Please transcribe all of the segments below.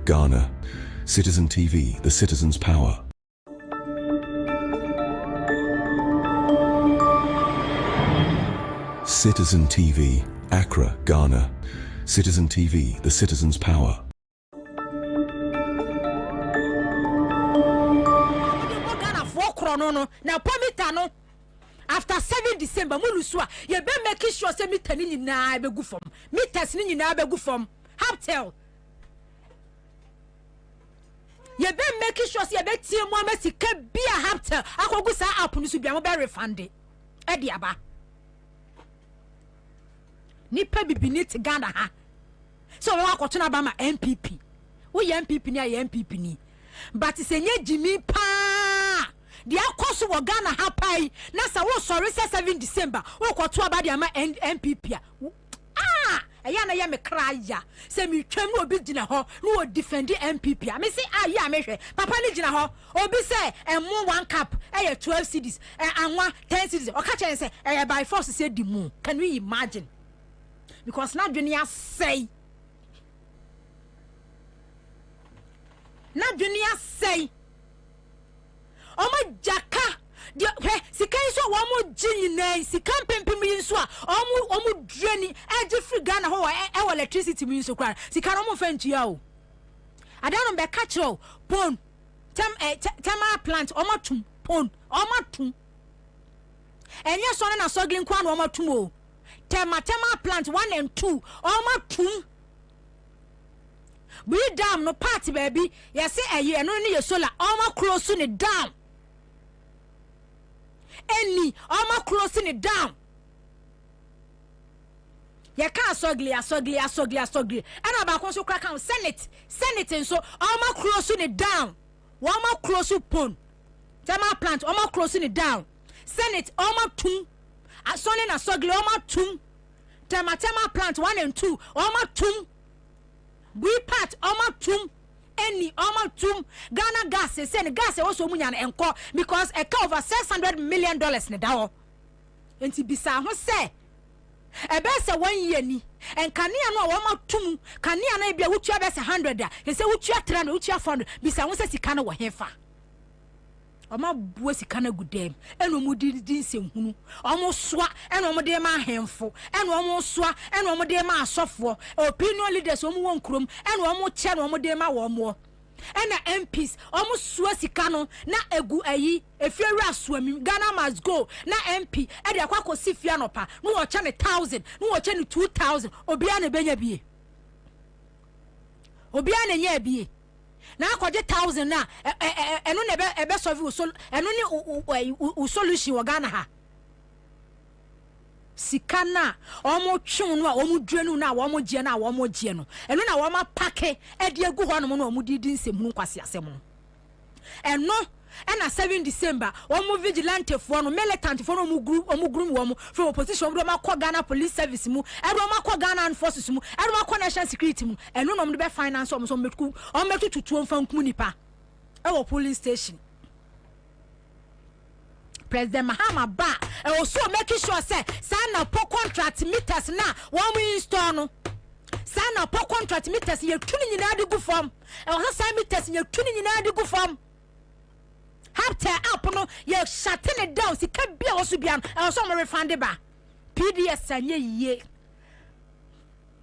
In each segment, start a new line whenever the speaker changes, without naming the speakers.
Ghana. Citizen TV, the citizen's power. Citizen TV, Accra, Ghana. Citizen TV, the citizen's power.
After 7 December, Muluswa, you be making sure say me tani na be go form. Me test ni na be go form. Haptel. You be making sure say you be tie mo amesi ka bi a haptel. Akogu sa app ni so bia mo be refund e. Edi aba. Nipa bibini ti Ghana ha. So we akoto na ba ma MPP. Wo ye MPP ni a MPP ni. But senye Jimmy pa. The course of Ghana happy. Nasa was sorry 7 December. Oh, what to about the MPP? Ah, a yana yam cry ya. Say me trim will be dinner hall, no defend the MPP. I may say, ah, yeah, measure. Papa Nijina hall, or be say, and more 1 cup, 12 cities, and 10 cities, or catch and say, by force said the moon. Can we imagine? Because now Junior say, now Junior say, Omo jaka de sikai so wo mo gini na sikan pempem yin so a omo drani eje free Ghana ho e electricity min so kwa sikan omo fantua o adano be catch o pon tema plant omo tum pon omo tum enye so na sogli kwa na omo tum o tema plant 1 and 2 omo tum we dam no party baby yesi eye eno ne ye solar omo close ni dam any almost closing it down. You can't sogly. And about also crack on Senate, and so almost closing it down. One more close upon. Tema plant, almost closing it down. Senate, almost 2. A son and a sogly, almost 2. Tema plant 1 and 2, almost 2. We part, almost 2. Any almost 2 Ghana gas send gas also munyan enko because a cover $600 million ne dawo enti bisa ho se e be se 1 year ni en kanea no wo ma tum kanea na bia wutua be se 100 a he se wutua 300 wutua 400 bisa ho se sika na wo hefa oma buo sika na gudem eno mu di nsem hunu omo soa eno mo de ma hemfo eno omo soa eno omo de ma asofo opinion leaders omo won krom eno omo che no omo de ma wo mo ena MPs omo soa sika no na egu ayi efiaru asoami Ghana must go na MP e de akwa sifia no pa no wo che ne 1000 no wo che ne 2000 obia na benya bie obia na nya bie na akwaje 1000 na eno na ebe solve usol eno ni solution wo Ghana ha sikana omo twun no omo dwenu na omo gie na omo gie no eno na omo pake e de agu ho no no omo didi nsem hu kwase asem eno ena 7 December omo vigilante fo no militant fo no omo group wo from opposition do ma Ghana police service mu e do ma Ghana armed forces mu e do ma national security mu eno no omo be finance omo so metu omo metu tutu mfa nkum nipa e wo police station President Mahama ba e also make sure say sana po contract meters na wo mu install no sana po contract meters ye tuni nyina de gu form e wo sa meters ye tuni nyina de gu form Hapter up no ye shutting it down sika bia wo so bia e so mo refund ba PDS anye ye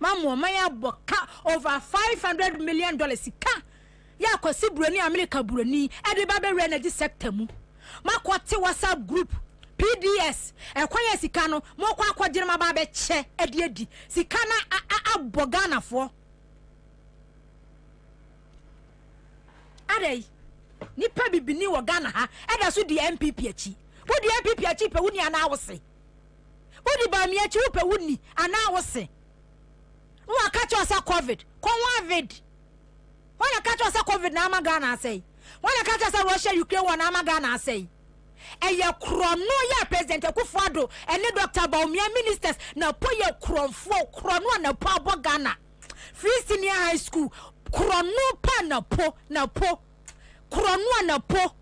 mamu maya boka over $500 million sika ya kwasi buroni America buroni e de ba be energy sector mu makwate WhatsApp group PDS ekwanya sika no mo kwa akwagire ma ba be che edi sika na abogana fo adai nipa bibini wo Ghana ha eda so di MPP achi wo di MPP achi pe wuni ana awose wo di ba mi achi wo pe wuni ana awose wo aka cho sa covid wona ka cho sa covid na ama Ghana say wona ka cho sa Russia Ukraine wona ama Ghana say eye krono ya president Akufo-Addo ene Dr. Bawumia ministers na po ye krono na po abo Ghana free senior high school krono pa na po krono na po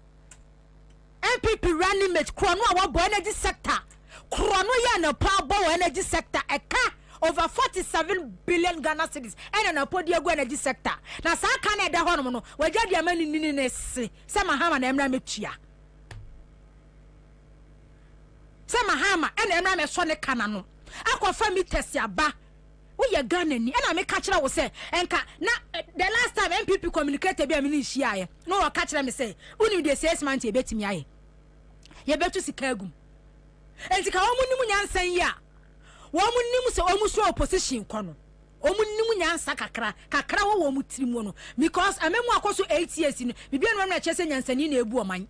MPP running mate krono wa bo energy sector krono ya na po abo energy sector eka over 47 billion Ghana cedis and na podi egu energy sector na sa ka na de hono no waja de amani nini ne se mahama na emra metua se mahama na emra me so ne kana no akwafa meters aba wo ye Ghana ni na me ka kira wo se enka na the last time MPP communicated bi amini hia ye no wa ka kira me se uni de 6 months e betimi aye ye betu sika agum enti ka wo munimu nyansan yi a wo munimu se o muso opposition kono o munimu nyansa kakra wo mu tirimu no because amemu akoso 8 years ni bibia no na chese nyansani na ebu oman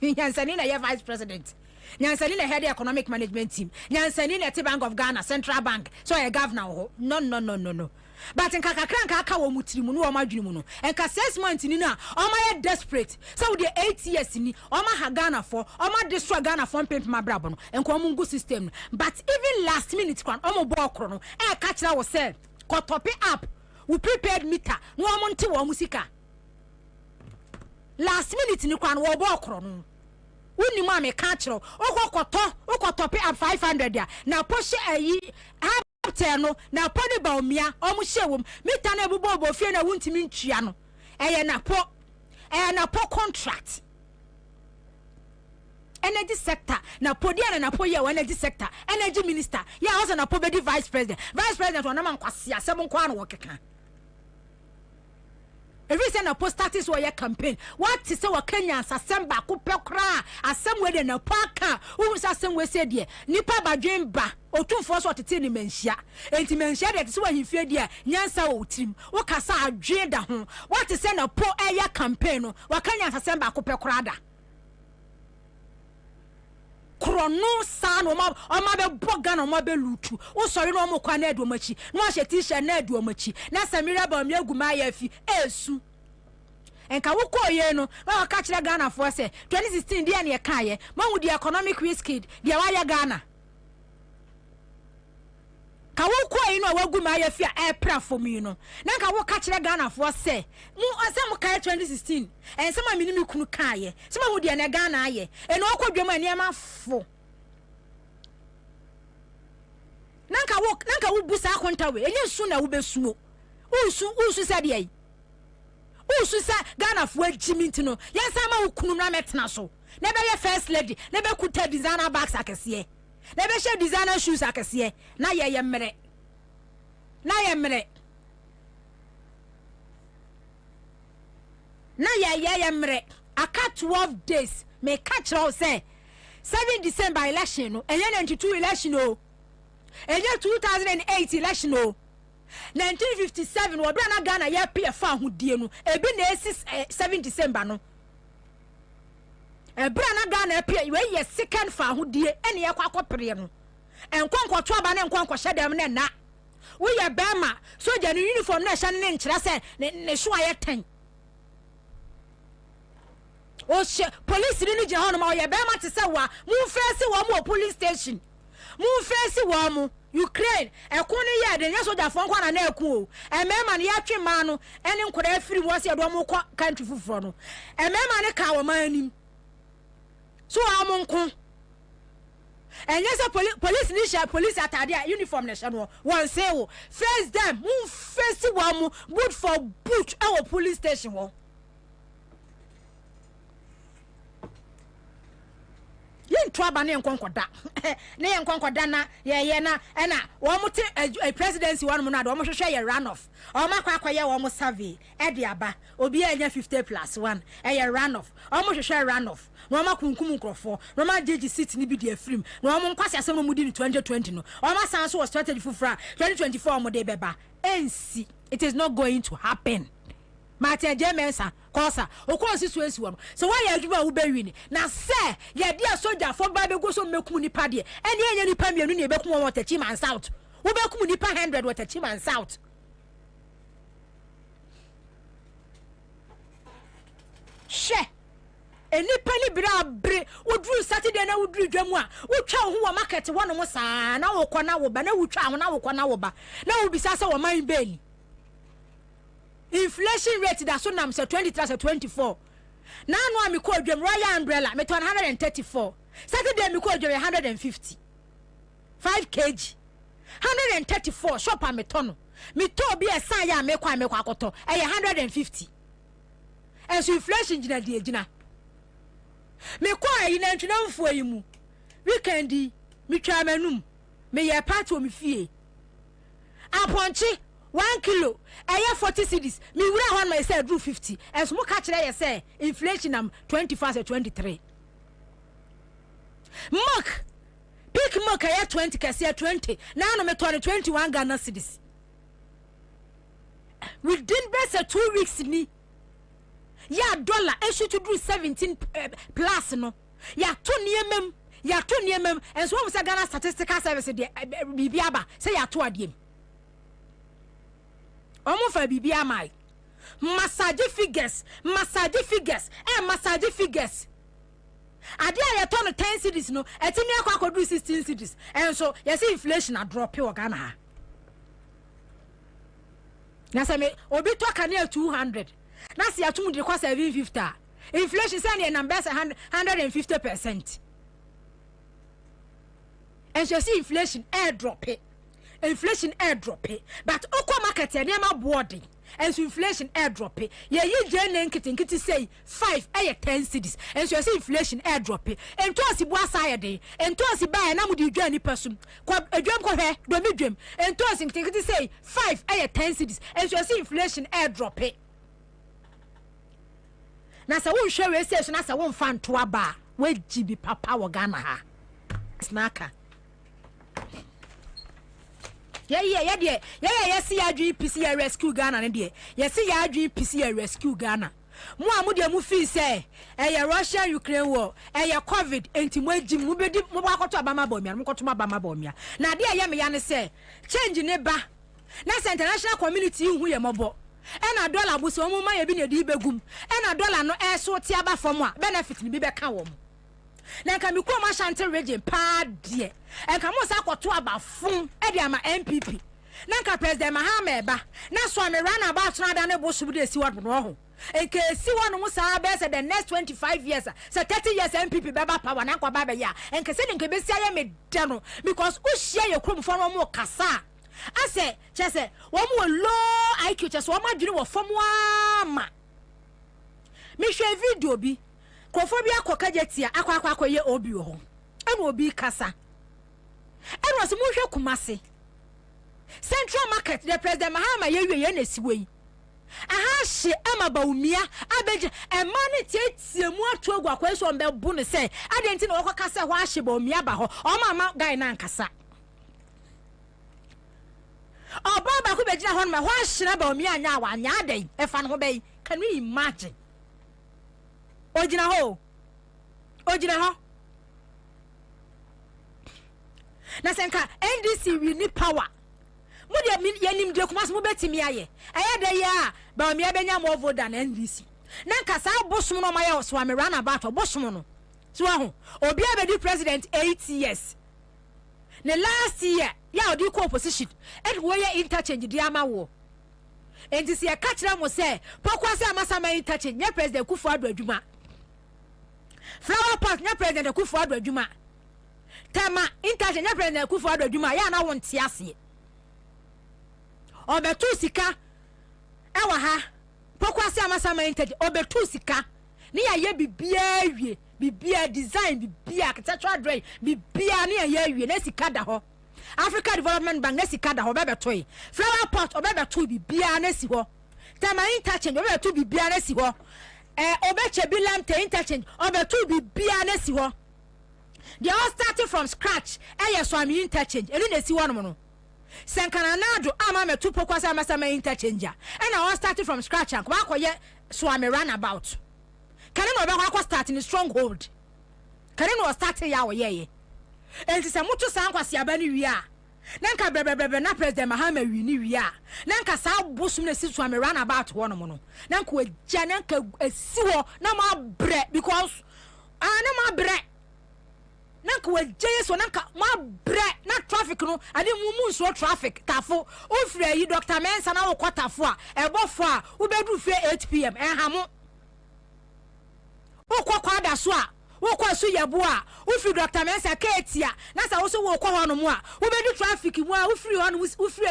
nyansani na ye vice president nyansani na head economic management team nyansani na Bank of Ghana Central Bank so ye governor ho no but nka kakra nka aka wo mu tirimu no wo madwini mu no enka 6 months ni na o ma ye desperate so the 8 years ni o ma ha Ghana for o ma destroy Ghana for pimp ma brabo no enka o mu ngu system but even last minute kwan o mo bo okro no e ka kira wo say ko top up we prepared meter no o mo nte wo musika last minute ni kwan wo bo okro no woni ma me ka kira o top up 500 ya na poshe ayi no na poni ba omia o mu hyewom mita na ebubo fie na wuntimi ntua no eye na po contract energy sector na podia na po ye energy sector energy minister ya also na po be vice president on na man kwase asem nko an wo keka every say na post status wo ye campaign what is say Kenya asem ba ko pekra asem we de na paka wo asem we say de nipa badwen ba otumfo so tete ni menhia enti menhia de so ahimfie de nyansa wo tirim wo kasa adwe da ho what is say na po eye campaign no wa Kenya asem ba ko pekra da krono sa no ma be boga no ma be lutu wo sori no mo kwa na edo machi no ahye t-shirt na edo machi na samira ba mi aguma ya fi esu enka wo koye no wa ka kire Ghana for say 2016 dia na ye kaye ma hu di economic risk dia wa ya Ghana ka wo koye no wa aguma ya fi e pra for me no na ka wo ka kire Ghana for say mu asem kaye 2016 ensema minimi kunu kaye sema hu dia na Ghana aye eno akwadwam aniema fo nanka wo busa akonta we enye su na wo besuo usu sa de ai usu sa Ghana fo agimi ntino yensa ma wo kunu na metena so na be ye first lady na be kuta designer bags akese na be she designer shoes akese na ye mmere na ye mmere aka 12 days me catch all say 7 December election no enye 92 election no enye 2008 election no 1957 wo bra na Ghana ye pie fa hodie no ebi na esi 7 December no bra na Ghana pie we ye second fa hodie ene ye kwa akopere no enkonkwoto aba na enkonkwo hyedem na wo ye bema soldier no uniform na hye ne nkira se ne so aye 10 o police ni je hono ma ye bema te se wa mu face wa mu police station mu face wa mu Ukraine ekunu ye de nya soldier fo nkwa na eku o emema ne ya twe ma no ene nkora afiri wo se do mu kwa country fufuro no emema ne ka wo ma anim so amu nko enye se police ni sha police atade a uniform ne sha no won say wo face them mu face wa mu boot for boot e wo police station wo yintwa ba ne nkonkoda ne nkonkoda na ye na na wo muti a presidency one na do mo hwehwe ye run off o makwa ye wo mo survey e de aba obi anya 50+1 e ye run off o mo hwehwe run off no makunkum nkrofo no ma jeje seat ni bi de afrim no mo nkwase asem no mu di 2020 no o ma san so was strategy fufura 2024 mo de beba ensi it is not going to happen Martin Jemensa kosa okonsi so esi wono so why adwuma wo be wini na se ye dia soldier for ba be go so mekum nipa de ene enye nipa mienu ne bekum won tachi man south wo bekum nipa 100 watachi man south she enipa ni bra bre wodru Saturday na wodru dwamu a wotwa ho wo market wono mo saa na wo kɔ na wo ba na wotwa ho na wo kɔ na wo ba na wo bisa se wo man beni inflation rate that so nam say 23 say 24 now no am ko dwam royal umbrella me 134 Saturday me ko dwam 150 5 kg 134 shop am tono me to bi esan ya me kwa akoto e 150 and so inflation gina die gina me kwa yi na ntwena mfo yi mu weekendi me twa manum me ye part o me fie aponchi 1 kilo eye 40 cedis me wura hon me say do 50 and so mo ka kire ye say inflation am 25 to 23 mark pick mark eye 20 kase 20 now no me 21 Ghana cedis within best 2 weeks ni ya dollar issue to do 17 plus no ya to niemem and so we say Ghana statistical service de bibiaba say ya to adiem omo fa bibia mai massage figures massage figures ade ya to no 10 cedis no etimi akwa do 16 cedis and so you see inflation a drop e Ghana ha na say me obi to ka na 200 na si atum de kwa 750 inflation say na numbers 150%. And so see inflation airdrop it. But oko market e ma boarding and so inflation airdrop it. Ye jene nkiti say 5 10 cedis and so see inflation airdrop it. And to asi bo asaya de and to asi buy na mu di dwa ni person kwa adwam ko he do mi dwam and to asi nkiti say 5 10 cedis and so see inflation airdrop it. Na sa won hwe we say so na sa won fa nto aba we jibi papa wo Ghana ha snaka yeah see ya dwi PC rescue Ghana ne de yeah see ya dwi PC rescue Ghana mo amu de mu fi say Russia Ukraine war COVID enti mo agi mu bedi mo ba kwato abama ba omia mo kwato abama ba omia na de ya me ya ne say change ne ba na international community hu ye mobo na dollar bu so mo ma ye bi ne di begum na dollar no so ti aba fam a benefit ni bi be ka wo mo na nka mi ko ma Ashanti region pa de enka mo sa kwato aba fun e de ama MPP na nka president Mahama eba na so me run about na da ne bo so de si wado no ho enka si wonu mo sa be say the next 25 years say 30 years MPP beba power na kwa ba be ya enka se nka be si aye me de no because u share your krom for no mo kasa ase chese wo mo low IQ chese wo ma dwene wo fam wa ma mi hwe video bi Kofobia kokajetia akwa ye obi ho eno obi kasa eno se muhwe kumase Central Market the president Mahama ye na siwe aha hye amaba umia abeje emane tietie mu atu agwa kwaso mbe bu ne se adenti na okokasa ho ahye ba umia ba ho o mama guy na nkasa oba ba ku bejina ho na ho ahye na ba umia anya wa anya adai efa no ho bai can you imagine Ojina ho na senka NDC we need power mu de yanim de kuma so betimi aye de ya ba mi abenya more vote than NDC na nka sa bosom no maye so am run about bosom no so ho obi abedi president 8 years the last year ya odi ko opposition and we ye interchange di ama wo NDC e ka kira mo say pokwase amasama interchange nye president Kufuor adwuma Flower Park nya president Kufuor adwuma Tama interchange nya president Kufuor adwuma ya na wonte ase obetu sika ewa ha pokwase amasama interchange obetu sika ni ya ye bibia design bibia architectural drawing bibia ni ya ye na sika da ho Africa Development Bank na sika da ho bebeto Flower Park obebeto bibia na si ho Tama interchange obebeto bibia na si ho obeche bilam te interchange obetu bibia na si ho they all starting from scratch so am interchange elu na si ho no senkana nado ama metu pokwasa amasama interchange and all starting from scratch and kwa akoye so am run about can no be kwa start in stronghold can no start ya wo ye enti se mutu san kwase aba ni wi a nanka brebe na president Mahama wi ni wi a nanka sa bosum na si so am run about wo no no nanka wagya nanka asi wo na ma bre because na ma bre nanka wagye so nanka ma bre na traffic no ade mumu so traffic tafo ofre yi Dr. Mensa na wo kwatafo a ebofo a wo bedu fe 8 pm hamo wo kwakwa da so a wo kwa so yeboa wo free Dr. Mensa Ketia na sa wo so wo kwa ho no mo a wo be do traffic mu a wo free ho no wo free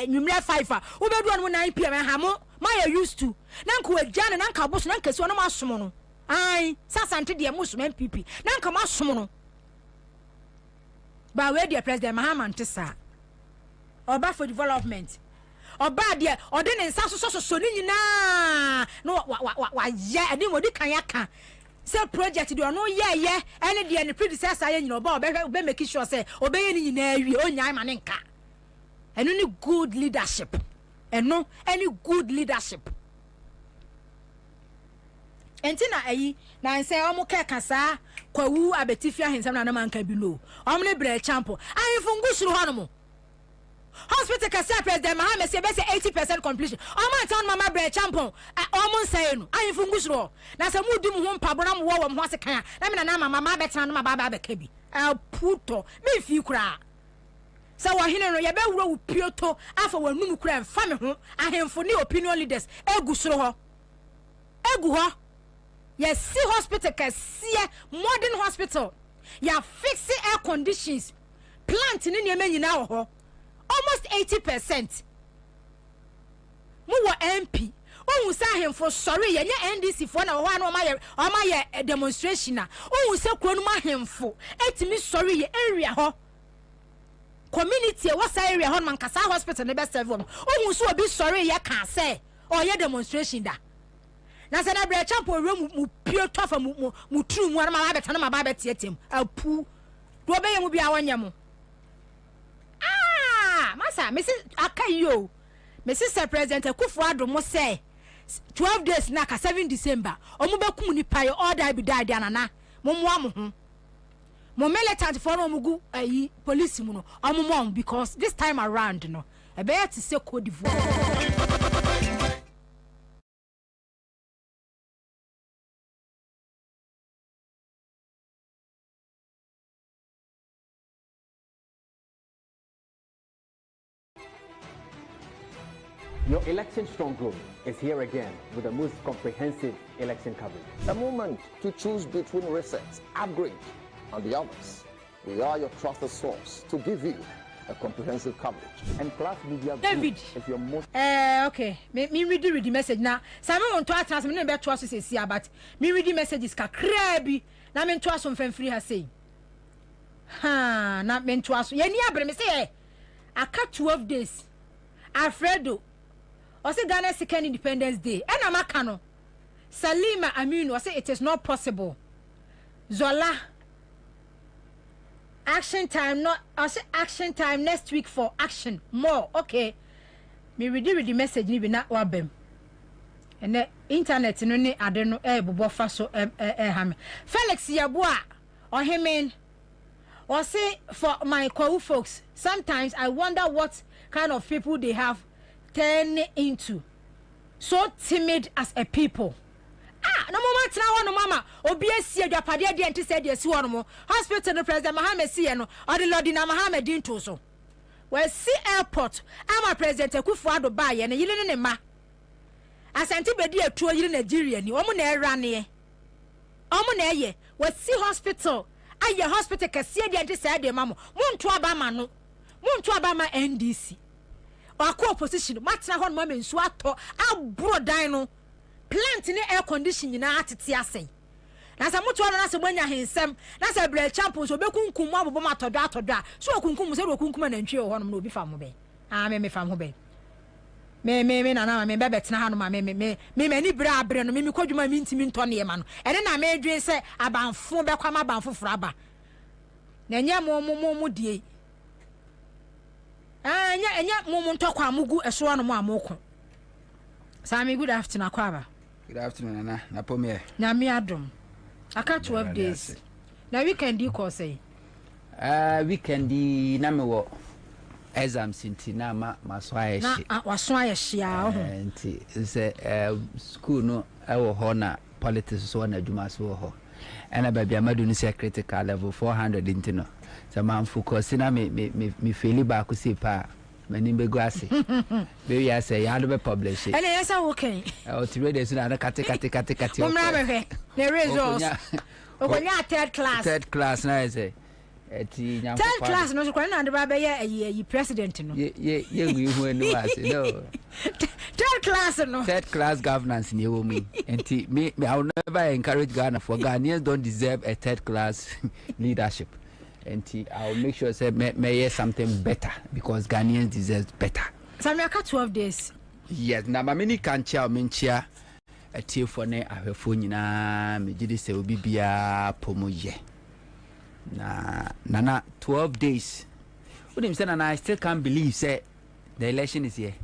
nwumre 5 a wo be do no 9 pm ha mo my used to na nko agya na nka boso na nka si no masom no ai sasante de musom MPP na nka masom no ba we de President Mahama ntesa oba for development oba de ode ne nsa so ni nyina no wa ya ade modi kan yaka say project de ono ye ene de ne predecessor ye nyina oba be make sure say obeye ni nyina awie onya ma ne nka eno ni good leadership eno any good leadership entina ayi na nse omo keka saa kwawu abetifia hensam na manka bi no omo ne bre champo ayi ngusuru ho no mo hospital kasa President Mahama say be 80% completion omo town mama bre champo omo nsaye no ayi ngusuru na se mu di mu ho mpabo na mo wo mo asekan na me na mama betena no maba be ka bi puto me fi kura sa wa hine no ye be wuro wo pioto afa wanum kura mfa me ho ahemfo ne opinion leaders egusuru ho egu ho yes see hospital kasiye modern hospital ya fixing air conditions plant ni nyema nyina wo ho almost 80% mu wo MP ohun sa ahemfo sorry ye nya NDC fo na wo ha na o ma ye demonstration na ohun se kuro no ma ahemfo etimi sorry ye area ho community e wasa area ho man kasa hospital ne be serve ohun so obi sorry ye kan say o ye demonstration da na se na bre champo we mu pio tofa mu tru mu na ma beta na ma ba betietem apu do be ye mu bia wanya mu masa mesi akayo mesi se president Akufo-Addo mo say 12 days na ka 7 December omo bekum ni paye order bi die anana mo mo ho mo militant for no mugu ayi police mu no omo mo because this time around no e be yet say Cote d'Ivoire.
Your election stronghold is here again with the most comprehensive election coverage.
A moment to choose between research, upgrade, and the others. We are your trusted source to give you a comprehensive coverage.
And Plus Media
David
is your most...
okay. Me read the message now. Some want to ask me about trust is here, but me read the messages ka krabi. Na me trust on free has say. Ha, na me trust. Ye ni abre me say I cut 12 days. Alfredo Ose Ghana second Independence Day. Ena makano. Salima Aminu say it is not possible. Zola action time not ose action time next week for action more. Okay. Me read the message ni bi na wabem. Ene internet no ni ade no bobo fa so ha me. Felix Yabua Ohemen say for my Kwawu folks, sometimes I wonder what kind of people they have turned into, so timid as a people. No mama tina wono mama obi asie adwapade de ante se de asi wono mo hospital no President Mahama sie no or the Lord na Mahama din to so we see airport ama President Akufo-Addo ba ye ne yile ne ma asante bedi atuo yile Nigeria ni omo na era ne omo na eye we see hospital aye hospital kase de ante se de mamo muntu aba ma no muntu aba ma NDC akọ opposition matna hon mama nsu ato abro dan no plant ni air condition nyina atete asen na sa mutu ono na se mwanya hensem na sa bre champions obekunkum mu abobo matodo atodo a so okunkum se okunkum na ntwe ho no na obi fam ho be me fam ho be me na me bebetena ha no ma me ni bra abre no me kwadwuma me ntimi ntone ye ma no ene na me dwen se abanfo bekwa ma abanfo foro aba na nya mo die enya mo ntokwa amugu eso no mo amoko Sami, good afternoon, Kwaba.
Good afternoon, Nana. Napome.
Nyami adom. Aka 12 days. Na weekend you call say.
Weekend na me wo exam sinti na ma so aye shi.
Na waso aye shi a ho.
Nti se school no e wo ho na politics so na adwuma so ho. Ena ba bia madu ni critical level 400 nti no. So ma focus na me feel ba ko si pa. many be grassy. Baby, I say, I never publish it.
And yes, okay.
Oh, to read this, and I cut.
There is also. Third class.
Third class, now I say.
Third class, no, and the Baba, ye president. No, third class, no.
Third class governance in you, me. And me, I'll never encourage Ghana for Ghanaians don't deserve a third class leadership. And I'll make sure say may hear something better because Ghanaians deserve better.
So I got 12 days.
Yes, now my mini can't chair minchia a tea for ne a her phone na me did say will be bia pomoye. Nana 12 days. What him said, and I still can't believe say the election is here.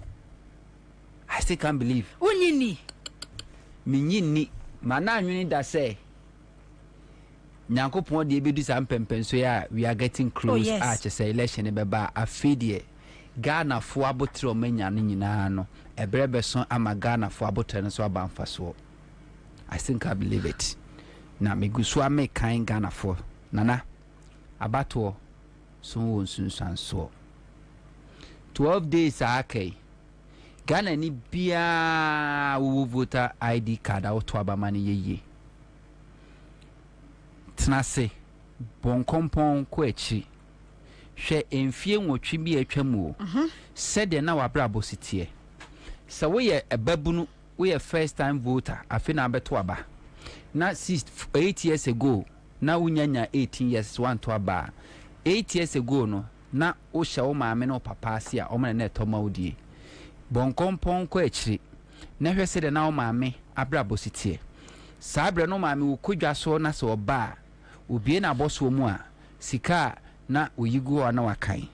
I still can't believe.
Unyini.
Minyini. Mana nyuni da say. Nyankopon de ebedu sam pempen so ya we are getting close. Say election e beba afidie. Ghana fo abotre o manya no nyina no. Ebrebe so ama Ghana fo abotre no so abamfa so. I think I believe it. Na meguso ame kan Ghana fo. Nana abato so wonsunsan so 12 days akay Ghana ni bia wo voter ID card auto abama ne yeye tnase bonkompon ko echi hwe emfie nwotwe bi atwamu sede na wabra bositie se wo ye ebabunu wo ye first time voter afi na abeto aba na 8 years ago na unyanya 18 years one to aba 8 years ago no na o hye wo maame no papa ase a o mena na etoma odie bonkompon ko ekiri na hwese de na wo maame abra bositie sabre no maame wo kodwa so na se oba obie na boso mu a sika na oyigu na wakan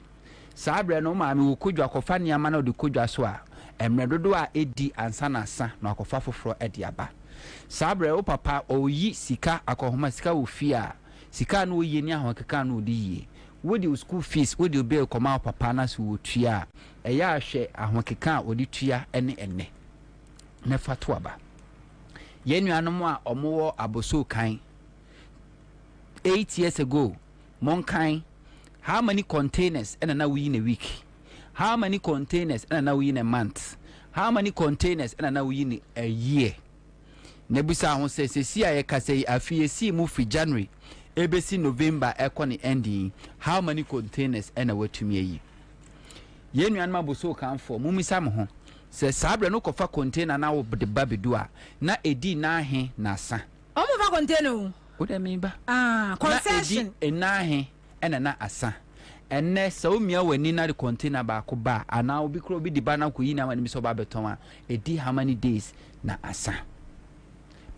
sabre no maame wo kodwa kofa ne ama na de kodwa so a emre dodo a edi ansa na asa na akofa foforo edi aba sabre o papa oyi sika akohoma sika ofia sika no oyi ni ahokeka no odi wodi school fees wodi obe koma papa na so wotua eya ahwe ahokeka odi tua ene ne fato aba yenuanom a omowo aboso kan 8 years ago monkan how many containers na we in a week, how many containers na we in a month, how many containers na we in a year. Nebusa ho se si aye kasei afiesi mu fi January ebesi November ekoni ending, how many containers na watumi ayi yenuan maboso kan for mumisa mo ho se sabre no kofa container na wo de babedu a na edi na he na sa
omo fa container
o de me ba
concession
na he na asa enne se o mia wani na the container ba ko ba ana obi kro bi di ba na ko yi na wani mi so ba beton a edi how many days na asa.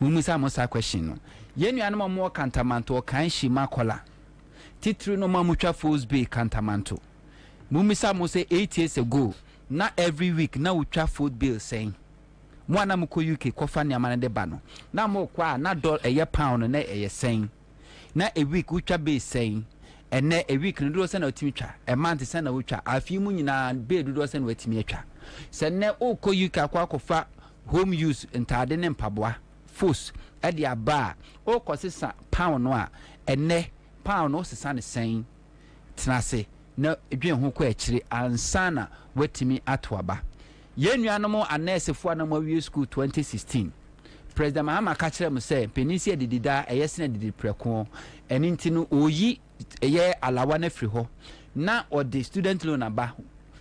Mumisa mo sa question no yenuanom mo kantamanto kan shima kola titru no mamutwa Falls Bay kantamanto mumisa mo say 8 years ago na every week na utwa food bill saying mwana mko UK kofa ne amane de ba no na mo kwa na $1 eye pound na eye saying na a week utwa bill saying ene a week no do se na otimi twa a month se na utwa afi mu nyina be do se na otimi atwa se ne okọ UK akwa kofa home use ntade ne mpaboa force edi aba o kosisa pound no a ene pound no sisa ne sen tenase na edwen ho ko akire ansana watimi atoaba yenuanom anesefo na mawie school 2016 president Mahama ka kire mo say penisi edidida eyesene didi preko eni ntinu oyi eye alawa na firi ho na odi student loan aba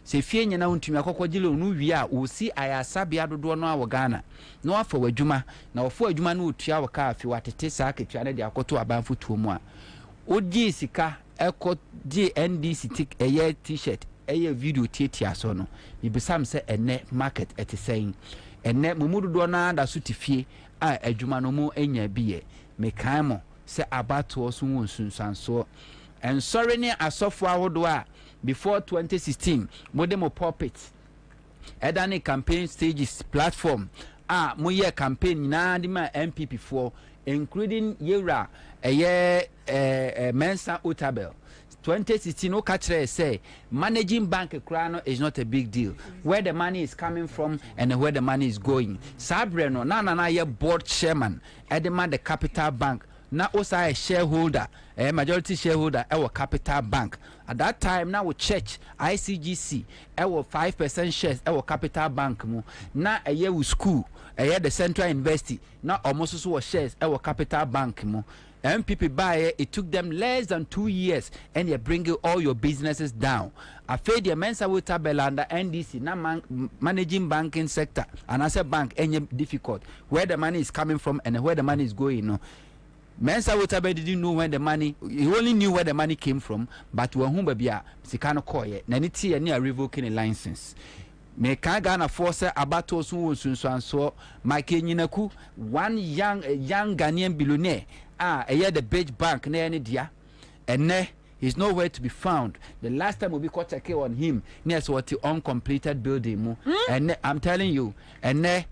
se fie nyina wontumi akokogile onu wi a osi ayasabia dodo no awo Ghana na wafa wadwuma na wofo adwuma no otua wo ka afi watete saa ketua na de akoto abanfo tuo mu a odi sika eko di NDC tik eye t-shirt eye video tietia so no ibisam se ene market etisen ene mumudodo na da so tifie a adwuma no mu enya biye mekan mo se abato so wonsunsanso en sorry ne asofo ahodo a before 2016 modemo pulpit edani campaign stages platform moye campaign na di ma MPP for including Yera Mensa Otabel 2016 o katre say managing bank krano is not a big deal, where the money is coming from and where the money is going. Sabreno na ye board chairman edema the Capital Bank na osa a shareholder, a majority shareholder our Capital Bank at that time now with church ICGC our 5% shares our Capital Bank mu na a year with school the Central University now almost so shares our Capital Bank mu. MPP buy it took them less than 2 years and you're bringing all your businesses down. I feel the Mensa with tabella under NDC now managing banking sector and as a bank any difficult where the money is coming from and where the money is going. No. Mensa with tabella didn't know when the money, he only knew where the money came from, but when whom baby Sikano Koye, Naniti and near revoking a license. Me can Ghana force about to so my Kenyanaku, one young Ghanaian billionaire. A year the beach bank near any dia, and ne he's nowhere to be found. The last time we caught a case on him near what the uncompleted building, and I'm telling you, and ne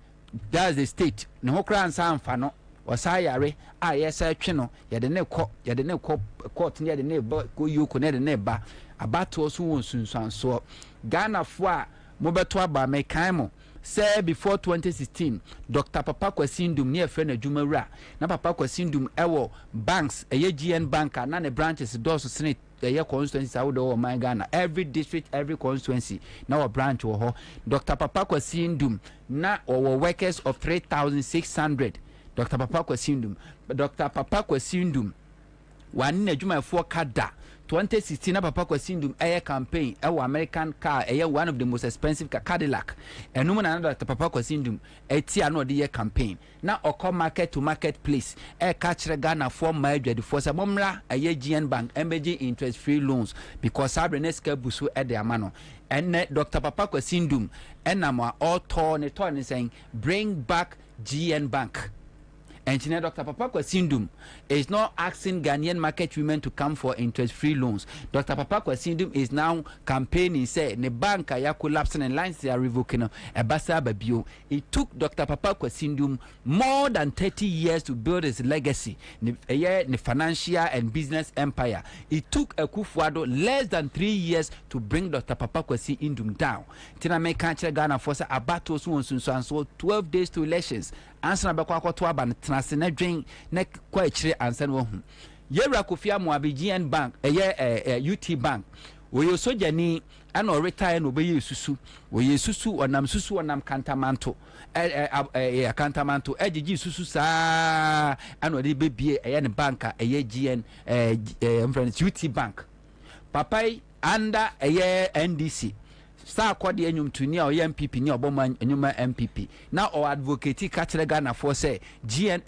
that's the state. No crown sound fano or sayare. Yes, I channel. You the no court near the neighbor, go you connect the neighbor about to soon so Ghana for Mobetua by Mekaimo. Say before 2016, Dr. Papa Kwasindum near friend Jumara. Na Papa Kwasindum ewo banks, a GN banker, none branches, doors senate a year constituency out of my Ghana. Every district, every constituency, now a branch or ho. Dr. Papa Kwasindum, na our workers of 3,600. Dr. Papa Kwasindum, Dr. Papa Kwasindum, one in a Juma for Kada. 2016 Papa Kwasindum air campaign our American car one of the most expensive car Cadillac and no another Papa Kwasindum no the year campaign now oko market to marketplace catch Ghana for my for Samomra a GN bank MBG interest free loans because Sabreneska busu at the amano and Dr. Papa Kwasindum and all torn saying bring back GN bank. Engineer Dr. Papa Kwasindum is not asking Ghanaian market women to come for interest-free loans. Dr. Papa Kwasindum is now campaigning, say, the bank are collapsing and lines they are revoking a basa babio. It took Dr. Papa Kwasindum more than 30 years to build his legacy, the financial and business empire. It took a Kufuado less than 3 years to bring Dr. Papa Kwasindum down. Tina me country Ghana for say abato so 12 days to elections. Answer na bakwa to aba trans na dwen na kwa chire answer no hu yewra kofia mo GN bank UT bank we soja ni ana retire no be susu we susu onam susu onam kantamanto kantamanto ejiji susu sa ana de bebie ne banka GN UT bank papai under NDC Star Quadi enyum tuni a MPP ni oboma enyuma MPP now or advocate catch Ghana for say GN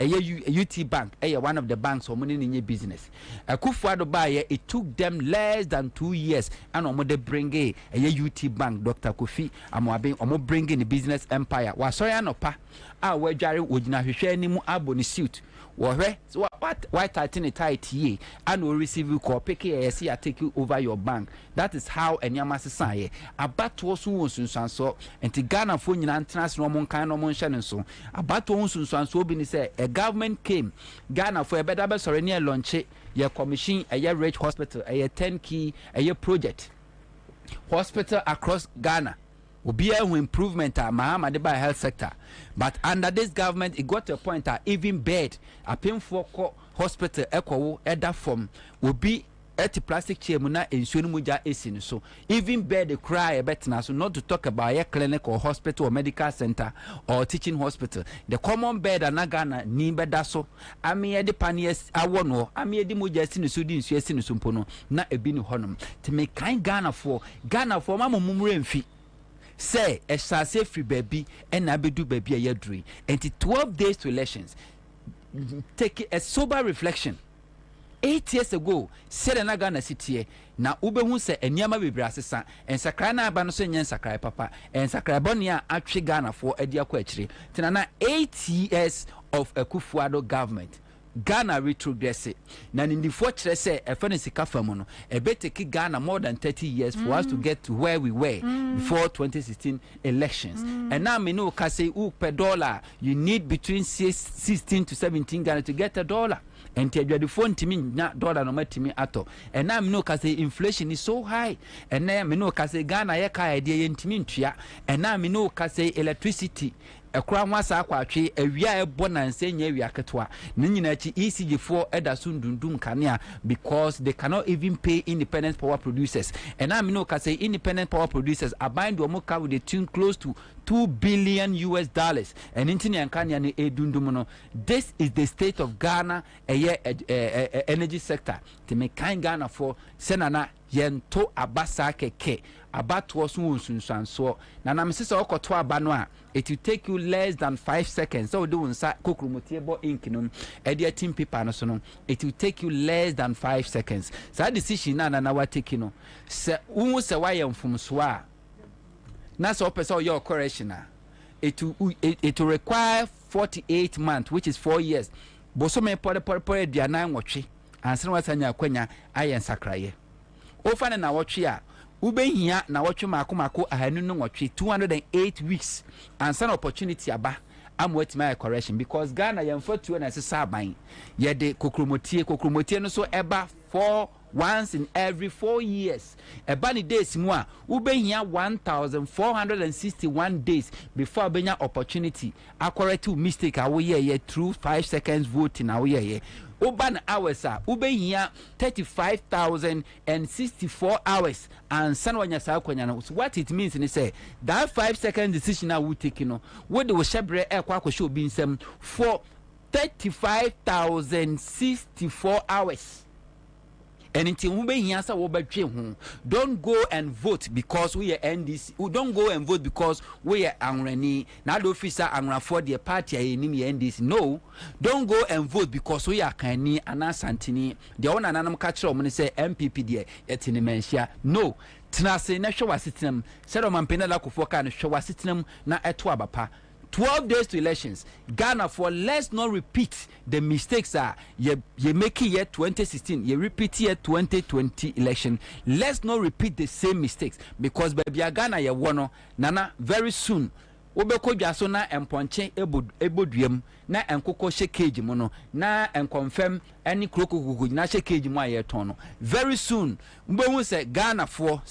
UT bank one of the banks or money in business Akufuado buy it took them less than 2 years and omo de bring a UT bank Dr. Kofi omo bring in the business empire wa so ya no pa a we dware ogina hwehwe animu aboni suit so what why tighten tight ye and will receive you call pick see take you over your bank. That is how enyama sesa about to sunsan so enti Ghana fo nyina ntras no mon kan no mon hye so about to sunsan so bi ni say a government came Ghana for a better be sorry near launch your commission a rich hospital a 10 key a project hospital across Ghana will be an improvement Mahama de by health sector. But under this government, it got to a point that even bed, a painful hospital, echo, that form will be at the plastic chair, muna in Sunumuja Esin. So even bed, they cry a better so not to talk about a clinic or hospital or medical center or teaching hospital. The common bed and Nagana, Nimbedaso, Ami the paniers, I won't know, Ami the Mujasin, Sudin, Suesin, Sumpono, not a binu honum. To make kind Ghana for Mama Mumre fee. Say a shase free baby and abedu baby a year dream and 12 days to elections. Take a sober reflection. 8 years ago, said an Ghana city na ube who say a nyama be brasesa and sakrana abanoso nyen sakrai papa and sakrabonia actually Ghana for a dia kwachiri. Tinana 8 years of a Kufuado government. Ghana retrogress na in the fortress say a fancy kafamono a better kick Ghana more than 30 years for us to get to where we were before 2016 elections. And now me know can say per dollar you need between 16 to 17 Ghana to get $1. And tell you the phone to me not dollar no matter me at all. And now me know can say inflation is so high. And now me know can say Ghana yeka idea intimintia. And now me know can say electricity ekura ho asa akwatwe awia ebo nanse nya awia ketwa ne nyina chi ECG for edaso ndundum kanea because they cannot even pay independent power producers and I know can say independent power producers are buying the omoka with a tune close to $2 billion and intini ankanya ne edundum no. This is the state of Ghana energy sector to make kind Ghana for senana yento abasa keke abato so na na msisa okoto abano a it will take you less than 5 seconds so do unsa kokromotiebo ink no e de team paper no so no it will take you less than 5 seconds so decision na wa take no se unwo se wa yemfumso a na so person your correction it will require 48 months which is 4 years boso me pore dia na nwotwe ansen wasanya akwanya ayen sakraye ofane na wotwe a ubehia na wotwe mako ahanu no nwotwe 208 weeks ansan opportunity aba amwati my correction because Ghana yemfatu na sesa aban ye de kokromotie no so eba for once in every 4 years ebani days mu a ubehia 1461 days before benya opportunity correct mistake awo ye through 5 seconds voting awo ye Uban hours are ubehia 35,064 hours and sanwanya sa kwanya. So what it means is say that 5 second decision I will take what the shebre e kwa show bin sem for 35,064 hours. And until we answer don't go and vote because we are NDC. Don't go and vote because we are Angrani. Now the officer Angra for the party NDC. No, don't go and vote because we are Kani Ansah Santini. The one anam catch on say MPP there at in Mensia. No, Tinase na show system. Said man penala kufoka and show system na etwa bapa. 12 days to elections. Ghana for let's not repeat the mistakes you make it year 2016, you repeat year 2020 election. Let's not repeat the same mistakes because baby Ghana ya wono nana very soon. Obeko jaso na emponche ebodiem na enkoko shekeji mono na enconfirm any krokokuku na shekeji mo ayeton no very soon mbewu se Ghana for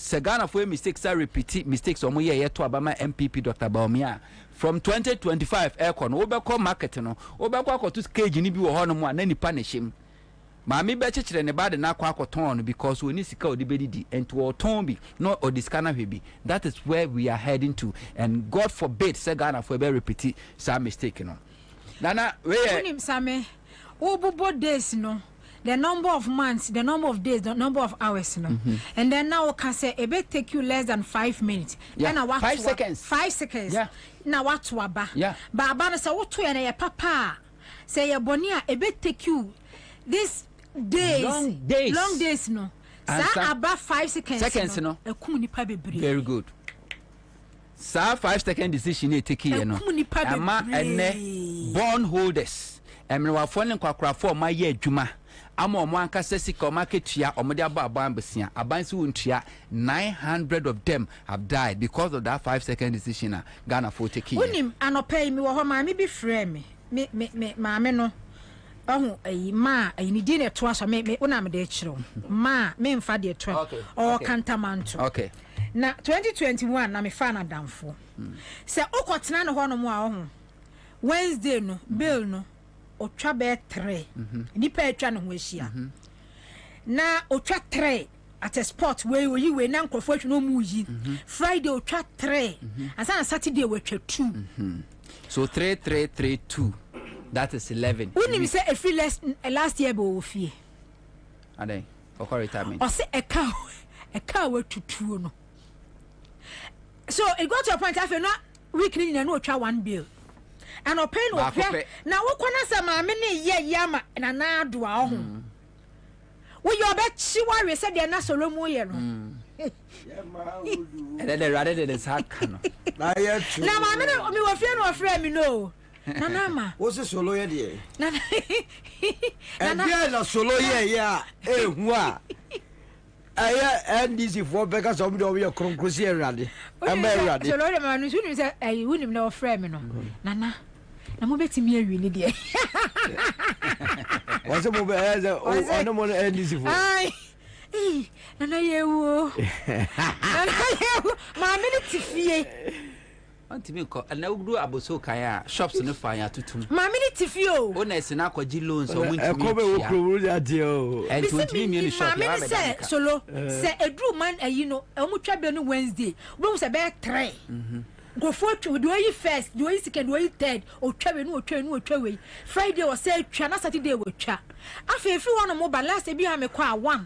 mistakes are repeat mistakes omo ye to abama MPP Dr. Baumia from 2025 aircon obeko market no obeko akoto keji ni bi wo hono mo na nipa na him maami be chechire ne bade na akwa akoton because we ni sika odibedidi and to oton bi no odiskana hwebi. That is where we are heading to and God forbid say Ghana for be repeat some mistake no nana we unim same obubo days no the number of months, the number of days, the number of hours no and then now can say it may take you less than 5 minutes. Yeah.
Then
5 seconds.
5 seconds.
Yeah.
Now what to aba?
Yeah.
But abana say what to ya papa say ya bonia it may take you this days long days no sa about 5 seconds
no
ekum nipa bebre.
Very good. Sa 5 second decision e take here no ama ene bond holders emrewafo ne kwakrafo ma ye adwuma ama omo anka sesika marketia omode aban besia aban se wontua 900 of them have died because of that 5 second decision Ghana for take here.
Unim anopai mi wo ho ma mi bi frɛ me maame no oh ma ni di na to aso me una me de kire ma me mfa de to o kantamanto
okay
na 2021 na me fa na damfo se okotena ne ho no mo a ho Wednesday no bill no otwa be 3 nipa atwa ne ho ahia na otwa 3 at a spot where we na nkrofo atwa no mu yi Friday otwa 3 asa Saturday we twa 2
so 3 that is 11.
When you say a free last year bo fie.
Ade, for retirement.
Or say a car were to 2 no. So it got to a point after not weekly no try one bill. And o pay no pay. Now what kwana say ma me ne ye yama na na do a ho. We your bet she worry said they na solo mo ye no.
And then they rather than hard no.
Na ye true.
Na ma me wo fie no frɛ me no. Nana ma.
What's solo ye de?
Nana.
And there na solo ye ya hu a. Aya NDC for because of do we kronkrosi erade. Amba erade.
Solo de ma no sunu say wunim na ofrɛ me no. Nana. Na mo betimi awi ni de.
What's mo be ono mo NDC for.
Ai. Nana ye wo. Nana ye wo. Ma me ni tifie.
Antimi ko na udu aboso kan a shops no fa ya tutum
ma me ni tifio
o na se na kwaji loans o mun
timi ko be wo pro ya de o
and to timi mi ni shop ya
be da solo se edru man ayi no e mu twa be no Wednesday we se be 3 go for to do you first do you second do you third o twa be no o twa we Friday o say twa na Saturday we twa afefi one mo balance bi ha me kwa 1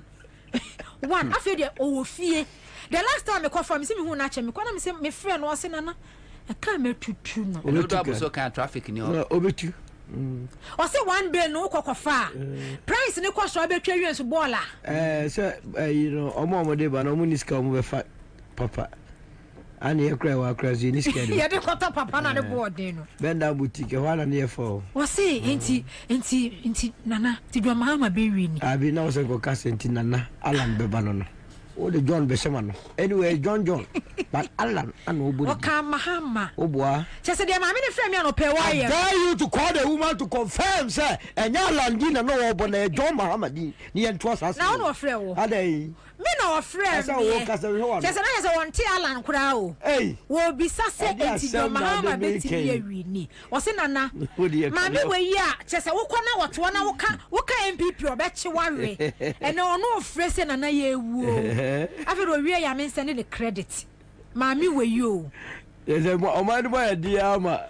afi de o fie the last time me call for me see me hu na che me kwa na me say me friend no say nana e ka me tutu no
o do aboso kan traffic ni o
obetu
o say one day no kokofa price ni kwa so betwa wi enso bola
say you know omo de ba no mo niska omo be fa papa ani e kra wa kra zi niska
ya de kota papa na de board no
benda boutique wala na e fo
o say enti nana ti do mahama be wi ni
abi na o say ko kasenti nana alam be ba no o de John be semano anyway John but Alan and nobody
o ka mahama
o boa
chese de ma me ni frame ya no pe wa ye
dare you to call the woman to confirm say enya landina no obo na John Mahamadi ni en to asase
na no frɛ wo
adai
me no frame chese na chese won ti Alan kura o wo bisa se enti John Mahama beti ye wi ni o se nana ma me we yi a chese wo kɔ na woto na wo ka MPP o be chi wawe ene ono frɛ se nana ye wu o afero wie ya me send the credit mami we you
yes o ma do di ama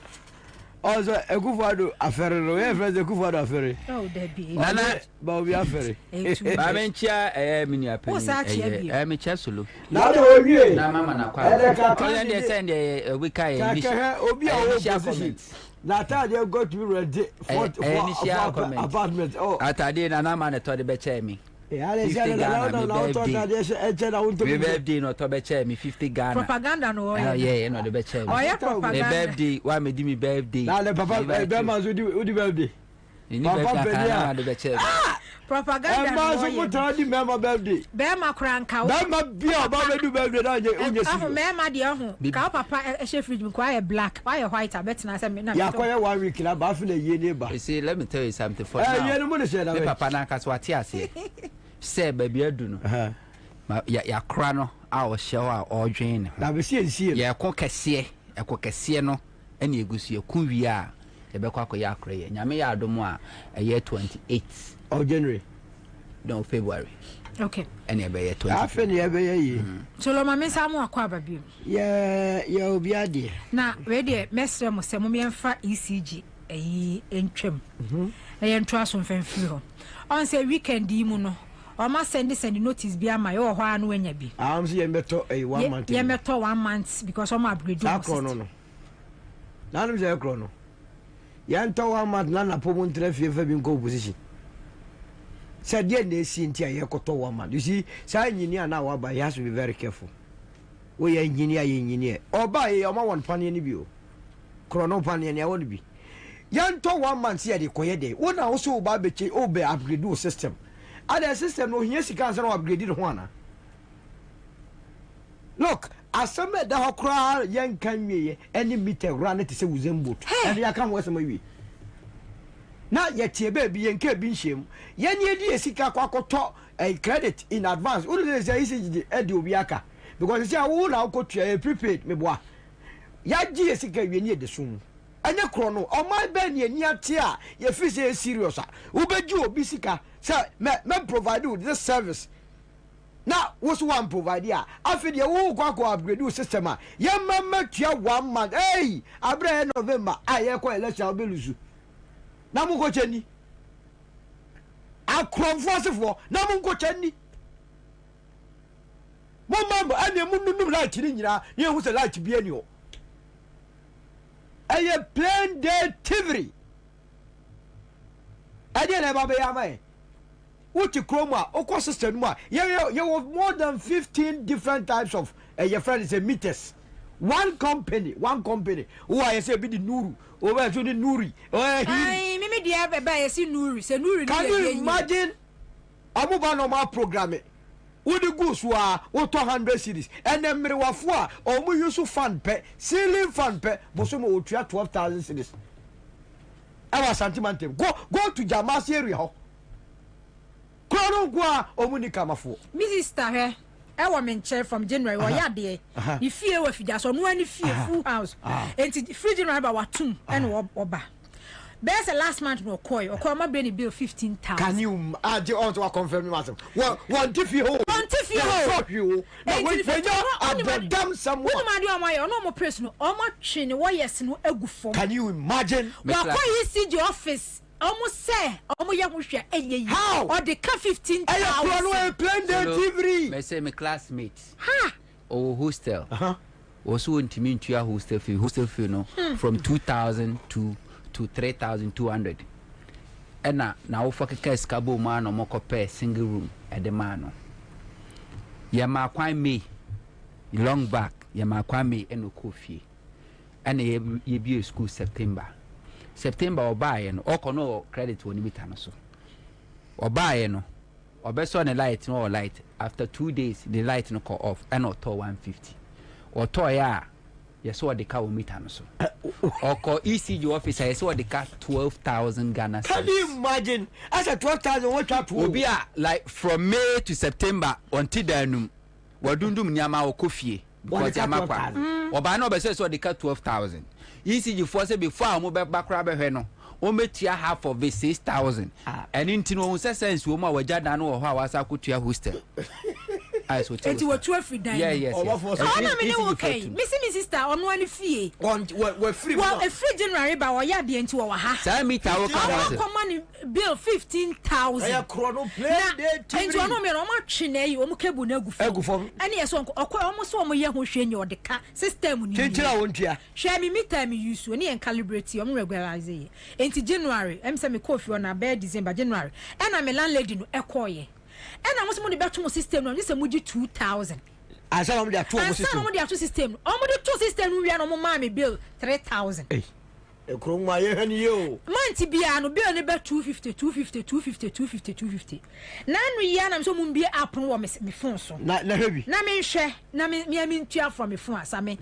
also ekufado afere no e friend ekufado afere
oh that be
nana
Bobie afere
ba me nchia mini apeni me chia solo
na do wie
na mama na kwa o dey send we kai
ni obi a wo position na tade go to ready for apartment oh
atade na ma na to de be che mi
birthday
no to be chair me 50 Ghana
propaganda no
yeah no the be chair
me
the birthday why me di me birthday
na le papa be ma so di birthday
ni birthday na the be chair
propaganda no
so mo tra di me ma birthday
be ma kranka
be ma bia ba be do birthday na onye si
me ma de ho ka papa e she fridge me kwa black why white abet na say me na
ya kwa 1 week na ba fi na ye ne ba
you see let me tell you something for now
ye no mo de share na
papa na ka so ati ase say baby adu no ya kra no a o hye a o dwen ne
na be sie
ya ekọ kese no ene egusu eku wi a ye be kwa ya kra ye nyame ya adomo a ye 28
of January
no February
okay
ene be ye 20
afa ne be ye
so lo ma me sa mo akwa ba bi
ya obi ade na
we de mesre mo se mo me mfa ECG eyi entwem na ye ntwa so mfamfiri ho on say weekend yi mu no o ma send notice bi ama yo ho anu anya bi
am say ye meto 1 month
ye meto 1 month because o ma upgrade
no na no je kro no ye nto 1 month na pomo ntra fie fa bi nko position said ye na esi ntia ye koto 1 month you see say engineer na wa ba you have to be very careful we engineer oba ye o ma won pan ye ni bi o krono pan ye ni awon bi ye nto 1 month ye de koye de wona wo so ba be che obe upgrade o system other system no here sika say no upgrade the one look aseme da hokra yen kan wiye any meter run it say wuzembo and ya kan wo asema wi na ye tie ba bi yen ka bi nhiem yen ye di sika kwakoto credit in advance wo dey say isi e di obi aka because say wo na ukotua prepaid me boa ya gi sika wi ni e de sum anya kro no o ma ba ni ani ate a ye fi say serious a wo be gi obi sika say me provide you this service now what's one provide ya afi de wo kwa upgrade system a ye mama tua 1 month hey abra November aye kwa election beluzu na mu ko cheni akromfo asefo na mu ko cheni mo mambo ane mu nunum light ni nyina ye hu se light bi ani o aye plain day TV ade na ba be ya mai uchi chroma okwa system mu a you have more than 15 different types of your friend is a meters one company who I say be the nuru over to the nuri
ai mimi dia be ba yesi nuri se nuri
can you imagine amuba normal program would go so wo 200 series and then mrewafo a omu use fan pe ceiling fan pe boso mo otua 12,000 series our sentimental go to Jamasi area ho Krono kwa omuni kamafo.
Minister he wa me nche from January wa ya de ni fie wa fida so no ani fie full house enti free January ba watum and oba there's a last month no koi ma bring bill 15,000
can you je on to confirm me myself one if you hold you when you are damn somewhere
no man do am ayo no mo press no o ma twe ne wo yes no agu fom
can you imagine
wa koi CG office almost say almost ya hwehwe enye
how
or the ka 15,000
I no plan the TV
me say my classmates oh hostel also intimi ntua hostel fee no from 2,000 to 3,200 ena na wo fokeka skabo ma no mokope single room at the man ya ma kwan me long back ya ma kwan me eno kofie ena ye bi school September obaye no okono credit woni mita no so obaye no obeso ne light no light after 2 days the light no call off and auto 150 auto ya yeso de ka mita no so oko ECG officer yeso de ka 12,000 Ghana cedis.
Can you imagine as a 12,000 what that
obi a like from May to September until danum wadundum nyama okofie because amakwa oba na obeso so de ka 12,000 ECG for say before mo be bakra be hwe no o metia half of the 6,000 and intino won sense wo ma wagya dan no ho a wasa kotua hostel I so tell
you what free dan
yes
na me no okay me sister ono ani fie
we free
well a free January ba wo ya de nti wo ha
say meter wo ka
money bill 15,000
ya chrono play day
nti ono me no ma twe na yi o mu kebu na agu fom ani yeso o so o mo ye ho hwe nyi o de ka system ni
tira won tua
hwe me meter me use oni en calibrate o mo regularize enti January em say me coffee on na December January and me landlady no ekoye and I must mo de beto mo system no say mo gi 2,000
asa mo de ato mo system
asa mo de ato system o mo de to system no wi na mo ma me bill 3,000
eh ekro ma ye hani yo
month bia no bill ne be 250 na no ya na so mo bi app no wo me phone so
na hwebi
na me hwe na me ntua from me phone asa me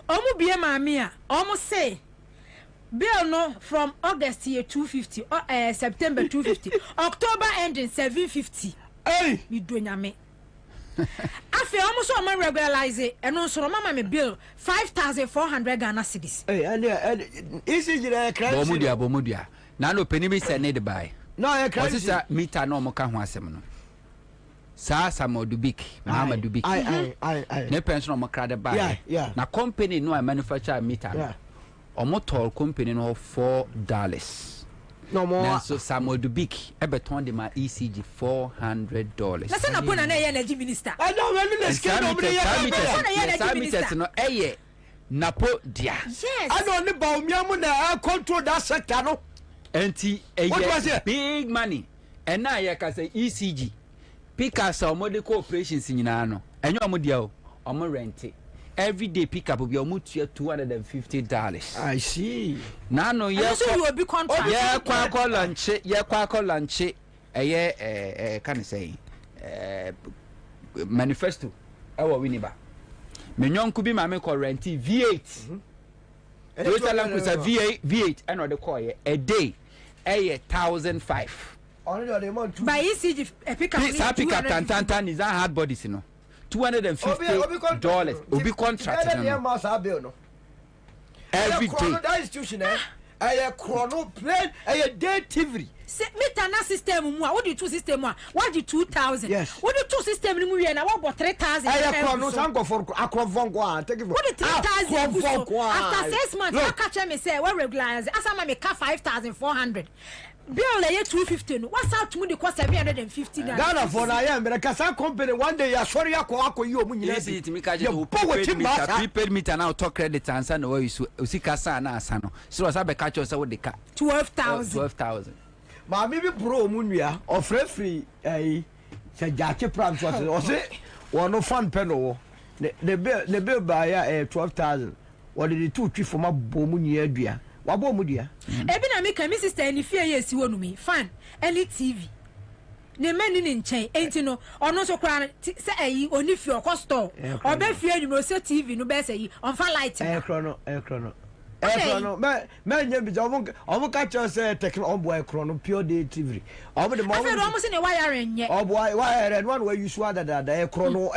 o mo bia ma me a o mo say bill no from August year 250 September 250 October ending 750
hey
mi do nyame afi almost o man regularize eno so mama me bill 5,400 Ghana cedis
hey and easy jira crime
bomudia na no penimi se need buy
no e crime
osisa meter no mo ka ho asem no sa Samodubik Muhammad Dubik ne pension no mo kra de buy na company no manufacture meter no omotor company no $4 no more so Samodubik ebeton de ma ECG $400
na say na pona na ye na minister
I don't want to scare nobody
ya no eye napo dia
yes
I don't need ba omiamu na control that sector no
enti big money and na ye ka say ECG pickers omodical operations nyina no enyo omodia o omo rent every day pick up will be almost $250.
I see.
Now no yes.
So you will be contract.
Yeah, kwa lunch. Can I say manifesto. Our Winiba. Menyon could be my make rent V8. Total land cruiser V8 and the coy a day. 1,005.
Only the amount
by ECG pick up.
Pick up tan is that hard bodies, you know. $250 obi contract
no every day that institution a chrono plane a day TV
meter na system mu a what the two system a what the 2,000 what the two system mu we na what 3,000
a chrono sanko for akrovonko take
what the 3,000 after 6 months I catch me say we regularize asama me ka 5,400 bill lay 250 no what's out to me the cost 750
Ghana for na ya me kasa company one day ya sorry akọ yi omu nyina
si timi ka je prepaid meter now talk credit Ansah na we so usika sa na asa no so wasa be catch us with the car 12,000
ma me bi bro omu nua ofrefri se jache pram so o se wono fan pen wo the bill by 12,000 what did the two twi for ma bomu nua adua wabo mu dia
ebi na me kan mi sister ni fie ye si wonu mi fan any TV ne mani ni nchen enti no ono so kra se ayi oni fie o store obe fie ni mo se TV no be se yi on fa light
chrono no me nya bi omo ka cho say techno boy chrono pure day TV omo de mo
omo se ne wire nye
wire one way you swa da chrono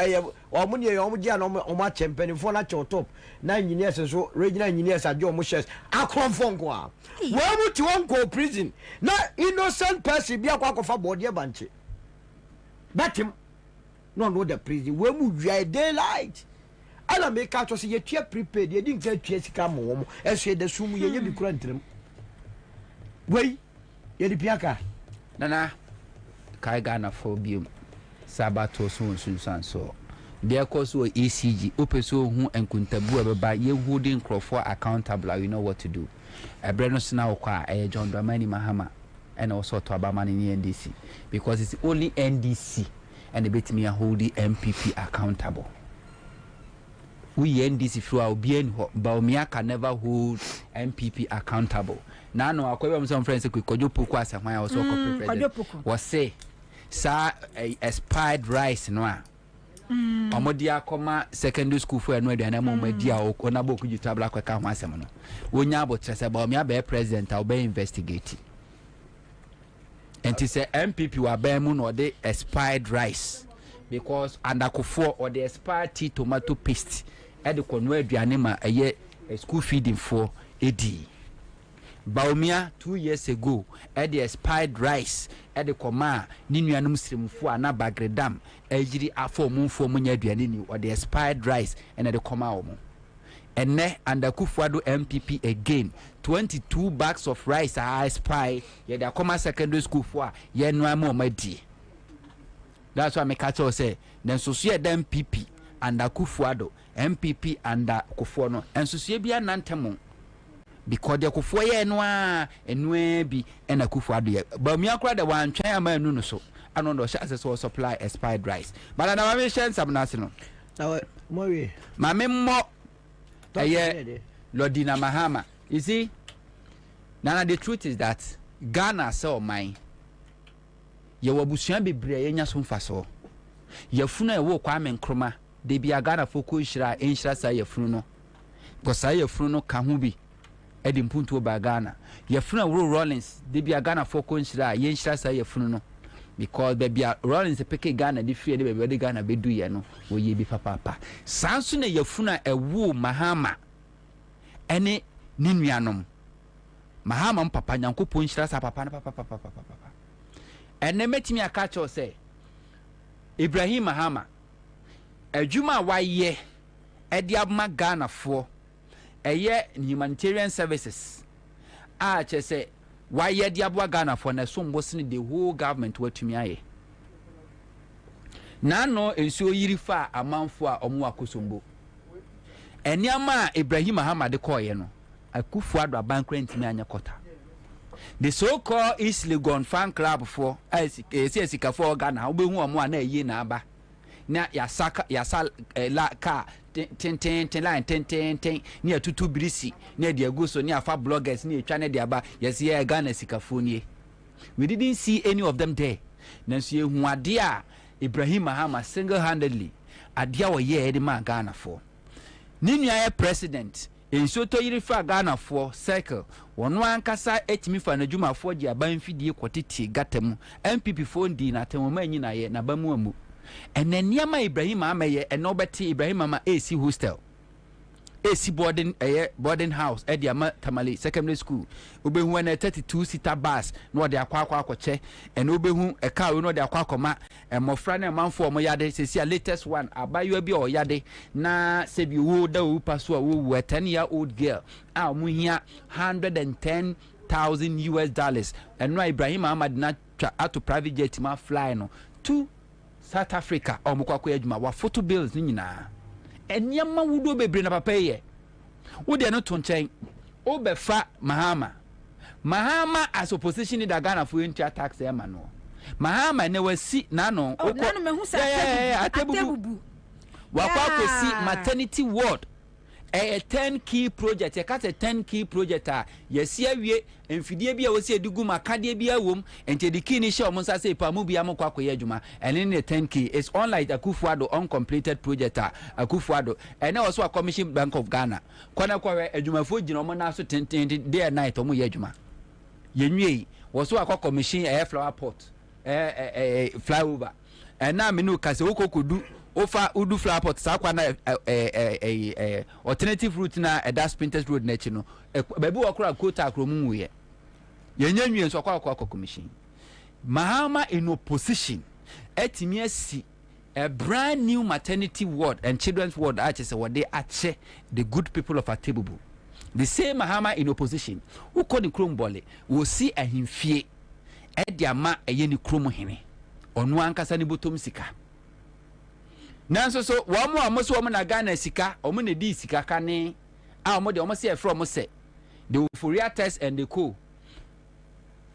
omo ne omo dia no omo champion for na cho top na engineers so regional engineers ajo omo shares akron fon ko a we mu ti won go prison na innocent person bi akwa kofa body banche batim no the prison we mu wi daylight ala me ka to se ye tua prepared ye din ka tua sika mo eso de sumu ye bi kura ntrem wei ye di piaka
nana kai Ghana for biom sabato so so there cause we ECG opeso hu enkuntabu abeba ye holding crofo accountable. You know what to do ebreno sina okwa John Dramani Mahama and also to abama ni NDC because it's only NDC and the betimi holding MPP accountable. We NDC through our bien Baumia can never hold MPP accountable. Now no akweba some friends ku kojopu kwa sa hwan also president was say sa expired rice no a omodi akoma secondary school for no aduana mo madia o na boku jitabla kwa ka hwan asem no wonya abotrese Baumia be president or be investigate and to say MPP wa be mu no de expired rice because andakofo or the expired tomato paste e de konwa aduane ma eye school feeding for edi Baumia 2 years ago e de expired rice e de koma ni nuanum sremfo ana bagredam ejiri afo mumfo munya aduane ni or the expired rice and de koma omo enne andakufo MPP again 22 bags of rice are expired ye de koma secondary school for ye nuamu madi. That's why me catch say then so see them MPP and Akufuado MPP and Kufuano and so see bia nantemo because the Kufuo ye noa enwe bi and Akufuado but me akra the one twan amanu no so anondo so supply expired rice but na me share some national now mo mo Lodina Mahama you see now the truth is that Ghana sell mine ye wabusuan bebre ye nya so mfaso ye funu e wo Kwame Nkrumah de bia Ghana foko nhira enhira sa ye funu no ko sa ye funu no ka ho bi edi mpuntu ba Ghana ye funu wo Rollins de bia Ghana foko nhira ye nhira sa ye funu no because be bia Rollins peke Ghana di fie de be de Ghana bedu ye no wo ye bi papa sanso na ye funu e wo Mahama ene ninuanom Mahama papa Nyankopon nhira sa papa na papa and then met me a catch or say Ibrahim Mahama a Juma why ye a diabma Ghana for a year in humanitarian services. I just say why ye diabwa Ghana for na some wasn't the whole government what to me. Nano and so yirifa a man for a mua kusumbo. And yama Ibrahim Mahama de Koyeno a kufuadra bankrupt me anya kota. The so-called East Legon fan club for Sika for Ghana, we won 1 year na ba. Na yasaka yasal la car 10 near 2 brisi near the Aguso near far bloggers near China Diaba, yes, yeah, Ghana Sika Funi. We didn't see any of them there. Nancy Mwadia Ibrahim Mahama single-handedly adia wa ye edema Ghana for. Ninya president. In so to yirifa Ghana for cycle wono ankasa etimi fa na dwuma for dia ban fidie kwotete gatam MPP phone di na temo manyi na ye na bamu amu eneniama Ibrahim amaye enobeti Ibrahim ama AC hostel AC boarding house e dia Tamale secondary school obehu na 32 seater bus no de akwache en obehu e car no de akwakoma mofra na manfo mo yade sesi latest one abayo bi o yade na sebi wo da wo paso wo 10-year-old girl a mo hia $110,000 and no Ibrahim Ahmad na to private jet ma fly no to South Africa o mo kwakwa adwuma wa photo bills ni nyina enyama wudo bebre na papa ye wo de no to nchen o be fa Mahama as opposition in the Ghana for entry tax e ma no Mahama ne wasi na no
o na no mehu sa atebubu
wa kwa kwesi maternity ward a 10 key project a cat a 10 key project yes we mfidie bia wo se edugu makade bia wom enti the key ni she omonsa say pa mu bia mokwa koye adwuma and in the 10 key is unlike Akufuado uncompleted project Akufuado and also a commission Bank of Ghana kwana kwa adwumafo gina omo na so 10 day and night omo ye adwuma yenwie wo so akwa commission flower pot flyover and na me no kase wokokodu ofa udu flower pot sa kwa na alternative route na das Printers Road na chi no baby wakora quota akromu wuye yenyanwie so akwa commission Mahama in opposition etimi asi a brand new maternity ward and children's ward actually what they ache the good people of Atebubu. The same Mahama in opposition who call the chrome bole will see a himfie ediama a yeni chromo hene on one kasani bottom sika. Nanso so one more almost woman a Ghana sika or money di sika kane our mother almost say from say the Fourier test and the co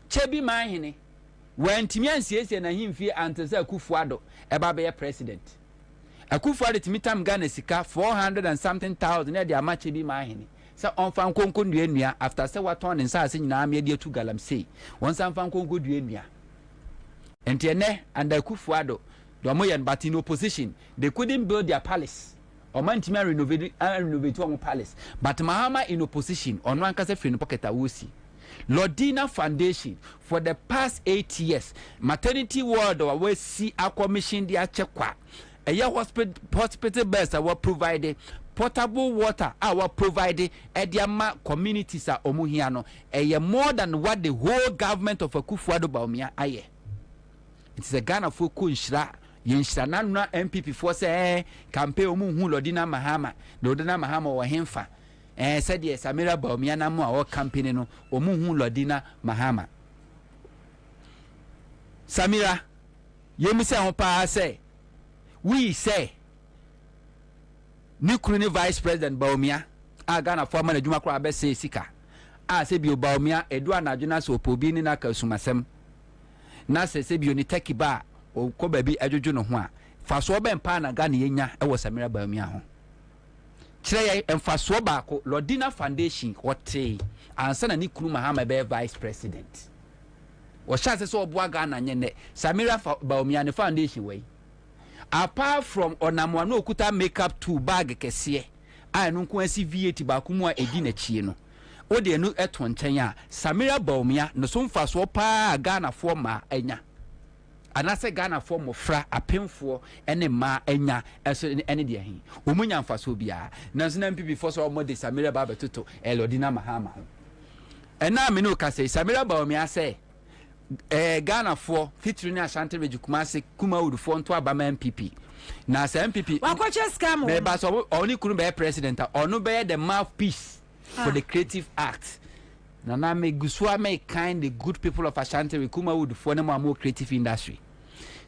chebi man hene when Timian na himfie antese Akufuado eba be president Akufuado timitam Ghana sika 400 and something thousand e dia match bi ma hene se on fan konko nua after se waton nsa ase nyina me dia tu galam sei won san fan konko nua enti ene and Akufuado do moyen but in opposition they couldn't build their palace or man timi renovate one palace but Mahama in opposition on one kase free no pocket awusi Lordina Foundation for the past 8 years maternity ward or we see a commission dia chekwa hospital beds are provided potable water our provided ediama communities are omuhiano more than what the whole government of Akufuado Baumia aye. It is a Ghana for kunshra yenshra na MPP for say campaign omu Lordina Mahama wa hemfa said yes Samira Baumia na mo our campaign no omu Lordina Mahama Samira yemi se ho pa say we say Nikruni Vice President Baumia Ghana former adwuma kra be say sika say bi Baumia edu anadwuna so opobi ni na kasumasem na se bi oni taki ba o ko ba bi adwodwo no ho a fa so be mpa na Ghana yenya e wo Samira Baumia ho kire ye emfa so ba ko Lordina Foundation wote Ansah na Nikruni Mahama be Vice President wo chance so obo Ghana nyene Samira Baumia ne foundation wey apart from onamwa no okuta makeup tool bag kese a no nko asi VAT ba ko mu a edi na chie no o de no eto nchen a Samira Baumia no so mfa so pa Ghana fo ma anya anase Ghana fo mofra apemfo ene ma anya eso ene de hin omunya mfa so bia nanso na MPP fo so mo de Samira ba betoto Lordina Mahama ena me no ka say Samira Baumia say Ghana for featuring Ashanti Region Kumasi Kumawood for nto abama MPP na sa MPP
wakoche scam
me ba so oni kunu be president or no be the mouthpiece for the creative act na me gusua me kind the good people of Ashanti Region Kumawood for no more creative industry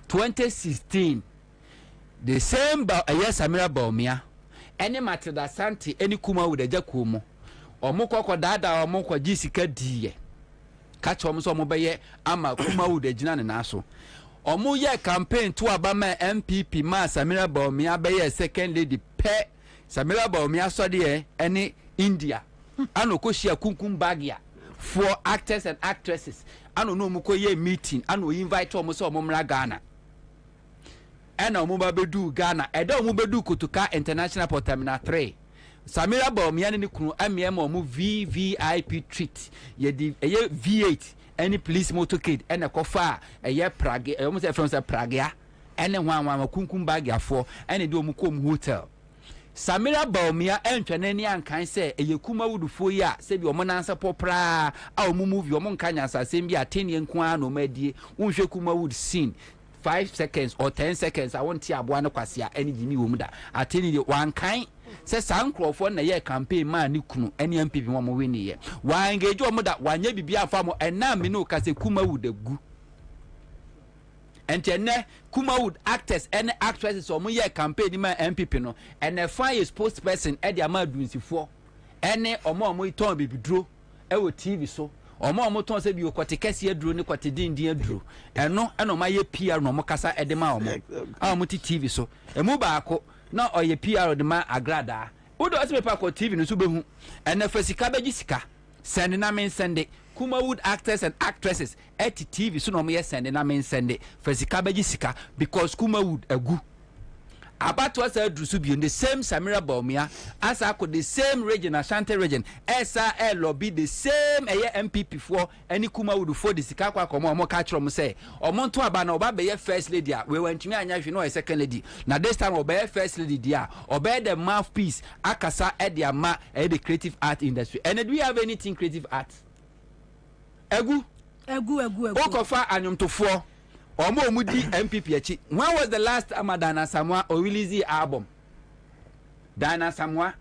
2016 the same Samira Baumia any Matilda Asante any Kumawood ejakumo omukoko dada omukwa jisika diye catch omo so omo beye ama Kumawood agina ne naso omo ye campaign to abama MPP ma Samira Baumia beye second lady pe Samira Baumia so de any India ano ko shia kunkum bagia for actors and actresses ano no mu ko ye meeting ano invite omo so omo mra Ghana ena omo ba bedu Ghana eda omo bedu Kotoka International Port Terminal 3 Samira Baumia ni kunu amia ma omo VVIP treat ye di eye V8 any police motorcade ena kofa eye Prague omo say from say Prague ene hwan kunkum bag afo ene di omo kom hotel Samira Baumia entwane ni ankan say eye Kumawood fo yi a se bi omo nansa popra a omo movie omo nkanya asasem bi atenie nko a no madie unhwe Kumawood scene 5 seconds or 10 seconds I want to aboa no kwase a ene gimi wo mu da atenie de wankan se sankrofo na ye campaign ma ni kunu ene MPP mo wini ye wa engage o mo da wanya bibia afa mo ena me no ka se Kumawood agu ene Kumawood actors and actresses o mo ye campaign ma MPP no ene fine spokesperson e dia ma dunsifo ene omo iton bibiduro e wo TV so omo ton se bi okote kese aduro ne kote dindin aduro eno ma ye PR no mo kasa e de ma omo a omo ti TV so emu baako na oye PR de ma agrada Udo asme pa ko TV no so behu ene fa sika beji sika send na men send Kumawood actors and actresses at TV so no me send na men send fa sika beji sika because Kumawood egu about was a drusubi in the same Samira Baumia as I could the same region Ashanti region SRL lobby the same MPP for any Kumawood for the Sikakwa komo mo catch from say or monto abana oba be first lady we went to me anya you know a second lady now this time obey first lady dia obey the mouthpiece akasa e dia ma the creative art industry and do we have anything creative art egu okofa anyum to for Omudi MPP achi. When was the last time Dana Samoa or release album? Dana Samoa.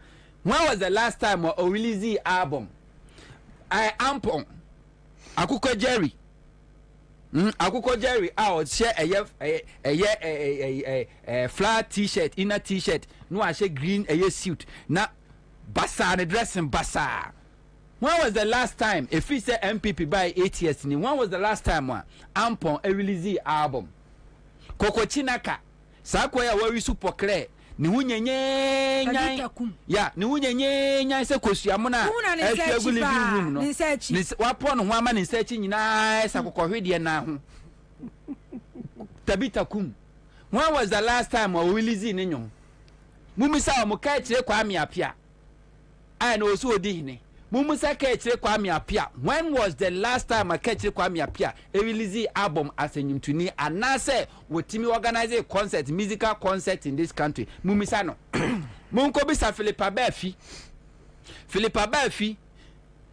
When was the last time or release album? I ampon. Akuko Jerry. Akuko Jerry out share a flat t-shirt, inner t-shirt. No I share green a suit. Na basa and dressing basa. When was the last time if we say MPP by 8 years? When was the last time Ampon a release album? Koko Chinaka Sakwaya wari super clear. Ni hunye ya ni hunye se kosiamuna ehwe living room no. Ni wapon ho ama ni search nyina esa kokohwede na ho. Tabita kum. When was the last time we release ni nyom? Mumisa mo kai kire kwa me apia. Ai na osu odi hine. Mumusa kechire Kwame Apia. When was the last time I kechire Kwame Apia a release album as a nyumtuni anase wotimi organize a concert, musical concert in this country? Mumisa no. Munko bisa Philippa Befi.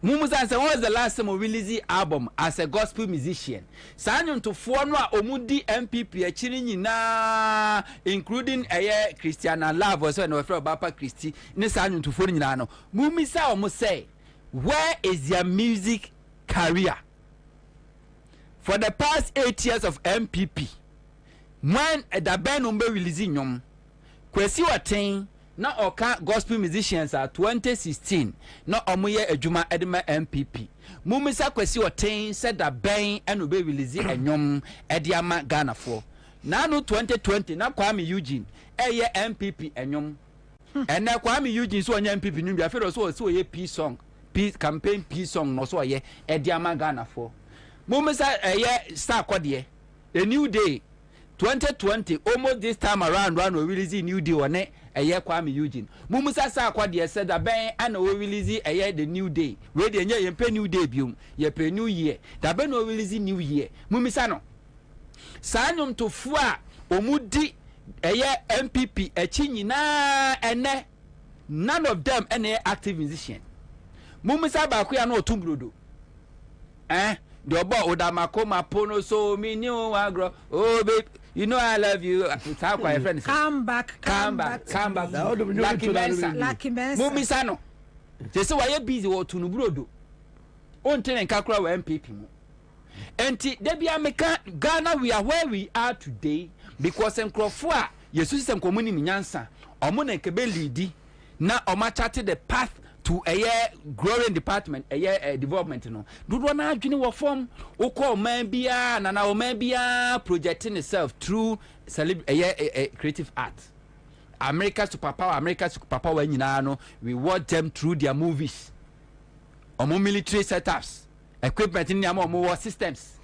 Mumusa say when was the last time we release album as a gospel musician? Sanyum to no a omudi MPP a chiri nyina including a Christiana Love or so no friend Papa Christy ne sanyum to fo nyina no. Mumisa omo say where is their music career? For the past 8 years of MPP, when the band number releasing nyom, kwesi waten na oka gospel musicians are 2016 na omoye adwuma edema MPP. Mumisa kwesi waten said the band and be releasing nyom ediama Ghana for. Na no 2020 na Kwame Eugene eye MPP nyom. And na Kwame Eugene so onye MPP nyum bia fe so ye peace song. Peace campaign peace song no so ye ediama Ghana for. Mumisa star kwade a new day 2020 almost this time around we release new day one Kwame Eugene. Mumisa star kwade said that ben and we release the new day. We dey nye yempe new day biom ye pe new year. That ben we release new year. Mumisa no. Sanyum to fu a omudi MPP echi nyina ene none of them any active musician. Mumisa ba ku ya no otumbrodo the obo odamakoma pono so me new agro oh babe you know I love you talk my friend
come back lucky Mensa
Mumisa no they say why you busy wo tunubrodo on ten kakra wa MPP mu enti de bia meka Ghana we are where we are today because enkrofo a yesu system komuni ni nyansa omo na nkebe leadi na oma chart the path to a growing department a development no do na adwene wo form ukọ man bia na o man bia projecting itself through creative art. America superpower nyina no we watch them through their movies omo military setups equipment ni am omo war systems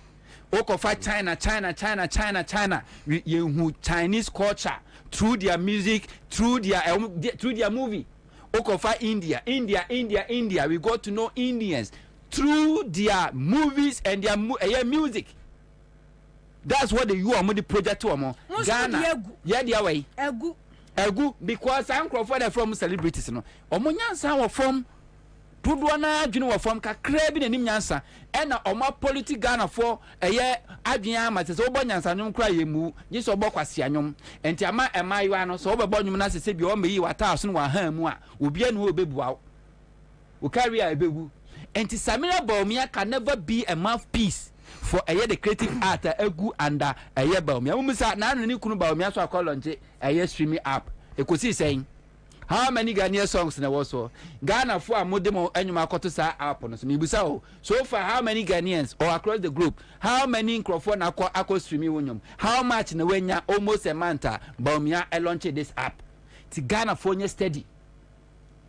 okofa China you Chinese culture through their music through their movie. Okofa India. We got to know Indians through their movies and their music. That's what you are the project to Ghana. Yeah, their way. Egu because I'm Crawford from celebrities. No, Omonyansa from Tudwana, Junior from Kakrebi and Nyansa, and Oma Politi Ghana for a year. Adrian, says Obanyansa, no cry mu, yes, or Boquasianum, and Tiama and my one, so Obonus said, you me, you 1,000 will be a new baby. Will carry a baby. And Samira Baumia can never be a mouthpiece for a year the creative art, a good under a year Baumia. Umisa, now the new Baumia, so I call on a year streaming up. You could see saying, how many Ghanaian songs in the world so Ghana for a modemo annual cotosa upon us. So far, how many Ghanaians or across the group, how many microphone aqua streaming union, how much in the way almost a manta Baumia launch this app to Ghana for your steady.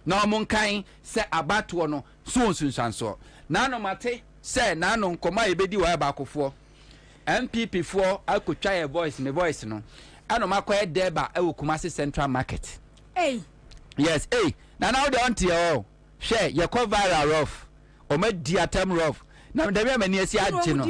na ɔmo nkan sɛ abatoɔ no so nsunsuansoɔ na no mate sɛ na no nkɔmɔ a yɛbɛdi wɔ abaakofoɔ MPP foɔ akotwa yɛ voice no ano makɔyɛ deba ɛwɔ Kumasi Central Market yes na now de on tie share ye ko viral rough o ma di atem rough na da we mani asi agye no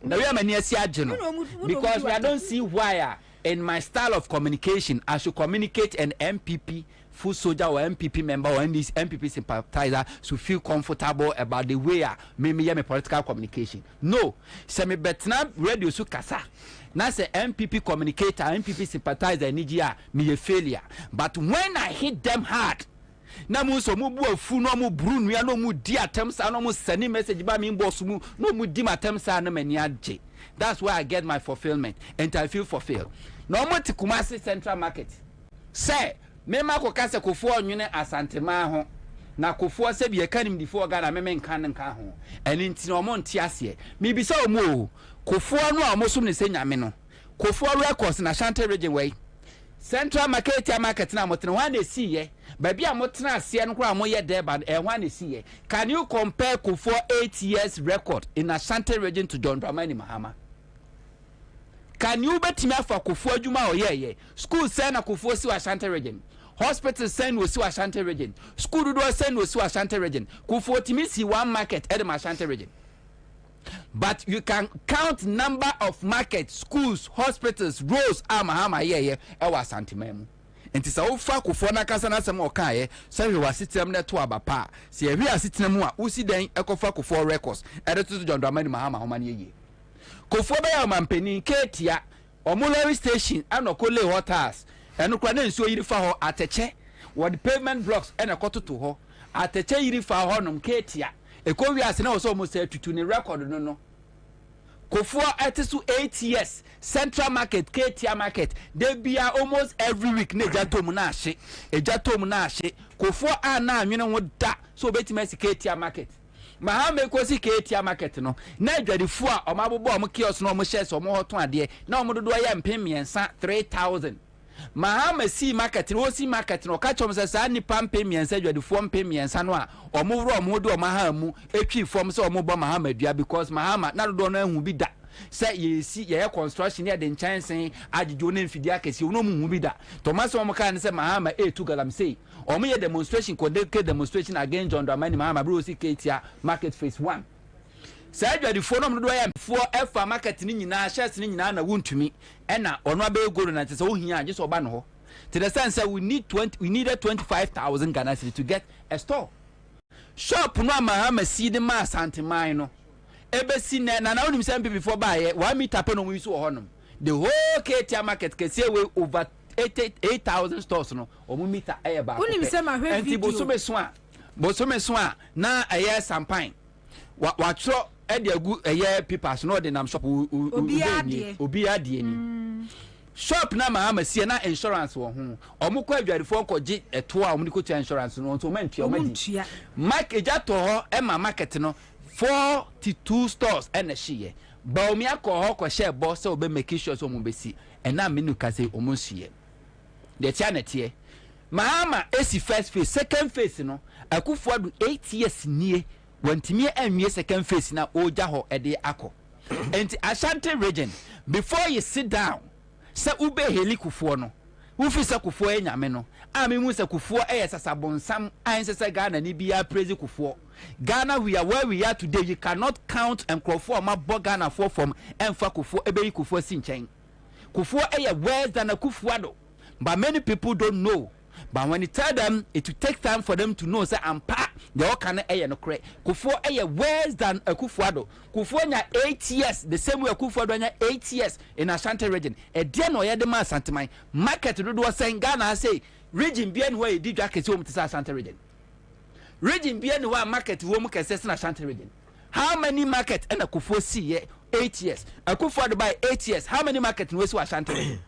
na we mani asi agye no because I don't see why in my style of communication I should communicate an MPP full soldier or MPP member or this MPP sympathizer to feel comfortable about the way me political communication. No, se me betna radio su kasa. Na se MPP communicator, MPP sympathizer nigia me a failure. But when I hit them hard, na mu so mu bu afu no mu bru nua no mu di atem sa no mu send message ba me boss mu no mu di matem sa na mani agye. That's why I get my fulfillment and I feel fulfilled. No mo ti Kumasi Central Market. Say mema ko kase kofuo nwene asantema ho na kofuo se bi ekanim difo ga na meme nkan ho eni nti no mo nti ase mi bi se o mo kofuo no a mo sum ne se nyame no kofuo records na Ashanti region way Central Market na mo tene wan na siye ba bia mo tena ase no kra mo ye there ba wan na siye. Can you compare kofuo 8 years record in Ashanti region to John Dramani Mahama? Can you bet me for kofuo adwuma o ye school send na kofuo si Ashanti region, hospital send we si Ashanti region, school do send we si Ashanti region, kofuo timi si one market at the Ashanti region. But you can count number of markets, schools, hospitals, roads Mahama ye e wa Ashanti memu. Enti sa ofa kofuo na kasa na sem o kan ye se we wa system na to abapa se ye wi system mu a usi den ekofa kofuo records e to John Dramani Mahama ho man ye kofuo be ya mampeni ketia omulary station anokole hotels enukra na nsuo yiri fa ho ateche word pavement blocks ena kototo ho ateche yiri fa ho nom ketia ekowi ase na so mo say tutu ni record no kofuo etisu 8 years Central Market ketia market they be almost every week na ejatom na ahye kofuo ana anwene ho da so betima si ketia market Mahama ekosi ketia market no na adwadifo a omabobo om kiosk no om shares om hoton ade na om dodo ya mpem miensa 3000 Mahama si market no si market no ka chom se sa nipa mpem miensa adwadifo mpem miensa no a om wro om do Mahama etwi form se om bo Mahama dua because Mahama na dodo no ahu bi da say ye see ye construction here the chance ajijo ne mfidi akesi no mu bi da Thomas om kan se Mahama e2 galam say omo ye demonstration kodeke demonstration against John Dramani Mahama bro si ketia market phase 1 say adwadi fo no do ya fo efa market ni nyina shares ni nyina na wuntumi ena ono abe goro na tese ohia age so ba no ho to the sense we needed 25,000 Ghana cedi to get a store shop no Mahama si de ma santimai no ebe si na onim se MPP before buy 1 meter pe no mu so ho no the whole ketia market kese we over 8,000 stores no omu meter eye ba
unim se ma hwe video
bosome so a na eye sampine wa tro e de agu eye papers no de nam shop obi adie ni shop na Mahama sie na insurance wo ho omu kwa adwarifo koje eto a omu ni ko insurance no so mantua omadi mark ejato ho e ma market no 42 stores ene hye ba omi akọ ho share boss obe make sure so omu besi ena menu ka say omu hye the chanete Mahama esi first phase second phase no akufo adu 8 years nie wantimi anwie second phase na oja ho ede akọ enti Ashanti region before you sit down say ube heli kufo no ufi se kufo enyame no amemu se kufo sasabonsam ansese Ghana ni bia praise kufo Ghana we are where we are today you cannot count and kufo ma bo Ghana for from emfa kufo ebe kufo si nchen kufo worse than a kufuado. But many people don't know. But when you tell them, it will take time for them to know. Say, I'm pa, they all can no correct. Kufuor worse than a Kufuado. Kufuor nya 8 years, the same way Kufuado nya 8 years in Ashanti region. A dear no yet the man Santimai market to do saying Ghana say region bien where you did jacket home to Ashanti region. Region bien where market home can say in Ashanti region. How many market and a Kufuor see 8 years? A Kufuado by 8 years. How many market in West Ashanti region?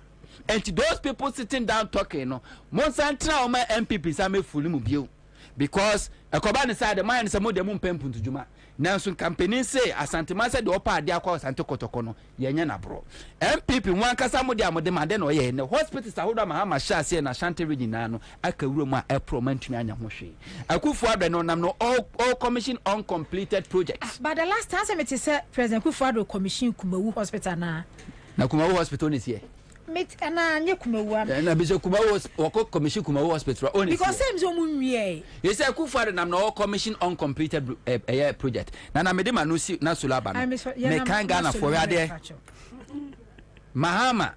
And to those people sitting down talking, no, Monsanto my MPP some fully mobile because a Kwabena side the mind some of them pempun to Juma. nanso campaigning say asantema say de opa ade akwa asante kotoko no yenye na bro MPP wan kasa mo de amode made no ye ne hospitals ahodo mahama sha se na Ashanti region na no aka wuro mu a promontumi anya ho hwe Akufo-Addo no nam no all commission uncompleted projects
but the last time me say President Akufo-Addo commission Kumawu hospital na
Kumawu hospital is here
met ana nye Kumawu
na be Kumawu commission Kumawu hospital on
because same zo mu nwie
you say Akufo-Addo nam no all commission uncompleted project na me de ma no si na sulaba no me kan Ghana for where there Mahama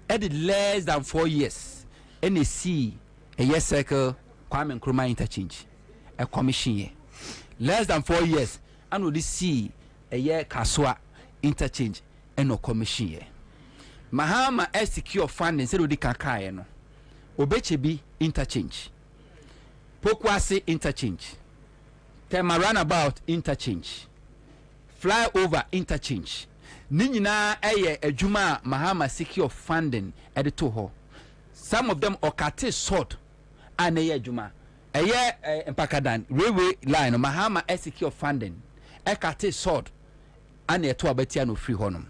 did less than 4 years and a see a year circle Kwame Nkrumah interchange a commission year less than 4 years and would see a year Kaswa interchange and no commission year Mahama secure funding said odi kakaya no Obechebi interchange Pokwase interchange Tema runabout interchange flyover interchange Ninyina eye adwuma Mahama secure funding edito ho some of them okate sword and eye adwuma eye Mpakadan railway line Mahama secure funding ekate sword and eto abatia no free honum.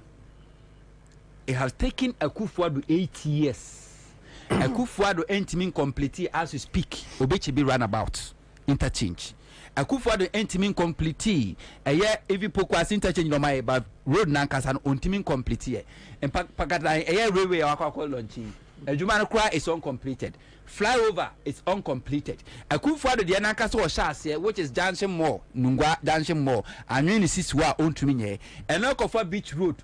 It has taken Akufo-Addo 8 years. Akufo-Addo entiment complete as we speak. Obechebi runabout interchange. Akufo-Addo entiment complete. Eye every Pokwase interchange no my but road nankasa entiment complete. And Pakadan eye railway akwa launching. Ejuma no kra is uncompleted. Flyover is uncompleted. Akufo-Addo de nankasa wo shase which is Junction Mall, Nungwa Junction Mall. Anwini siswa ontumi nye. Enokofa Beach Road.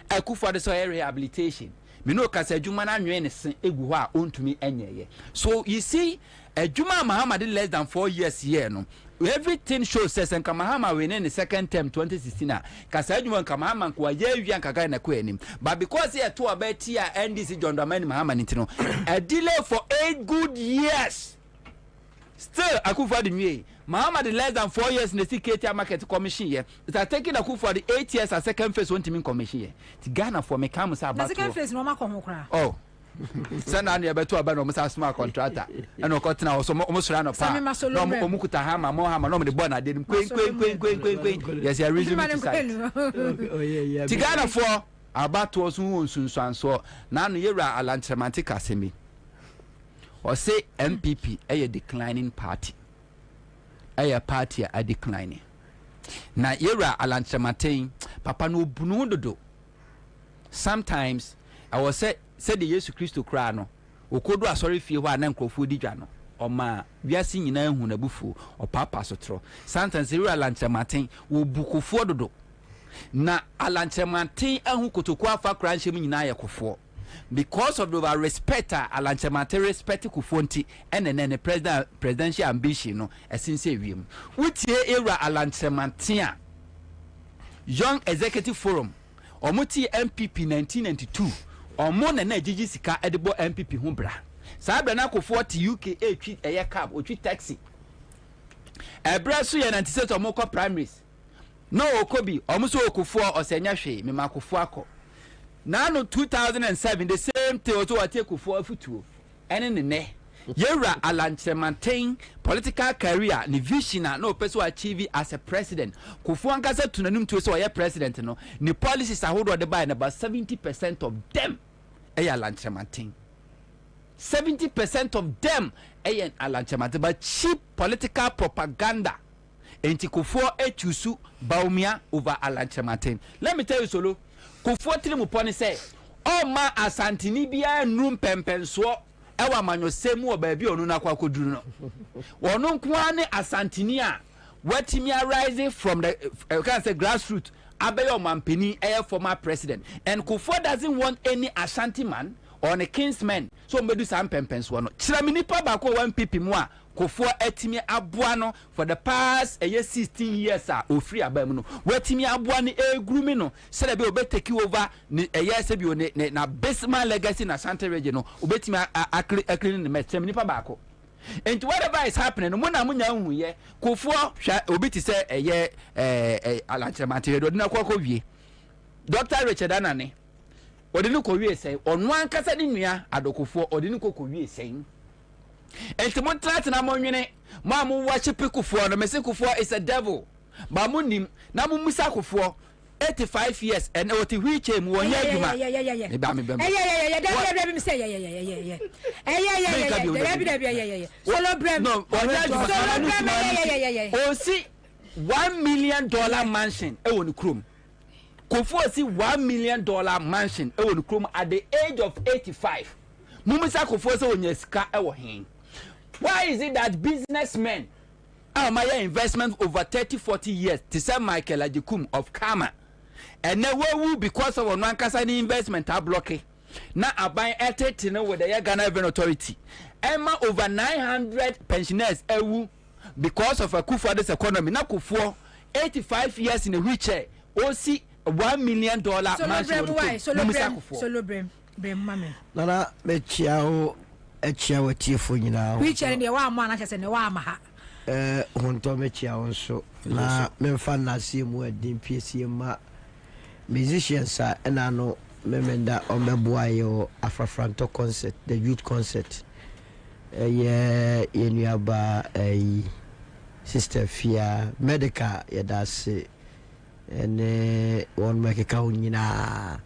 Akufo-Addo so rehabilitation. Me no kasa adwuma na anwe ne sen egu ho a ontumi enyeye. So you see adwuma Mahama did less than 4 years here no. Everything shows says and Mahama win in the second term 2016 kasa adwuma Mahama kwa ye wian kaka na kwa anim. But because here to about here NDC John Dramani Mahama nitino a delay for 8 good years. Still Akufo-Addo nwe Mahama the less than 4 years in the CKT market commission here. It are taking Akufo-Addo 8 years as second phase one team commission here. To Ghana for me come about. The
second phase no ma come kra.
Oh. Send on your beto aba no msa smart contractor. And no cut now so almost run up. No omukuta hama mo hama no me born na dey kwen. Yes, you reason to side. Oh yeah. To Ghana for about to so so na no yera alantremante kasemi. Or say MPP a declining party. A party a declining. Na yera alantremante papa no bunu dodo. Sometimes I was said the Yesu Christo kra no okodo asori fie ho anan krofo di dwa no oma wiase nyina hu na bufu opapa sotro sometimes yera alantremante wo bukofo dodo na alantremante ahu kotoko afa kra nhyem nyina yakofo. Because of the respect alanchemate respect kufonti ene presidential ambition no esinse wiem wutie era alanchemate Young Executive Forum omuti MPP 1992 omo na ejiji sika edebo MPP ho bra saa na ko 40 UK etwi eye cab otwi taxi ebra so ye 96 omo ko primaries no okobi omo so okofo osenya hwe me makofo akọ. Now 2007 the same thing to take for futuo ene ne yera alanchemante political career ni vision no person achieve as a president kufu ankasa tunanum to so ye president no ni policies ahodo de buy about 70% of them alanchemante 70% of them alanchemante but cheap political propaganda enti kufu echusu baumia over alanchemante. Let me tell you solo Kufuatili muponi say ma asantini bia nrum pempenso ewa manyosemu obabi onu na kwa koduru no wonu nko ne asantini a watimi arise from the can say grassroots abeyo mampeni former president and Kufuor doesn't want any Ashanti man or a kinsman so mbedu sam pempenso no chiramini pa ba ko 1 pp mu a Kufuor etimi aboa for the past 16 years ofri abam no watimi aboa no egrumi no sele be obeteki over se bi na Bismarck legacy na Ashanti region no obetimi akli ne metrem pa ba ko. And whatever is happening, no na munya hu ye Kufuor obiti se alanchemate do na kwa wie Dr. Richard Anane odini ko wie sei onu ankasa ni nua adokufuor odini ko wie sei enti mo trat na mo nwene mo amu worship Kufuor no mesi Kufuor is a devil ba munim na mu musa akofo 85 years and what wheelchair mu wonya adwuma
yeah
o si $1 million mansion e woni krom kofo si $1 million mansion e woni krom at the age of 85 mu musa akofo se wonya sika e wo hen. Why is it that businessmen my investment over 30-40 years to say Michael Ajikum of Kama and now we because of one kasani investment are blocking now I buy at it with the Ghana Revenue Authority Emma over 900 pensioners because of a coup for this economy now for 85 years in a wheelchair see $1 million
man
Nana mechiao echia tiefo nyina
wheelchair ne wa ma na chese ne wa ma ha
honto mechia onso na memfa na siemu adin piesie ma musicians na no memenda omeboayo afrafranto concert the youth concert yenuaba sister Fia medical yadase ene won makeka nyina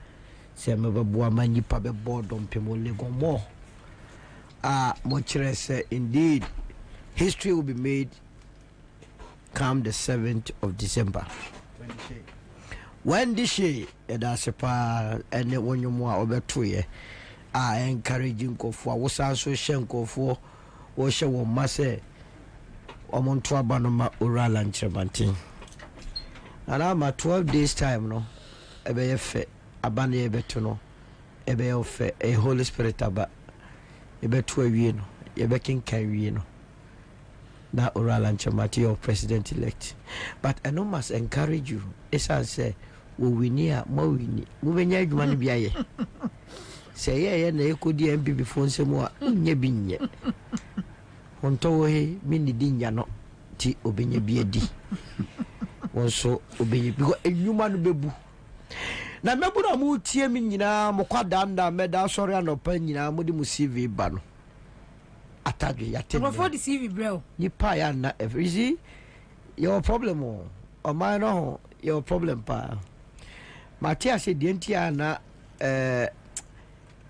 se mebeboa manipa be boardom pemolego Mochire said, indeed, history will be made come the 7th of December. When this year, that's a pa, and when you more over 2 years, I encouraging go for was also shenko for Washa will masse or Montrabanoma oral and Trebantin. And I'm at 12 days' time, no, a be a fe, a bandy a betono, a be of a Holy Spirit about. Ebetu awie no yebekin kawie no na oral anchamati of president elect but I know must encourage you esan say we wini a mo wini mo benya adwuma no bia ye say ye na ekodi MP before nsemu a nya binye honto wo he mini di nya no ti obenya bia di wonso obenya because adwuma no bebu na mebuna mu tie mi nyina mo kwadanda meda sori anopa nyina mo di mu CV ba no atadwe ya tem
for the CV bro
ni pa ya na every your problem o my no your problem pa Matia se dientia na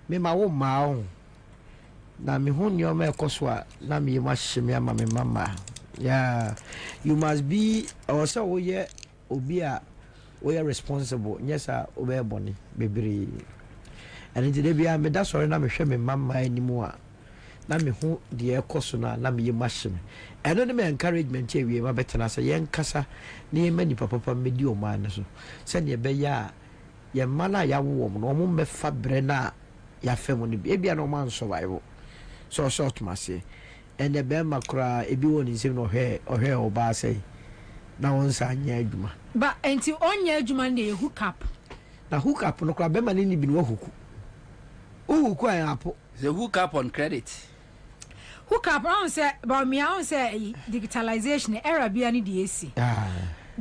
me ma wo ma o na me hu nyo ma ekoso a na me ma hye ama me mama yeah you must be also wo ye obi a we are responsible yes obey boni bebre and today bia me da sorry na me hwe me mama animu a na me hu de ekoso na me yemahye and no me encouragement e wie ma betena say yen kasa na ye mani papa me di o man so se ne be ya ye mana ya wo mo no mo me fa bre na ya fem no bia no man survive so short ma say and the be makra e bi woni nsem no hwe o ba say na wonsa anya adwuma
ba enti onya adwuma ne hook up
na hook up no kwa be ma ni bi no huku huku an apo
the hook up on credit
hook up on say ba me on say digitalization era bia ni de esi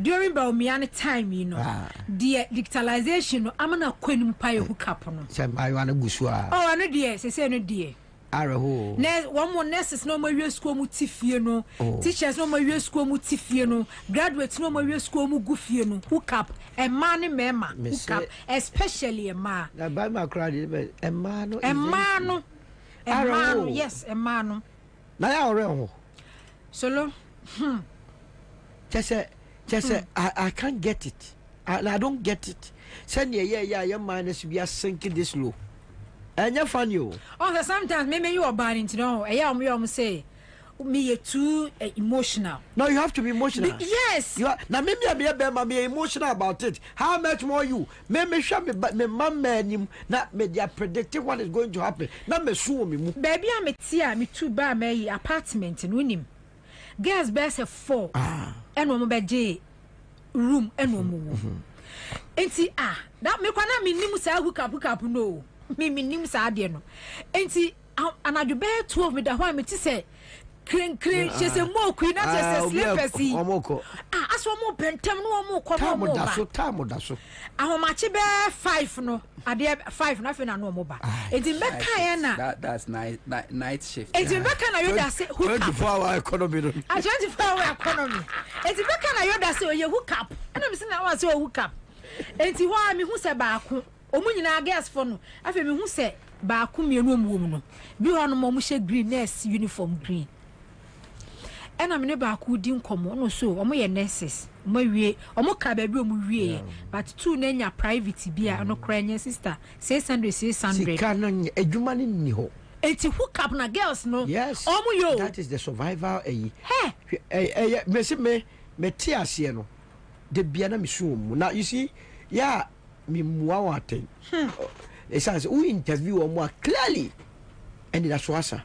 during ba me an time you know the digitalization no amana kwanim pa hook up no
say ma yo na gusu a
oh no de say no de
Araho.
Ne one more nurses no more school mu tifie no. Teachers no more school mu tifie no. Graduates no more school mu gufie no. Hook up a man mema. Hook up especially a man.
Na by my crowd a man.
A man. A man. Yes, a man.
Na ya ore
Solo.
Just say I can't get it. I don't get it. Send your minus we are sinking this low. And you're funny.
Oh, sometimes maybe you are bad into no. I say me too emotional.
No, you have to be emotional.
Yes.
You are now maybe I be emotional about it. How much more you? Maybe show me but me mama him not me they are predicting what is going to happen. Not me sue me.
Baby I'm a tia me too bad me apartment and win him. Girls best have 4. And one bed room and one more. Enti that me kwana me nim sa hook up no. Me nim sa ade no enti anadu be 12 me da ho me ti say kren she say mo queen na say slippers
omoko
girls were more bentem no more come more
time so
ahomache be 5 no ade 5 na fe na no mo ba enti beka ya na
that's night shift
enti beka na yoda say hook up
24-hour economy no
24-hour economy enti beka na yoda say oye hook up na me say na wa say hook up enti ho a me hu se baako omunyina girls for no afi me hu se baako mienu omuom no bi ho no mo hye green nurse uniform green ena me ne baako di nkomo no so omo ye nurses mo wie omo ka ba bi omo wie but two na nya private bia no kra nya sister 600
sika no adwuma ni ho
enti hook up na girls no
yes
omo yo
that is the survival me ti ase no de bia na me so mu na you see yeah me muwa waten essence we interview omo clearly and that's wasa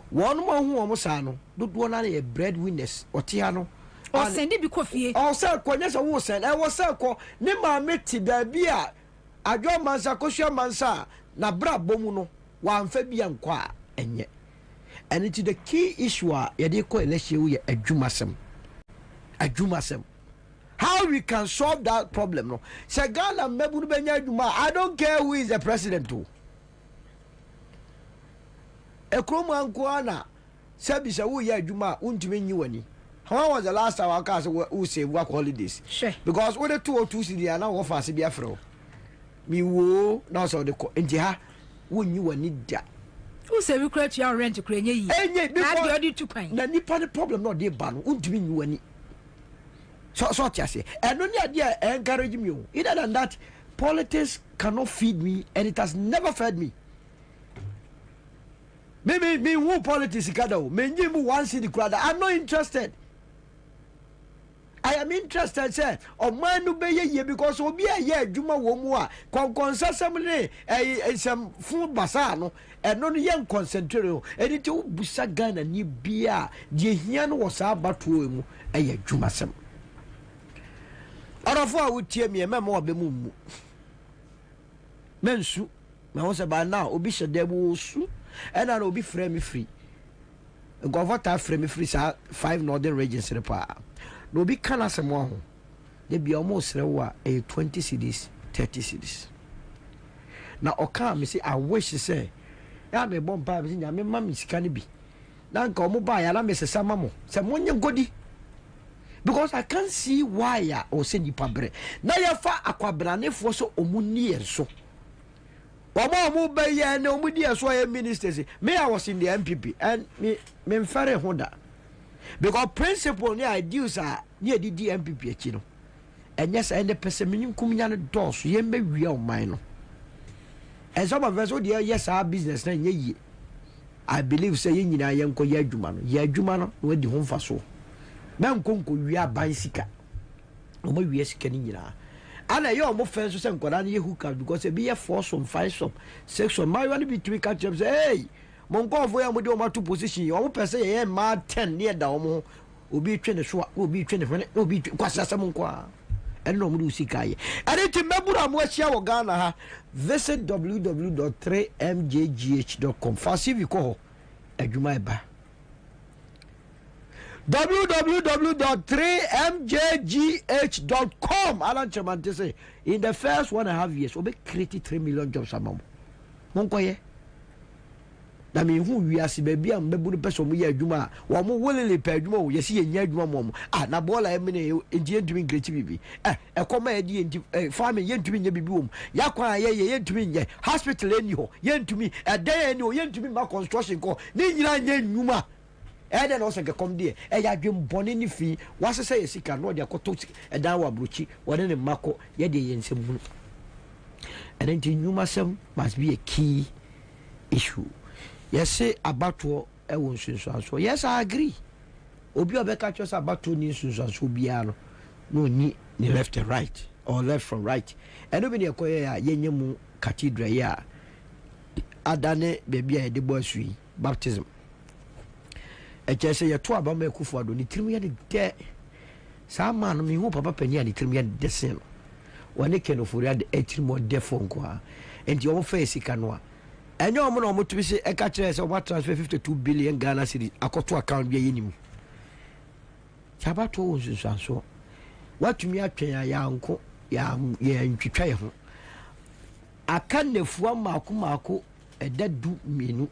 one more who almost ano do na ye breadwinners otia no
o send bi kofie
o say kwanya so wo send e wo say ko ne ma meti da bi a adwo mansa kohua mansa na bra bomu no wa amfa bi ankwa enye and it the key issue ye dey ko election we adwumasem how we can solve that problem no say Ghana mebu no benya adwuma I don't care who is the president to ekromu ankoana sabi say wo ya adwuma untimi nyi wani how was the last time I say we say work holidays
sure
because we the 202 cedi na wo fa se bia frɛ mi wo na so de ko enti ha wonyi wani da
who say we create your rent kura nye yi
enye because
na dey two pan
na nipa the problem no dey ba no untimi nyi wani so tiase eno ni ade encourage me either than that politics cannot feed me and it has never fed me me who politics kada o me nyi mu one city crowd I'm not interested I am interested say o man no be ye because obi aye adwuma wo mu a konkonsasem ne some food basa no eno no ye concentrate o eni ti busa Ghana ni bia de hia no wo sa abatoe mu aye adwuma sem arafo a wotie me mema obe mu mensu me ho se ba na obi hyedebu su ena na obi frame me free governor frame me free sa 5 northern regions repa no obi kana se mo ho de bia almost rewa 20 cedis 30 cedis na oka me say I wish say ya me bomba me nya me ma me sika ne bi na nka omo ba ya na me sesa mamo se monye godi because I can't see why ya o se nipa bre na ya fa Kwabena ne fo so omuni enso omo be ye na omudi enso ya ministers me I was in the MPP and me mfare hoda because principle ni ideals are near the MPP achi no and yes and the person menim kumnya no dos ye me wi o man no and some of us o dey yes our business na ye I believe say yin nyina ye nko ye adwuma no we di ho mfa so men konko wi aban sika o ma wi sika ni nyina ana ye o mo fen so se nkoda na ye hook up because e be ye force some five some section my one be to catch them say hey mon go for ya mo de o ma to position o mo pese ye ma 10 ne da o mo obi twe ne so obi twe ne fene obi kwasasa mo kwa and no mu sika ye and it mebura mo ahia wo Ghana ha visit www.3mjgh.com fasivi ko adwuma eba www.3mjgh.com Alan Chamante say in the first 1.5 years we be create 3 million jobs amamo monkoye na me hu wiase ba bia mbeburu pese mo ye adwuma wo mo wolele pa adwuma wo yesi ye nya adwuma mo na bola e mene entie ntumi greti bibi ekoma e di enti family ye ntumi nya bibi wo yakwa ye ntumi nya hospital eni ho ye ntumi edan eni ho ye ntumi ma construction ko ni nyina nya nnuma ede no se ke kom de ya adwem bone ni fi wasese ye sika no de akoto edan wa brochi wone ne mako ye de ye nsem hunu and then nnuma sem must be a key issue. Yes, say about what I won't so. Yes, I agree. Obi obeka chose about to ni so biano. No ni left and right or left from right. And nobody akoya yenyemu cathedral ya. Adane baby a de boy sui baptism. E say ya to abama Akufo Addo ni tirimi ya de. Sa man mi hu papa pani ani tirimi ya de sen. Wane kenofori ade etirimo de fonko ha. Enti o fa esika no a enyo omo no motumi se e ka kire se o transfer 52 billion Ghana cedis akoto account bia yenim sabato wo nsusanso watumi atwen ya nko ya ntwitwa ye ho aka nefua maako edadu mienu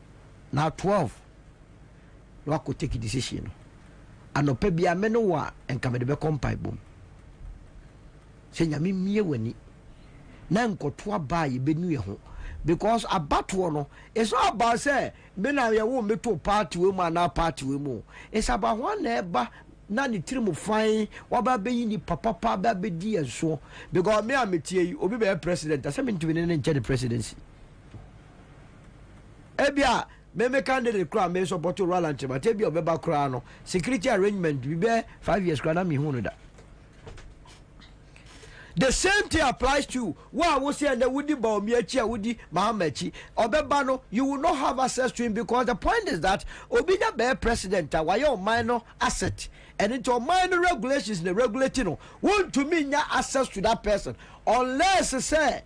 na 12 no akọ take decision no anopa bia me no wa enkamede be kompai bom se nyame mie wani na nkoto aba ye benu ye ho because abato no it's not about say me na ye wo me to party we mu na party we mu it's about one na eba na ni tiri mu fine waba be yi ni papa ba be di enso because me ametie yi obi be president ase me ntumi ne nche the presidency ebia me candidate kra me support Roland but ebia obeba kra no security arrangement bi be 5 years kra na me hu no da. The same thing applies to what was saying the Woody Baumiachi, Woody Mahamachi, Obebano. You will not have access to him because the point is that Obina Bear President, why your minor asset and into minor regulations, the regulating want to mean your access to that person unless say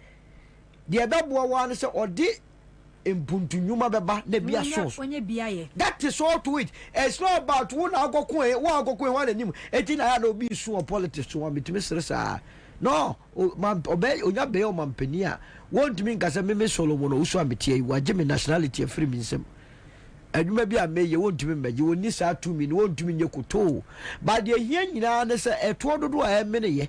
the other one say or the impuntunyuma beba ne bia source. That is all to it. It's not about one one anim. Etina ya no be so politics to one between sir. No, obey onya o mampani a won't mean kasa me Solomon o so ametie wa gye me nationality free me nsem adwuma bi a meye won't mean me woni sa 2 min won't mean yekoto but the here nyina ne se eto dodo a me ne ye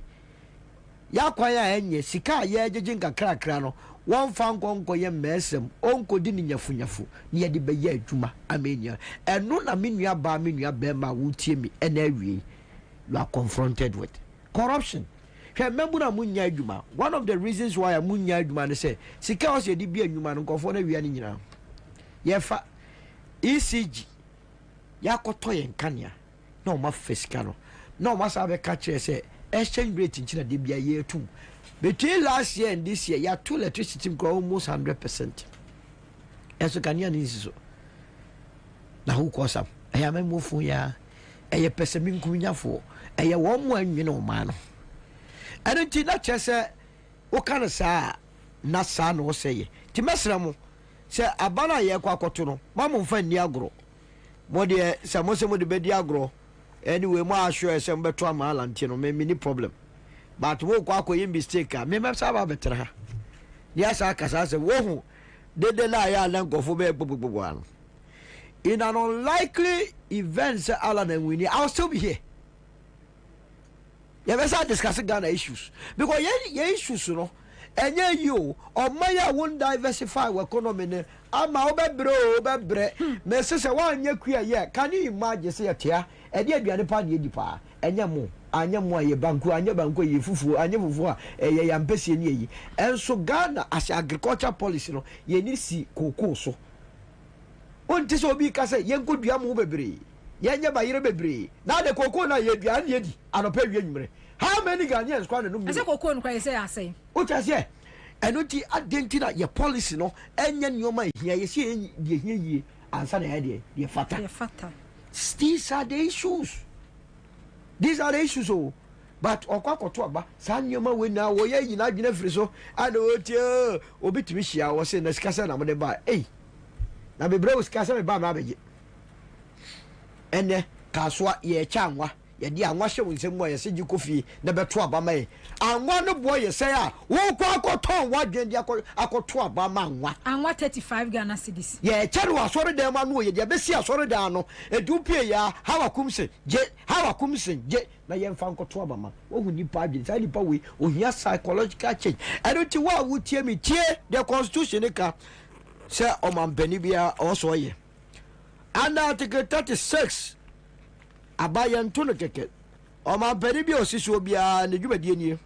ya kwan a enye sika ye gyegye nkakrakra no won fa nkonko ye mesem onkodi ni nyafunyafu ne ye de be ye adwuma amenya eno na me nua ba ma wotie mi ena awie you are confronted with corruption. One of the reasons why I'm munya adwuma say sika o se di bi adwuma no nkofo na wia ni nyina ye fa ECG ya koto ye nkania na o ma fisika no na o ma sa be ka kire say exchange rate nchina de bia ye tum between last year and this year ya to electricity grow almost 100%. Eso kania ni so na hu ko sam aya me mofu ya eye pesemi nkunyafo eye wo mo anwe no ma no eno ti na chese o kan sa na sa no seye ti mesra mu se abana ye kwa koto no mamu mfa ni agro mo de se mo de be di agro anyway mo asho se mbeto amala nti no me ni problem but wo kwa akoye mistake a me sa ba betra ha ya sa kasa se wo hu de la ya lankofo be gbogbo ano in an unlikely event Alan and Winnie I'll still be here. You ever start discussing Ghana issues because your issues, you know, and you or Maya won't diversify our economy. I'm a bre. Me say one year queer yeah. Can you imagine say a tear and yet be an upon ye depa and yamu anyamu ye banku anyabanku ye fufu anyamu ye yampesi ye and so Ghana as agriculture policy no ye need see cocoa so. On this will be case yen could be a move bebre. Yenya ba yire bebre. Now the cocoa na ye duan yedi anope wienwure. How many Ghanaians kwan no? Ase
cocoa no kwai say asay.
O ta say eno ti adentina ye policy no enye nyoma hia ye se de hia yie ansa na ye de fata.
Ye fata.
These are the issues. These are the issues oh. But okwakoto aba sa nyoma we na wo ye yina adwena firi so and o tie obitimi hia wo se na sikasa na mo de ba eh na bebre wo sikasa me ba ma beje ene kaswa ye chanwa ye di anwa hye wonsem mo ye se gi kofi na beto abama ye anwa no boy ye say a wo kwa akoton wadwen di akoto abama
anwa 35 Ghana cedis
ye chere wa sori dem anu ye de be si asori dan no edupie ya hawa kumse je na ye mfa nkoto abama wo hu nipa adwen sai nipa we ohia psychological change eno ti wa wo tie mi tie the constitution ka se o mampani bia o so ye under Article 36 abayan to no keke o mampani bia o siso bia ne dwumadi nie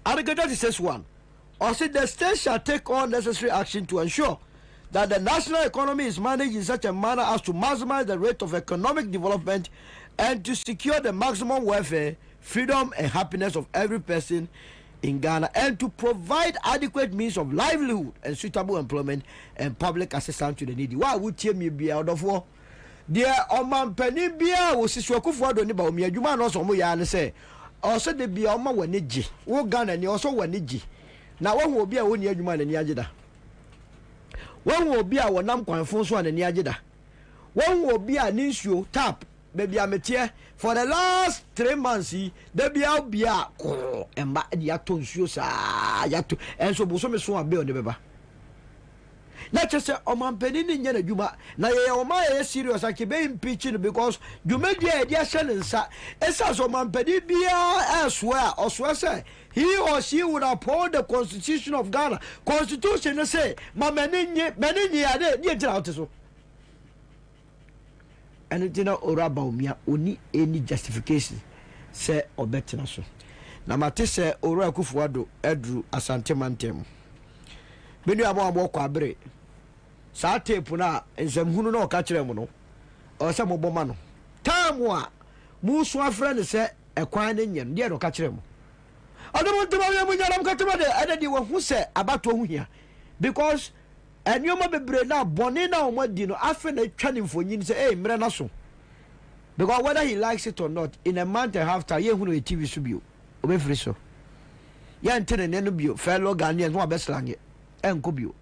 Article 36(1) or say the state shall take all necessary action to ensure that the national economy is managed in such a manner as to maximize the rate of economic development and to secure the maximum welfare, freedom and happiness of every person in Ghana, and to provide adequate means of livelihood and suitable employment and public assistance to the needy. Why would you be out of war? Dear Oman Penibia was Siswaku do niba mi adwuma no so mo ya ne say also de bia oma waniji wo Ghana ni also waniji na wo hu obi a woni adwuma na ni ageda wo hu obi a wonam kwanfo so na ni ageda wo hu obi a ni nsuo tap baby ametie for the last 3 months there be out bia emba ya to nsuo sa ya to enso boso me so abe on beba na chese omampani ni nya na dwuma na ye oma ye serious akibe impeaching because dwuma dia dia hye esa so omampani bia aswa oswa say he or she would uphold the constitution of Ghana. Constitution say mani ade ni tira out so and it na oraba umia oni any justification say obetina so na mate say ora Kufuado edru Asante mantem benu abo kwa abere sa tape na nsɛmhunu na ɔka kyerɛ mu no ɔsɛ mobɔma no time a musu afrɛ ne sɛ ɛkwan ne nyɛ no deɛ no ɔka kyerɛ mu ɔdɔm ntoma yɛ mu nyaram katema de ɛde de wɔhu sɛ abato ho hia because ɛnneɔma bebree na bɔne na ɔmo di no afɛ na atwa ne mfonyin sɛ mmerɛ na so because whether he likes it or not in a month and a half time yɛhunu yɛ TV so bio obɛfiri so yɛnte ne no bio fellow Ghanaians no abɛsrange ɛnkɔ bio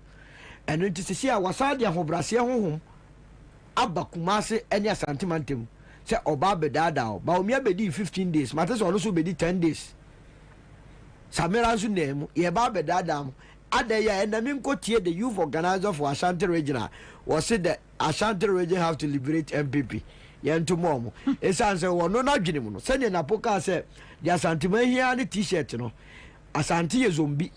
ɛno nti sisi a wasade ahobrase honhom aba Kumase ɛne Asante mantem sɛ ɔba bedaada ba omia bedi 15 days mate sɛ ɔno so bedi 10 days samira nso nemu ye ba bedaada ada ya enami nkotie the youth organizer for Ashanti region was said that Ashanti region have to liberate MPP yentu momo esan sɛ wono na dwene mu no sɛ ne napoka sɛ the Asante mahia ne t-shirt no Asante ye zombie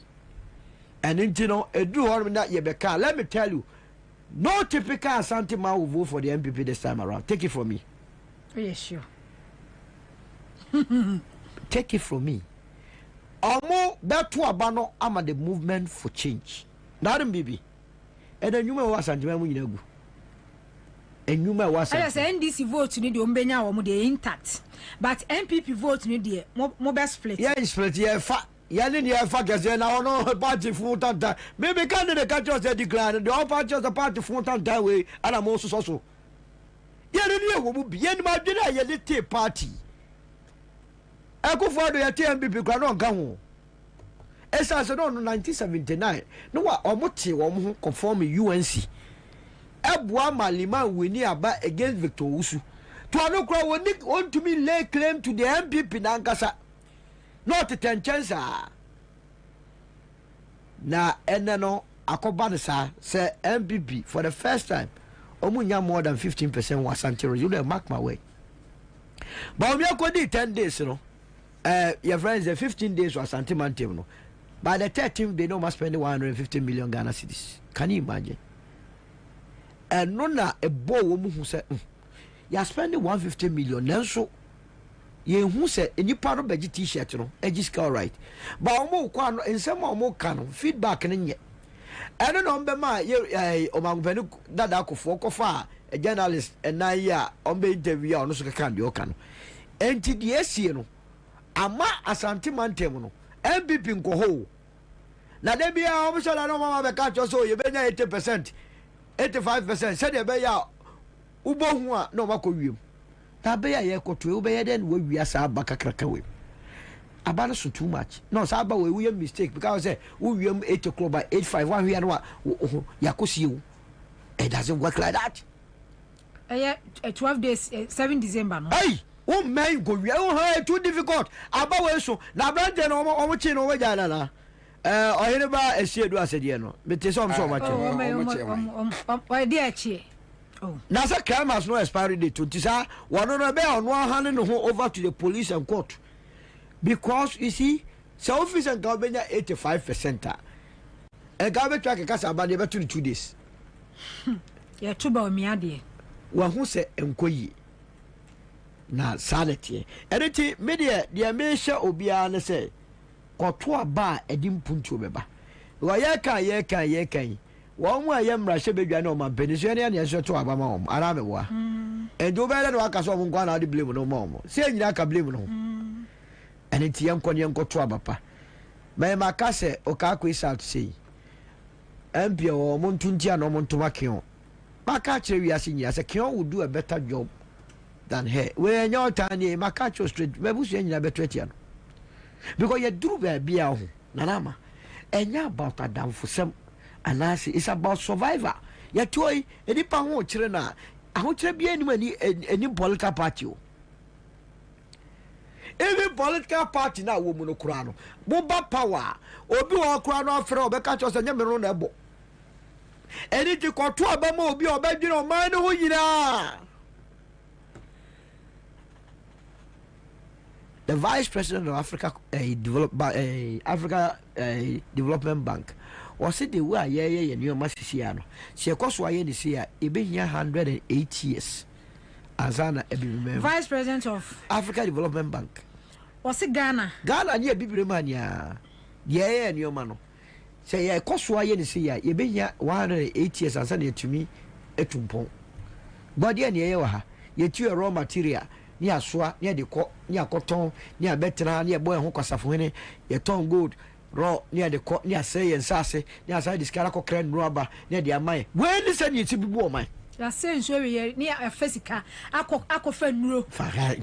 and intino edu hor na ye beka. Let me tell you, no typical Asante man will vote for the MPP this time around. Take it from me.
Yes, sure.
Take it from me. Omo betu abano ama the movement for change. Now them baby. And then you may was Asante man nyina gu. And you may was.
I say NDC vote ni de ombenya wo mo de intact. But MPP vote ni de mo best split.
Yeah, split yeah fa. Yani ni fa kese na ono party full time. Maybe candidate catch us decline. The all party the party full time way ana mo so. Yani ni wo bi yani ma dwena ye lete party. Akufo-Addo ya TMPP kwa no nka ho. Esa se no 1979. No wa omote wo ho conform UNC. Ebua Malima wini aba against Victor Usu. To anokra woni want to me lay claim to the MPP na nkasa. Not 10 chance na eneno akoba ne sa say MPP for the first time omunya more than 15% was Asante. You mark my way. But we akodi 10 days no your friends 15 days was Asante mantem no. By the 13th they no must spend 150 million Ghana cedis. Can you imagine? And no na a boy woman who said you are spending 150 million nanso ye hu se enipa no beji t-shirt no ejiska all right ba omo kwa no ensem omo ka no feedback ne nye eno no mbe ma ye omangvenu dada akofo kofa a journalist enan ya ombe interview a ono so kaka de oka no enti de esie no ama Asante mantem no MPP nko ho na de bia omo so la no mama be ka cho so ye benya 80% 85% se de be ya ubo hu a no makowiem tabeya ye koto we be den we wia sa aba kakraka we aba no so too much no sa aba we mistake because say we wiem 8 o'clock by 8:05 one here no yakosi you it doesn't work like that
12 days 7 December no
hey o man go wia o ha too difficult aba we so na brande no o chi no we jana na ohene ba esiedu asede no mete so so ma chi
o dey chi. Oh.
Now, the crime has no expiry date. To this, one on one hand over to the police and court, because you see, so office and government 85%. And government track a casa about never 22 days.
Yeah, too bad me idea.
One who said enquiry. Now, sanity. Anything media, the America Obiana say, Kotua bar a dim punto beba. Why ye one way yamra shebe no man penisiani and yes to abama aramewa and do better no akaso mo kwa na de blame no mo se nyina ka blame no and it yan konye nkoto abapa me makase o ka ko isa to say empia o mo ntuntia no mo ntoma kion maka kire wi ase nyia se kion would do a better job than her we enyo tani maka cho straight me busu nyina beto atia no because you do be bia ho nanama enya about adamfo sem anasi it's about survivor ya toy enipa ho kire na ahokyere bia any political party o even political party na wo mu no kura no boba power obi wo kura no afre obeka cho se nyame no na ebo eni ti koto abama obi obedwire o man no ho yira. The Vice President of Africa Development Bank was it the way ye new Massiciano. She cost why this year, it been here 108 years. Azana
Vice President of
Africa Development Bank.
Was it Ghana?
Ghana near Bibrimania. Yeah, new mano. Say, yeah, cost why this year, you been here 108 years as to me a tumpon. But yeah, near you raw material. Ni aswa ni de ko ni akoton ni abetra ni ebo ho kwasafo hene ye ton gold raw ni de ko ni asay ensase ni asay diskara ko kran roba ni de amai we ni se ni ti bibu o mai
ya se nso we ni afesika akofa nuro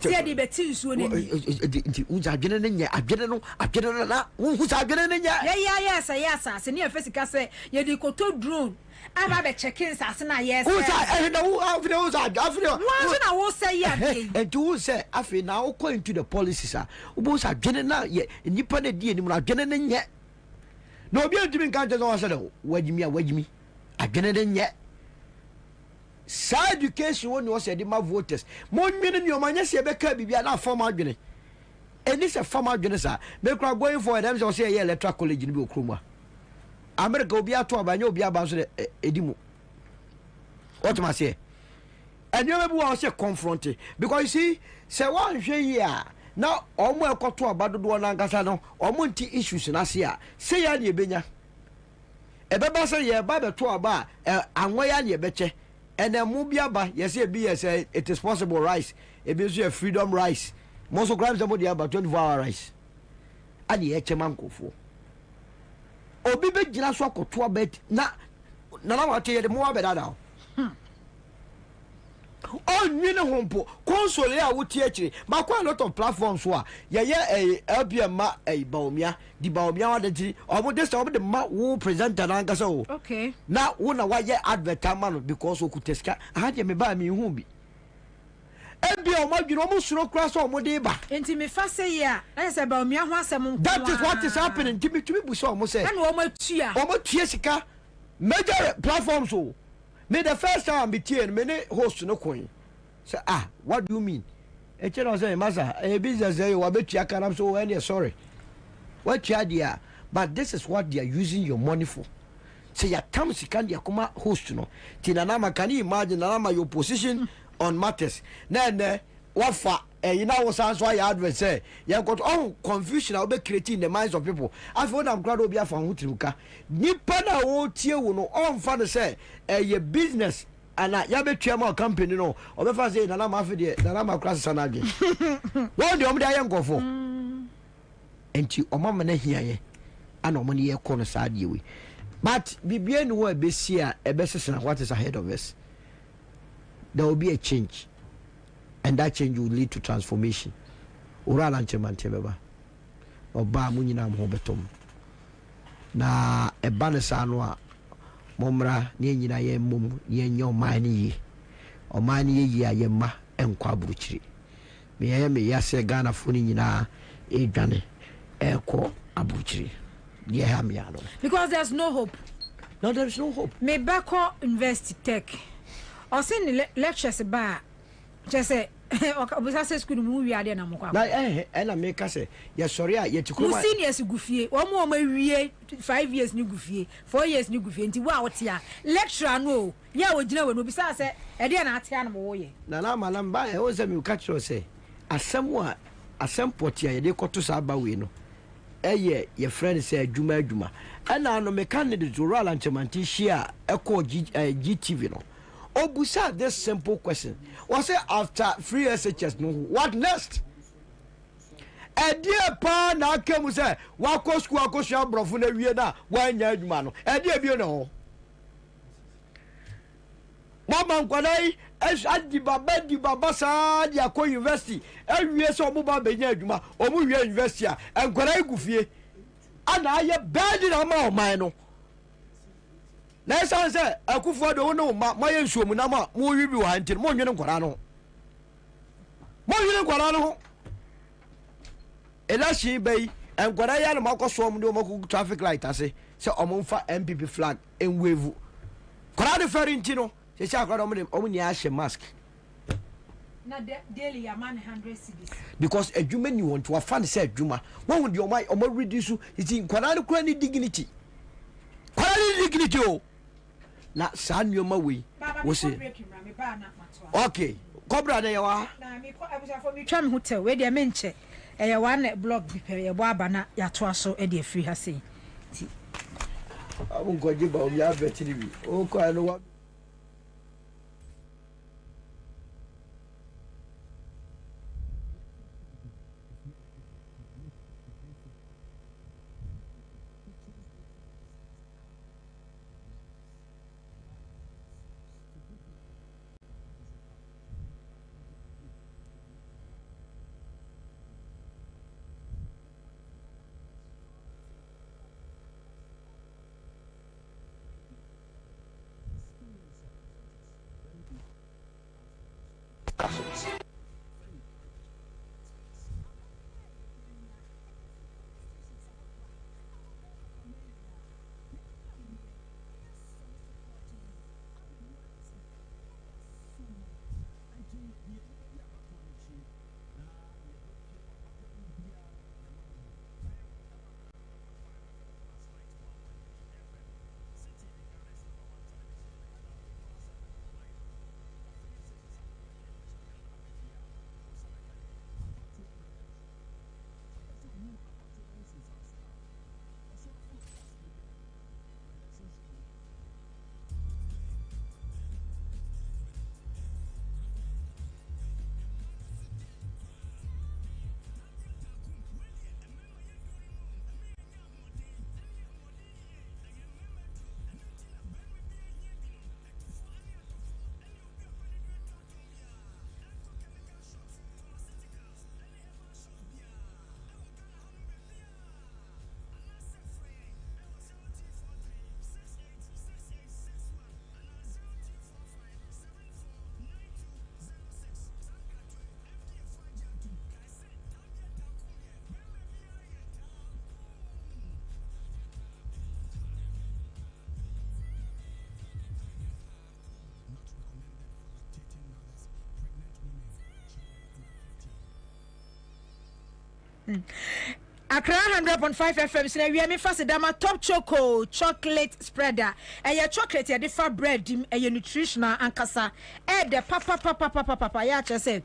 ti de beti nso ni
nti unja adwene ne nya adwene no na hu sa adwene ne nya
ya se ni afesika se ye di koto drone aba be checking sase na yes
who say na who afre who say
na who say ya
and who say afi na who go into the policies ah who say adwene na ye nipa na die ni mu adwene ne nye na obi antimi kan je so wa say wajimi adwene ne nye sa education woni wo say di ma voters mo nwene ni o manya se be ka bibia na form adwene eni se form adwene sa me kra going for them say ye electoral college ni be okroma America obi ato abanya obi aba so edimu. What must say? And you maybe want to confront because you see, say one here now omo ekoto abado do na ngasa no omo nti issues na sia say ya ne benya ebeba say ye ba beto aba anwa ya ne beche ene mu bi aba ye say be yes it is possible rice e be so freedom rice most of crimes about the aba 24-hour rice ani e chemankofo obi be gina so akoto bet na wate ye de mo abeda da on nwene hompo console ya wuti akire ma kwa lot of platforms so a ye LBM ma baomia di baomia wa de omo de so de ma wo presenter na ngasa o
okay
na wo na wa ye advertisement because o kuteska aha me ba mi hu bi ebi omo dwene omo suro kura so omo de ba
enti me fa say ya na say baomia ho asem
that is what is happening to me bu so omo say
na omo tua
sika major platforms so me the first time be tie me ne host no coin say what do you mean e chere say masa business say wa betua kanam so when you sorry what you dia but this is what they are using your money for say ya tam sika dia kuma host no tinana ma can you imagine na your position on matters na wafa you know was answer your advert say you got all confusion will be creating in the minds of people I feel I'm glad obi afa hutiruka nipa na wo tie wo no on fa no say your business and ya betua ma company no obi fa say na ma afi de na ma class sanage wo de omo de ayenkofo enti omama na hiaye ana omo ne ye ko no sa de we but bibia no wo ebesi a ebesesena what is ahead of us there will be a change. And that change will lead to transformation. Urala nchemante beba. Oba munyina mhobetom. Na ebane sanwa momra ni nyina ye mum ye nyo mani yi. O mani ye yi ayema enkwa aburuchiri. Me yase Ghana funi nyina edwane eko aburuchiri. Ye ha me ano.
Because there's no hope.
No, there is no hope.
Me bako University Tech. O sin lectures ba just say obisa say school mu wi ade na mokwa
na na make say ye sorry a ye tikuro
mu seniors gufie o mo wie 5 years ni gufie 4 years ni gufie nti wa wote a lecturer no ya ogina we no obisa say e de na ate na mo wo ye
na malam ba e o say me catch you say asem poti a ye de koto sa ba we no eye ye friend say adwuma ana no me candidate rural anchemanti share e ko GTV no Obusa this simple question. Was it after free SHS no what next? E dia pa na kemu say wa ko school akosua brofo na wie na wa nya adwuma no. E dia bi no. Mama nkwadai di baba sa dia ko university. E wie so mo ba be nya adwuma. O mo wie university a nkwadai gufie. Ana aye bad na ma o man no. na ɛsan sɛ Akufo-Addo wo ne wo ma moayɛ nsuomunam a mowi bi wɔ ha nti no monwene nkwaraa no ho monwene nkwaraa no ho election bɛyi nkwaraa yɛ no makɔ soɔ mu de ɔmakɔ traffic light ase sɛ ɔmo mfa MPP flag enwevu kwaraa de fɛre nti no sɛsɛ akwaraa ɔmo nyinaa ahyɛ mask
na daily ya man 100 cedis
because adwuma ni wɔn to wafa ne sɛ adwuma wɔn deɛ ɔmo reduce nti nkwaraa no kura ne dignity o na saa nneɛma wei wɔsi okay kɔbra na yɛ wa
na me kɔ abusafo me twa me hotel we deɛ me nkyɛ ɛyɛ one blog bi pɛ yɛ bɔ aba na yɛato aso ɛde afiri ha sei nti
abo nkɔgye ba obi abɛtiri bi o kɔ ano wa
Accra 100.5 FM sina wi me fast dama top choco chocolate spreader eye chocolate ye defa bread dim eye nutritional ankasa de papa ya che say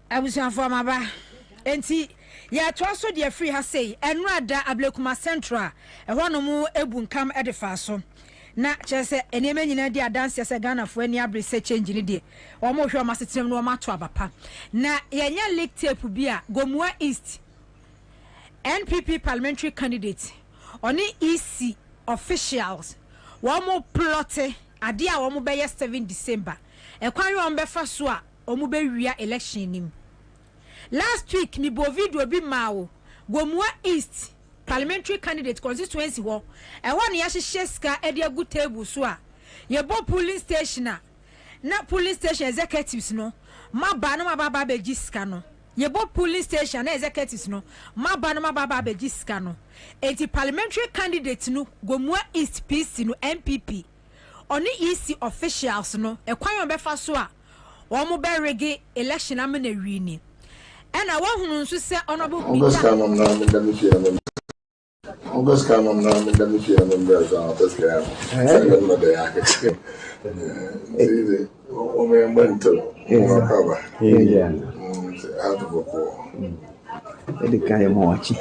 abusuafo amaba enti ya to so de free ha sei enrada ablekuma central ehwo no mu ebunkam edefa so na chese enema nyina di adanse se Ghana fo ani abre se change ni de o mo hwe o masetem no o mato abapa na yenya leak tape bi a Gomua East NPP parliamentary candidate oni EC officials wo mo plotte ade a wo mo be 7 December ekwan yo mbefa so a wo mo be wia election nim. Last week ni bo video bi mawo Gomua East parliamentary candidate constituency wo e wo ne ya hye ska e de agu table so a ye bo polling station na polling station executives no maba no maba be giska no ye bo polling station na executives no maba no maba be giska no enti parliamentary candidate no Gomua East PC no MPP oni EC officials no e kwan be fa so a wo mo be rege election amena wini ena wo hunu nso se honorable Peter
August come na ndamifia na mbeza August ya na de yake ndio umemwento mwakaba hapo kwa
ele kaya mwachi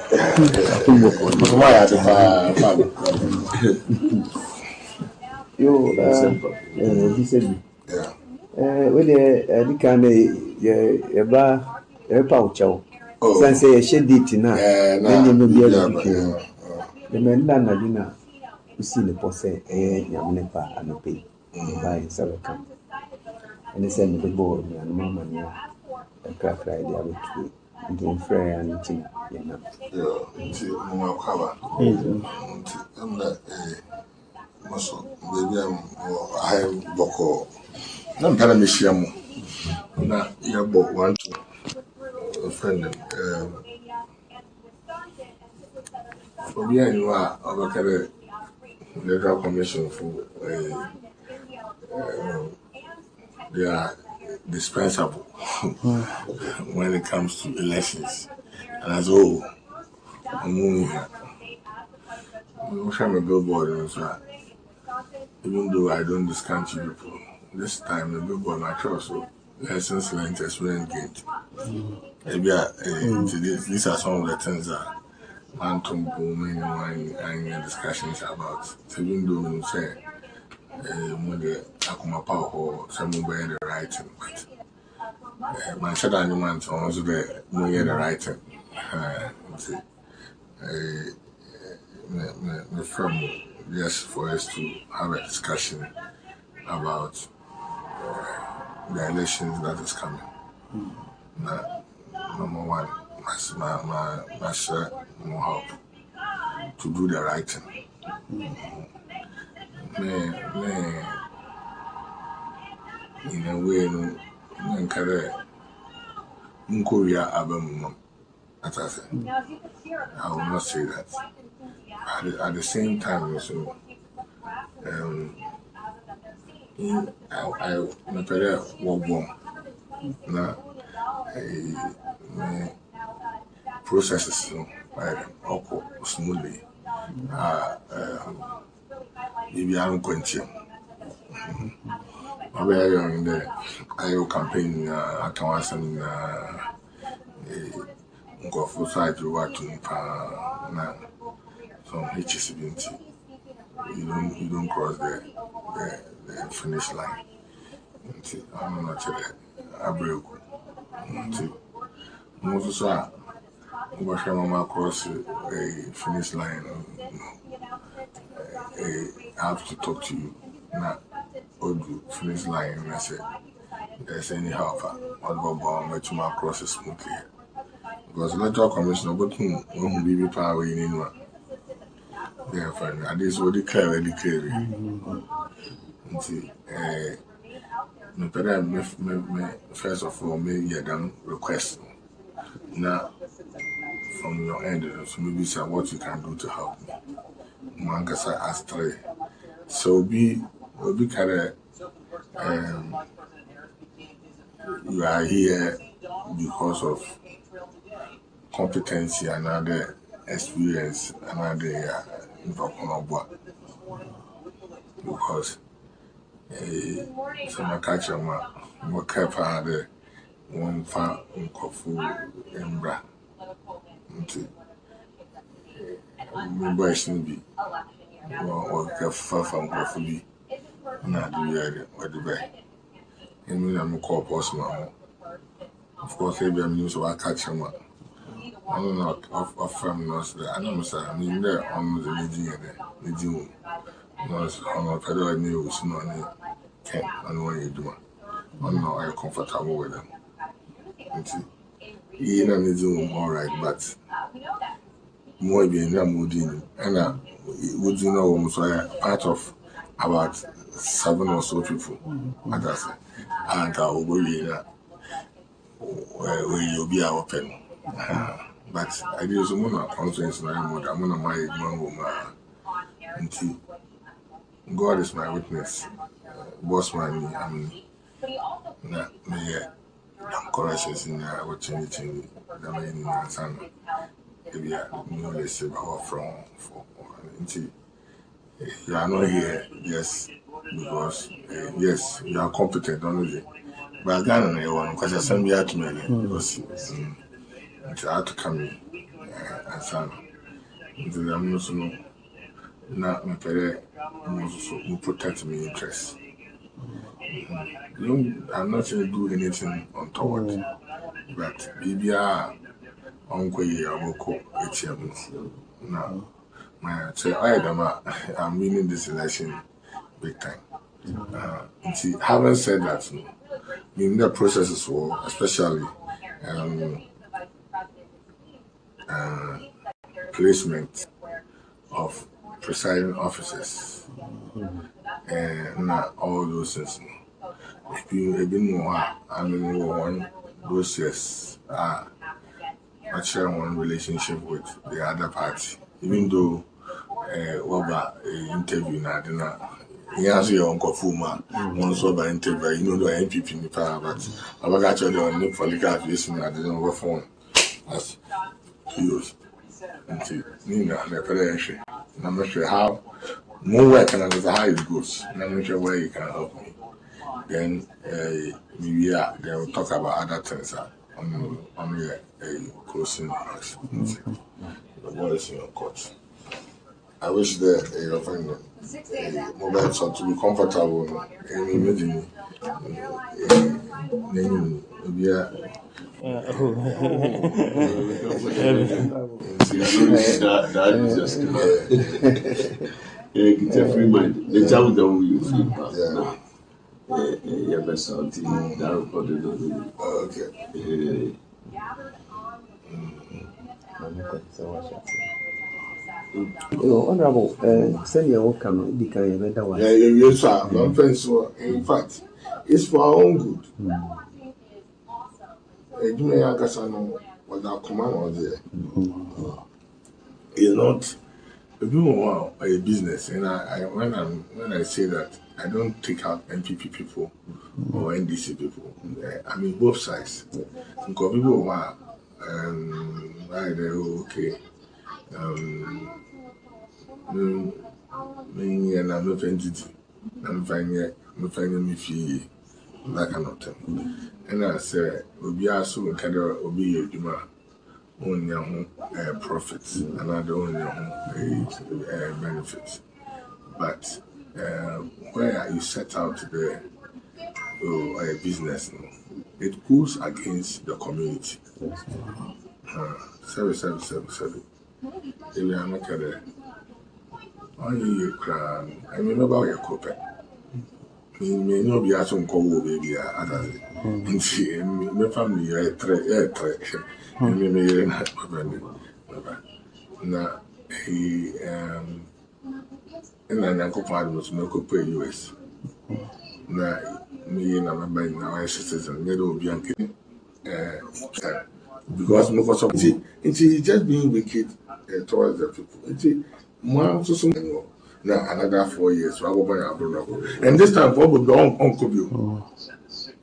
tumbo kwa maya
Yo, this is
Yeah.
when the kind of pouch out.
Oh.
Since I shed it now, then you may be able to
Yeah.
the men land at dinner. You see the posse, Yamanepa and a pay by himself. And they send the board and mamma near a crack ride the other two into a fair and eating.
Yeah. Cover. I'm not muscle. Maybe I have Boko. I'm kind of miss you. Now, you bought one to a friend. For me, you are over the Electoral Commission for they are dispensable when it comes to elections. And as all, I'm moving here. I'm trying to billboard and so even though I don't discount you people, this time the billboard my trust so lessons learned experience gained. Maybe these are some of the things that man to women and discussions about. So even though you say when the Akuma Power or some by the writing, but my shadow man also the no the writing. My friend, yes, for us to have a discussion about the elections that is coming. Number one, my share more help to do the writing. In a way, no, Korea Abamum. As I said, I will not say that. At the same time, also, I processes smoothly. Maybe I don't continue. I'm very young in the IO campaign. I can watch some go for side to work to some HCBT. You don't cross the finish line. I'm not sure that I break. Most of the cross a finish line. I have to talk to you now. Or do finish line and I said, there's any help. I'll go bomb to my cross smoothly. Because the Electoral Commission, but who be power in anyone. Therefore, at least what declare. First of all, maybe you done request. Now, from your end, so maybe say what you can do to help me. Mankasa asked 3. So be kind of you are here because of competency and other experience and other because some catch them what kept other one far uncofu embra into boy shouldn't be or far from coffee not do what the way. And when I'm called postman, of course, maybe I'm used to catch him. I don't know of feminist. I know, I mean, they're on the leading nurse on a federal news, no, can't, and what you do. I'm not comfortable with them. You know, me all right, but more being a moody, and would you know, so part of about 7 or so people, and I say, and I will be that where you'll be our pen. But I do some more conference now. I'm going to marry one woman. God is my witness. Boss man, I mean, not me. I'm corrections in what anything. The main Ansah. Maybe I know they say about from you are not here, yes, because yes, you are competent, only. But I got because I sent me out to me because I had to come in Ansah. I'm not so Not my parents who protect my interests. I'm not going to do anything untoward, but maybe uncle Yamoko, now. I'm winning this election big time. Having said that, in the processes, especially placement of presiding officers and not all those things. If you have been more, I mean, one those years, I share one relationship with the other party, even though over interview na dinner. He has your uncle Fuma, one so by interview, you know, the NPP in the power, but I got you on the political affiliation. I didn't go phone as heroes. Nina, the preparation. I'm not sure how more work and how it goes. I'm not sure where you can help me. Then maybe they will talk about other things on the closing remarks. The ball is in your court. I wish that your friend mobile phone to be comfortable and imagine
that is just it's a free mind. The child don't you feel yeah, best something that recorded on
okay.
Honorable, send your welcome.
Yes, sir. In fact, it's for our own good. You may ask what our command was there. It's not a business, and when I say that, I don't take out NPP people or NDC people. I mean both sides. Because people who are okay. And I'm not entity. I'm finding me fee, that kind of thing. And I say, we also kind of be a own your own profits, and I don't own your own benefits. But where you set out the business, it goes against the community. Sorry. If you are not there, only cry. I remember your copy. Me no be aso nko baby atase. Nti me family e tre. Me yere na baba. Na ina nyanko pa do so me ko pay US. Na me na baba na why citizen me do obi anke because me for something it's just being wicked towards the people. It's more so now another 4 years. And this time, what would be Uncle Bill?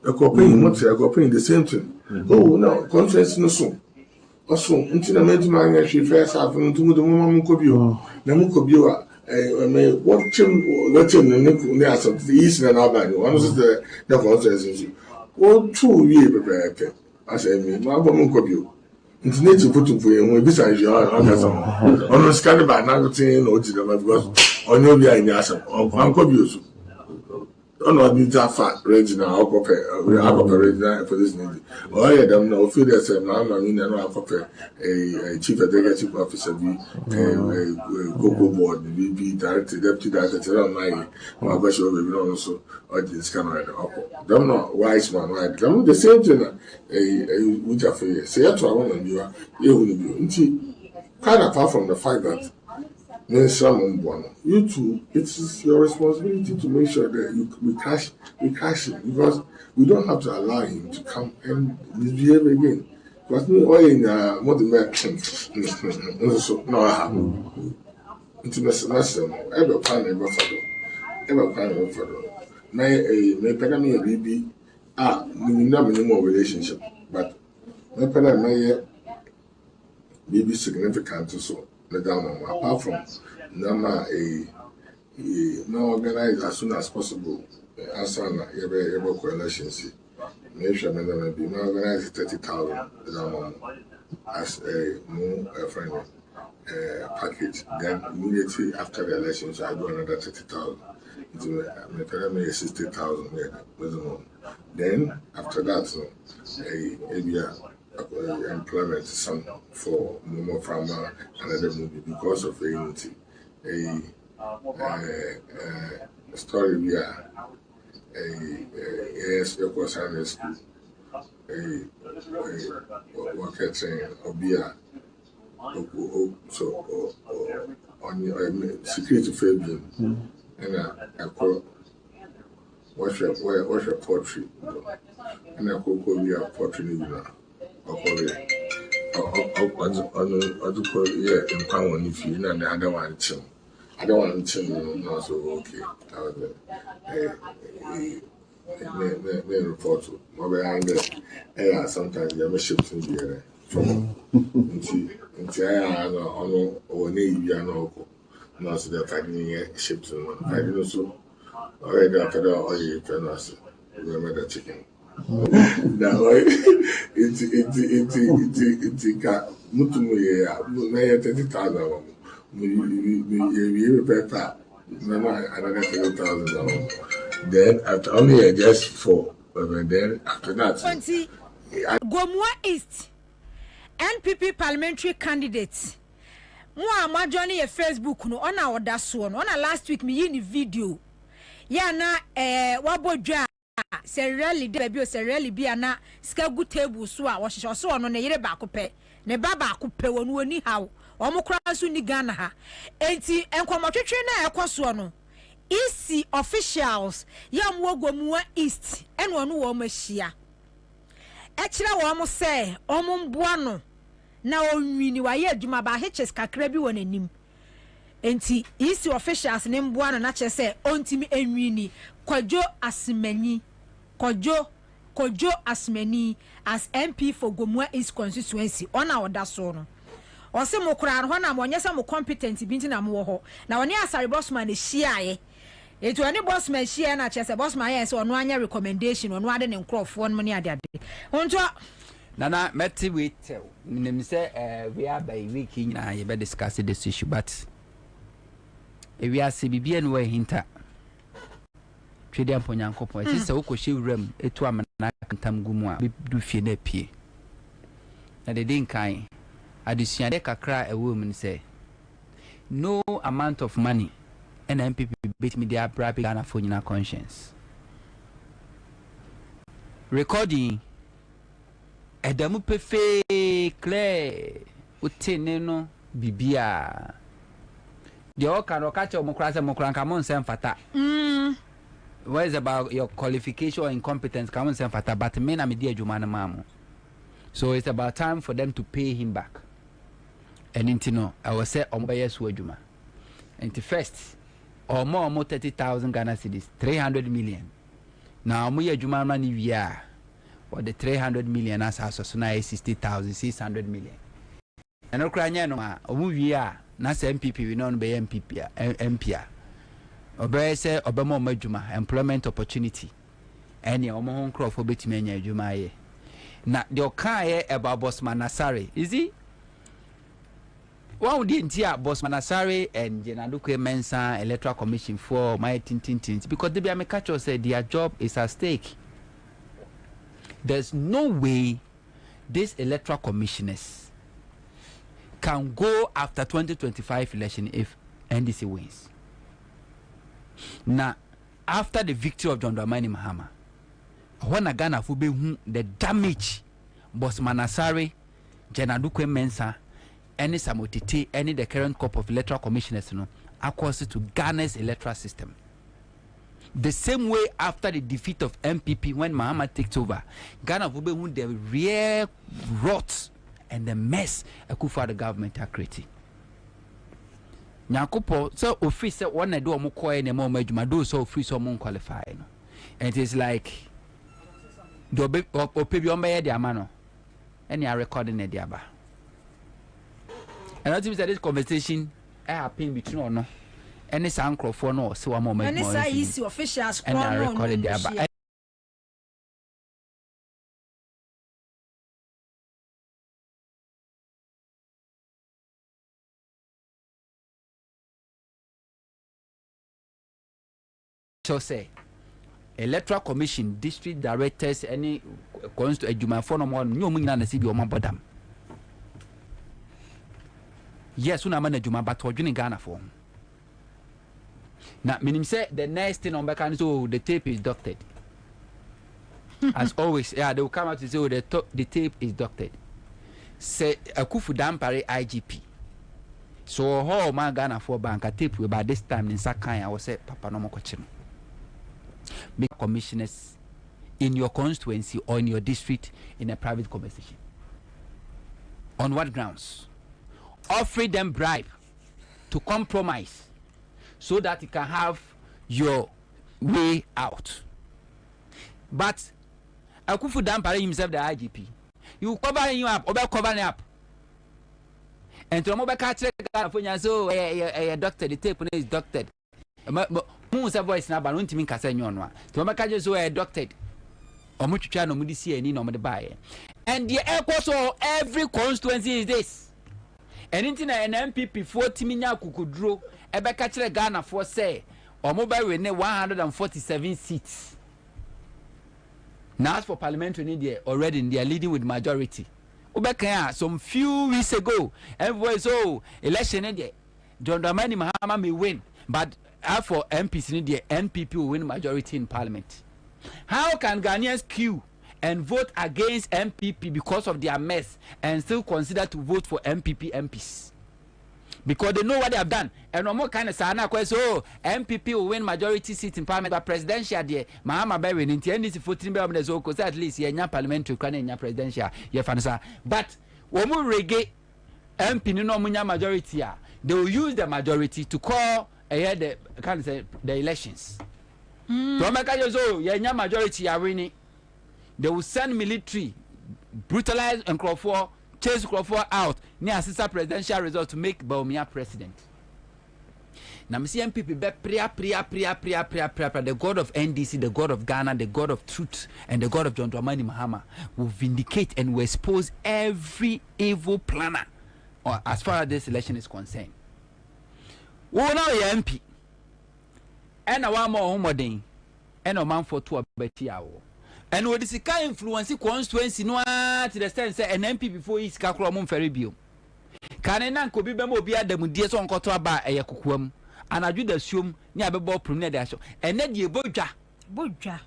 A copying, what's a copying the same thing? Oh, no, conference no soon. Also, until I met my she first happened to the woman Cobio. Namukobio, what him the answer to the East and Albany. One was the conference. What 2 years prepared? I say, me, my woman Cobio. It's need to put you besides your almost kind of by now saying, or because on your behind the answer, Uncle Bill. On what needs that fat regional operator for this need. Oh, yeah, them no feel there's a man, I mean, a chief executive officer, Cocoa board, be director, deputy director, my question will be also, or this kind of don't know, wise man, right? Come the same thing, which I feel, say, I want to be, you will be, quite apart from the fact that. You too, it is your responsibility to make sure that we catch him because we don't have to allow him to come and misbehave again. Because me, all in what the man so no, I have intimacy. Ever plan ever for may pen me a baby. We never any more relationship, but may pen may be significant so. Apart from Nama organize as soon as possible. Ansah ever elections. Make sure that be organize 30,000 as a friend. package. Then immediately after the elections, I do another 30,000. It's a 60,000 minimum. Then after that, employment some for more farmer another movie because of the unity. A story we are yes, of course, I'm in school. Worker train or be so on your security fabian and I call what's your portrait and I could call you a portrait in power if you know the other one chill. I don't want to know so okay. May report to behind there. Sometimes you have a ship in the air from until I know or need you know. Not so that I didn't ship to I didn't so already after the oil turn us. Remember the chicken. Now, it's got Mutumu 30,000. We prepare another 30,000. Then after only just 4, then after that,
20 Gomua East NPP parliamentary candidates. Moi, joining your Facebook no on our that's one. On a last week me in video. Ya na wabo dwa serally de baby serally bi ana ska good table so a wo hye so no ne yire ba ko pe ne ba ba ko pe wonu ani hawo omo kra so ni Ghana ha enti enkomotwetwe na ekoso no EC officials ya mwogomua East eno no wo mahia e kire wo mo se omo mboa no na onwini wa ye adwuma ba hitches kakra bi wonanim enti EC officials ne mboa no na che se ontimi enwini Kojo Asmeni as MP for Gomua East constituency on our dasono. Or some more crown, one am on yes, I'm competent binting a more. Now, when you are bossman is share. It will any bossman share and chess a boss my ass on 1 year recommendation on one and crop 1 money a day.
Nana, Matty, we tell. Say, we are by week in I better discuss this issue, but if we are CBB and way hinter. Twede amponyankopon ese se wokohye wram etu amana kantam gumu a du fie na pie na de din kan adusuade kakra ewo mu se no amount of money and MPP beat me their brave Ghana for nyina conscience recording edamu pefe clear utene no bibia de o kan o ka che o mokra se mokra nka mo nsem fata what is about your qualification or incompetence? Come on, say fata, but men are media jumana mamu. So it's about time for them to pay him back. And intino, I will say ombayes wajuma. And the first, or more 30,000 Ghana cedis, 300 million. Now muya jumana ni via, or the 300 million as so now 60,000, 600 million. And Ukrainian no, via nasa MPP we non be MPP MPA. Obe say obemo majuma employment opportunity any omo hon crop obetime anya adwuma ye na de okaye about boss Manasare is he one dey ntia boss Manasare and Jenadukwe Mensa Electoral Commission for my tintin because they be am catch us say their job is at stake. There's no way these electoral commissioners can go after 2025 election if NDC wins. Now, after the victory of John Dramani Mahama, when Ghana for the damage, Boss Manasare, Jenadukwe Mensa, any Samotiti, any the current corp of electoral commissioners, across to Ghana's electoral system. The same way after the defeat of MPP when Mahama takes over, Ghana will be the real rot and the mess Akufo the government are creating. Nyakopo so office one do omo koye ne mo madwuma do so office omo qualify no and it is like do opebi omo ye de ama no any recording e de aba and that means that this conversation happen between ono any sankrofo no se wa mo madwuma
any say isi officials
and I recorded de aba say Electoral Commission, district directors, any adjuma for no more, no money na see be on bodam. Yes, una man adjuma but for Ghana for. Now, meaning say the next thing on back and so the tape is doctored. As always, yeah, they will come out to say the tape is doctored. Say Akufu Dampare IGP. So how man Ghana for bank a tape by this time in Sakai I was say Papa no more coaching. Big commissioners in your constituency or in your district in a private conversation. On what grounds? Offering them bribe to compromise so that you can have your way out. But Akufu Dampare himself the IGP. You cover you up, over covering up. And to mobile catch for you so a doctor, the tape is doctored. Most of voice now, but don't mean Casanyon. To my catch so a doctored. Or much channel, Mudisi and no the buyer. And the airport so every constituency is this. And internet and MPP 40 million could draw a back catch Ghana for say or mobile with 147 seats. Now as for Parliamentary India already they are leading with majority. Ubeka some few weeks ago, everybody so election India, John Dramani Mahama may win, but for MPs in India, NPP will win majority in Parliament. How can Ghanaians queue and vote against MPP because of their mess and still consider to vote for MPP MPs? Because they know what they have done. And no more kind of sana question. Oh, MPP will win majority seat in Parliament, but presidential there, Mahama Bay winning. NDC 14 members, because at least you're parliamentary, you're presidential, you're fancy. But when we reggae MP no munya majority, they will use the majority to call ahead the kind of the elections. To make so you're majority are winning. They will send military, brutalize and call for. Chase Crawford out near assistant presidential result to make Bobie president. Now, me see MPP be prayer, the God of NDC, the God of Ghana, the God of truth, and the God of John Dramani Mahama will vindicate and will expose every evil planner as far as this election is concerned. We now MP, and a one more homoding, and a man for 2 betiao. And what is the kind influence constituency no to the sense an MP before is Kakramon Ferry Bill. Canan could be Bemobia the Mudias on Cotoba a Yakuam, and I do assume near the ball premier and then you boja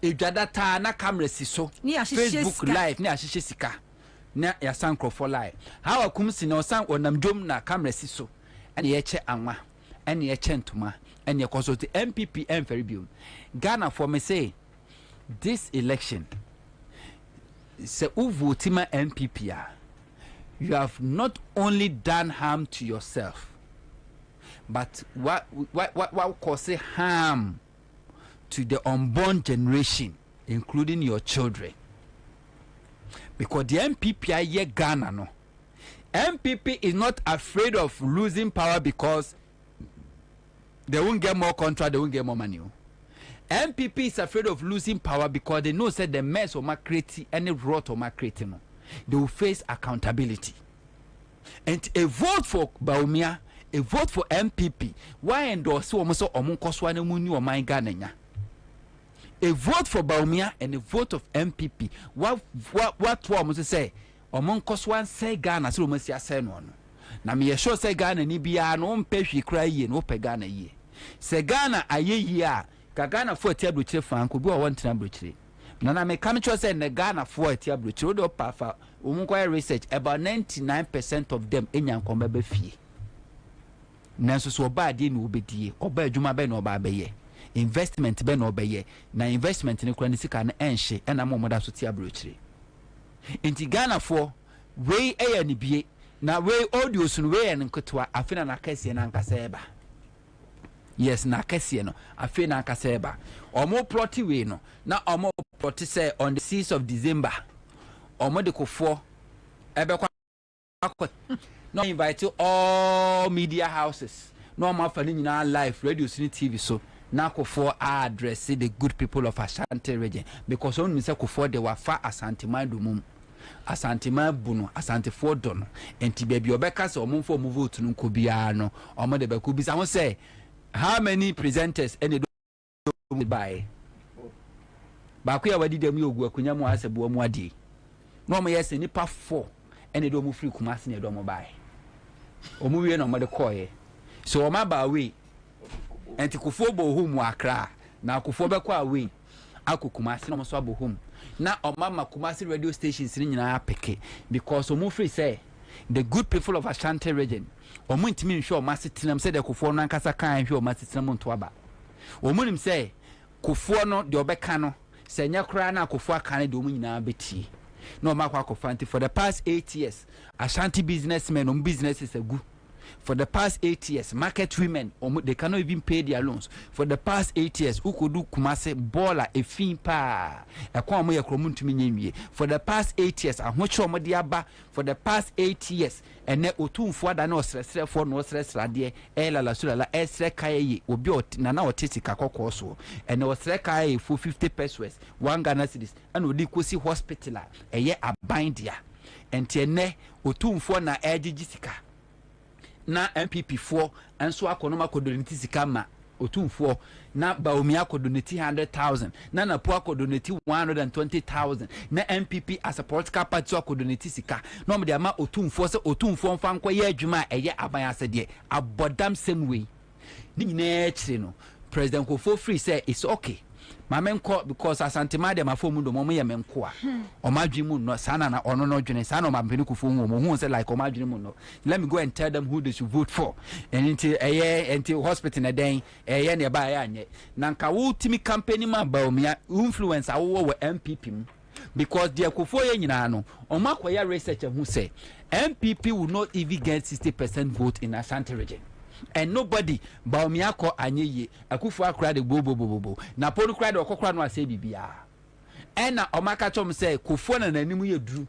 if Jadata na camera so near Facebook live near Shishika near your son for life. How a cumsin or son or Namjum na camera so and ye che anwa and ye chentuma and your consult the MPP and Ferry Bill. Ghana for me say. This election, se uvutima MPP, you have not only done harm to yourself, but what causes harm to the unborn generation, including your children. Because the MPP ye Ghana no. MPP is not afraid of losing power because they won't get more contract, they won't get more money. MPP is afraid of losing power because they know that the mess or creating any rot or creating, they will face accountability. And a vote for Baumia, a vote for MPP, why endorse almost Omunkoswane Muni or my Ghanaian? A vote for Baumia and a vote of MPP. What must say? Omunkoswan say Ghana, so must say no. Na me sure say Ghana ni bia no mpeshi cry ye no pe Ghana ye. Say Ghana aye ye Ghana for Tiabruche Franco, go one Tiabruche. Nana me come to say Ghana for Tiabruche, do Pafa, Umunquire research about 99% of them in Yankombe fee. Nanso so bad in will be dear, or by Juma Ben or Babaye. Investment Ben or Baye, na investment in Ukrainian can enche and a moment of Tiabruche. Inti Ghana for way A and B, na way audio soon way and Kotwa, Afina Nakasi and Ankaseba. Yes, na kesi no afi na kaseba omo ploti we no na omo ploti say on the 6th of December omo de kofo ebe kwa no invite all media houses no omo fa ni nyina live radio city TV so na kofo address the good people of Ashanti region because on me say kofo de wa fa Asante mandumum Asante mabuno Asante fodono enti baby obeka say omo fo move vote no ko bia no omo de be ku bisa ho say how many presenters and buy ba ko ya wadi dem yogu akunya mu asebu mu adi no mo yes nipa 4 ene do mu free Kumasi ne do mo buy o mu wie no mo de koye so o ma ba we enti Kufuor bo home Accra na Kufuor be kwa we akọ Kumasi no mo so abo home na o mama Kumasi radio stations ni nyina peke because o mu free say the good people of Ashanti region o mu ntimi nhwe o masetinam say the Kufuor no ankasa kan hwe o masetinam nto aba o mu nim say Kufuor no de obeka no say nya kra na Kufuor kan de o mu nyina beti no makwa kofanti for the past 8 years Ashanti businessmen businesses are good. For the past 8 years market women they cannot even pay their loans. For the past 8 years who could do Kumasi baller a fin pa a kwamo ya kromun to me. For the past 8 years I much more diaba for the past 8 years and ne otum for da no stress for no stress radie ela la sura la esre kaye obi nana otisika kokoso and no stress kaye for 50 pesos 1 Ghana cedis and odi kosi hospital eye abandia enti ene otum for na ejijisika na MPP4 anso akonoma kodoniti sika ma otumfo na Baumia kodoniti 100,000 na Napo kodoniti 120,000 na MPP as a political party kodoniti sika no me ama otumfo se otumfo mfa nkwa ye adwuma eye aban asede abodam same way ni nyina ekire no President Kufuor free say it's okay mamenko because Asantema de mafomu do momo ye menko a omadwi mu no sana na ono no dwene sana o mampeni Kufuor mu hu say like omadwi mu no let me go and tell them who they should vote for enti hospital na den ne ba ya anye na nka wo timi campaign ma Baumia influence awo wo MPP mu because the Kufuor ye nyina no omakoya research who say MPP will not even get 60% vote in Ashanti region. And nobody Baumia ko anyeye Kufuor akra de bobo na polu kra de okokra no ase bibia ena omaka chom say Kufuor na nanimu ye duru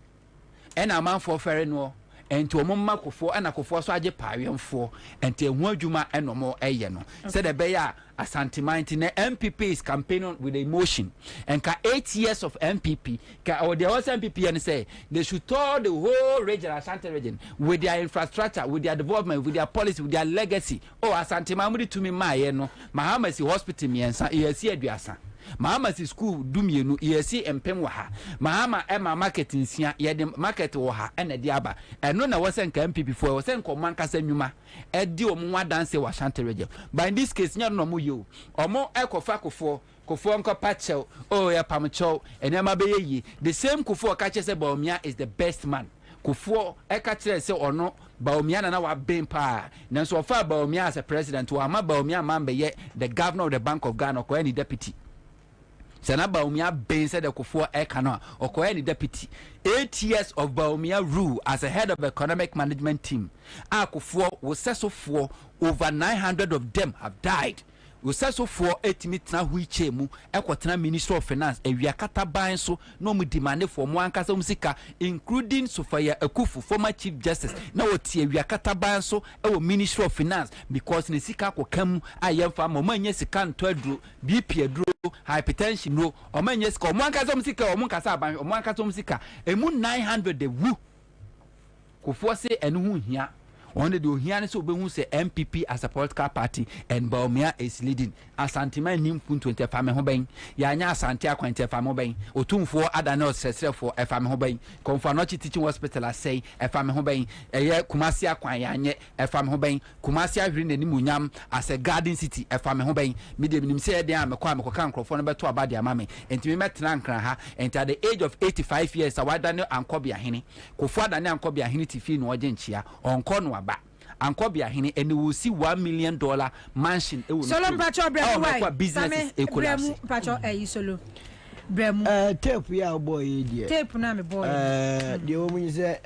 ena manfo fere no enti omomma Kufuor ana Kufuor so age pawemfo enti ehu adwuma enomo eye no said the beya Asantemanti na MPP is campaigning with emotion and ka 8 years of MPP ka or the MPP and say they should tour the whole region Ashanti region with their infrastructure, with their development, with their policy, with their legacy. Oh Asantemanti to me my no Mahama si hospital mi ensa yesi aduasa Mahama si school dumienu yesi empem wa ha Mahama ema market nsia ye de market wo ha ena de aba eno na wosen ka MPP for wosen ko man kasa nwuma e di omwa dance wa Ashanti region but in this case nya no mo yo omo ekofa Kufuor nko pachel oh ya pamcho enema be yi the same Kufuor ka che se Baumia is the best man Kufuor eka kire se ono Baumia na wa bempa nanso ofa Baumia as a president wa ma Baumia man be ye the governor of the Bank of Ghana ko any deputy Sana Baumia ben said the Kufuor ekana or any deputy 8 years of Baumia rule as a head of economic management team Kufuor was so for over 900 of them have died we say so for 8 minutes na huiche mu ekwotena Minister of Finance ewiakata ban so no mu demand for mo ankasa musika including Sofia Akufu former Chief Justice na wotie ewiakata ban so ewo Minister of Finance because ne sika akokam ayemfa mo manye sika ntodro BP adro hypertension no o manye sika mo ankasa musika o mo ankasa ban o mo ankasa musika emu 900 de wu Kufuor say enu hu hia one the Ohiane so be who say MPP as a political party and Baumia is leading Asantema nim fun 20 fame ho ben ya nya Asante akwante fame ho ben otumfo adana sesere for fame ho ben Konfanochi teaching hospital say fame ho ben eye Kumasi akwan ya nye fame ho ben Kumasi ahwiri nanim unyam as a garden city fame ho ben medium nim say dey am kwa mekoka nkrofo no beto abade amame entimi metena nkran ha and at the age of 85 years awadane ankobia hene Kufuor adane ankobia hene tifi no oje nchia onko no aba Ankobia hini and we will see $1 million mansion.
Solo pacho bremu
business equals.
Pacho solo bremu.
Tape ya boy dear.
Tape na me boy.
The woman is a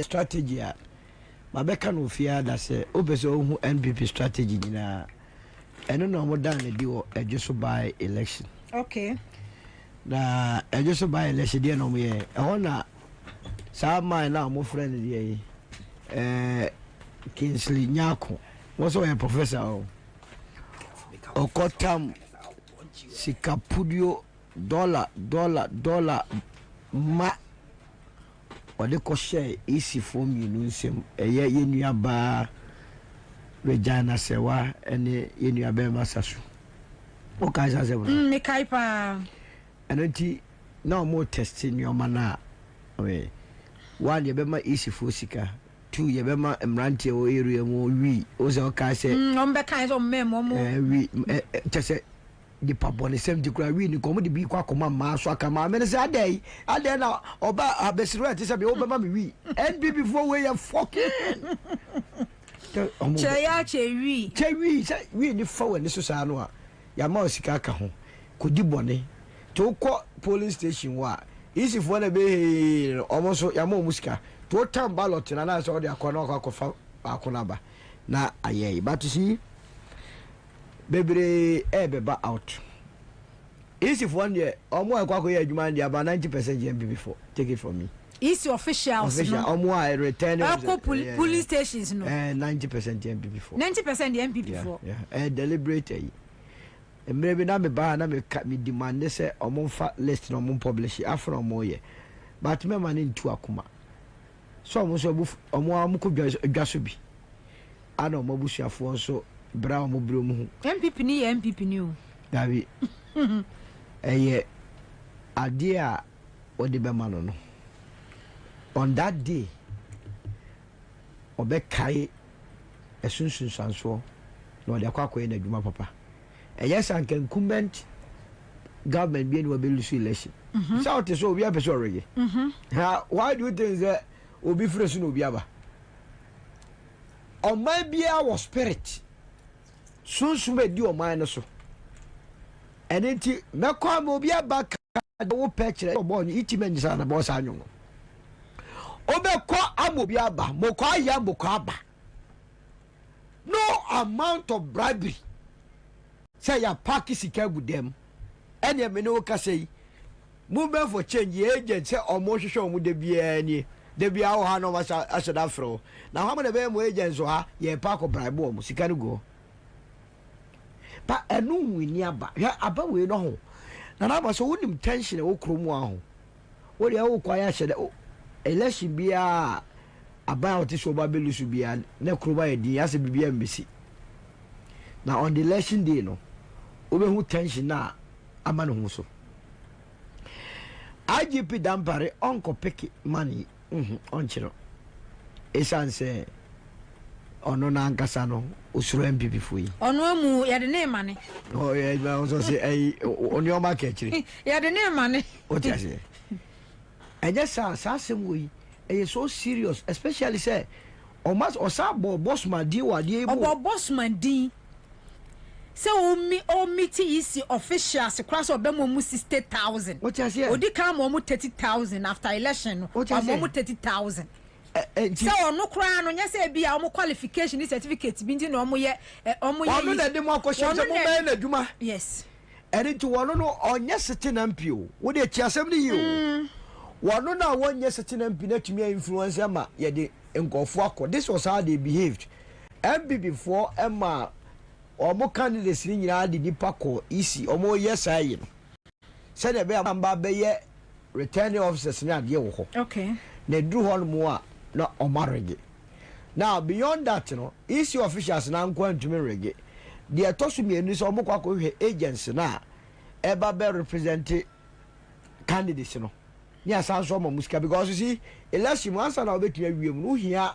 strategy. Mabeka no fear that say obeso hu NPP strategy na. Eno no mo dan di o just by election.
Okay.
Na just by election dia no mo ye. E na sa man na mo friend dia Kingsley Nyako was a professor Okotam Sikapudio dollar ma or the koshe easy form you know some a year in your bar Regina Sewa and in your Bema Sasu Okay, as I
me kaipa.
And no more testing your mana. One, you be my easy for sika. Two, you be my emranti or area more we. Also, can say,
kinds of memo.
We just say, the papa on the 70 degree, we come to be quack on my so I come out. And say, a day, I then now, about our best right is a be over mammy. And be before we are fucking.
Cherry,
we in the phone, this is Anua. Yamasika home. Could you bonny? To quote police station, what? Easy for the be almost Yamo Muska. To turn ballot and I saw the Akonaka Akonaba. Now, aye, but to see, baby, eba out. Easy for 1 year, or more, you mind about 90% GMP before. Take it from me.
Easy officials.
Or more, I return
police stations, no.
90% GMP before.
90% MP before.
Yeah, and deliberate. Maybe na me ba na me demand say omonfa list no mon publish afro moye but me man ntu akuma so omo so bu omo amko dwaso bi ana omo busuafo so bra omo bro mu
MPP ni o
dabi eye ade a odi be ma no on that day obe kai esunsun sanso no de akwa na adwuma papa. Yes, and incumbent government being will be losing election. South is so we have a sorry. Why do you think that will be fresh in Ubiaba? Or maybe our spirit soon may do a minor so. And it Macquam will be a back patch or born eating men is on a boss annual. Obekwa Amobiaba, Moka Yambokaba. No amount of bribery. Say ya party sika with them. Any me can say movement for change agent say almost show mu de bia ni de bia ho ha no masa asada fro na how many be mo agents so ha ye park bribe mo sika no go pa enu wini aba ya aba we no ho na na ba so wonim tension e wo kromu aho wo de wo kwaya hye de election bia aba oti so ba belusu bia na kroba e din ase bibia mbesi na on the election day no who tension na ama no so IGP dampare onko pick money on chiro esan say ono na ankasa no osuro MPP fuyi
ono mu ya de ne mane
oh yeah ba so say ai onyo ma ka chiri
ya de ne mane
o ti ase enye sa sem we e so serious especially say o mas o sa boss man di wa di
o boss man di. So o meet is officials across obemo mu 60,000.
What you say?
Odi come mo 30,000 after election. Mo 30,000. So no cry no nya say bia o qualification certificate bi ndi no mo ye
omo na dem akosho se mo be na dwuma.
Yes.
Eri to wono no onye sete na mpio. Wo de chiasem ni yi o. Wono na wonye sete na mpi na tumi influence ama ye de nkofo akọ. This was how they behaved. MB before Emma omo candidates ni nyina de nipa ko isi omo yes ayi no se na be amba be ye returning officers ni ade wo ho
okay
na dru ho mo a na omarege now beyond that no isi officials na nkwa ntumi rege de atosu mienu so omo kwa ko hwe agents na eba be represent candidates no ni asanso omo musika because you see election Ansah na obetumi awiem no hia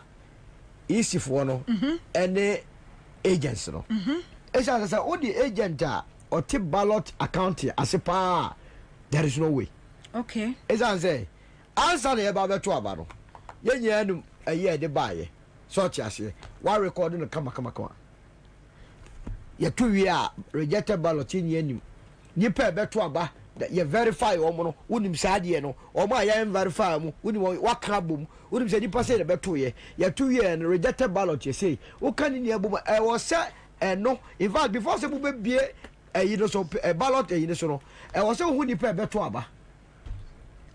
isi fo no ene agents no esa say all the agent or tip ballot account asepa there is no way
okay
esa say Ansah na eba beto aba no yenye anu aye de baaye so tiase wa record no kama ya tu wi a rejected ballot ni anim ni pe beto aba ye verify omo no unim saade no omo aya verify mu unim waka bom unim se nipa se de beto ye ya tu wi and rejected ballot ye say o kan ni abom e wo se no in fact before se bu be bie you know so ballot you know so no e wo se hu nipa beto aba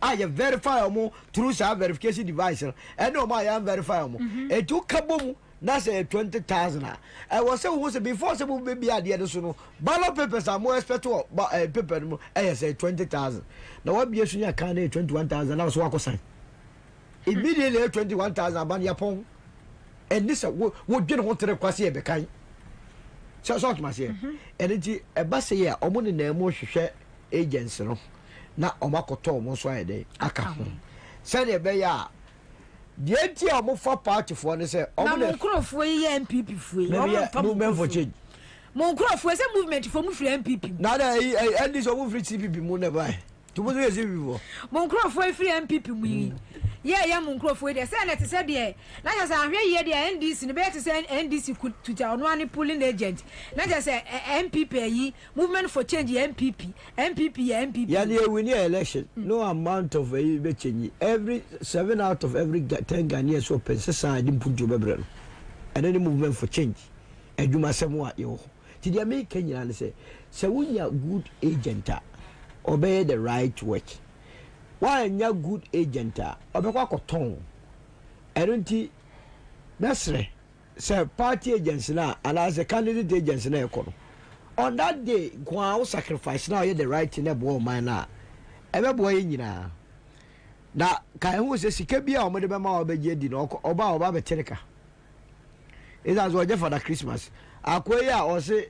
I verify omo through sa verification device no e no ma aya verify omo e tu ka bom na say 20,000 I was say who say before say we be ade de so no ballot papers are more expect paper no say 20,000 now what be sunya kan 21,000 now so wako sign immediately 21,000 ban yapon and this wo dwene ho tere kwase e be kan so to say and it a bass here or money name more share agents no na omakoto mo so ayede aka ho say the be ya the enti omo for party for ne say omo
na nkrofo yi MPP fu
movement for change
mo nkrofo say movement for mu free MPP
na da and this omo free CPP mu ne buy to mo say CPP
mo nkrofo free MPP mu yi yeah mo nkrofo dey say na te say dey na just ahwe ye dey NDC ne be te say NDC tuta ono ani polling agent na just say MPP yi movement for change MPP
yeah they win the election no amount of be change every 7 out of every 10 Ghanaians so pese side put you bebre and any movement for change eduma semo a yo ti dey make Kenya say wunya good agent obey the right work. Why nya good agent obekwa koton erunti nasre say party agents na and as a candidate agents na ekono on that day kwa sacrifice now you the right thing ebo man na ebebo nyina na kai hu se sika bia o mede be ma obeje di no oba betereka is as well for the Christmas akoyi a o se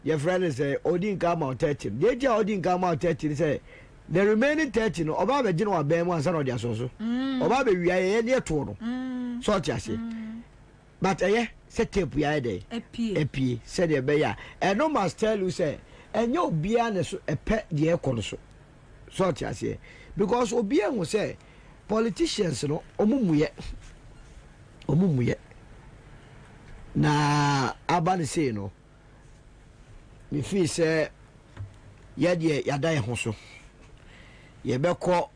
your friend say odin come out 30 dey je odin come out 30 say the remaining 30 no oba be gino abem ansa no dia so oba be wia ye ne to no so ti ase but set up ya dey epie said the be ya and no must tell you say enyo obia ne so epe de ekọ so ti ase because obia hu say politicians no omumuye na abane say no me feel say ya de ya dai ho so ye beko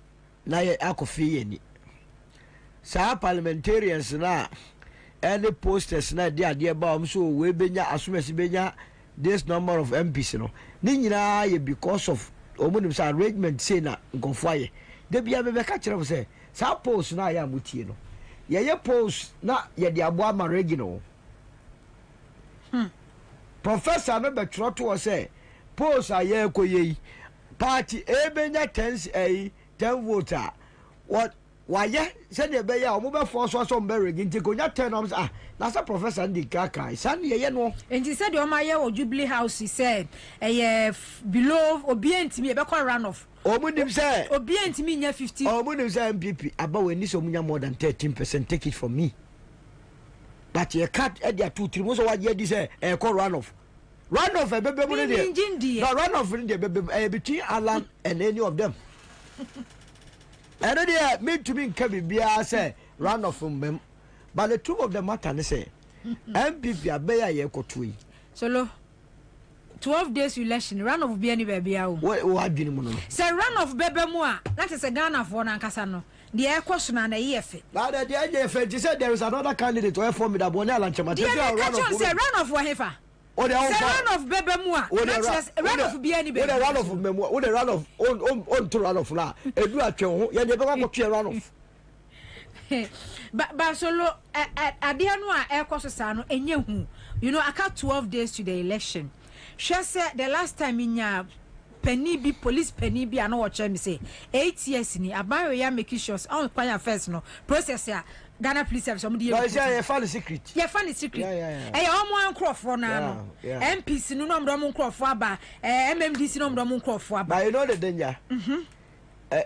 na ye akofi ye ni sa parliamentarians na any posters na dia ba so we benya asumesi benya this number of MPs no ni nyina ye because of omunim sa arrangement say na nkofo aye de bia be ka kire say sa post na ya mutie no ye post na ye de abo ama regional professor no be tro to say post aye koyi party ebenya 10 voter what why said the be ya o mo be force so mbe regin ko nya 10 oms na sa professor ndi kaka san ye no
enti said the oma ye o Jubilee House he said below obientimi e be call run off
omunim say
obientimi nya 50
omunim say MPP aba we ni so munya more than 13% take it from me but ye cut e dia 2 3 mo so wa ye di say e call run off e bebe mo dey no run off in dey between Alan and any of them and they me to be can be say run off from them but the truth of the matter they say MPP abeya ye kotui
solo 12 days election run off be any baby a
what adwini mu no
say run off bebe mu a that is a Ghana for na nkasa no the air question na ye fe
now the EFF they said there is another candidate who form that one Alan Chama
say run off wa hefa o de run off bebe mu a run off be any baby
o de run off memu o de run off on to run off la edu atwe ho ye de be ko twe run off
but solo ade anu a ekoso no enye hu you know aka 12 days to the election she said the last time inya penny bi police penny bi ana watch me say 8 years ni abayo ya make sure on kwanya first no process ya Ghana police service omo dey
you find secret
eh omo ankrofo na no MPs no no mdo ankrofo aba MMDC no mdo ankrofo aba
but you know the danger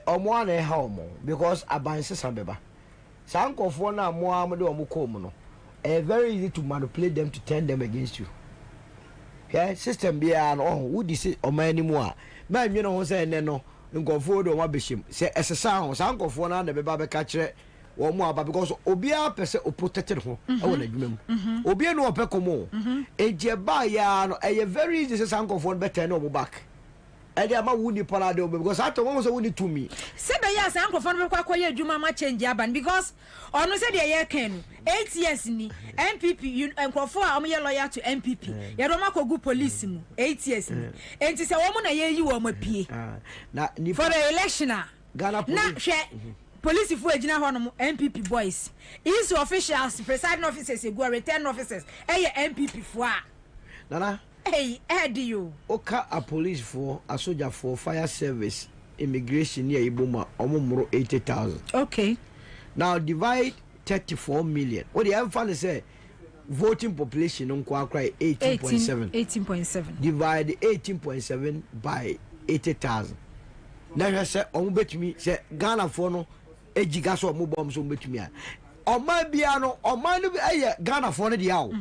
omo an e ha omo because abanse sabeba sankofo na mo amde omo kom no very easy to manipulate them to turn them against you okay system bia no wo di se omani mu a ma nwe no ho se ne no nkofo do ma behim se esesa ho sankofo na beba be ka kire wo mu aba because obia pese o protected ho e wona adwuma mu obia no opekomo eje ba ya no e very easy se sankofo no better no back e dey ama wuni pala de because ato mo so wuni to me
se be ya sankofo no be kwa koye adwuma ma change aban because ono se de ye kan 8 years ni MPP enkofo a omo ye lawyer to MPP ye do ma kogu police mu 8 years ni enti se wo mo na ye yi wo ma pie
na
for the election
Ghana police
na hwe police fu ejina ho no MPP boys is officials presiding officers go return officers MPP fu a
nana
do you
oka a police for a soldier for fire service immigration near Iboma omomoro 80,000
okay
now divide 34 million what the have fun say voting population on Kwakra 18.7. Divide 18.7 by 80,000. Now I say on bet me say Ghana for no ejigaso mo bomb so bet me. On my piano on my Ghana for the hour.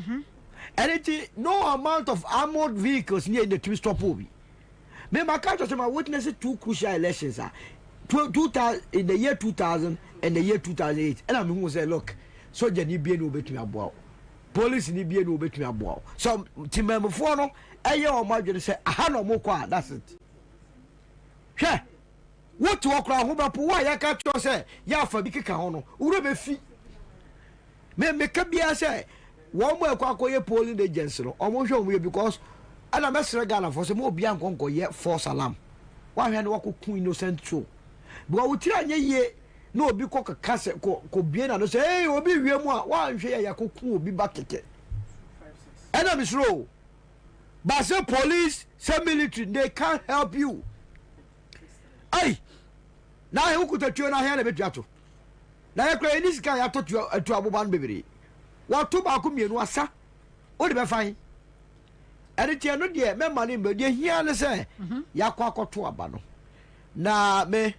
And it no amount of armored vehicles near the twist stop Bobie. Me my country say my witness two crucial elections are 2000 in the year 2000 and the year 2008. And I'm who say look, soldier ni bien no bet me about. Police ni bien no bet me about. So timem for no eye o ma dwere say aha no mo kwa, that's it. Hwe what to okra ho ba po wa ya ka cho say ya fa bi keka ho no uro be fi me ka bia say wo mo akwakoye polling agents no o mo hwe mo because ana mesre Ghana for say mo bia nkonko ye false alarm wa hwe no wakokun innocent so bo wo tira anye ye no obi ko kase ko bie na no say hey obi wie mu a wa hwe ya kokun obi ba keke ana misro but say police say military they can't help you. Ay na he ukuta tuo na he na betu ato na ye kra ni sika ya to atu aboban bebere wa to ba ko mienu asa o de be fan ene tie no de me ma ne mbedi hia ne se ya kwa akoto aba no na me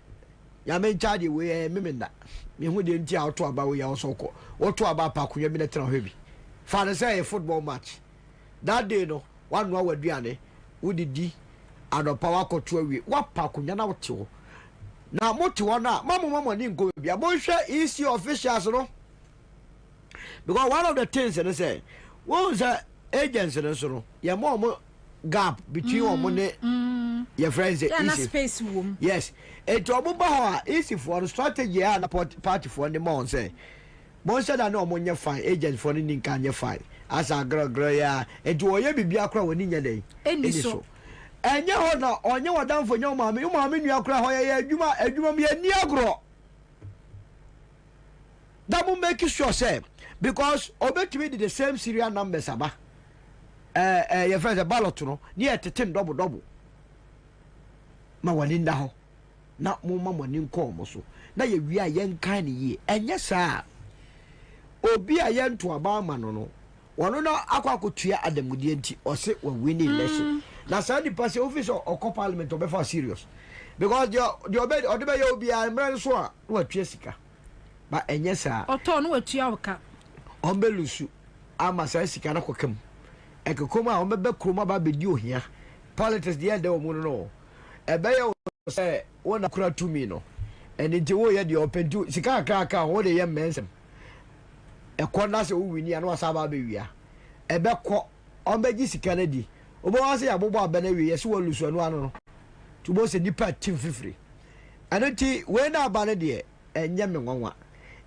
ya me charge we me nda me hu de nti auto aba we ya osoko wo to aba pa kunye bi na tena hwe bi fa ne say football match that day no one no waduane wo didi adopa wakoto awie wapa kunya na wote wo na mote wo na mamo ni nko bia mo hwe EC officials no because one of the things they say was agents no ya mo gap between omo ne your friends
yeah, na space room
yes it omo ba ho EC for strategy and party for the mon say mo say that no omo nye fine agents for ni nka nye fine as a gra ya it wo ye bibia kra woni nya den
eni so
enye ho na onye wadanfo nya maame nua kra ho ye adwuma me ani agro that will make sure say because obetumi the same serial numbers aba your friends a ballot no near tetem double ma wani nda ho na mo ma wani nko mo so na ye wi a ye nkan ne ye enye saa obi a ye nto aba ma no wono na akwakotua adamudie nti ose wa win election na say the person officer or parliament obefa serious because the obey odebe ye obi a mran so a wa twa sika ba enye saa
oto no watua woka
ombelusu ama say sika na kokam ekekoma a omebe kroma ba bedi ohia politics the end o mu no ebe ye say wona kura to me no eni je wo ye the open to sika aka wo de ye mensem ekona se wo wini ana wasaba be wia ebe ko ombeji sika na di obo wa se abobo abana wi yesi wo lusu anu anu to bo se nipa team fifiri anati we na abana de enye me nwanwa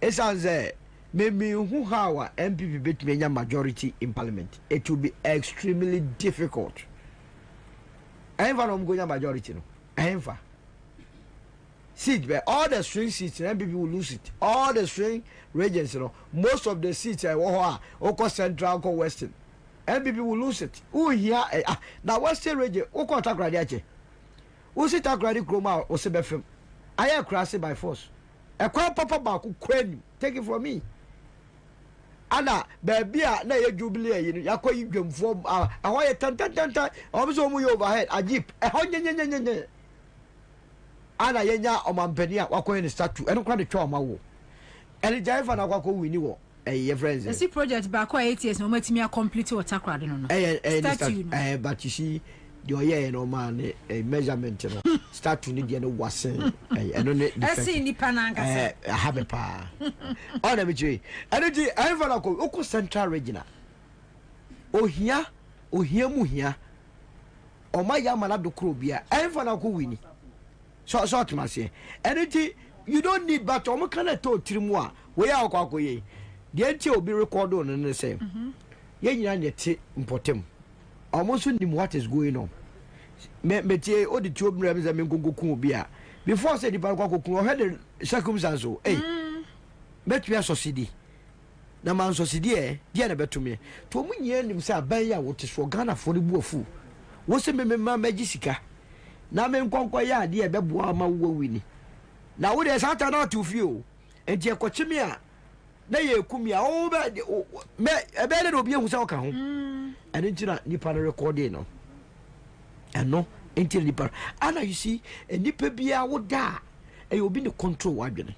esanze maybe who how MPP betumi enya majority in parliament it will be extremely difficult enfa no mgo nya majority no enfa seat but all the swing seats MPP will lose it all the swing regions you know most of the seats oko central oko western MPP will lose it who here now western region oko takradi ache who sit takradi kroma o se befem aye cross by force e kwa papa ba ku kwani take it from me ana baby a na ye jubilee yi yakoyi dwemfo aho ye tantantanta obiso mu yo overhead ajip e ho nyenyenyenyenye ana yenya omampani a wakoye ne statue eno kwa de twa omawo ene jaifa na kwako wini wo your friends
the project ba kwa 8 years no matimi a complete water crowd no
statue but you see the oye no man measurement no statue ni de no wasen eno ne
esi ni pananga
have pa ona bichi eno ji jaifa na ko oko central regional ohia mu hia oma ya mana do kro bia jaifa na ko wini so to mase anything you don't need but omo kana to tirimu a we ya akwakoye de anti obi record on ne say ye nyina ne te importem omo so nim what is going on me tie odi obi represent me gogoku obi a before say di pa kwakokun o had circumstance o betu ya society na man society dia na betumi to mu nyia nim say aban ya wote so Ghana for bu afu wo se me ma magisika na me nkonkọ ya ade ebeboa ma wo wini na wo de sata na to fie o enti ekochimi a na ye kumia o be me e be le obi ehun se o ka ho eno ntina nipa no recording no eno ntina nipa ana you see nipa bia wo da e obi ne control wadwene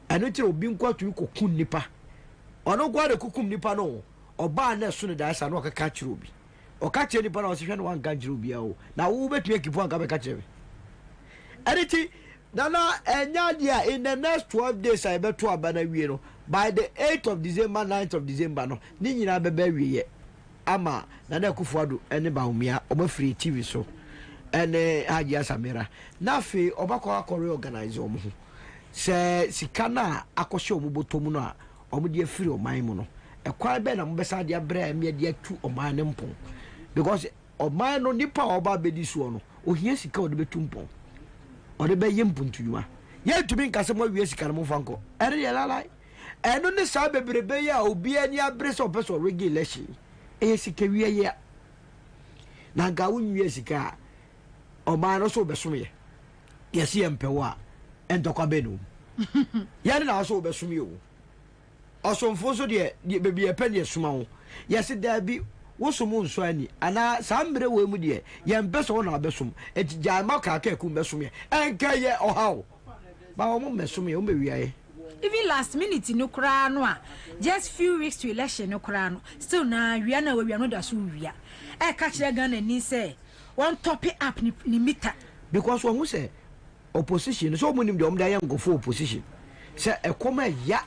eno ntina obi nkwatu kokun nipa ono gwa de kukum nipa no oba na so ne da sa no ka kire obi o ka kire nipa na o se hwe no wan ganjire obi a o na wo betu ekipu an ka be ka kire editi Nana enya in the next 12 days I bet to abana wie no by the 8th of December 9th of December no ni nyina bebe wie ama Nana Kufuado ene baumia oba free TV so ene Haji Asamira na fe obakọ akọ organize omo se sikana akọhye omo botomu no a omo de free oman mu no ekwa be na mbesa de abra eme de atu oman ne mpon because oman no nipa oba bedi so no ohia sika ode betu mpon ode be yimpuntuwa ye tumi nkase mo wie sika mo fanko ere ye lalai eno ne sa bebrebe ya obi ani abre so person regulation e sika wie ye na ga wunwie sika o ma no so besom ye si empewo a entokwa benu ye na so besom ye o osomfo so de bebi e pen ye soma wo ye se da bi wosomo nso ani ana sambre we mu de ye mpeso wo na besom etija ma ka ka ku besom ye enka ye ohaw ba wo mo besom ye o mewiaye
even last minute no kra no a just few weeks to election no kra no still na wia na wia no da so wia e ka kire Ghana ni say one topic up ni meter
because wo say opposition so mo nim de o mda yan go for opposition say e koma ya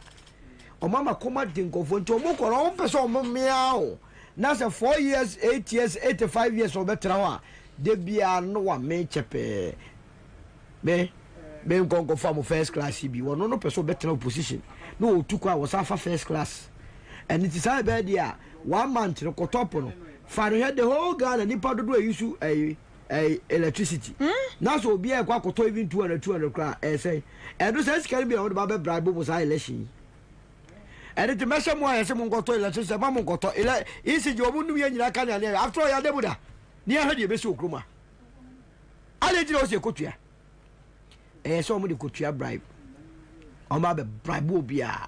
o mama koma de go for nto mo ko ro pese o mo miao na say 4 years 8 years 85 years o betra wa de bia no wa me chepe me go for first class bi wono no pese o betra opposition no otuko a was afa first class and it is a bad dia 1 month no ko top no for the whole Ghana nipa dodo use electricity na so obi e kwa koto even 200 kra say e do say sikari bi o do ba be bribe mo sa election and it measure mo ayese mo koto electricity ma mo koto ele isi je omu nu ye nyina kan ya after all ya debuda ni ha de be si okroma ale jira o se kotua so mo de kotua bribe o ma be bribe obi a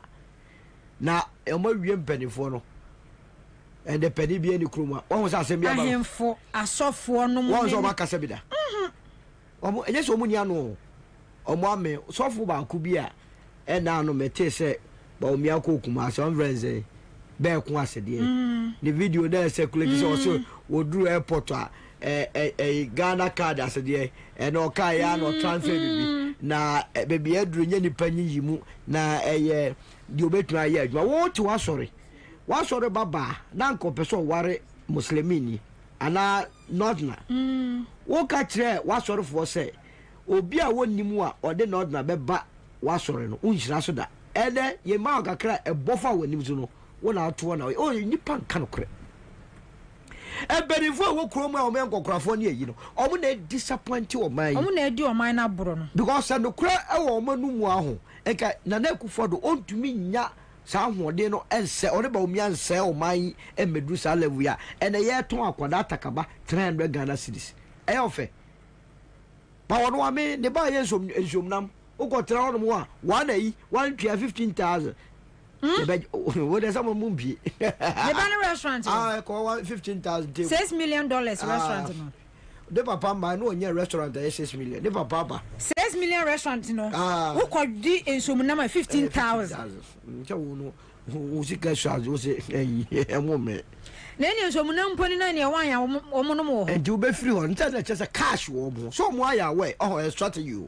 na e mo wie mpanifo no and the penny be any kroma won say asem bia ba
ahemfo asofo no mo
won so makasa bi da omo enye so mo ni ano omo ame sofo ba ku bi a e na no mete se ba omi akokuma so friends be ku asede the video there circulate so wodru airport a Ghana card asede e no kai ya no transfer bibi na bebi adru nya nipa nyi mu na eye di obetuna ya adwa wo ti wa sorry wasore baba na nko peso ware muslimini ana nodna wo ka kire wasore fo se obi a wonimu a ode nodna beba wasore no unhira so da ede ye ma kakra ebofa wonim so no wona ato na o nipa nka no kre ebenifo wo kromo a o men kokrafo ne yi no o mo na disappoint o man
o mo na edi o man na boro no
because no kre e wo manumu aho eka na na kufodo ontumi nya sa hode no ense ore ba omi anse o man emedu sa level ya ene ye ton akwada takaba 300 Ghana cedis e ofe ba wono wa me ne ba ye nsom nam ukotra wono mo a 115,000 what is some mumbi
the banner restaurant
ko 15,000
$6 million restaurant no
de papa ma no nya restaurant 6 million de papa
6 million restaurant no who could di ensom na 15,000
ncha wono wo sika charge wo se emo me
na ni ensom na mponi na ne wan ya omo no mo
enti wo be free ho ncha na chese cash wo mo so mo aya we strategy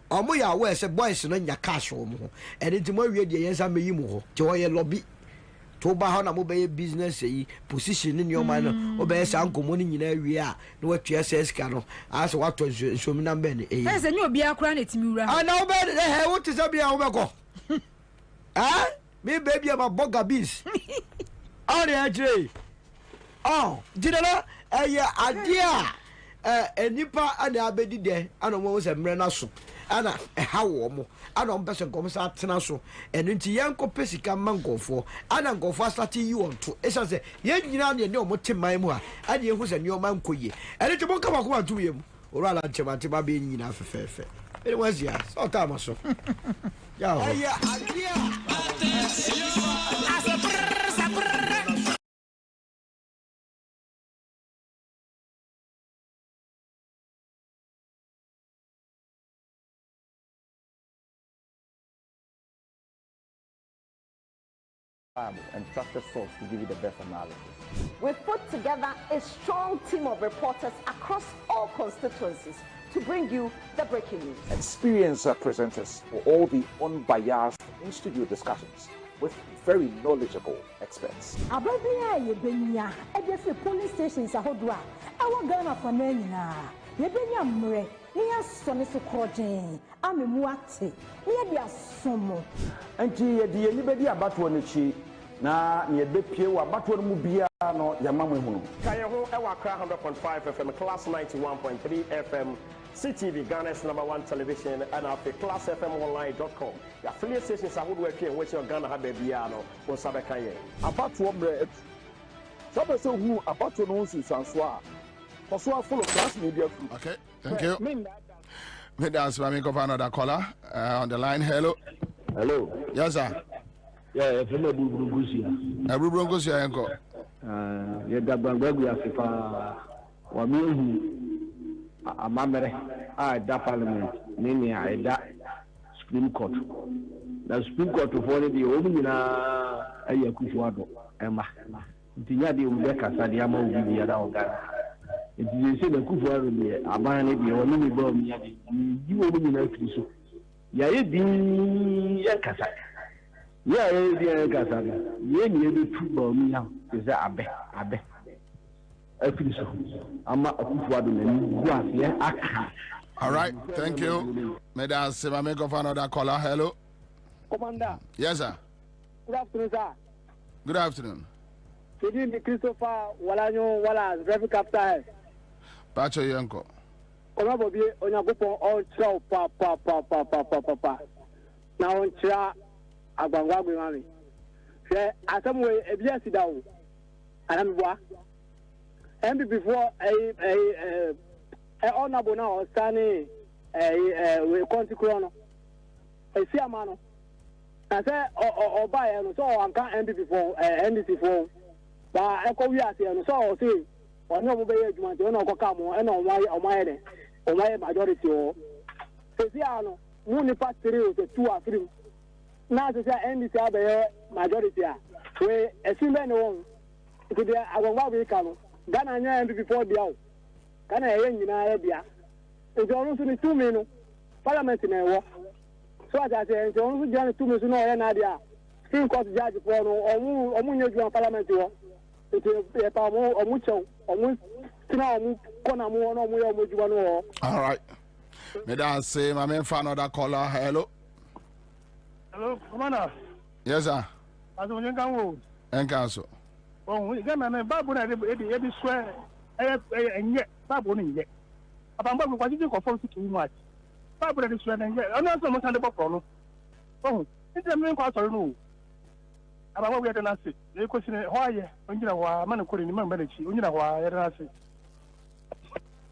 omo ya we se boys no nya cash wo mo enti mo wie de yensa meyi mo ho ti wo ye lobby to ba ha na mo be business yi position ni o man no o be sa nkomo ni nyina wie a na watua seska no as wato nsom na be ni
e se ni obi akura na timi wura
na o be he wo ti se bia wo be ko me baby am boga beans ore ajre dinala adia enipa ana abedi de ana mo se mre na so ana ha wo mo ana on person kom sa tena so enu nti yanko pesika mankofo ana nkofo asati yi on to esa se ye nyina ne o mo teman mu a ana ye hu se ne o man koye enu ti mo ka ba ko atu ye mu ora la nchema te ba be nyina fefefe ene wazia so ta ma so ya ho adia
and trusted source to give you the best analysis.
We've put together a strong team of reporters across all constituencies to bring you the breaking news.
Experienced presenters for all the unbiased in-studio discussions with very knowledgeable experts.
Police stations are hot. Our Ghana for Nena. Yebenya mre, niya sone so krojen, ame muate, niya dia somo.
Anti yedi anybody abatoɔ n'akyi na ne yɛbɛpie wɔ abatoɔ no mu bia no yɛma mo ehunu.
Kaye ho ɛwɔ Accra 100.5 FM, Class 91.3 FM, CTV, Ghana's #1 television, and our classfmonline.com. The affiliate stations are would work in which your Ghana have bia no for Sabekaye.
Abatoɔ mre, sabe so hu abatoɔ no nsu sansoa. Follow Class Media Group.
Okay, thank you. Me dance for me go for another caller on the line. Hello.
Hello.
Yes, sir.
Yeah, from Brugusia.
Brugusia, uncle.
Yeah, the Bangagu Asifa. Wami a mamere. Da Parliament. Nini I da Supreme Court. The Supreme Court of all the Omina Ayakufuado. Emma. Tinyadi Ubeka Sadiama Ubi the other. It is said the Kufu Abani, the only bomb, you will be in so. Yaedi Yakasa. Yaedi Yakasa. Yen football me now is Abe. I feel so. I'm not a Kufu.
All right, thank you. Madam Semameko for another caller. Hello.
Commander.
Yes, sir.
Good afternoon, sir.
Good afternoon.
Today, Christopher Walanyo Wala, Revenue Capital.
Pacho Yanko.
Come Bobie, on your book on show, papa. Now on Chia Abangwabi Mami. Say, at some way, a blessed down. And I'm before a honorable now, Sunny, a country chrono. A Siamano. I say, or buy and so I can't end before, NDC phone. But I call you and so see. Or no obey you want to know come and on my majority or Sesiano, Mooney Part 3 was a 2 or 3. Now to say NDC majority. Where a single one to the Agaway come. Ghana and before the hour. Ghana in idea. It's also 2 minutes. Parliament in a war. So as I say, it's only 2 minutes no idea. Supreme Court judge for or Parliament war.
All right. Madam, say my man for another caller. Hello.
Hello, Commander.
Yes, sir.
As when you come
and council.
Oh, we got a babu every square and yet babu in yet. About what you go for too much. Babu is running yet. I'm not so much under the problem. Oh, it's a main cost or no. About what we had an answer. They question why when you know why man couldn't remember the chief. You know why I had an answer.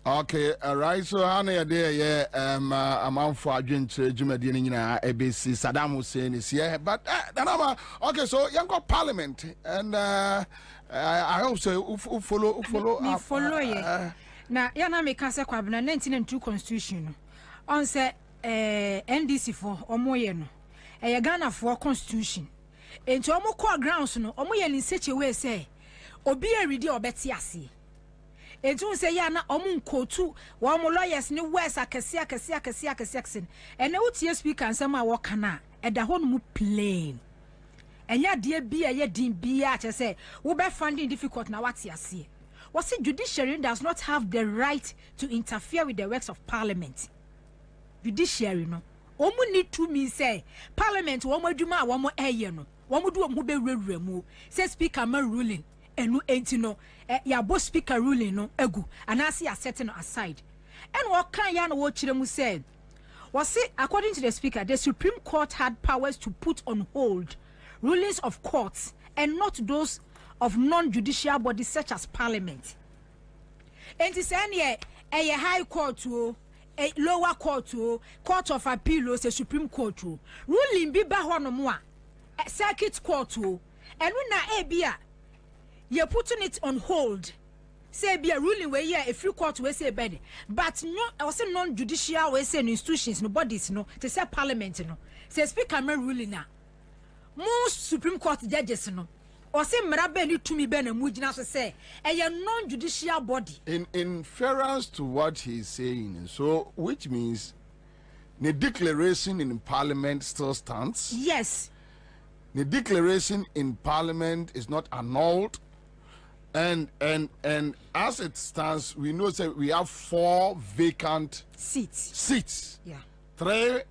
Okay, all right. So, how many day? Yeah, I'm for a drink to Jumadina, ABC, Saddam Hussein is here. But, okay, so you got Parliament, and I hope so. Follow.
Yeah. Now, Yana make us a Kwabena 1902 Constitution. On say NDC for Omoyeno, a Ghana for Constitution. Into omo core grounds no omo ye in such a way say obi e ready obeti ase entu say ya na omo nkotu wo mo lawyers ni west akese ene utie speaker ansem a wo kana e da ho no mu plain enya de bia ye din bia che say wo be finding difficult na wati ase wo say judiciary does not have the right to interfere with the works of parliament. Judiciary no omo need to me say parliament wo mo adwuma a wo mo eye no wo mo do mo be rewura mu say speaker ma ruling enu enti no ya bo speaker ruling no egu anase ya set no aside and what kan ya no wo kire mu say was say according to the speaker the Supreme Court had powers to put on hold rulings of courts and not those of non-judicial bodies such as parliament. Enti say ne a high court o a lower court o court of appeal o say Supreme Court o ruling bi ba ho no mo a circuit court o and we na bia you putting it on hold say be a ruling where a free court we say bed but no I say non-judicial we say institutions no bodies no to say parliament no say speaker me ruling na most Supreme Court judges no or say Marabe to me ben and Mujina say a non-judicial body.
In inference to what he's saying, so which means the declaration in Parliament still stands.
Yes.
The declaration in Parliament is not annulled, and as it stands, we know that we have 4 vacant seats.
Yeah.
3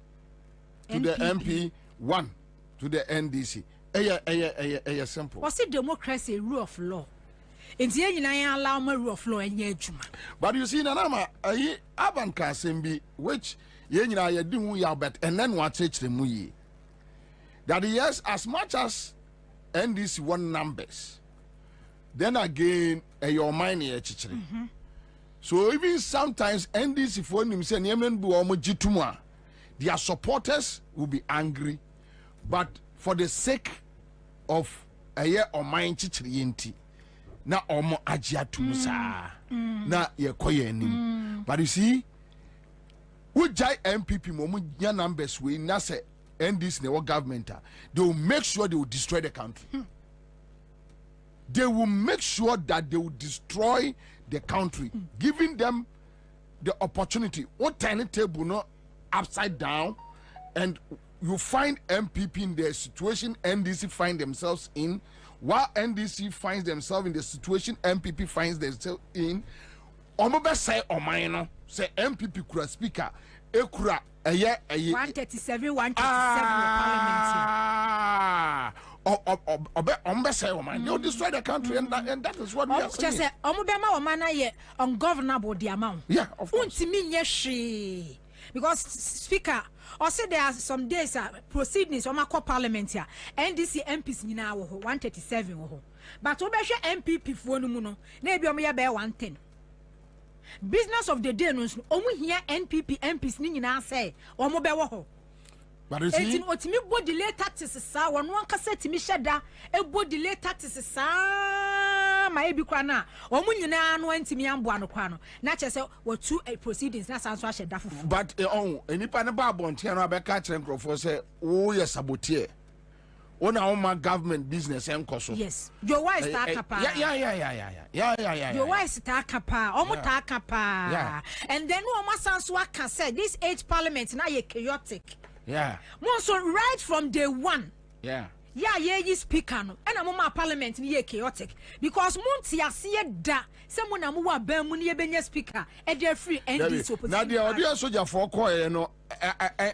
to the MP, 1 to the NDC. Simple.
What's it democracy, rule of law? In the end, I allow my rule of law and juma.
But you see, Nanama, Aban Kasembi, which you do ya bet, and then what teach them we. That yes, as much as NDC won numbers, then again, your mind here, so even sometimes NDC for him say Yemen bu omo jituma, their supporters will be angry, but for the sake of a year or mind chichiri na omo ajia tumusa na ye koye nim. But you see, we jai MPP momu nya numbers we na say NDC ne government, they will make sure they will destroy the country. They will make sure that they will destroy the country, giving them the opportunity. What tiny table no upside down, and you find MPP in the situation NDC find themselves in, while NDC finds themselves in the situation MPP finds themselves in. Omobe say Omaino say MPP kura speaker ekura
137 Parliament.
They'll destroy the country, and that is what we are saying.
Just say ungovernable the amount.
Yeah, of course.
Because speaker, also there are some days proceedings on my Parliament here. NDC MPs now 137 but obesha MPP for no maybe omo be 110. Business of the day no omo here NPP MPs ni nyina say omo be wo ho.
But you see,
otimi bo delay taxes sa won wan kasa timi sheda e bo delay taxes sa ma e bi kwa na omo nyina no antimi ambo ano kwa no na che say what two proceedings na sanso a sheda fufu.
But enipa ne ba abonte no abeka kire nkrofo say wo ye saboteur ona oma government business enkoso.
Yes, your wife start kapa.
Yeah.
Your wife start kapa. Omo ta kapa.
Yeah.
And then no oma sanso aka say this 8th parliament na ye chaotic.
Yeah.
So right from day one.
Yeah.
Yeah, speaker no. And mama parliament ni ye chaotic because munti ase da. Se mo na mo wa ban mu ni ye benya speaker. E dey free NDC opposition.
Na dia odi soldier for call no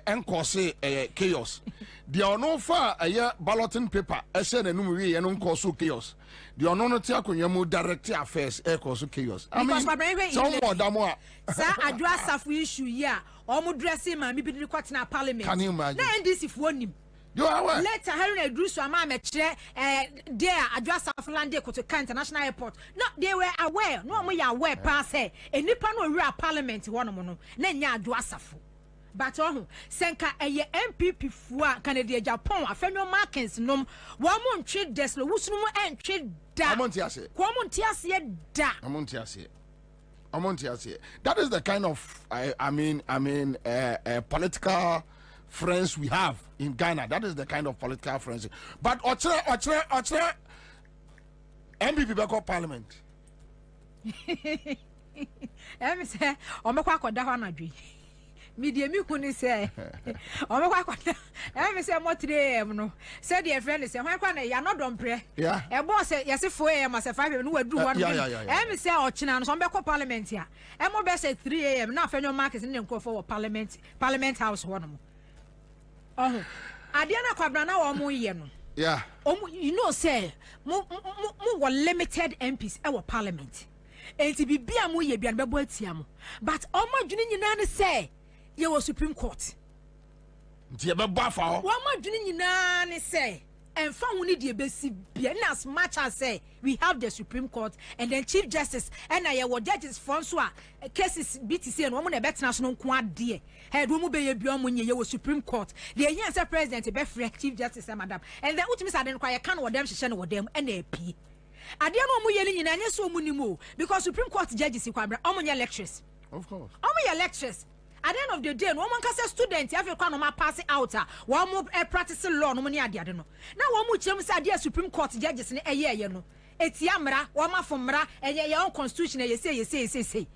enkose chaos. Dia ono fa balloting paper e se na num wi ye no nkoso chaos. Dia ono no tia konwa mu direct affairs e koso chaos. I mean, some more damo a
sa adwa safu issue ya omo dressing ma mi bi ni kwatena parliament.
Can you imagine?
Na NDC fo nim.
You are aware?
Later, Harry Drusu ama me chere there address of land Kotoka International Airport. No, they were aware. No mo ya aware pass say enipa no we parliament one no na nya adwasafu. But senka eye MPP fua Canada Japan afenyo markets nom wo mo ntwe deslo wusunu mo entwe da.
Amontiase.
Ko mo ntiase da.
Amontiase. That is the kind of political friends we have in Ghana. That is the kind of political friends. But Otre MPP back parliament.
Emi say omekwa akoda ho anadwi. Media mi kunu say omekwa akoda. Emi say mo 3am no. Say the friend say hwan kwa na ya no dompre.
Yeah.
E boss say yes 4am say 5am no wadu ho no. Emi say ochina no so mbekwa parliament ya. E mo be say 3am na afenyo market ne nkofo parliament house ho no. Adiana Kwabena wa mo ye no.
Yeah.
You know say mo were limited MPs our parliament. Enti bibia mo ye bian bebo atia mo. But omo dwene nyina ne say ye was Supreme Court.
Nti ye beba fa ho.
Omo dwene nyina ne say emfa ho ne de besi bia na as much as say we have the Supreme Court and then Chief Justice and I were judges from so cases BTC and woman betena so no nko ade head wo mu be ye bia omo nye ye Supreme Court the here say president be free Chief Justice madam and then utimi say den kwa ye kan wo dem hye no dem and AP ade no omo ye ni nyina nye so omo ni mo because Supreme Court judges Kwabena omo nye lectures
of course
omo ye lectures at the end of the day no man can say student if you can pass it out one more practice law no money ade no na one more chem say the Supreme Court judges ne eye no etiamra one ma fomra your own constitution you say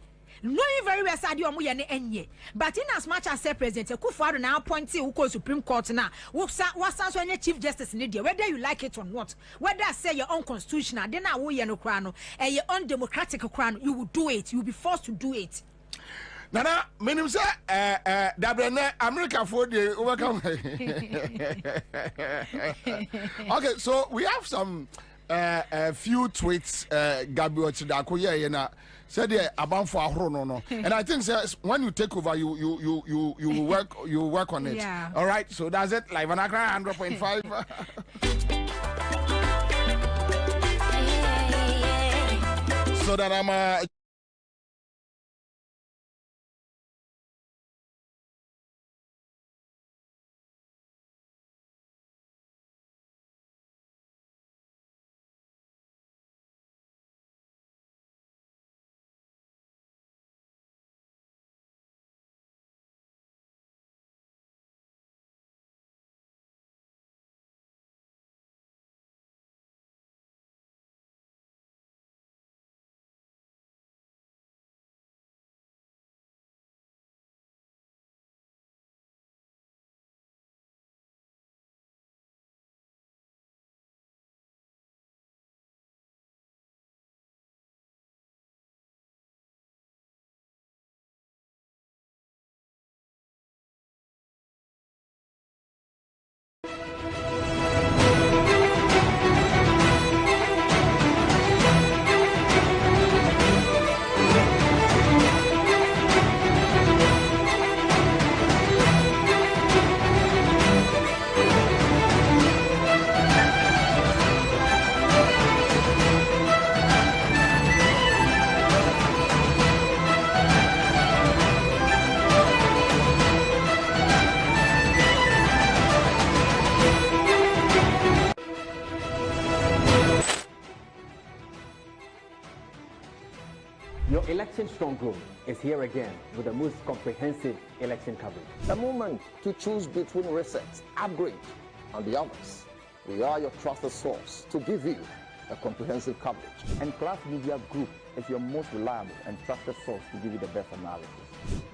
knowing very well say omo ye ne enye but in as much as say President Akufo-Addo now appointee who go Supreme Court na what so any Chief Justice ne there whether you like it or not, whether say your own constitutional then na wo ye no kra no your own democratic kra no, you will do it, you will be forced to do it.
Nana, meaning say Dabrene America for the overcome. Okay, so we have some a few tweets Gabriel Chidakoye yena said about for no. And I think when you take over you work on it.
Yeah.
All right, so that's it. Live on Accra 100.5. So that I'm
Your election strong room is here again with the most comprehensive election coverage.
The moment to choose between reset, upgrade, and the others. We are your trusted source to give you a comprehensive coverage.
And Class Media Group is your most reliable and trusted source to give you the best analysis.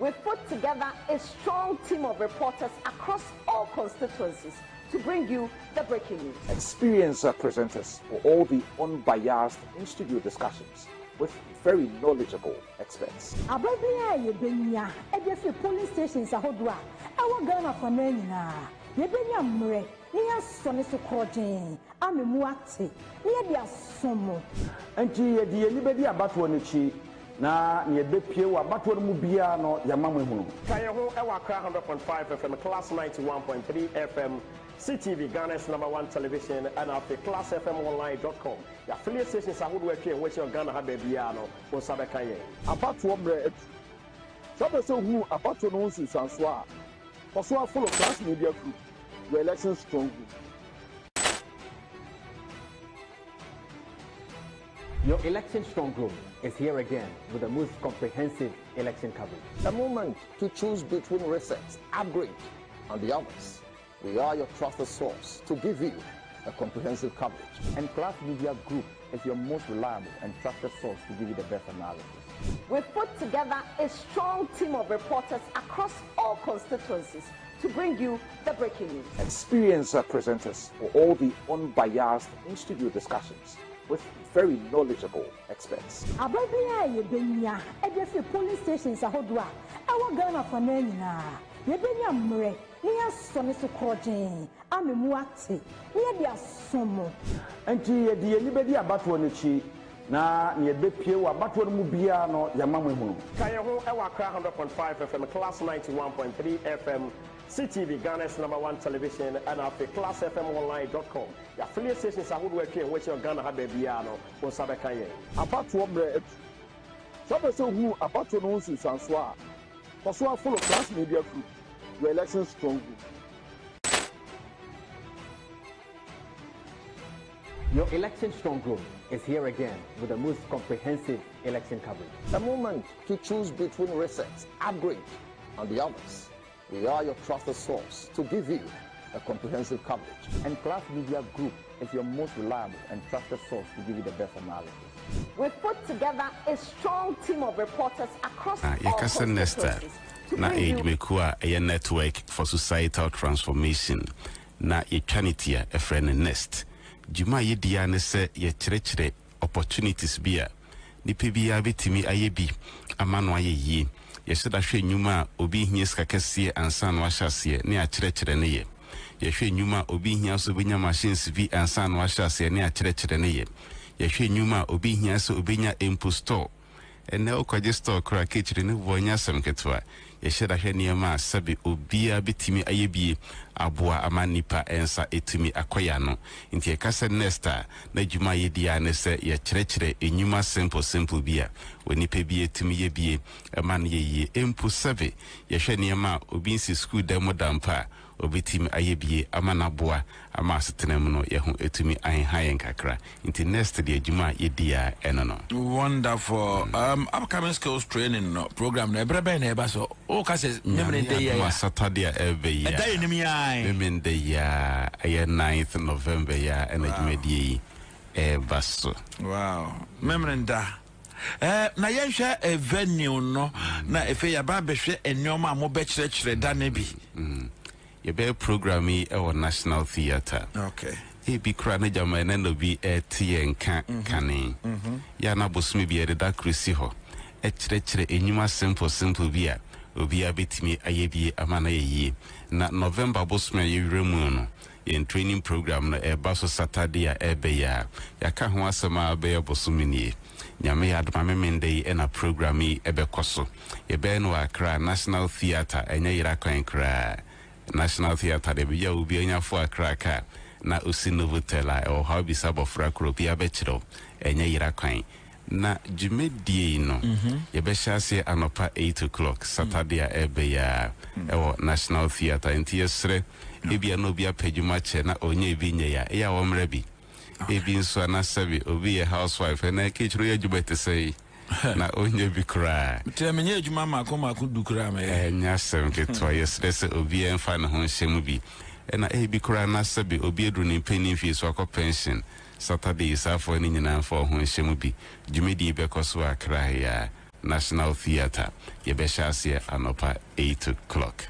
We've put together a strong team of reporters across all constituencies to bring you the breaking news.
Experienced presenters for all the unbiased in-studio discussions with very knowledgeable experts.
Ababia ye benya e dey fi polling stations ahodo a e wo Ghana for na nyina ye benya mre ni asone so krojen amemu ate ni ye dia somo
Enti ye di ni bedi abato n'echi na ye bepie wa abato mu bia no yamam ehunu.
Kaye ho e wa Accra 100.5 FM, Class 91.3 FM, CTV, Ghana's #1 television, and our classfmonline.com. The affiliate stations are who in which your Ghana have baby for Sabekaye.
Abato mre sabe so hu abato no nsu sanso a koso follow Class Media Group your election strong group.
Your election strong room is here again with the most comprehensive election coverage.
The moment to choose between reset, upgrade, and the others. We are your trusted source to give you a comprehensive coverage.
And Class Media Group is your most reliable and trusted source to give you the best analysis.
We've put together a strong team of reporters across all constituencies to bring you the breaking news.
Experienced presenters for all the unbiased in-studio discussions with very knowledgeable experts.
Ababia ye benya e dey fi polling stations ahodo a e wo Ghana for na nyina ye benya mre ni asone so krojen amemu ate ni ye dia somo
Enti ye di ni bedi abato n'echi na ye bepie wa abato mu bia no yamam ehunu.
Kaye ho e wa Accra 100.5 FM, Class 91.3 FM, CTV, Ghana's #1 television, and our classfmonline.com. The affiliate stations are who in which your Ghana have baby for Sabekaye.
Abato mre sabe so hu abato no nsu sanso a koso follow Class Media Group your election strong group.
Your election strong room is here again with the most comprehensive election coverage.
The moment to choose between reset, upgrade, and the others. We are your trusted source to give you a comprehensive coverage.
And Class Media Group is your most reliable and trusted source to give you the best analysis.
We've put together a strong team of reporters across all
constituencies
to
na
bring you
ejimekua a network for societal transformation na etwanity a friend nest juma yedia ne se ye kyerɛkyerɛ opportunities bia nipa bia betimi ayebi amano ayeyi ye seda hwɛ nyuma obi hia skakɛseɛ ansa no ahyɛseɛ ne akyerɛkyerɛ ne ye ye hwɛ nyuma obi hia so benya machines bi ansa no ahyɛseɛ ne akyerɛkyerɛ ne ye ye hwɛ nyuma obi hia so obenya impostore ene okwaje store kora kitchen ne vonya sam ketwa ye sheda hwe niema sabi obia betimi ayebie aboa amanipa ensa etumi akoya no nti e kase nesta na djuma ye dia ne se ye kyerɛkyerɛ enyuma simple bia wonipa bi etumi ye bie man ye empu sabe ye hwe niema obi nsi school demo dampa obetimi ayebie amanaboa ama asetenam no ye ho etumi ahenhayen kakra nti next de djuma ye dia eno no.
Wonderful. Upcoming skills training program na ebrebe na eba so o ka se nyemne dey ya
Saturday ebe ya
day nim ya
nyemne ya 9th November ya enajumedi eba so.
Wow, memre da na yenhwe a venue no na efe ya ba behwe enoma mo be kyerɛkyerɛ da na bi
ye be program yi e National Theatre.
Okay.
Ebi kra na jama na no bi tie nka kane ya na bosumi bi ede da krisi ho e kyerɛkyerɛ enyuma simple bia obi abetimi ayebie amana yeye na November bosumi ye wiremu no ye training program na e ba so Saturday a ebe ya ka ho asema be bosumi nie nyame ya adoma memende yi na program yi ebe koso ye be no Accra National Theatre enye yira kwan kra National Theatre de bi ya obi anya fo Accra ka na osinnovotela o how bisa bofra kropi abechiro enye yira kwan na jumedie no ye be hyase anopa 8 o'clock Saturday ebe ya e National Theatre enti yesre ebia no bia pejuma che na onye bi nye ya ya wo mra bi ebi nso anasabi obi ye housewife na kichiro ya jubete sei na onye bi kra
temenye adwuma mako dukura me
nya sem ke to yesre se obi enfa ne ho hyemu bi na ebi kra na sabi obi edru ni penny fee so akọ pension Saturday isafo ni nyina for ho hyemu bi jumedi be koso Accra ya National Theatre ye be hyase anopa 8 o'clock.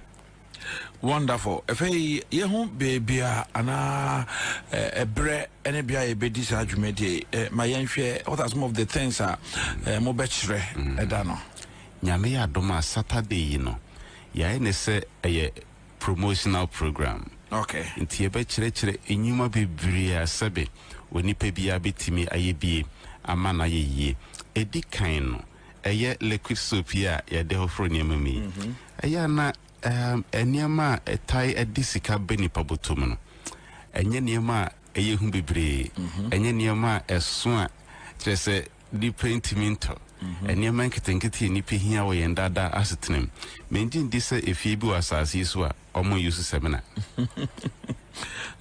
Wonderful. Efe ye hu bebia ana ebre ene bia e bedi sa dwumedi ma yenhwe what are some of the things mo bechre eda no
nyame ya doma Saturday no ya ene se promotional program.
Okay.
Nti ye bechre enyuma bebre asabe onipa bia betimi ayebie amana yeye edi kan no eye liquid soap ya de hofro niam mi eya na eniema etai edisika benipa botom no enye niema eye hu bebre enye niema eso a kyerese di paintminto eniema nketenkete ni pehia wo yendada asetenem menjin dise efie bi wasase so a omo use semina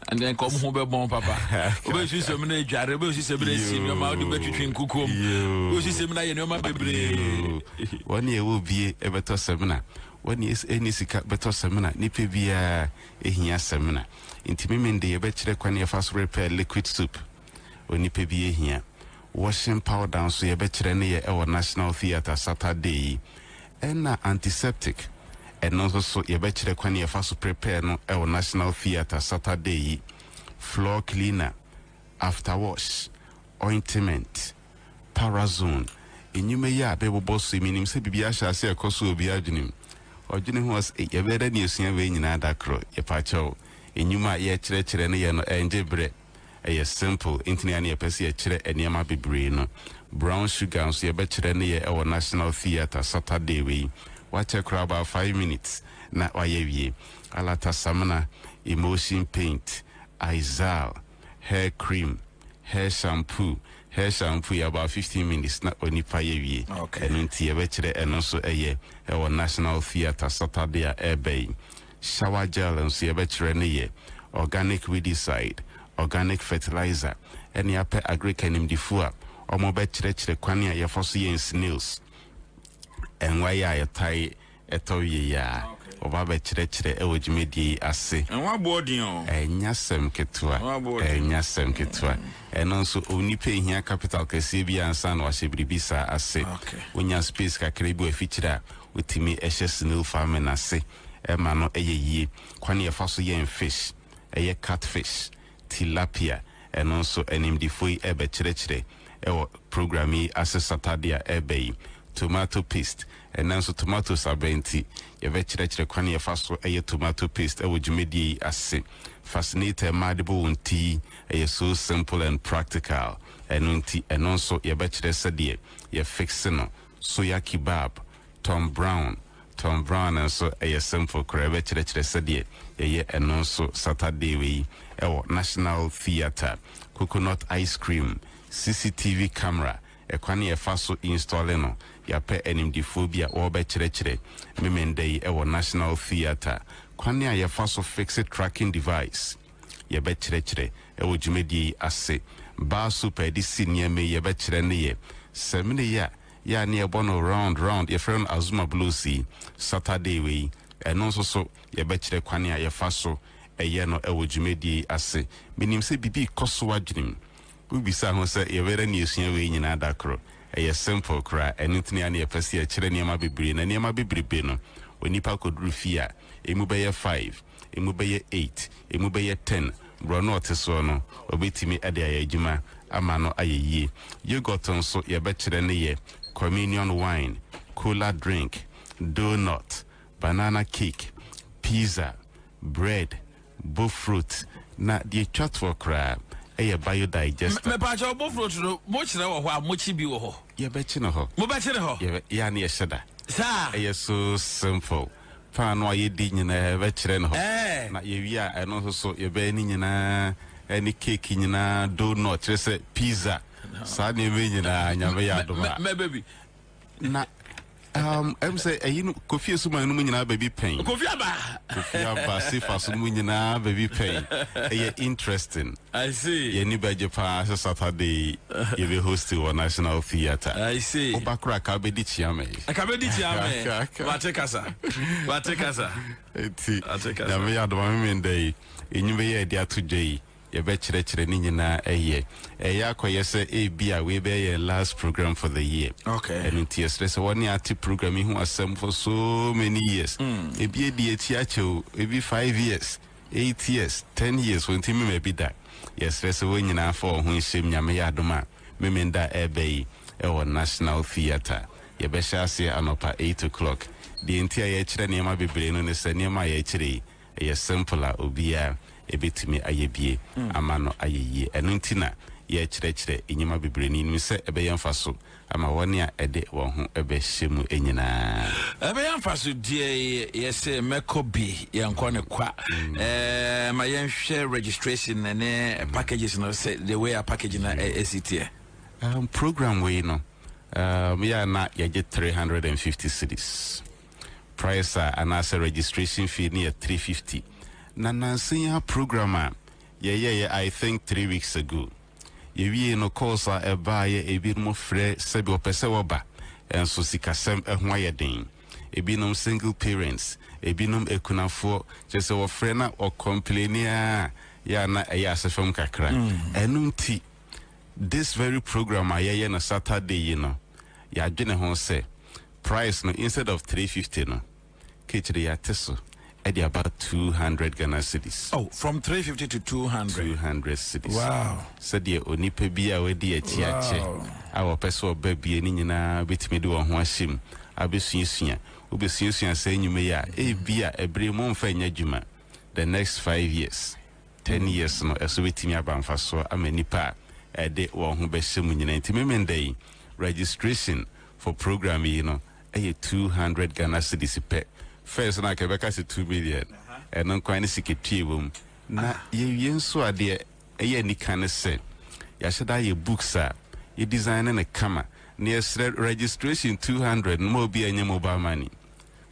and then come home bon papa obe su semina edware obe su semina sinu ma odi betwitwin kukom obe su semina ye no ma bebre
woni e wo bie ebeto semina woni eni sika beto semina nipa bia ehia semina intimi mende ye bekyere kwane ye fast repair liquid soap oni pa bia ehia washing powder so ye bekyere ne ye e National Theatre Saturday na antiseptic and so ye bekyere kwane ye fast prepare no e National Theatre Saturday floor cleaner after wash ointment parazone enyume ya bebo so minim se bibia hyase ekoso obi adwenim odwene ho as ye beda ne esua we nyina dakro ye pacho enyuma ye kyerɛkyerɛ ne ye no enjebre ye simple intini ani ye pese ye kyerɛ eniema bebre no brown sugar so ye be kyerɛ ne ye e National Theatre Saturday we watch about 5 minutes na waye wie alata samna emotion paint izal hair cream hair shampoo about 15 minutes na onipa ye wie
okay
nti ye be kyerɛ eno so eye e National Theatre Saturday ebe shower gel and so ye be kyerɛ ne ye organic weedicide organic fertilizer any ape agricanim difua omo be kyerɛ kwane a ye foso ye snails and why ya tie etoye ya oba be chire e wojumedi ase
enwa boarding o
enyasem ketua enyasem ketua eno nso onipe hia capital kese bi ansa na wahye bribisa ase onya space kakra bi afichira otimi ehye snail farming ase ema no eyeye kwane efa so yen fish eye catfish tilapia eno nso enimdifoi ebe chire ewo programi ase Saturday ebe tomato paste and also tomato sabenti ye chire kwane ye faso eye tomato paste ewo jumedi ase fascinated madibo unti eye so simple and practical and also ye chire sede ye fix no soya kebab Tom Brown and so eye simple kra chire sede ye and also Saturday we ewo National Theatre coconut ice cream CCTV camera ekwane ye faso installing no ya pe enimdiphobia or be chire memendei ewo National Theatre kwane ya faso fixed tracking device ye be chire ewo jumedi ase ba super edisi nieme ye be chire ne ye semine ya ne bono round ye friend Azuma Bluesy Saturday we eno so ye be chire kwane ya faso eye no ewo jumedi ase minim se bibi koso adwunim ubisa ho se ye vera ne esua we nyina dakro eye simple kra enitini ane epese e kire niam bebre na niam bebrebe no onipa koduru fia emu beye 5 emu beye 8 emu beye 10 bro no oteso no obetimi ade ayajuma ama no ayeye yogurt nso ye be kire ne ye communion wine cola drink donut banana cake pizza bread bull fruit na die chat for kra eye biodigester
me pa cho bo fruit no mo chire wo ho a mo chi bi wo ho
ye be chi no ho
mo be chire ho
ya na ye sheda
sa
eye so simple pa no ye di nyina be chire no ho na ye wi a eno so ye be ni nyina any cake nyina donut chire se pizza sa na be nyina nya be ya do
me baby
na em say you kofi esuma no nyina baby pain
kofi aba
sifa so nyina baby pain interesting
I see
ye ni beje pa Saturday you be hosting on National Theatre
I see
obakura ka be di chiame
batekasa
eti na me ya do me ndai enyime ye dia today ye be chire ni nyina akoye se bia we be ye last program for the year and in TSS one ati program hu asem for so many years ebi di eti acho ebi 5 years 8 years 10 years when timi me be that yes so we nyina for hu him nyame ya adoma memenda ebe e National Theatre ye be shase anopa 8 o'clock the entire ye chire niam bebre no ne se niam ye chire ye simple obia ebetimi ayebie amano ayeye enuntina ye chire enyima bebre ni nim se ebe yemfa so ama woni a ede won ho ebe hyemu enyina
ebe yemfa so die yese mekobi yenkone kwa ma yenhwe registration ne packages no say the way a package na ACT
program we no ya na ye get 350 cedis price and as a registration fee near 350 Nanansiya programmer ye I think 3 weeks ago ye no course a buy a bit more free sebi opese woba and so sikasem ehwa den ebinum single parents ebinum ekunafo just our friend or complainia ya na asefam kakra enunti this very program ye na Saturday ya dwene ho say price no instead of 350 no kitri ya teso at about 200 Ghana cedis.
Oh, from 350 to 200.
200 cedis.
Wow.
Said ye onipe bia we di etiache. Our person baby ni nyina betimi do ho ahim. Abesunsua. Obesunsua say nyume ya e bia ebre mo mfa nya dwuma. The next 5 years. 10 years no eso betimi abamfa so amanipa e de wo ho behyem nyina ntimi mendai. Registration for program a 200 Ghana cedis per first na Quebec is 2 million and non quite secretary na ye so ade ni kan say ya shada ye books ye design na kama near registration 200 no be any mobile money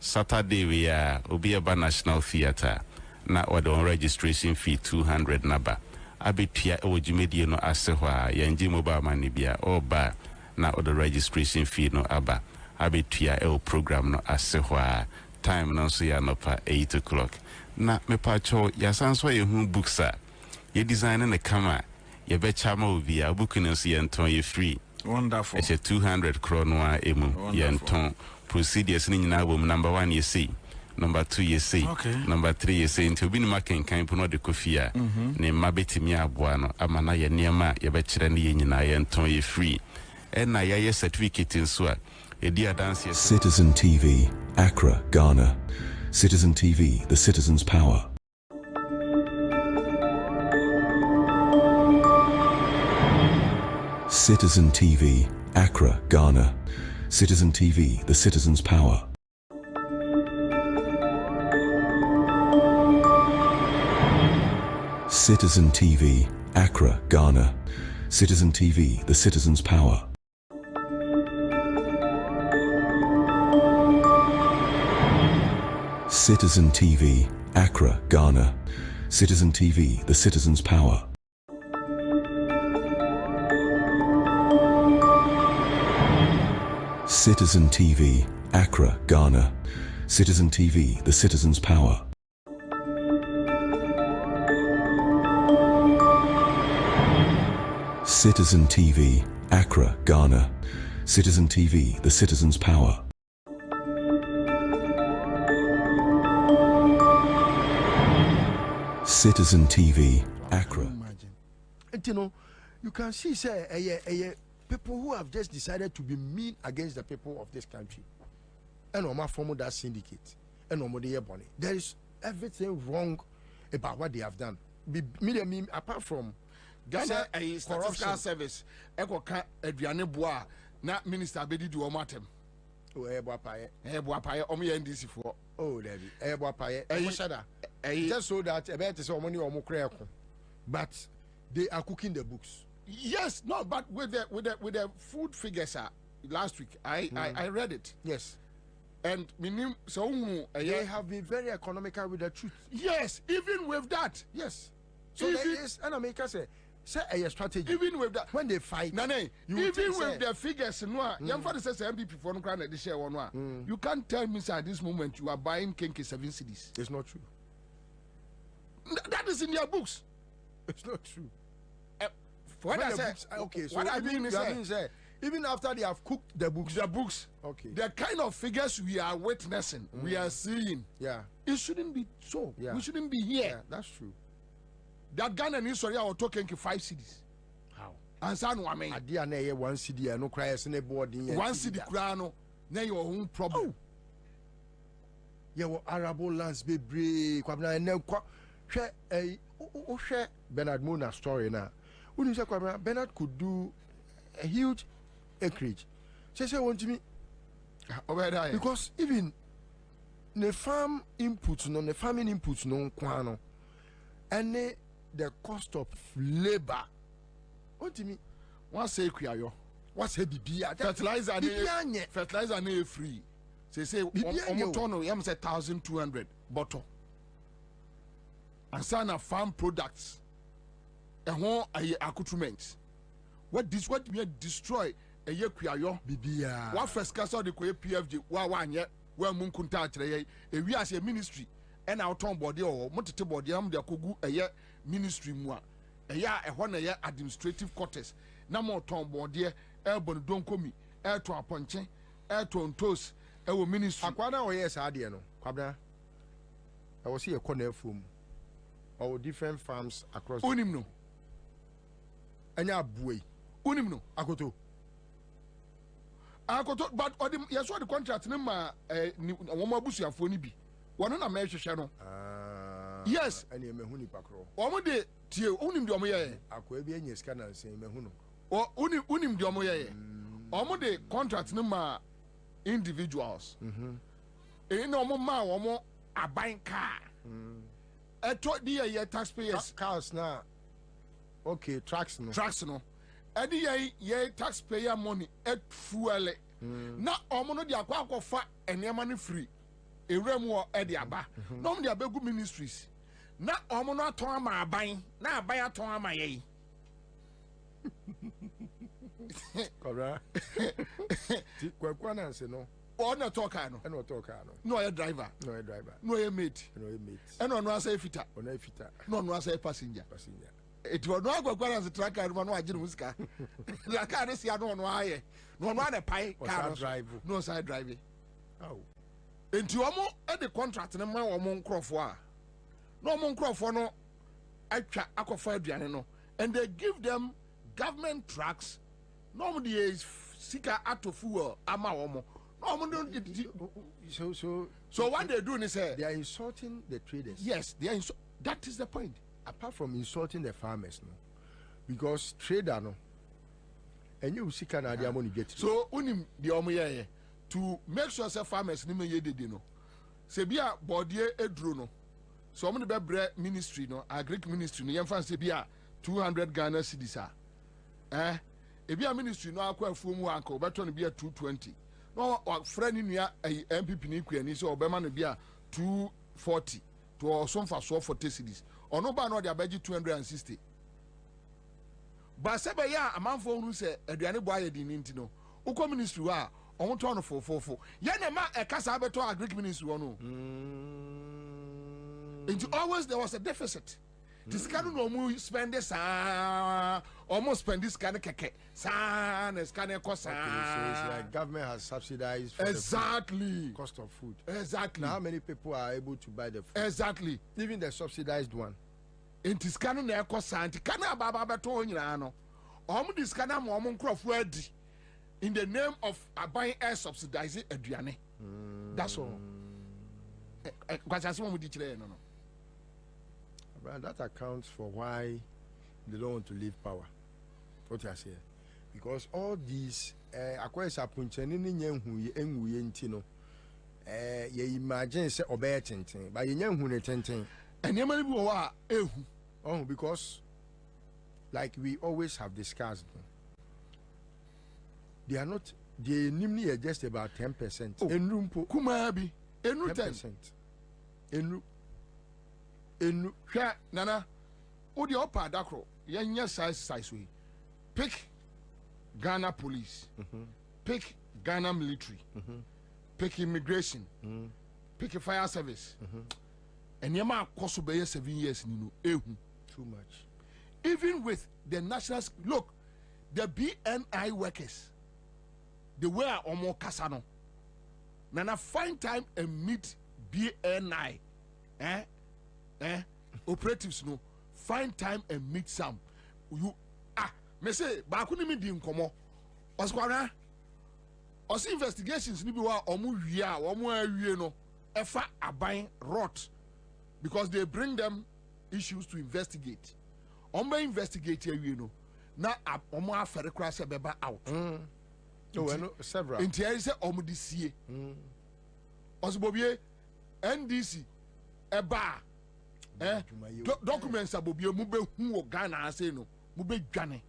Saturday we are obi aba National Theatre na order registration fee 200 naba abetua e wojimedie no ase ho a ye mobile money bia oba na order registration fee no aba abetua e program no ase ho a time no so ya no pa 8 o'clock na me pa cho ya san so ye hu books a ye design na kama ye be chama obi a book no so ye nton ye free.
Wonderful.
It's a 200 krono emu ye nton procedures ni nyina bom. Number 1 ye say, number 2 ye say, number 3 ye say nti obi ni maken kan puno de kofia ne mabetimi aboa no amana ye niam ye be kire ne ye nyina ye nton ye free. And na ye certificate in so
Citizen TV, Accra, Ghana. Citizen TV, the citizen's power. Citizen TV, Accra, Ghana. Citizen TV, the citizen's power. Citizen TV, Accra, Ghana. Citizen TV, the citizen's power. Citizen TV, Accra, Ghana. Citizen TV, the citizen's power. Citizen TV, Accra, Ghana. Citizen TV, the citizen's power. Citizen TV, Accra, Ghana. Citizen TV, the citizen's power. Citizen TV, Accra.
You know, you can see, say, people who have just decided to be mean against the people of this country. And Oma form that syndicate. And Oma de Bonnie. There is everything wrong about what they have done. Apart from
Ghana a statistical service, Ekoka Adriane Bois, not Minister Bedi do Omatem.
Oh, Eboapaye.
Eboapaye, Omi NDC for.
Oh, David. Eboapaye. Just so that a better so many or more but they are cooking the books.
Yes, no, but with the food figures last week, I read it.
Yes.
And meaning so
they have been very economical with the truth.
Yes, even with that.
Yes. So there is an America say a strategy.
Even with that,
when they fight,
even with the figures, young father says MPP for no crown share one. You can't tell me at this moment you are buying Kenke 7 cities.
It's not true.
That is in your books.
It's not true.
What I said,
okay, so
what I mean is
even after they have cooked the books,
okay, the kind of figures we are witnessing, we are seeing, it shouldn't be so. We shouldn't be here.
Yeah, that's true.
That Ghana and Israel are talking 5 cities.
How?
Ansah no amen.
Adia na ye 1 city no cry se ne board in
1 city kra no na your own problem.
Your arable lands be brave. Kwabena na kwa hwe Bernard Mona story na. When say Kwabena, Bernard could do a huge acreage. Say want me because even the farming inputs no kwano and the cost of labor. What do you mean?
What say Kuyayo?
What's a bibia?
Fertilizer na free. Say omotono yam say 1,200 bottle. Ansah na farm products. Ehon aye accoutrements. What we destroy a ye Kuyayo
bibia.
What first castle the PFG wa anye wa munkunta akire ye we as a ministry and our town body or motete body am de kogu eye ministry mu a ehɔ na ye administrative quarters na mo town body elbon don komi to aponche to ontos wo ministry
akwana o yes ade no Kwabena I was see a corner from our different farms across
unim no
anya buwe
unim no
akoto
but yes what the contract ne ma wo abusuafo ni bi wono na ma hwehwe no yes
ene mehu ni pakro
omo de tie unim de omo ye
akoa bi anya sika na nsen mehu no
unim de omo ye omo de contract ne ma individuals ene omo ma omo aban car eto di ye taxpayers
cars na okay trucks no edi ye taxpayer money at fuel na omo no de akwa enema no free ewrem wo edi aba na omo de abegu ministries na omo no aton ama aban na aban aton ama ye Kora. Kwakwa na nse no.
on a talker no
and what talker
no a driver
no a driver
no a mate and on was a fitter no was a passenger it was no go as a tracker no agye muska la car is ya no aye no one a pie car drive no side driving oh enti omo e the contract ne ma omo nkrofo a no omo nkrofo no atwa akofa aduane no and they give them government trucks no omo dey sika atofu ama omo no omo so what they do is
they are insulting the traders.
Yes, they are that is the point.
Apart from insulting the farmers, no, because trader no, and you see can their money get.
So unim the omo to make sure say farmers ni me ye dey no. Se bia body edro no. So omo be bre ministry no, agric ministry no yemfa se bia 200 Ghana cedis e bia ministry no akwa afuom anka obeto no bia 220. No friend ni nua MPP ni kuani so obema no bia 240 to some for 40 cedis. Ono ba no de abaji 260. Ba sebe ya amanfo hu se aduane bo aye di nti no. Uko ministry wa on to no fofofo. Ye na ma e kasa abeto agric ministry no. It always there was a deficit. This can no mu spend this almost spend this kind of keke. San is kind of cost.
So it's like government has subsidized for
exactly
the cost of food.
Exactly.
Now how many people are able to buy the food?
Exactly.
Even the subsidized one.
In this kind of near cost santi kana baba beto nyina no. This kind of mo nkrofo in the name of buying air subsidizing aduane. That's all. Kwasase mo di kire no.
But that accounts for why they don't want to leave power. What I say, because all these akwesa puncheni ni enwu ye ntino ye imagine say obey tenten but ye nhu ne tenten
enema bi wo a ehu
oh because like we always have discussed they are not they nimni are just about 10%.
Enru mpo kuma bi enu 10%. Enru hwa nana odi opa adakro yenya size we pick Ghana police pick Ghana military pick immigration pick fire service and yema akoso be 7 years ni no ehu
too much.
Even with the national look the BNI workers the way omo kasa no nana find time and meet BNI operatives no find time and meet some you me say ba ko ni me di nkomo oskwana os investigations ni bi wa omo wie a omo awie no efa aban rot because they bring them issues to investigate omo investigate awie no na omo afere kra se beba out
no several
inti say omo di sie osbobie NDC eba documents abobie mu be hu o Ghana ase no mu be dwane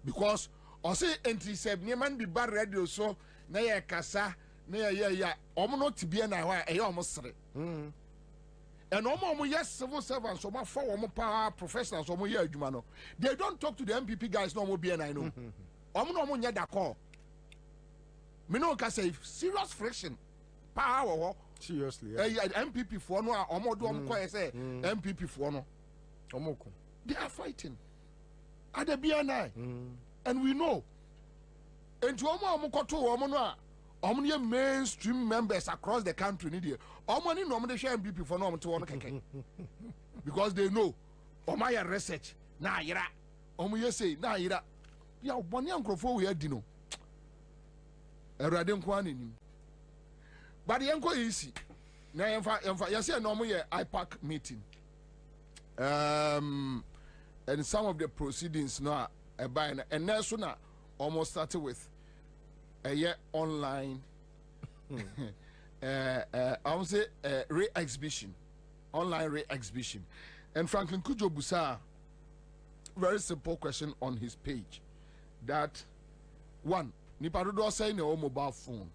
because o say entry seb ne man bi bar radio so na ye kasa na ye omo no tibie na wa e omo sere and omo yes civil servants omo fa omo pa professionals omo ye adwuma no they don't talk to the MPP guys no omo be na no omo no omo nya da call me no ka say serious friction power
seriously
MPP for no omo do omo ko say MPP for no
omo ko
they are fighting at the BNI and we know and to omo ko to omo no omo ye mainstream members across the country ni there omo ni no omo dey share MPP for no omo to one keke because they know omo ya research na yira omo ye say na yira ya obone ankrofo we adi no erade nko anenim but yenko easy na yemfa you say no mo ye IPAC meeting and some of the proceedings no and now so na almost started with a year online I would say re-exhibition online re-exhibition and Franklin Kujo Busa very simple question on his page that one nipa dodo say na mobile phone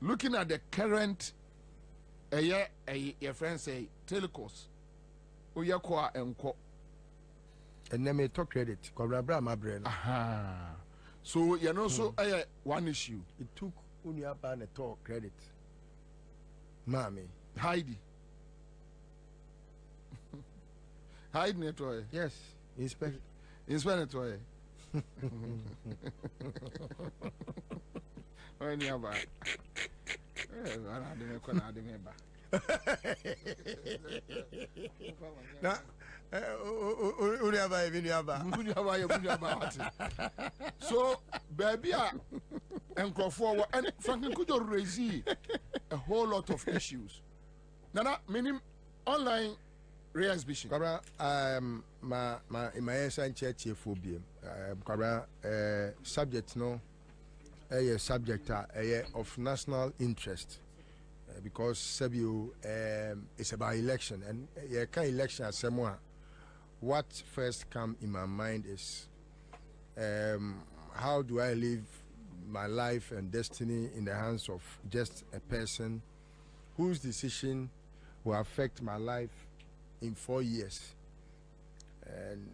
looking at the current your friend say telecos oyako enko
and then me talk credit kwabra ma bre no
aha So you know, so one issue.
It took Unyaba and a talk credit. Mommy.
Heidi. Heidi nettoy.
Yes. Inspect
nettoy. When you have so baby and forward and Franklin could raise a whole lot of issues. Nana meaning online re-exhibition.
My church phobia. Subject no a subject of national interest. Because Sabio it's about election and election as someone. What first come in my mind is how do I live my life and destiny in the hands of just a person whose decision will affect my life in 4 years. And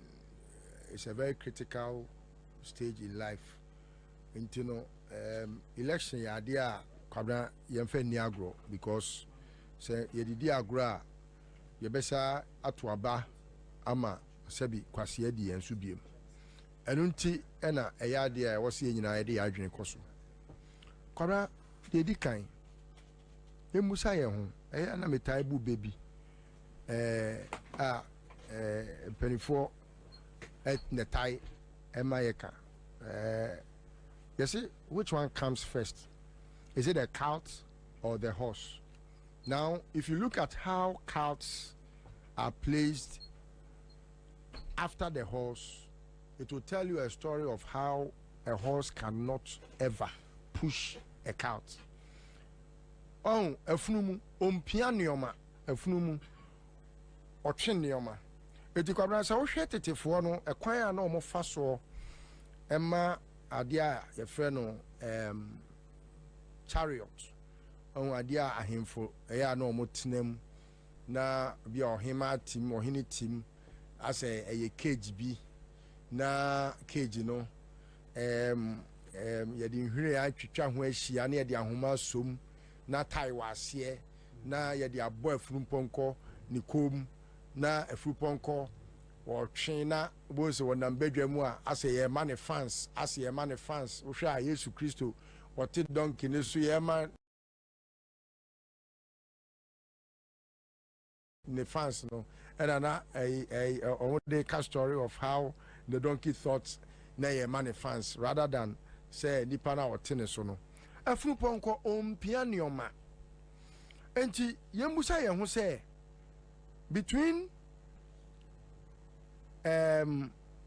it's a very critical stage in life. Into election idea Kwabena yemfe ni agro because say yedidi agro yebesa atoaba ama sebi kwase adi enso biem enu nti ena eyade a wose nyina yede adwene koso Kwabena dedi kan emusa ye ho na metai bu bebi penifo et netai emayeka you see which one comes first? Is it a cart or the horse? Now, if you look at how carts are placed after the horse, it will tell you a story of how a horse cannot ever push a cart. Oh, efunumu, pianioma, efunumu, ochinioma. Eti Kwabena sa wo hwe tetefo no ekwan na omo fa so emma adia ye frɛ no chariot on adia ahemfo eya na omo tenam na bia ohema tim ohini tim ase eye cage bi na cage no ye di nhwire atwitwa ho ahia na ye di ahoma som na tai wase na ye di abo afurumponko ni kom na afurumponko or China was one bedroom as a man fans, as a man fans, or shall Yesu Christo, or Tid Donkey, Nesuyama the fans, no, and a story of how the donkey thought nay a man fans rather than say Nipana or Tennesono. A fruponco pianioma. And Yemusaya who say between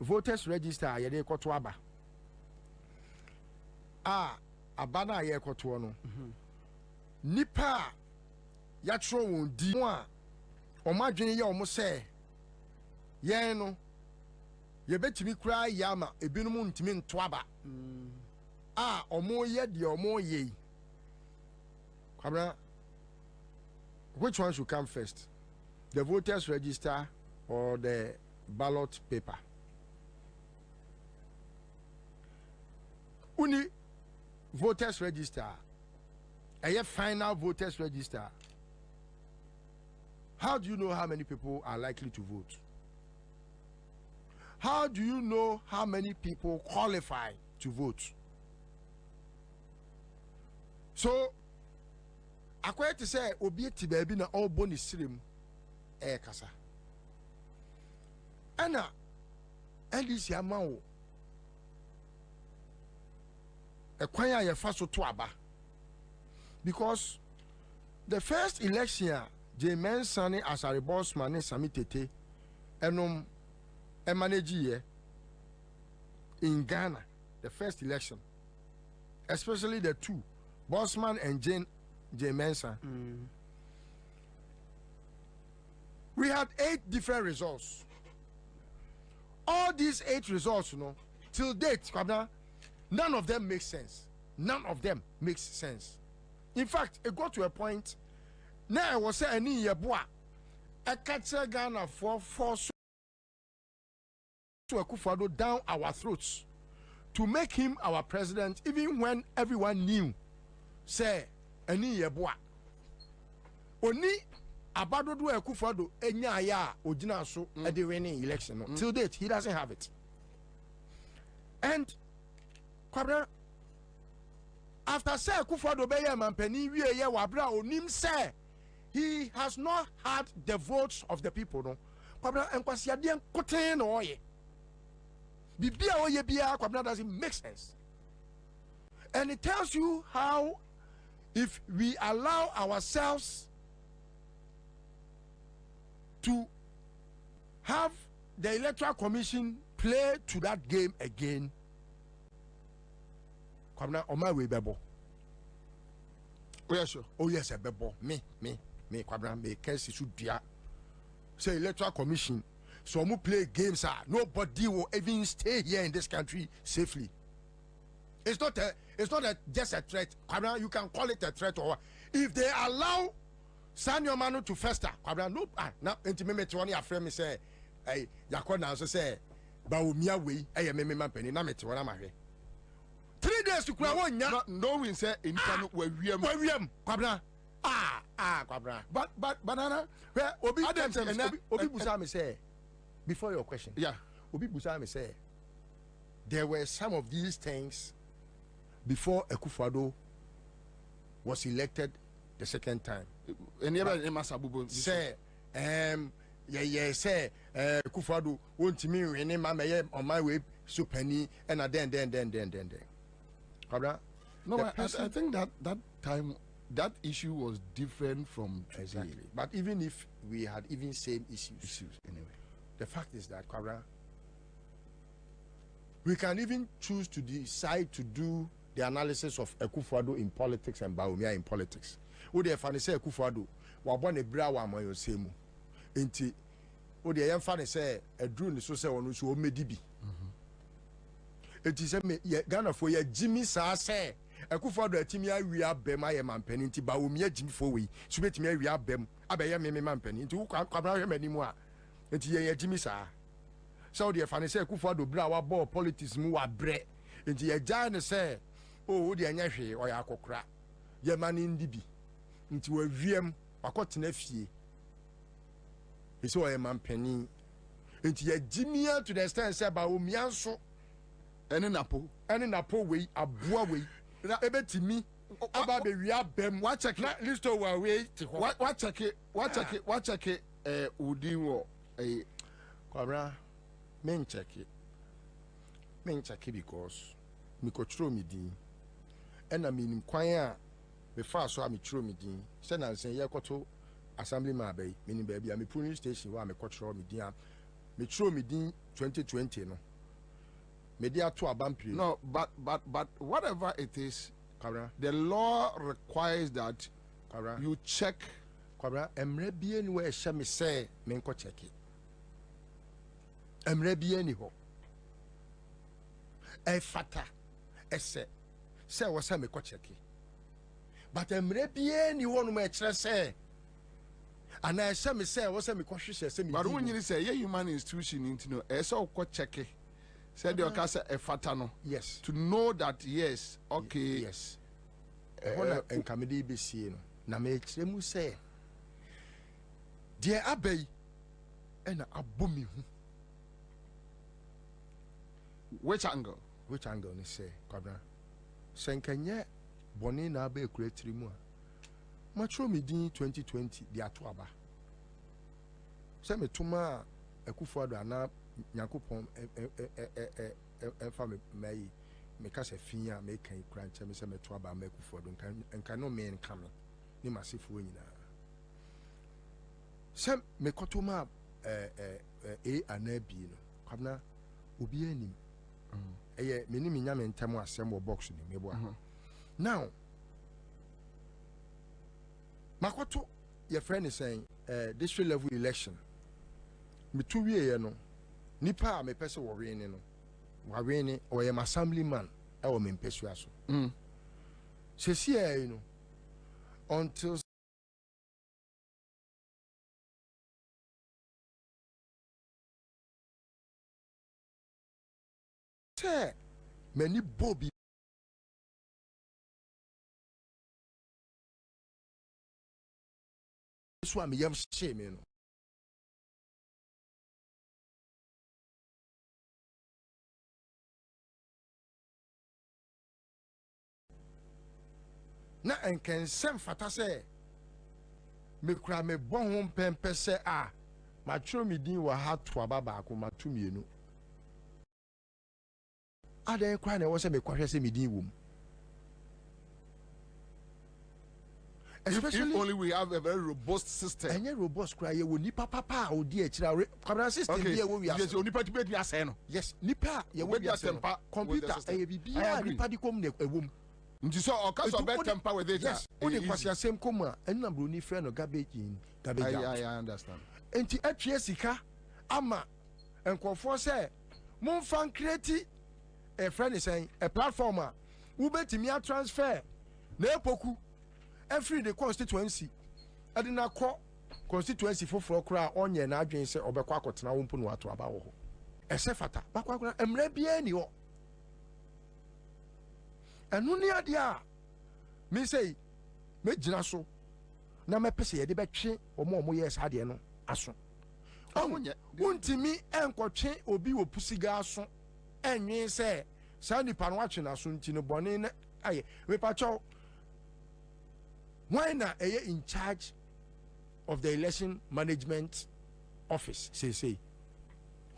voters register yede koto aba abana ye koto no nipa ya tro won di a omadwene ye omo se yen no ye betimi kura yama ebinum ntimi nto aba omo ye de omo ye Kwabena, which one should come first, the voters register or the ballot paper? Uni voters register, a final voters register. How do you know how many people are likely to vote? How do you know how many people qualify to vote? So, according to say, obieti baby na all bonus stream, kasa. Ana ndc amawo ekwanya ye faso to aba because the first election Ansah as a boss man samitete enom manage ye in Ghana, the first election, especially the two Bossman and Ansah. We had 8 different results. All these 8 results, you know, till date, Kwabena, none of them makes sense. None of them makes sense. In fact, it got to a point. Now I was saying, I can't say Ghana for force to a kufado down our throats
to make him our president, even when everyone knew, say, any yeboa. Oni abadodo Akufo-Addo enya ya ojina so at the winning election. Till date, he doesn't have it. And Kwabena, after say Akufo-Addo be ye mampani wie ye wabra onim say he has not had the votes of the people. No, Kwabena enkwasi ade enkoten no oye. Bibia oye bia Kwabena doesn't make sense. And it tells you how, if we allow ourselves to have the Electoral Commission play to that game again, Kwabena, on my way, bebo. Oh yes, sure. Oh yes, bebo. Me, Kwabena, me case should be say Electoral Commission. So we play games. Nobody will even stay here in this country safely. It's not just a threat. Kwabena, you can call it a threat, or if they allow Sanyo Manu to fester, Kwabena, no. Now, intimate one your friend me say, hey, Yakona also say, Baumia way, I am a penny, na me to one am 3 days to Kwabena. No, we say in Kano where we am, Kwabena. Kwabena. But banana, where Obi Busami say. Before your question, yeah, Obi Busami say there were some of these things before Akufo-Addo was elected the second time. Say, say, Akufo-Addo won't me when I'm on my way, so penny, and then. No, I think that time that issue was different from exactly. But even if we had even same issues anyway. The fact is that, Kwabena, we can even choose to decide to do the analysis of Akufo-Addo in politics and Bawumia in politics. Who they find say Akufo-Addo, wabone bra wa moyo semu. Enti, who they find say a drone so say onu so medibi. Enti say me Ghana for ye Jimmy sa say Akufo-Addo atimi awia bem aye mampani nti Bawumia Jimmy for we. So betimi awia bem abeye me mampani. Nti Kwabena hwe manimu a enti ye Jimmy sa so the fan say Akufo-Addo bra wa ball politics mu wa bre enti ye gya say oh de anya hwe o ya akokra ye mani ndibi nti wa wiem akotena fie ese o ye mampani enti ye Jimmy to the extent say ba omia so ene napo we aboa we na ebetimi aba be wi abem wa check na list over we ti ho wa check udin wo Kwabena, men check it because me control me din and I mean kwanya before so me control me din say na say ye koto assemblyman bay meaning baby am polling station where me control me din me control me din 2020 no me dia to abampire no but whatever it is, Kwabena, the law requires that Kwabena, you check Kwabena emre bie ni we hye me say me nko check it emre bie ni ho e fata ese say wo say me ko check but emre bie ni ho no me kire say ana e say me say wo say me ko hwehwe say me but won nyini say ye human institution into no e say wo ko check say the oka say e fata no yes to know that yes okay yes hola enkamede be sie no na me kire mu say de abai ena abomi hu. Which angle ni say Kwabena senkanye boni na ba ekuretiri mu a matro me din 2020 di ato aba se metuma Akufo-Addo ana Nyankopon fa me mai me ka se fin a me kan kura nche me se meto aba ma Akufo-Addo nka no me nka me ni masefo nyina se me kotoma anabi no Kwabena obi anim eye meni minya me ntamo asem wo box ni mebo now makoto your friend is saying district level election me two wie no nipa a me pese wo we ni no wa we ni o ye assemblyman e wo me mpesu aso se si e no until many Bobie so am yam shame you know. Na enkensem fata say me kura me bon ho pempe say ma tro me din wa ha to ababa ko ma tu mienu adan kwa na wo say me kwahwe say me din wom. Especially
if only we have a very robust system.
And a robust cry, you will nipa papa or dear child. System
okay.
Here we are.
Yes, only part to be a seno.
Yes, nipa. You will be a temper computer. A BB. Nipa di come a womb.
So, or cause of bad temper with it.
Yes, only was your same coma and number only friend or garbage in garbage.
I understand.
And to Jessica, Ama, and Quafor say, Mon fan create a friend is saying a platformer. Ube Timia transfer. Nepoku. Every the constituency I did not call constituency for cry on your adwin say obekwa kotena wo mpo no ato aba wo ho esefata bakwa emre bia ni ho enu ni ade a me say me gina so na me pese ye de betwe omo ye sade no aso wontimi enkotwe obi wo pusiga aso enwen say sa nipa no atwe na so nti no bone na aye we pacho. Why not in charge of the election management office? Say,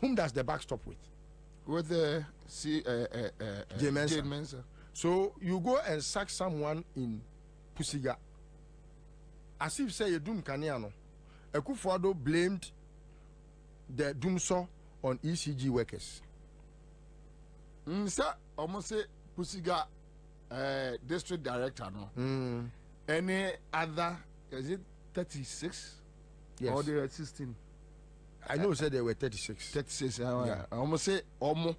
whom does the back stop with?
With the
Mensa. So you go and sack someone in Pusiga. As if say you doom Kaniano. Ekufuado blamed the doomsaw on ECG workers.
Sir, almost say Pusiga district director no. Any other, is it 36?
Yes.
Or they were 16?
I know said they were 36.
36, yeah. I almost say, Omo.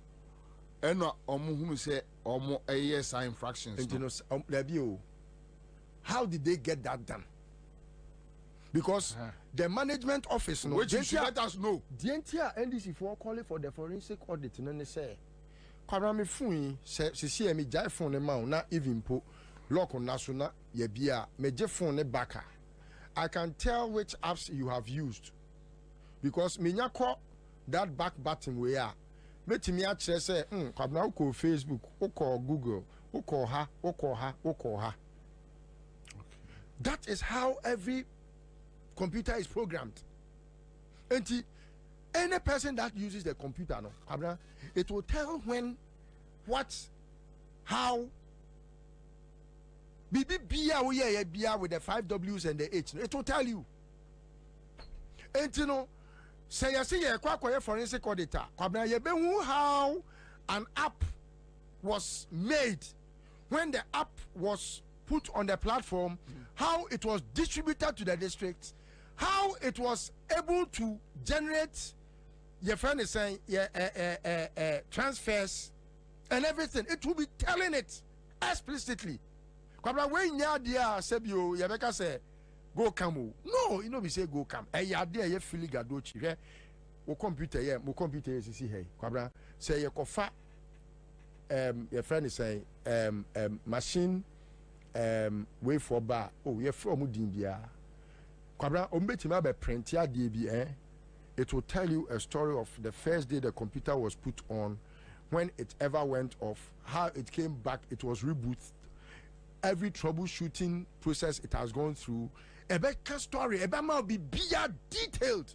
And whom say, Omo, ASI infractions.
How did they get that done? Because the management office, no,
which you should let us know.
The entire NDC for calling for the forensic audit, and they say, Kwabena phone, see me jai phone amount, not even put. Local national yebia meje phone baka. I can tell which apps you have used because minya call that back button we are. Metimi a chere say Kwabena uko Facebook, uko Google, uko ha. That is how every computer is programmed. And any person that uses the computer no Kwabena, it will tell when, what, how. BBBA with the 5 W's and the H. It will tell you. And you know, say you see a forensic auditor. How an app was made when the app was put on the platform, how it was distributed to the district, how it was able to generate your friend is saying transfers and everything. It will be telling it explicitly. Kwabena when ya dia sebio ya beka say go come. No, you know we say go come. Ya dia ye fili gadochi hwe wo computer ye mo computer ye sisi hey. Kwabena say ye kofa your friend is saying machine way for bar. Oh, ye from din bia. Kwabena ombetima be print ya die bi it will tell you a story of the first day the computer was put on, when it ever went off, how it came back, it was rebooted. Every troubleshooting process it has gone through. A better story, a better be detailed.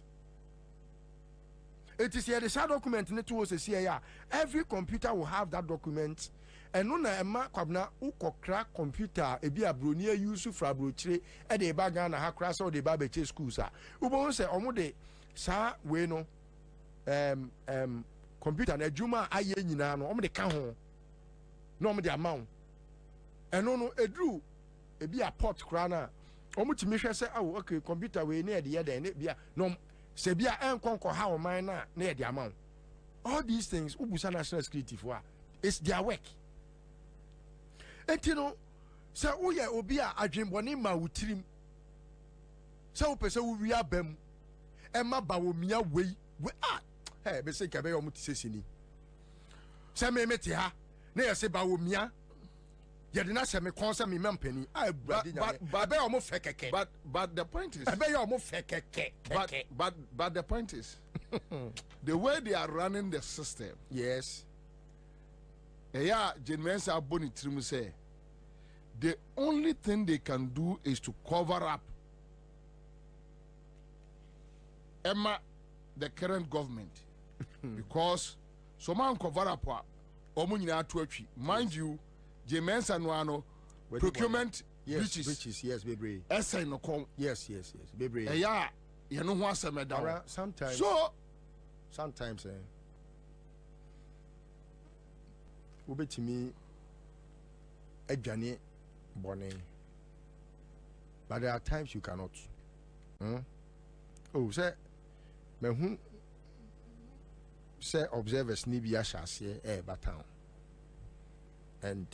It is here the share document in it was a CIA. Every computer will have that document. And no na ema Kwabena uko crack computer e bi abronia use fra brochire e de ba Ghana ha kra so de ba be che school sa. Ubo se omo de sa we no computer na adwuma aye nyina no omo de ka ho. No omo de amount. Eno no edru e bi a port kra na omo timi hwe se awo okay computer we na e de ye den bia no se bia enkonko ha o man na e de amount. All these things ubusa national security for it's their work. And you know, so we are obia adwembone ma wutirim. So pese we are bem. Emma ba wo mia we hey be say kabe yo muti sesini. Se me meti ha
na yɛ se ba wo mia yɛde na hyɛ me kɔn sɛ me mampani a awurade nyame ɛbɛyɛ ɔmo fɛ kɛkɛ
but the point is
ɛbɛyɛ ɔmo fɛ kɛkɛ
but the point is the way they are running the system.
Yes.
Mensa Boni Trim say the only thing they can do is to cover up the current government because someone cover up mind you, Mensa Nuano procurement
breaches, yes, baby.
Essay no com,
yes, baby.
You know what
sometimes.
So
sometimes, wobɛtumi adwane bɔne but there are times you cannot. Sɛ mahu sɛ observers ni bi ahyɛ aseɛ ɛɛba town and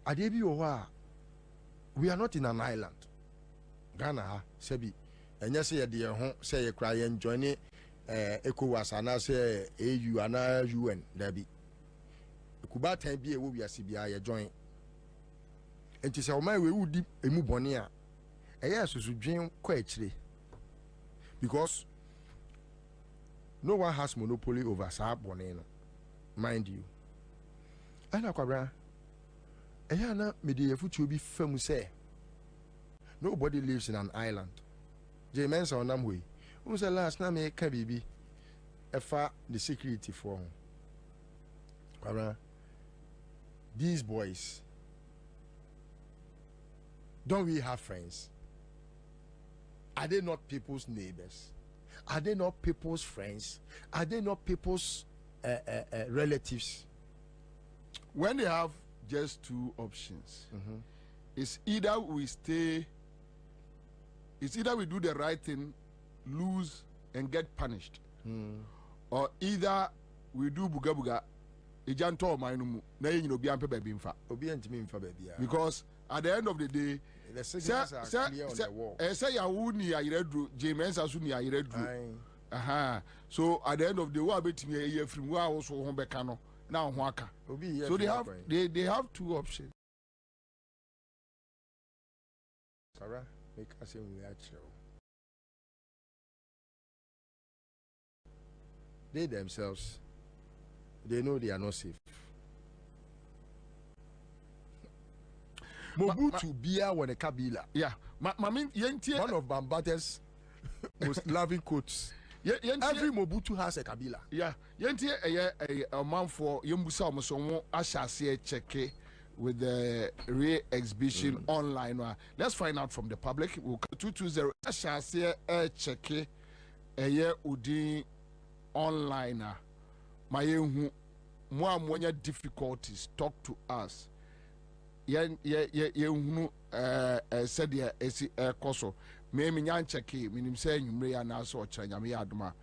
adeɛ bi wɔ hɔ a we are not in an island. Ghana ha sɛbi ɛnyɛ sɛ yɛde yɛn ho sɛ yɛkora yɛn joine ECOWAS anaasɛ AU anaa UN dabi kuba tan bi ewo wiase bia ye join enti se o ma we wudi emu bone a eye susudwen kwa akire because no one has monopoly over sa bone no mind you ana kwabra eye na mede yafutu obi fam say nobody lives in an island je mensa onam we say last na me ka bibi efa the security for kwabra. These boys, don't we have friends? Are they not people's neighbors? Are they not people's friends? Are they not people's relatives?
When they have just two options, it's either we do the right thing, lose and get punished, or either we do buga buga. Ejanto mainumu na yin obi ampe baby mfa
obi antimi mfa baby
because at the end of the day
the signals are clear on the wall
say ya wu ni ayeredu Mensa su ni ayeredu so at the end of the day wa betimi ye afrim wa wo so ho beka no na ho aka so they have two options.
Sarah make us we actually they themselves they know they are not safe. Mobutu Bia when a Kabila.
Yeah. One
of Bambate's most loving quotes. Every Mobutu has a Kabila.
Yeah. A man for Yumbusa Mosomo Ashasi check with the re-exhibition online. Let's find out from the public. We'll 220 Ashasi check a year Udi online. My more difficulties talk to us. Said koso me nyan check minim say nwumre na so ochra nyame adoma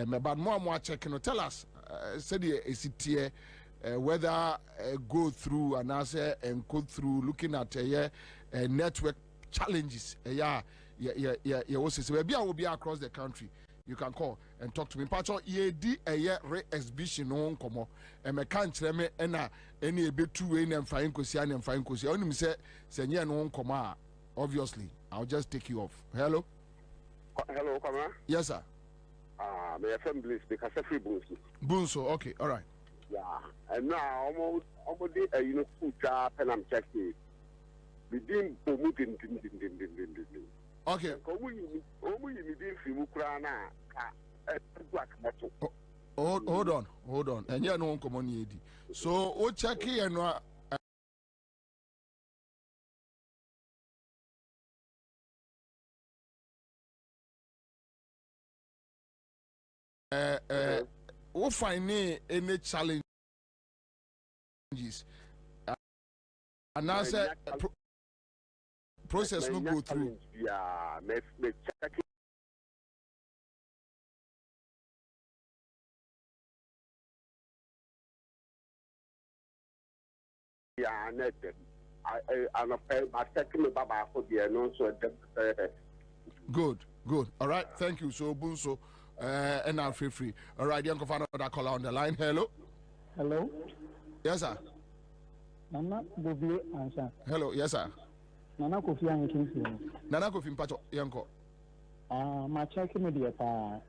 me bad more check no tell us said esitie whether go through and answer and go through looking at network challenges was will be across the country. You can call and talk to me. Pacho EAD re-exhibition no komo. And me can't tell me any bit two in and fine kosi and fine kosi. Only me say no koma. Obviously, I'll just take you off. Hello.
Hello, Kama.
Yes, sir.
May I friend please because every Bunso.
Bunso, okay, all right.
Yeah, and now almost you know food job and I'm checking. We didn't
okay. Hold on. And you know common so o check and we find any challenges and answer process no go through.
Yeah, me check. Yeah, I check me baba for the no so
good. All right, thank you. So Bunso, and now free. All right, you can find another caller on the line. Hello. Yes, sir.
Nana Bobie Ansah.
Hello, yes, sir.
Nana Kofi Anyekinsi.
Nana Kofi Mpacho, yanko.
Ma check me there pa.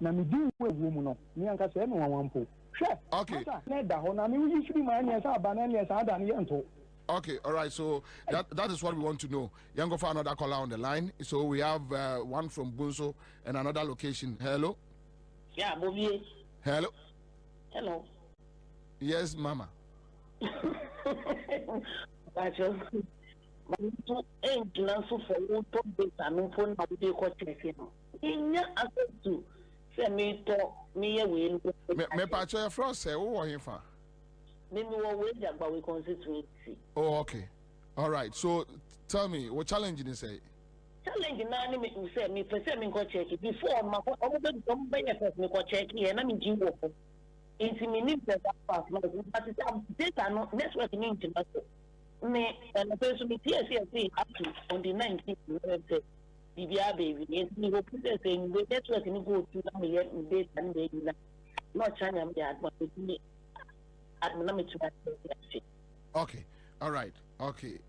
Na me do we woman no. Me anka say me wan po. Hwe.
Okay.
Na da ho na me wi shiri ma anya sa ba na anya sa da ne yento.
Okay, all right. So that is what we want to know. Yango for another caller on the line. So we have one from Bunso and another location. Hello.
Yeah, Bobie.
Hello.
Hello.
Yes, Mama.
Pacho. So for you to be a phone, but they got check. In your to send me to me away.
Me Pacho, your friend say, who are you for?
Maybe we'll wait about we constituency.
Oh, okay. All right. So tell me, what challenge did you say?
Challenge na me say me person me go check before my come by first me go check here na me do work. Into me need that pass my but data no network ni international. Me and the person me TSC up to on the 19th BBA baby. Me go put the saying the network ni go to na me data and they not China me advance me.
Okay, all right, okay.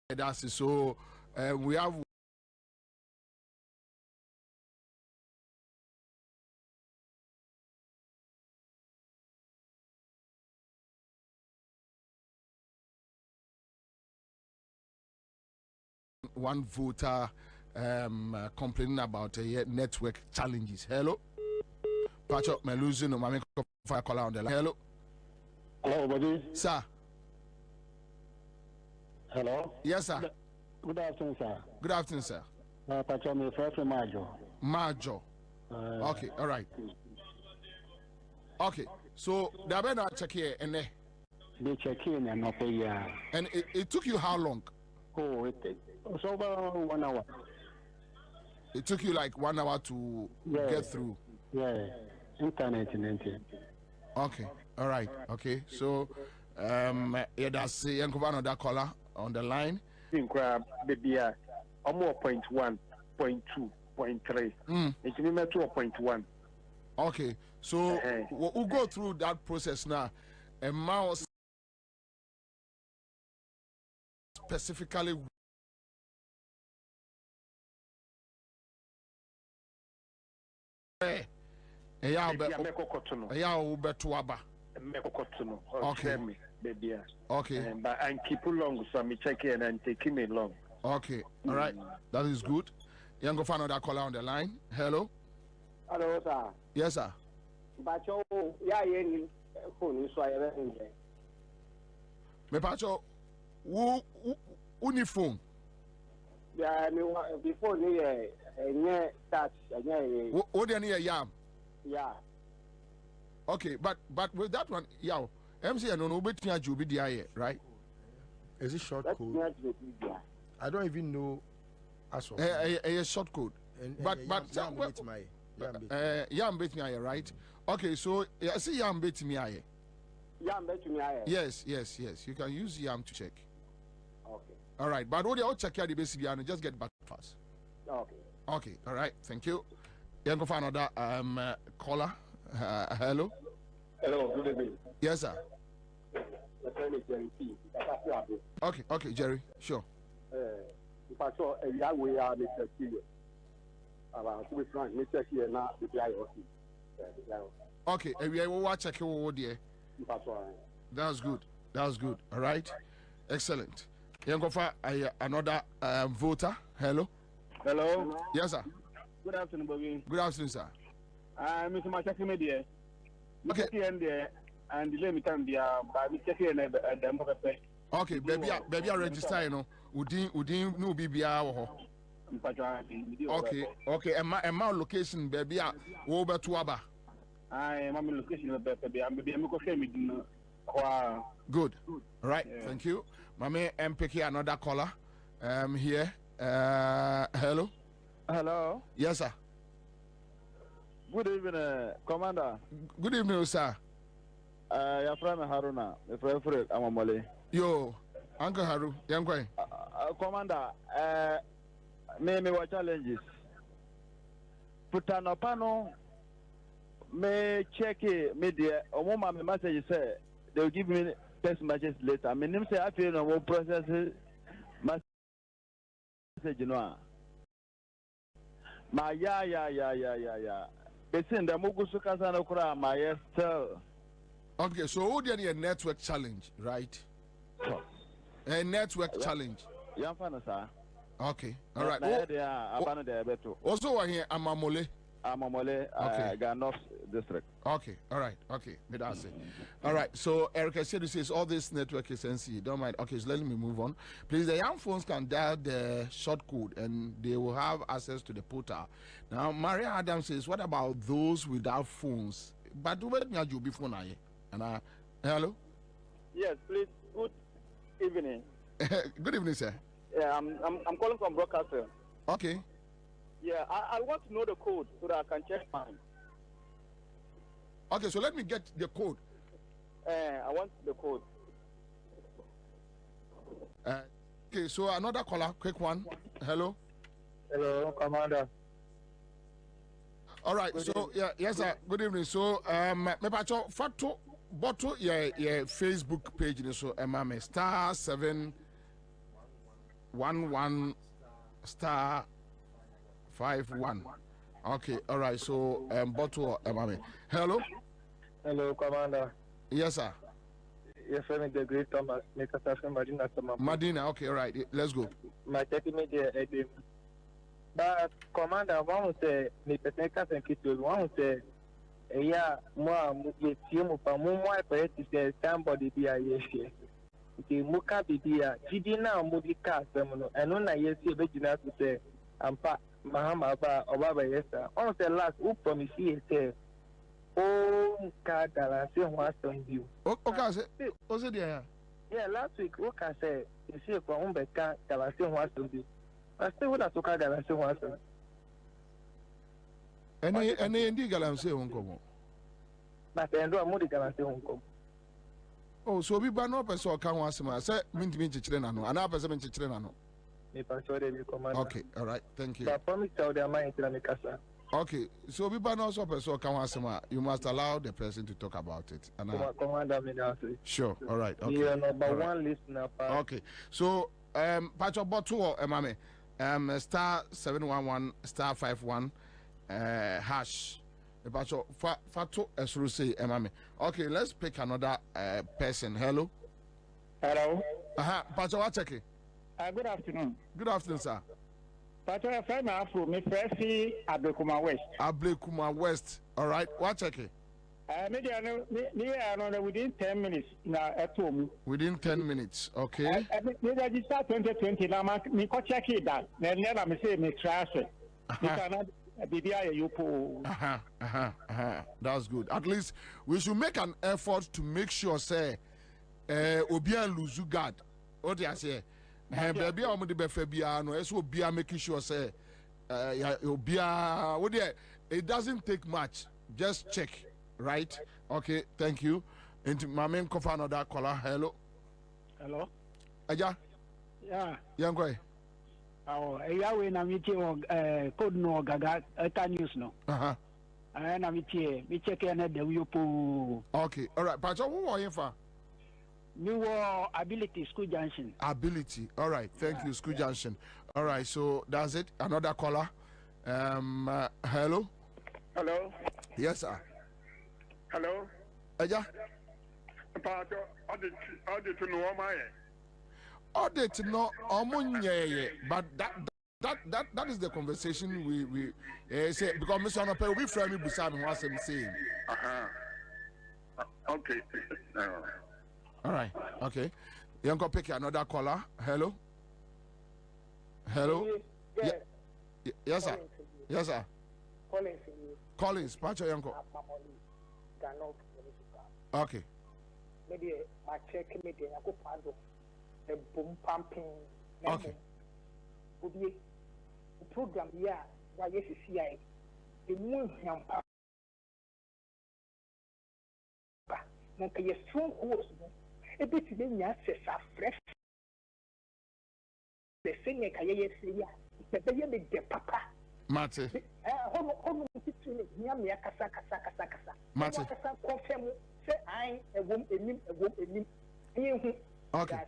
That's it. So we have one voter complaining about network challenges. Hello. Pacho, me losing no mami for call on the line. Hello.
Hello, Bobie.
Sir.
Hello.
Yes, sir.
Good afternoon, sir.
Good afternoon, sir.
Pacho, me first Majo.
Majo. Okay, all right. Okay, so the Abena check here and there.
They check in and not pay.
And it took you how long?
Oh, it was over 1 hour.
It took you like 1 hour to get through.
Yeah, internet.
Okay, all right. Okay, so yeah, that's another caller on the line.
Baby, I'm more 0.1, 0.2, 0.3. It's me 2.1.
Okay, so we'll go through that process now. A mouse specifically okay. Okay.
But and keep long, so me checking and taking me long.
Okay, all right. That is good. You go find another caller on the line. Hello.
Hello, sir.
Yes, sir.
Pacho, yeah, any phone so I have
Me Pacho, who phone?
Yeah, me before me touch,
Who they near yam?
Yeah.
Okay, but with that one, yeah, MC and no bit near Jubi DIA, right?
Is it short code? I don't even know.
A short code. But yam bet me right? Okay, so I see yam bet me
Yam bet me
Yes. You can use yam to check.
Okay.
All right, but what they all check out the basic and just get back fast.
Okay.
Okay, all right, thank you. You go find another caller. Hello.
Hello, good evening.
Yes, sir. Okay, Jerry, sure.
If I saw a young way, I make a key. To be frank, Mr. Here now, the guy.
Okay, we will watch check your dear. That's good. All right, excellent. You go for another voter. Hello.
Hello.
Yes, sir.
Good afternoon, Bobie.
Good afternoon, sir.
Mr. Machaki Media.
Okay.
And let me tell you, by Mr. Here and the
okay, baby, I register, you know. Udin no BBA. Okay, and my location, baby, over to Aba.
I am location, baby.
Good. All right, thank you. Mame, I'm picking another caller. Here. Hello.
Hello.
Yes, sir.
Good evening, Commander.
Good evening, sir.
Your friend Haruna, the friend Amamole.
Yo, Uncle Haru, young guy.
Commander, me what challenges?
Putanopano may check it media or one my message say they'll give me text messages later. I mean, say I feel no more process message, you know. Ma yeah. It's in the Mugusukazano Kura, my still.
Okay, so who did a network challenge, right? A network challenge.
Yeah, sir.
Okay, all right.
Also,
we're here, Amamole.
Okay. Ganos district.
Okay, all right. Okay, that's it. All right, so Erica said this is all this network is NC. Don't mind. Okay, so let me move on. Please, the young phones can dial the short code and they will have access to the portal. Now, Maria Adams says, what about those without phones? But where do you be phone? And hello?
Yes, please. Good evening.
Good evening, sir.
Yeah, I'm calling from broadcasting.
Okay.
Yeah, I want to know the code so that I can check mine.
Okay, so let me get the code.
I want the code.
Okay, so another caller, quick one. Hello.
Hello, Commander.
All right. So yeah, yes, sir. Good evening. So me pacho fato bottle yeah Facebook page so emame *711*51. Okay. All right. So bottle emame. Hello.
Hello, Commander.
Yes, sir.
Yes, I'm the great Thomas. Make us have Madina.
Madina. Okay. All right. Let's go.
My checking media. But Commander, one say me technical and kitchen. One say, yeah, more you see more say somebody be a yes. The muka be a Gidina Mudika Semono, and on a yes, you begin to say, Ampa Mahama or Baba yes, on the last who promise you say, oh, card that I say what's on you.
Okay, was it there?
Yeah, last week, what I say, you see, for home better that I say what's on you. I still would have to carry and say once.
Any indeed galamse uncomo.
But I know more galamse uncomo.
Oh, so we ban up a so can once my say mint me children and our person children.
Okay,
all right, thank you.
But promise tell their mind to make us.
Okay, so we ban also person can once you must allow the person to talk about it. And
Commander,
sure, all right. Okay.
You are number one listener.
Okay, so Pacho Bottle Mame. *711*51 hash. Fato Esruse Emame. Okay, let's pick another person. Hello.
Hello.
Pacho, what checking?
Good afternoon.
Good afternoon, sir.
Pacho, I find my food. Me freshly Ablekuma West.
Ablekuma West. All right. What checking?
Maybe I know within 10 minutes now at home.
Within 10 minutes, okay.
Maybe I just start 2020 now. Me go check it that. Then me say me trash it.
That's good. At least we should make an effort to make sure say Obia lose guard. What do I say? Baby, I'm the befebia no. So Obia making sure say Obia. What do it doesn't take much. Just check. Right? Okay, thank you. And my main cover another caller. Hello.
Hello.
Aja.
Yeah.
Young boy.
Oh, Yahweh na michi code no gaga news no. Na michi check na the yupo.
Okay, all right. Pacho, who are you for?
New Ability School Junction.
Ability. All right. Thank you, School Junction. All right. So that's it. Another caller. Hello.
Hello.
Yes, sir.
Hello.
Aja.
Audit no my.
Audit no omunye, but that is the conversation we say because Mr. Onope we frame me beside me what I'm saying.
Okay.
All right. Okay. You can pick another caller. Hello. Hello. Yes, sir. Yes, sir. Collins, Pacho Yanko. Okay.
Maybe my check maybe I go find the boom pumping.
Okay.
The program here, why yes, CI, the moon hamper. Now, can you strong horse? A bit in your access are fresh. The senior can you say, the baby, the papa.
Mate.
Hono titune nya me kasa.
Mate.
Kasa confirm say I enim.
Okay.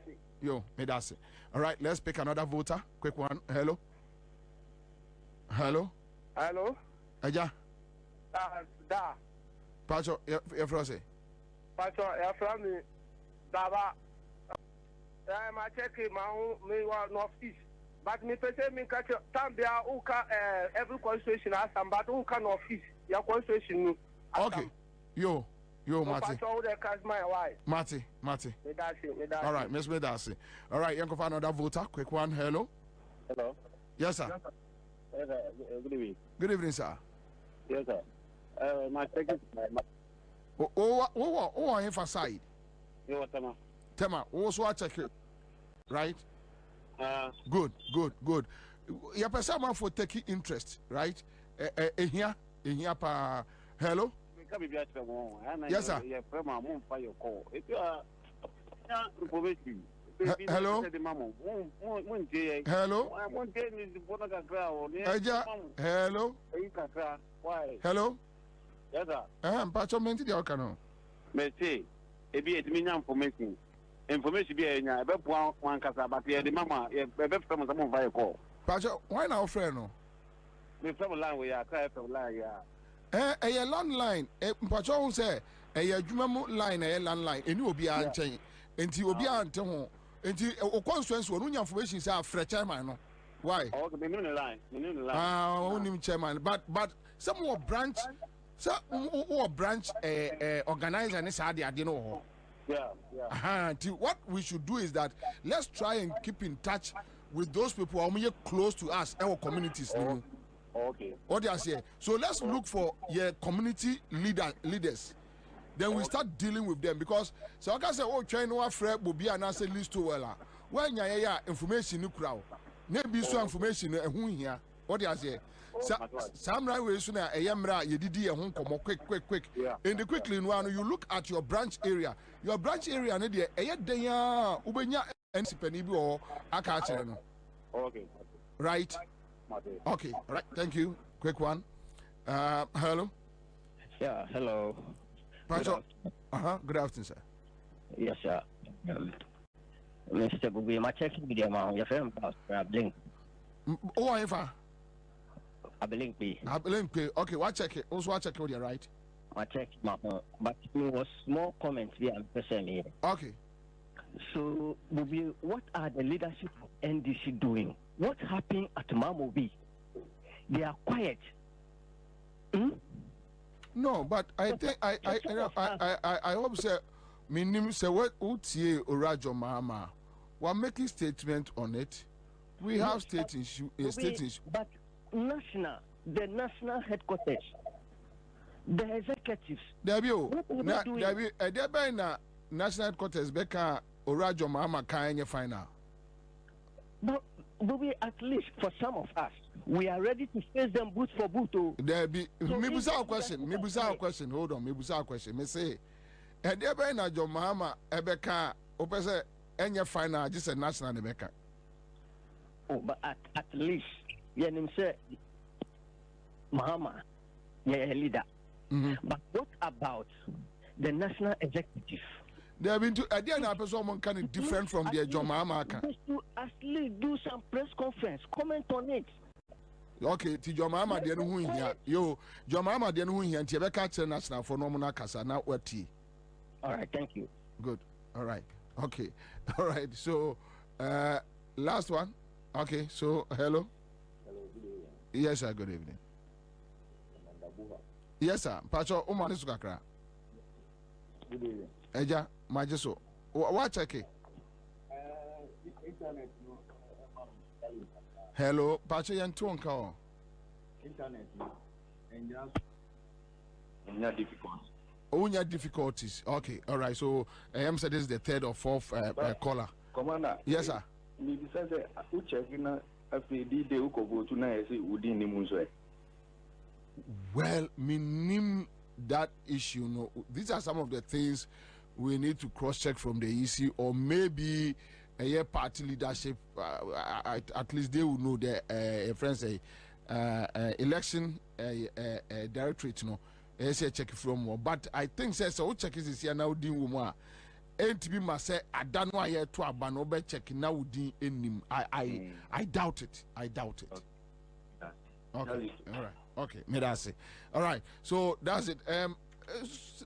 Yo, me that's it. All right, let's pick another voter. Quick one. Hello. Hello. Eja.
Da.
Pacho, your frose.
Pacho, your from me. Baba. I check me one office. But me person me catch time there uka every constitution has some but uka no office. Your constitution.
Okay. Yo, Mate.
Pacho, the catch my wife.
Mate.
Me that's it.
All right, Miss Medasi. All right, you can find another voter. Quick one. Hello. Yes, sir.
Good evening.
Good evening, sir.
Yes, sir. My second.
Oh, emphasize.
You
Tema, also I check it. Right? Good. Your person for taking interest, right? Here, pa. Hello? Yes, sir. Hello? Eja, hello? Hello?
Yes, sir.
Pacho menti di okano.
Me say, ebi etimi nya information bi enya ebe po wan kasa but ye the mama ye ebe from some of your call.
Pacho, why now friend no?
Me from line we are try from line ya.
A landline, Pacho won say, a adwuma mu line a landline, eni obi a nchen. Enti obi a nte ho. Enti o constituency wonu nya information say afre chairman no. Why?
Oh, me no line.
Onim chairman, but some more branch branch organizer and say no.
Yeah.
What we should do is that let's try and keep in touch with those people who are close to us, our communities.
Okay.
What they say. So let's look for your community leaders. Then we start dealing with them because so I can say, oh, China Fred will be an answer list to well. When you information, you crowd. Maybe so information who here. What they say. Some right way soon a yamra ye didi a home come quick. In the quickly one you look at your branch area. Your branch area ne de e den ya ubenya ensipani bi o aka akere no.
Okay.
Right. Okay. All right. Thank you. Quick one. Hello.
Yeah, hello.
Pacho. Good afternoon, sir.
Yes, sir. Mr. Bobie, my checking with your mom, your friend, I blink.
Oh, I
blink.
Okay, what check it? Also, what check it, right?
I checked my home, but it was small comments here and person here.
Okay.
So, Bobie, what are the leadership of NDC doing? What happened at Mamobi? They are quiet.
No, but I think I hope say minim say what utie Orajo Mama. We're making statement on it. We have state issue.
But the national headquarters, the executives.
There be na national headquarters beka Orajo Mama kanye final.
But Bobie, at least for some of us, we are ready to face them boot for boot.
There be a question. Hold on, a question. Me say, there be na John Mahama ebeka opese enye final just a national ebeka.
Oh, but at least yenim say Mahama, yeah, leader. But what about the national executive?
They have been to again. I person kind of different from the John Mahama.
To at least do some press conference, comment on it.
Okay, to John Mahama, the who here. Yo, John Mahama, the who here. And Tibeka national for nominal casa. Now what tea?
All right, thank you.
Good. All right. Okay. All right. So, last one. Okay. So, hello.
Hello. Good evening.
Yes, sir. Good evening. Yes, sir. Pacho, umani sukakra.
Good evening.
Eja, majeso. What check it?
Internet.
Hello, Pacho Yantuanka.
Internet. And
difficulties. Okay, all right. So, I am said this is the third or fourth caller.
Commander.
Yes, sir.
Me say who checking na after the day who go to na say within the moon.
Well, minim that issue. No, these are some of the things we need to cross-check from the EC, or maybe a party leadership. At least they will know their friends say election directorate no say check from more, but I think says so check is here now din woman ain't be ma say adano aye to abano be check now din enim. I doubt it. Okay. All right. Okay. Me that's it. All right. So that's it.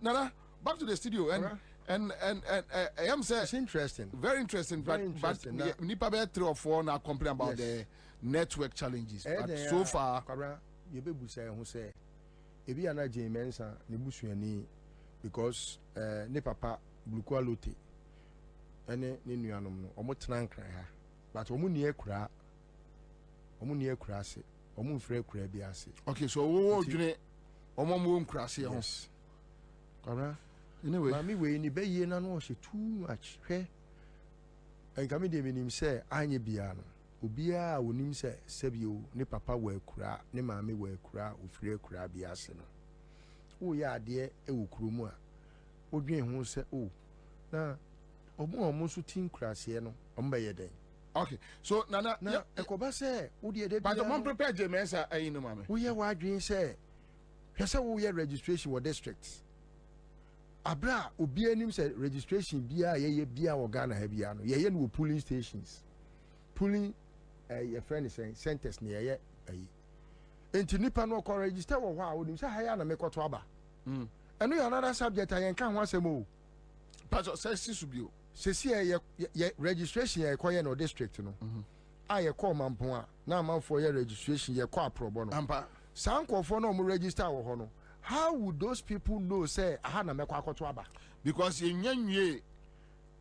Nana, back to the studio and I am saying
it's interesting.
Very interesting. But nipa be 3 or 4 now complain about the network challenges. But so far
you be say who say ebi ana Ansah ne busuani because ne papa blukwa lote ene ne nuanom no omo tenankran ha but omo nie kura se omo mfre kura bi ase.
Okay, so wo dwene omo mo nkura se ho.
Kwabena
anyway
mami we ni be ye na no she too much hwe enkame de menim se anye bia no obia wonim se sebio ne papa wa kura ne maame wa kura ofire kura bi ase no wo ya ade e wo kuromu a odwen ho se o na omo so tin kura se no omba ye den.
Okay, so Nana
ekoba se wo de de
but the prepare Ansah ayi no maame
wo ye wa adwen se hwese wo ye registration wo district abra obi anim say registration bia ye bia wo Ghana ha bia no ye no polling stations polling your friend is saying centers near ye enti nipa no ko register wo ho a onim say ha ya na mekoto aba and no another subject I can ho asem o
pastor say sisubio
sesi ye registration ye ko ye no district no a ye ko mampon a na manfo ye registration ye ko aprobo no
ampa
sankofo no mo register wo ho no. How would those people know say aha na mekwa akoto aba?
Because ye nyanwie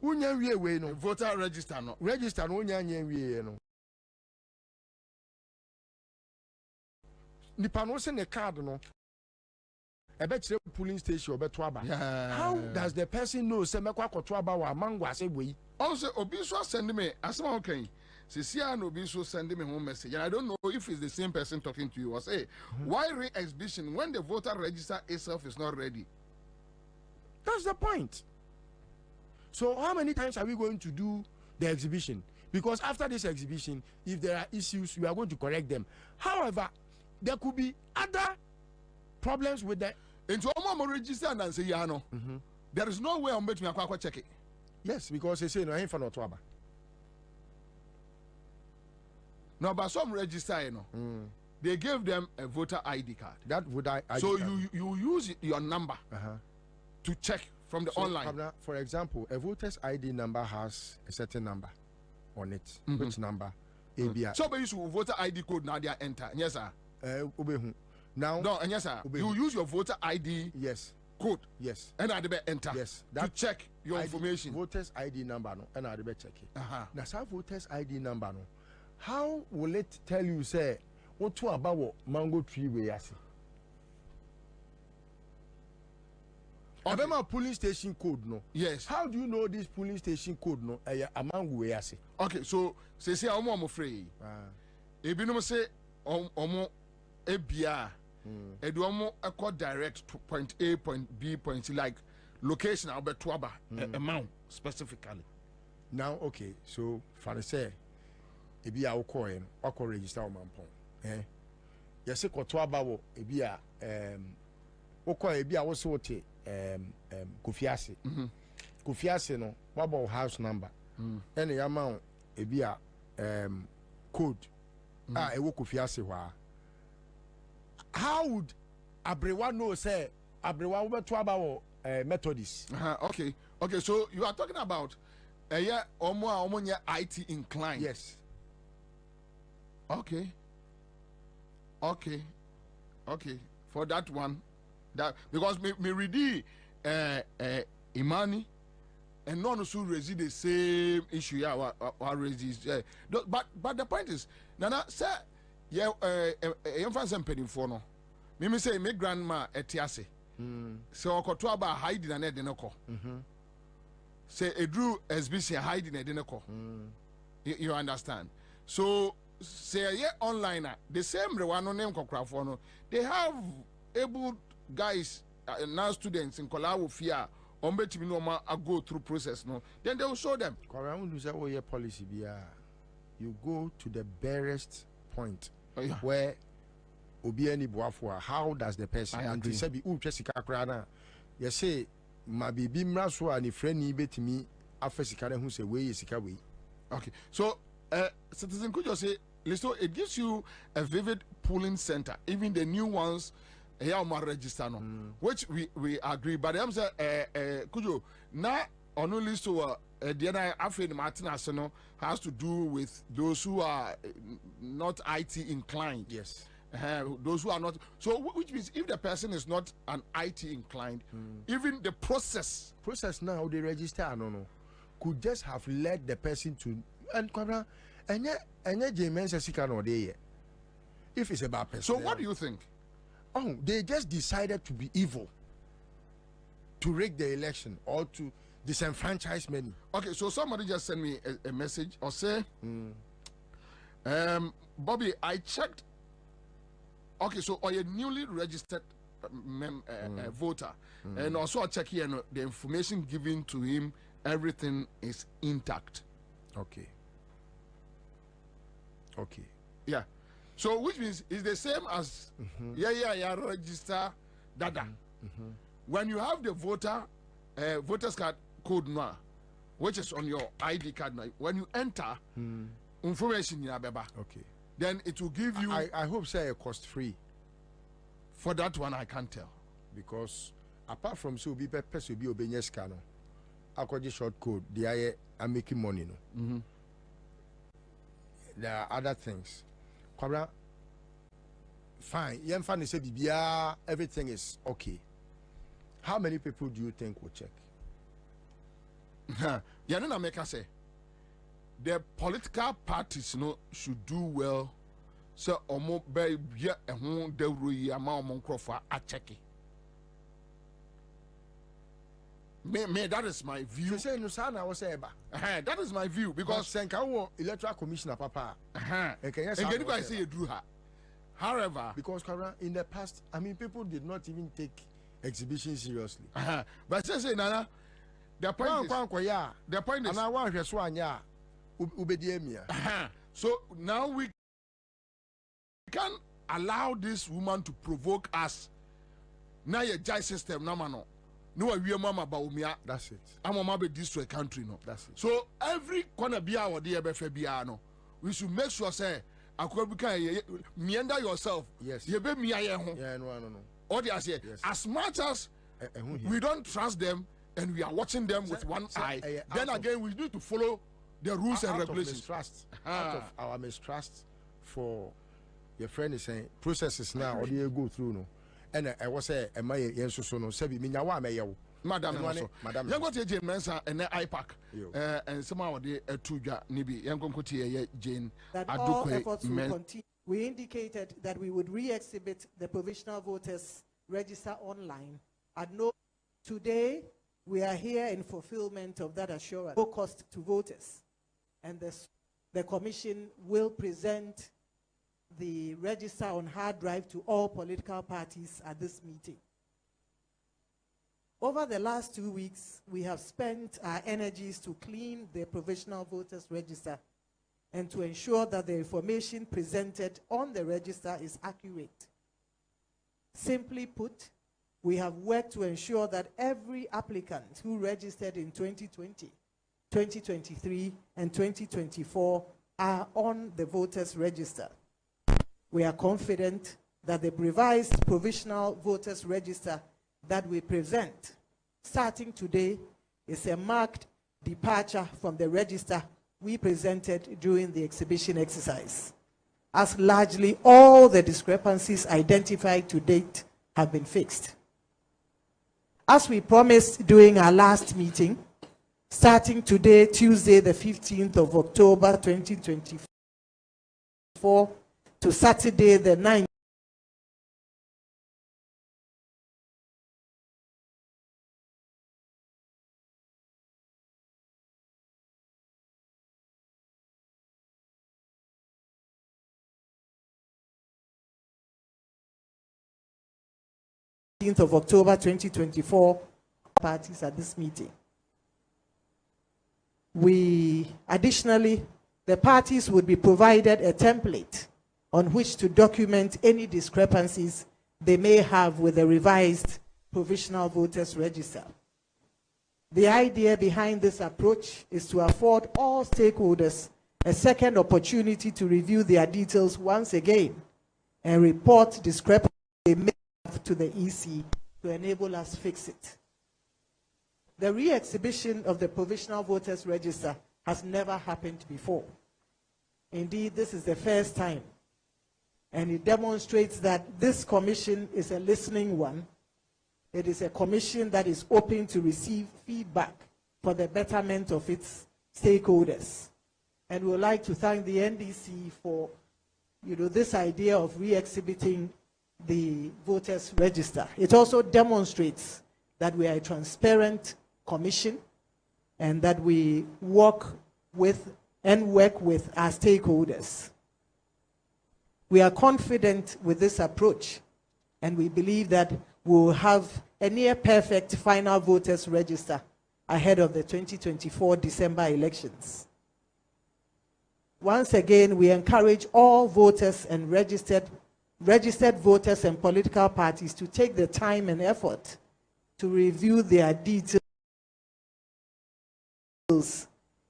unyanwie we no
voter register no
unyanwie no nipa no se ne card no ebe kire polling station obeto aba. How does the person know say mekwa akoto aba wa mangwa se boyi?
Also obi so send me asema okay. Sisia no be so sending me home message, and I don't know if it's the same person talking to you or say why re-exhibition when the voter register itself is not ready?
That's the point. So how many times are we going to do the exhibition? Because after this exhibition, if there are issues, we are going to correct them. However, there could be other problems with the
into register and say no. There is no way I'm betting me check it.
Yes, because they say no ain't for no trouble.
No, but some register, you know, they gave them a voter ID card.
That voter ID
so
card.
you use your number to check from the online.
For example, a voter's ID number has a certain number on it. Which number? ABI.
So, but you use voter ID code now they are enter. Yes, sir.
Now,
no, yes, sir. You use your voter ID.
Yes.
Code.
Yes.
And I debe enter.
Yes.
To check your information.
Voter's ID number no. And I debe check it. Now, some voter's ID number no. How will it tell you say what to about mango tree we are see? Okay. My police station code no.
Yes.
How do you know this police station code no? A mango we are see.
Okay, so say I'm afraid. Ebi no say omo ebia. Edu omo accord direct to point A, point B, point C, like location I'll be tuaba amount specifically.
Now okay, so for say ebi a wokɔ no wakɔ register wo mampɔn yɛse kɔto aba wo ebi a wokɔ ebi a wo se wote kofiase kofiase no wabɔ wo house number ɛne yɛma wo ebi a code a ɛwɔ kofiase hɔ a how would abrewa know say abrewa wobɛto aba wo Methodist?
Okay, so you are talking about omo nye IT inclined.
Yes.
Okay. For that one, that because me ready Imani and none of us raise the same issue. Yeah, but the point is, Nana say yeah, infant and penny for no. Me say me grandma etiase. So okoto aba hide na de no ko. Say Edru SBC hiding a dinner call. You understand? So say yeah online the same one name Kokrafono. They have able guys now students in Kolawo Fia no go through process no. Then they will show them.
Policy you go to the barest point where obi any boafo how does the person
agree.
Say be u twesika kra na you say ma bibi mra so ani frani betimi afesika na hu say we sika we.
Okay, so citizen could just say, listen, it gives you a vivid polling center, even the new ones here on my register, no, which we agree. But I'm saying, could you now on the list to the other African Martin Arsenal has to do with those who are not IT inclined.
Yes.
Those who are not. So, which means if the person is not an IT inclined, even the process
now they register, no, could just have led the person to and Kwabena, and James Sika no day. If it's about person.
So, what do you think?
Oh, they just decided to be evil, to rig the election or to disenfranchise many.
Okay, so somebody just sent me a message or say, Bobby, I checked. Okay, so are you newly registered voter? And also I check here the information given to him, everything is intact.
Okay. Okay.
Yeah. So which means it's the same as register data. When you have the voters card code now, which is on your ID card now, when you enter information in Abeba,
okay,
then it will give you.
I hope say cost free.
For that one I can't tell.
Because apart from so be person be obey scanner, I got the short code, the I'm making money no. There are other things. Kwabena, fine. Yemfani say bibia everything is okay. How many people do you think will check?
Yeah, no, make us say the political parties should do well. So omo be ya ehun de royi ama omo nkrofa a check it. Me, that is my view.
You say no sana was say
that is my view because
senka electoral commissioner papa.
And can say you do her. However,
because in the past, I mean, people did not even take exhibition seriously.
But say Nana, the point is,
and I want to swan ya
so now we can allow this woman to provoke us. Now your judge system, no man. No, we are mama baumia.
That's it.
I'm a mama destroy a country, no.
That's it.
So every corner be our dear no. We should make sure say, meander yourself.
Yes.
You be me
no.
All they say, as much as we don't trust them and we are watching them with one eye, then again we need to follow the rules and regulations.
Out of our mistrust for your friend is saying processes now or you go through no. And I was say, "Am I so no? Sebi minyawa meyewo."
Madam, madam. You go to Jane Mensa and IPAC, and somehow they tuja nibi. You go to Jane.
That all efforts will continue. We indicated that we would re-exhibit the provisional voters register online. Today, we are here in fulfillment of that assurance. No cost to voters, and the commission will present the register on hard drive to all political parties at this meeting. Over the last 2 weeks, we have spent our energies to clean the provisional voters register and to ensure that the information presented on the register is accurate. Simply put, we have worked to ensure that every applicant who registered in 2020, 2023, and 2024 are on the voters register. We are confident that the revised provisional voters register that we present starting today is a marked departure from the register we presented during the exhibition exercise, as largely all the discrepancies identified to date have been fixed. As we promised during our last meeting, starting today, Tuesday, the 15th of October, 2024, to Saturday, the 9th of October 2024 parties at this meeting. Additionally, the parties would be provided a template on which to document any discrepancies they may have with the revised provisional voters register. The idea behind this approach is to afford all stakeholders a second opportunity to review their details once again and report discrepancies they may have to the EC to enable us fix it. The re-exhibition of the provisional voters register has never happened before. Indeed, this is the first time, and it demonstrates that this commission is a listening one. It is a commission that is open to receive feedback for the betterment of its stakeholders. And we would like to thank the NDC for, this idea of re-exhibiting the voters register. It also demonstrates that we are a transparent commission and that we work with our stakeholders. We are confident with this approach, and we believe that we will have a near perfect final voters register ahead of the 2024 December elections. Once again, we encourage all voters and registered voters and political parties to take the time and effort to review their details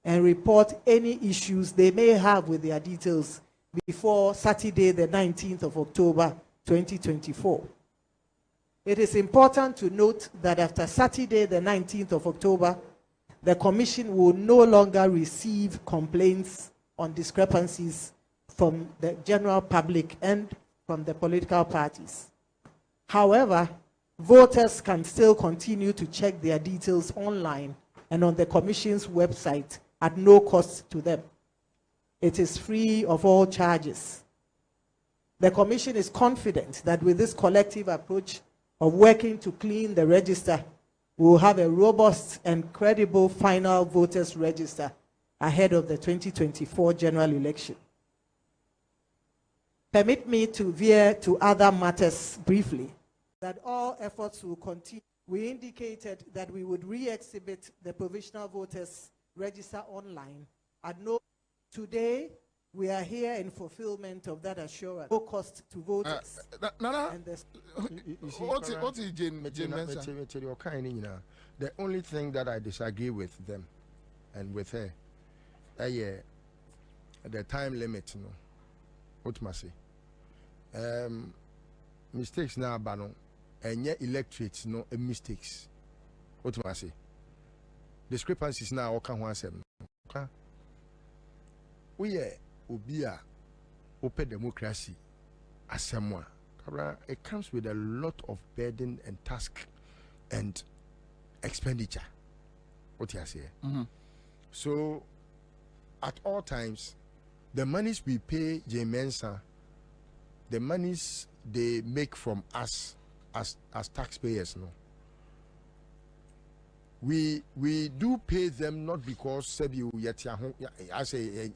and report any issues they may have with their details before Saturday, the 19th of October, 2024. It is important to note that after Saturday, the 19th of October, the Commission will no longer receive complaints on discrepancies from the general public and from the political parties. However, voters can still continue to check their details online and on the Commission's website at no cost to them. It is free of all charges. The Commission is confident that with this collective approach of working to clean the register, we will have a robust and credible final voters register ahead of the 2024 general election. Permit me to veer to other matters briefly. That all efforts will continue. We indicated that we would re-exhibit the provisional voters register online at no. Today, we are here in fulfillment of that assurance. No cost to voters.
The only thing that I disagree with them and with her, the time limit, what must I say? Mistakes now, but and yet electorates mistakes. What must I say? Discrepancies now, okay, one seven. We are obia open democracy as someone. It comes with a lot of burden and task and expenditure. What you say? So at all times, the monies we pay Ansah, the monies they make from us as taxpayers, we do pay them not because I say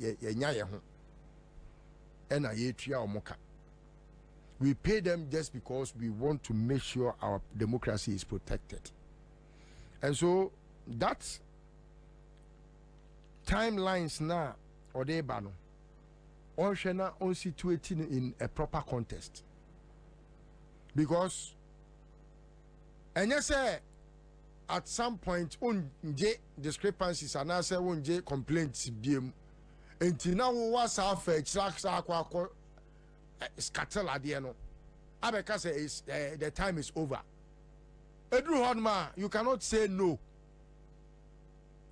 we pay them just because we want to make sure our democracy is protected. And so that timelines now or they bano on shana on situating in a proper context. Because and you say at some point on discrepancies and I say on complaints BM until now was half a scatter adiano. Abeka says the time is over. Edru Hodma, you cannot say no.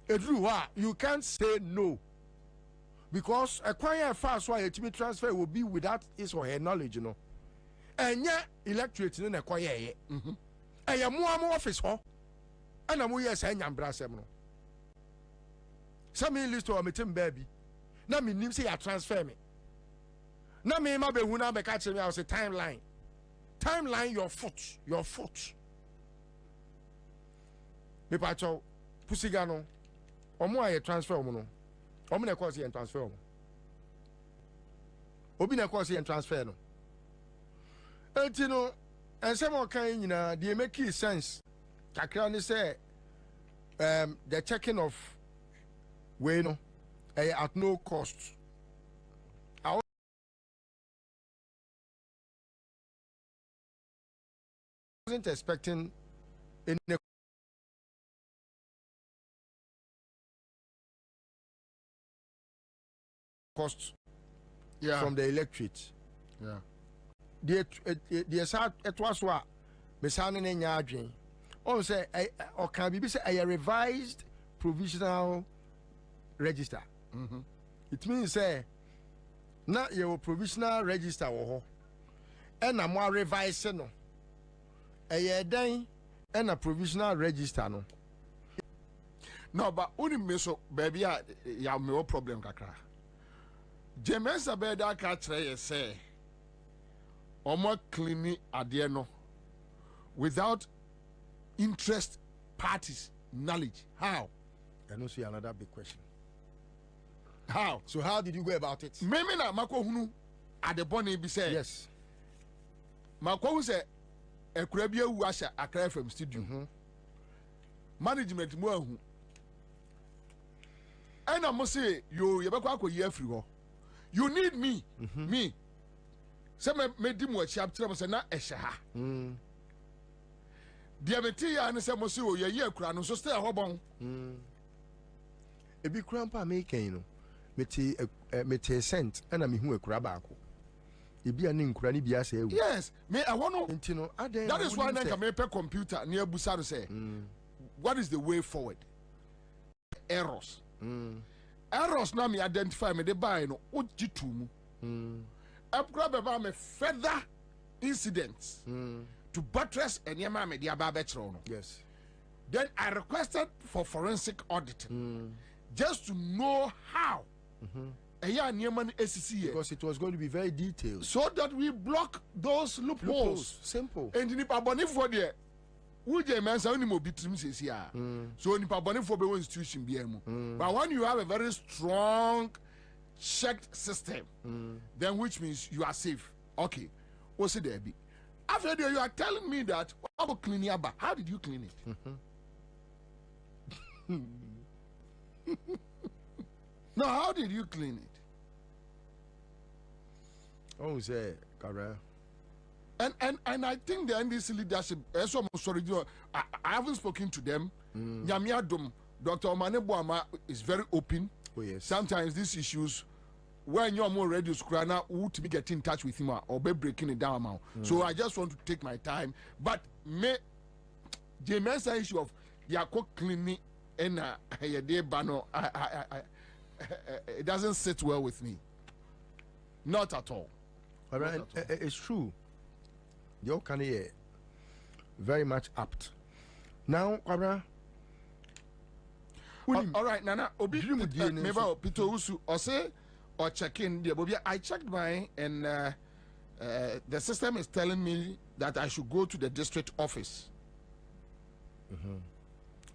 Edru, you can't say no. Because a quiet fast why a TB transfer will be without his or her knowledge, And yet, electorate in a quiet. I am more office, and I'm yes, and I'm brassem. Some list to a meeting baby. Now, me name say I transfer me. Now, me, my baby, when I catch me, I was a timeline. Timeline, your foot. Me pacho, pusigano, omo aye transfer omo. Omo na kwasi en transfer omo. Obi na kwasi en transfer no. Enti no, ense mo kan nyina, dey make sense. Kakra ni say the checking of we no at no cost. wasn't expecting any cost from the electorate.
Yeah.
The sad it was what Messana Nyadrin. On say or can be say a revised provisional register. It means say now your provisional register and a more revised no. A year then and a provisional register no.
No, but only me so baby ya me problem kakra. James Abeda ka try say omo cleaning ade no without interest parties knowledge. How?
I don't see another big question.
How?
So how did you go about it?
Meme na mako hunu ade bone bi say.
Yes.
Mako hu say ekura bi awu asha akra from studio. Management mu ahu. And I must say you yebekwa akoyi afri ho. You need me. Me. Say me di mo achi abtre mo say na ehye ha. Dia meti ya ne say mo say o ye akura no so stay ho bon.
Ebi kura mpa me kan no. Meti sent and me hu akura baako. Ebi ani nkura ni bia say ewu.
Yes, me I want to.
Intino
that is why I can make a computer near Busa to say what is the way forward? Errors. Errors now me identify me de buy no ojitu mu. Upgrade about me further incidents to buttress and yama me dia babetro no.
Yes.
Then I requested for forensic audit just to know how.
Because it was going to be very detailed.
So that we block those loopholes.
Simple.
And the Paboni for the Uje mensa only mo bitrim says here. So nipa bone for be institution BM. But when you have a very strong checked system, then which means you are safe. Okay. What's it there be? After that, you are telling me that about cleaning up. How did you clean it? No, how did you clean it?
Oh, say, Kara.
And I think the NDC leadership, I haven't spoken to them. Nyamiadum, Dr. Omane Boama is very open.
Oh, yes.
Sometimes these issues, when you're more ready to would be getting in touch with him or be breaking it down now. So I just want to take my time. But the mensa issue of Yako cleaning and a day bano, it doesn't sit well with me. Not at all.
All right, it's true. Your can very much apt. Now, Kwabena.
All right, Nana. Obi maybe Peter Usu or say or check in the Bobie. I checked mine and the system is telling me that I should go to the district office.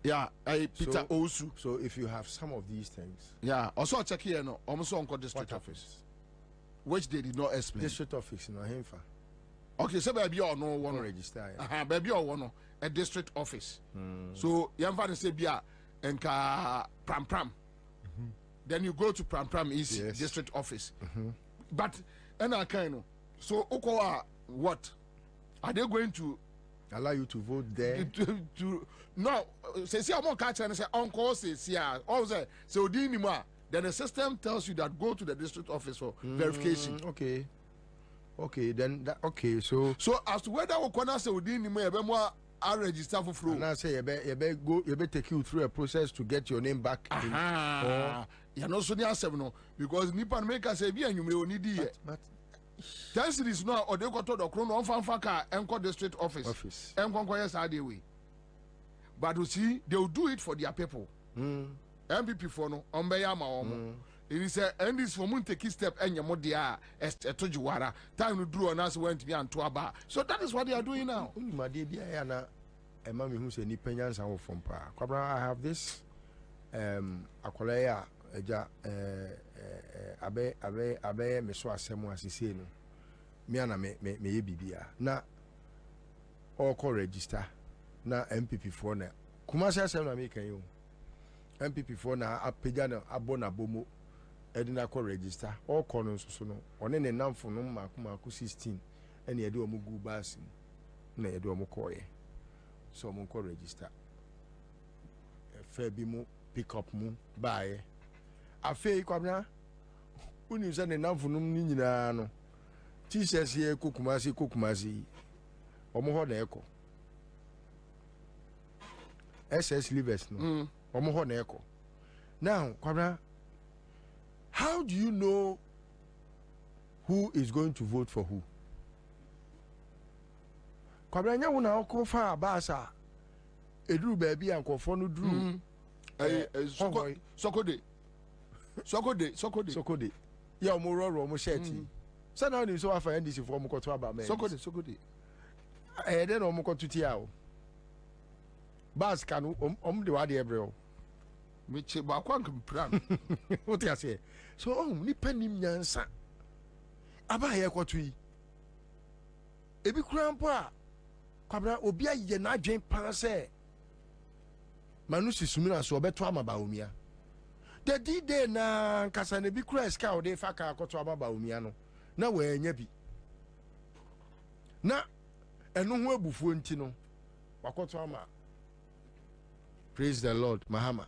Yeah, Peter Osu.
So if you have some of these things,
yeah, also check here no, almost on district office, which they did not explain.
District office, no himfa.
Okay, so baby or no one
register.
Baby or one a district office. So young father say bia and pram pram. Then you go to pram pram is district office. But and I kind of so Okoa what are they going to
allow you to vote there?
No, say I'm more catch and say uncle says yeah. Also so then the system tells you that go to the district office for verification.
Okay, then that so
as to whether we can say within the I register for free.
And I say you take you through a process to get your name back.
You know so near 7 no because Nipan make us say be and you may need it. But 10 cities now or they got to the chrono on fanfaka and district office. And conquest are the way. But you see, they will do it for their people. MPP for no on Bayama. It is and this for moon take step and your modia as a tojuara. Time to draw on us went to be and to aba. So that is what they are doing now.
My dear Diana, a mammy who say Nipenians are from Pa. Kwabena, I have this Akolea abe me so asemo asise no. Me ana me bibia. Na all call register na MPP for na. Kumasi asem na me kan yo. MPP for na apega na abona bomo. Edina call register all corners so no one ne namfo no maku 16 ene ede omugu basim na yɛde ɔmo kɔɔyɛ so ɔmo nkɔ register ɛfɛ bi mu pick up mu baayɛ afei Kwabena wonim sɛ ne namfonom no nyinaa no t-shirts yɛ kokumase ɔmo hɔ na ɛkɔ SS livers no ɔmo hɔ na ɛkɔ now Kwabena, how do you know who is going to vote for who? Kwabena nya wona okọ fa abasa eduru baabi ankofo no duru sokode ya omo roro omo shirti sa na ni so afa NDC for omo koto aba me sokode de na omo koto tia o bas kanu omo de wade ebre o
me che ba kwa nkran
what you say so ni panim nyansa aba ye koto yi ebi kurampo a Kwabena obi aye na adwen pan se manu sisumina so obeto amaba omia the day na nkasa na bi kura ska o de fa ka akoto amaba omia no na wa anya bi na eno ho abufuo nti no wakoto ama praise the Lord Mahama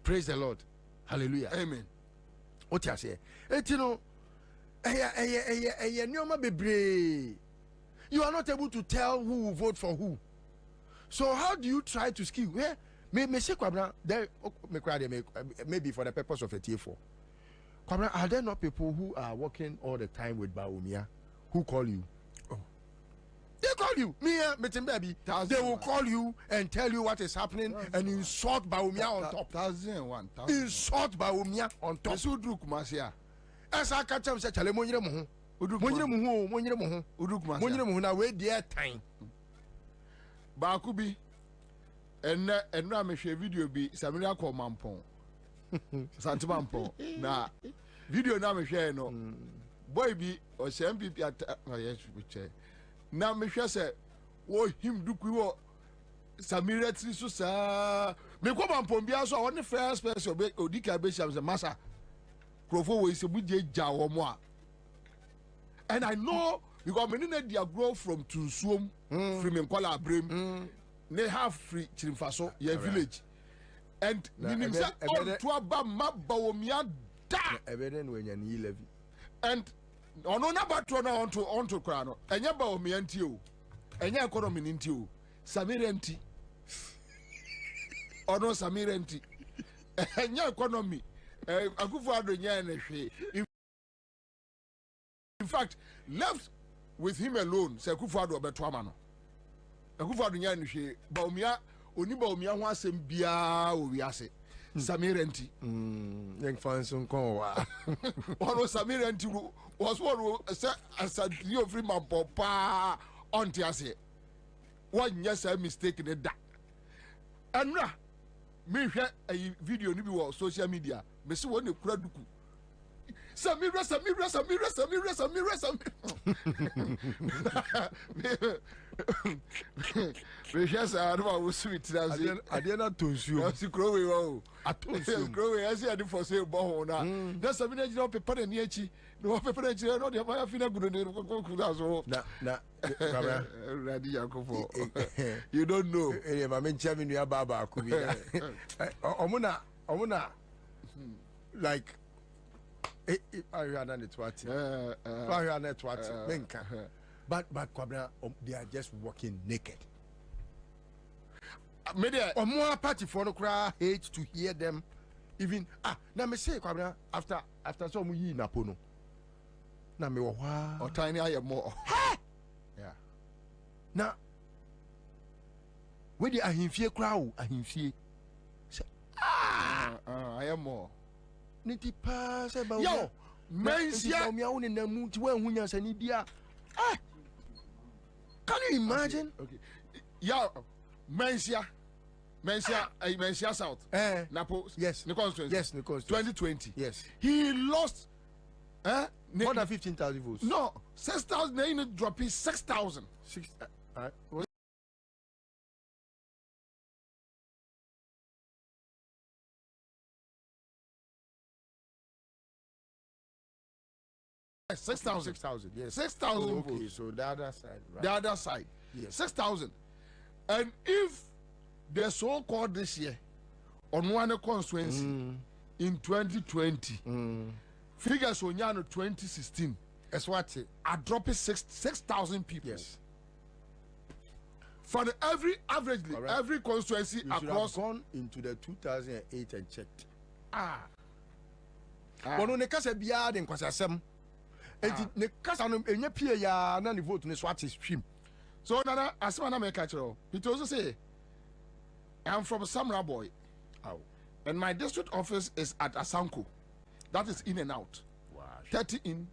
praise the Lord hallelujah
amen
oti ase eti no eye nioma bebre. You are not able to tell who will vote for who. So how do you try to skill? Where may say Kwabena there maybe for the purpose of a TA4. Kwabena, are there not people who are working all the time with Baumia who call you? Oh. They call you. Baby. They will call you and tell you what is happening and insult Baumia on top.
1001.
Insult Baumia on top. As I catch up, say Chalemonye. Monyere mu na we dey time
ba ku bi enne amehwe video bi Samira ko mampon santimampon na video na amehwe no boy bi o MPP ata yes biche na amehwe se wo him duku wo Samira tri so sa me ko mampon bia so won first person be odika be sham se masa krofo wo ise buje ja wo mo a. And I know because many need their grow from Tunsuom, from Nkwala Abrim, they have free Chirimfaso, your village. And meaning that all to about Mabawomia da.
Evident when you need levy.
And on about to onto Krano, and Yabaomi and you, and your economy into you, Samirenti. Or no Samirenti. And your economy, a good father, in fact, left with him alone, say Kufado Betwamano. A Kufado Yanishe, Baumia, Unibaumia wasn't Bia Uriase, Samirenti.
Young Fanson Kowa.
One was Samirenti was one who said, as a Leo Freeman Papa on Tiase. One yes, I mistaken it that. And now, me share a video on social media, Messi one of Kraduku. Samira. We just are about sweet.
I did not to you.
I see Crowe.
I told you.
Crowe, I see I did for sale. Bohona. That's a minute of paper and Yachi. No paper and chair. Not the feel good. You don't know.
I'm in Germany. Baba could be Omuna. Like. I heard it what but Kwabena, they are just walking naked. Or more party for the crowd hate to hear them. Even now me say Kwabena after some ye napono. Now me
or tiny I am more.
Yeah. Now where the ahimfie crowd ahimfie.
I am more.
Niti pass about
yo mensia
me own in the mood when hunyas and idia. Can you imagine?
Okay. Yo mensia South. Napo.
Yes.
The constituency.
Yes, the constituency.
2020.
Yes.
He lost
more than 15,000 votes.
No, 6,000. They dropping 6,000.
6.
6,000.
6,000, yes.
6,000
okay,
votes.
So the other side, right?
The other side.
Yes.
6,000. And if the so-called this year on one constituency in 2020, figures on 2016,
as what
I drop it 6,000 people.
Yes.
For every averagely,
right.
every constituency
you should
across.
have gone into the 2008 and checked.
But
no, ne kasa biya den kwasasem. Enti ne kasa no enye pie ya na ne vote ne swat stream.
So Nana, as one make catcher, he also say, I'm from Samra Boy. And my district office is at Asanko. That is in and out.
Wow.
30 in,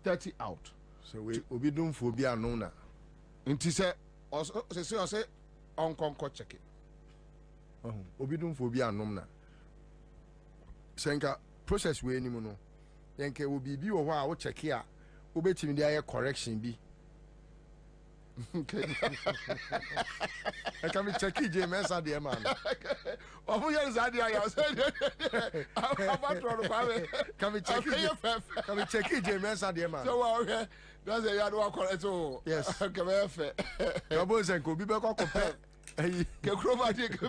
30 out.
So we obi dum phobia no na.
Nti say also say on conco check it.
Obi dum phobia no na. Senka process we ni mu no. Yenke obi bi wo ho a wo check a wo betimi dey correction bi.
Okay.
I can be checking James at the man.
Oh, yes, I said,
can be checking James at the man.
So, okay, that's a yard walk on it.
Yes,
come here.
Gabos and Kobe back up. Hey,
chromatic.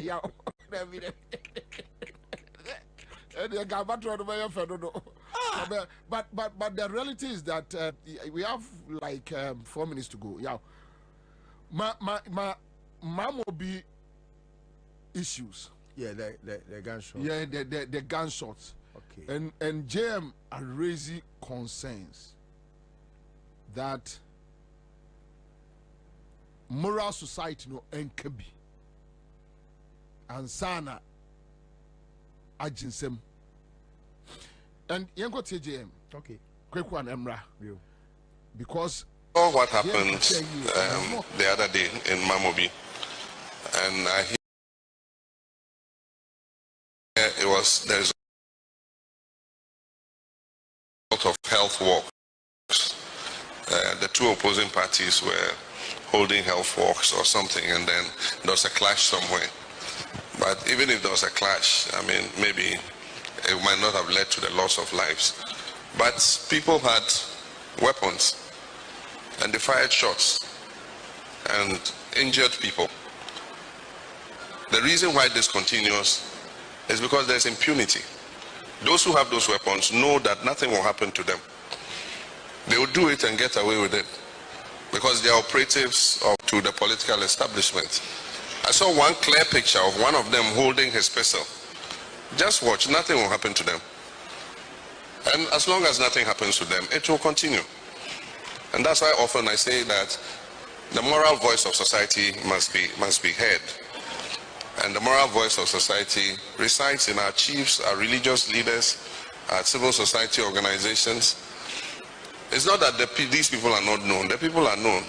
Yeah, but the reality is that we have like 4 minutes to go. Yeah, my Bobie issues.
Yeah, the gunshots.
Yeah, the gunshots.
Okay.
And JM are raising concerns that moral society no enkebi Ansah aginsem. And Yanko TJM.
Okay.
Quick one, Emra. Because
what happened the other day in Bobie, and I hear there's a lot of health walks. The two opposing parties were holding health walks or something, and then there was a clash somewhere. But even if there was a clash, I mean, maybe it might not have led to the loss of lives. But people had weapons and they fired shots and injured people. The reason why this continues is because there's impunity. Those who have those weapons know that nothing will happen to them. They will do it and get away with it because they are operatives to the political establishment. I saw one clear picture of one of them holding his pistol. Just watch, nothing will happen to them. And as long as nothing happens to them, it will continue. And that's why often I say that the moral voice of society must be heard. And the moral voice of society resides in our chiefs, our religious leaders, our civil society organizations. It's not that these people are not known. The people are known.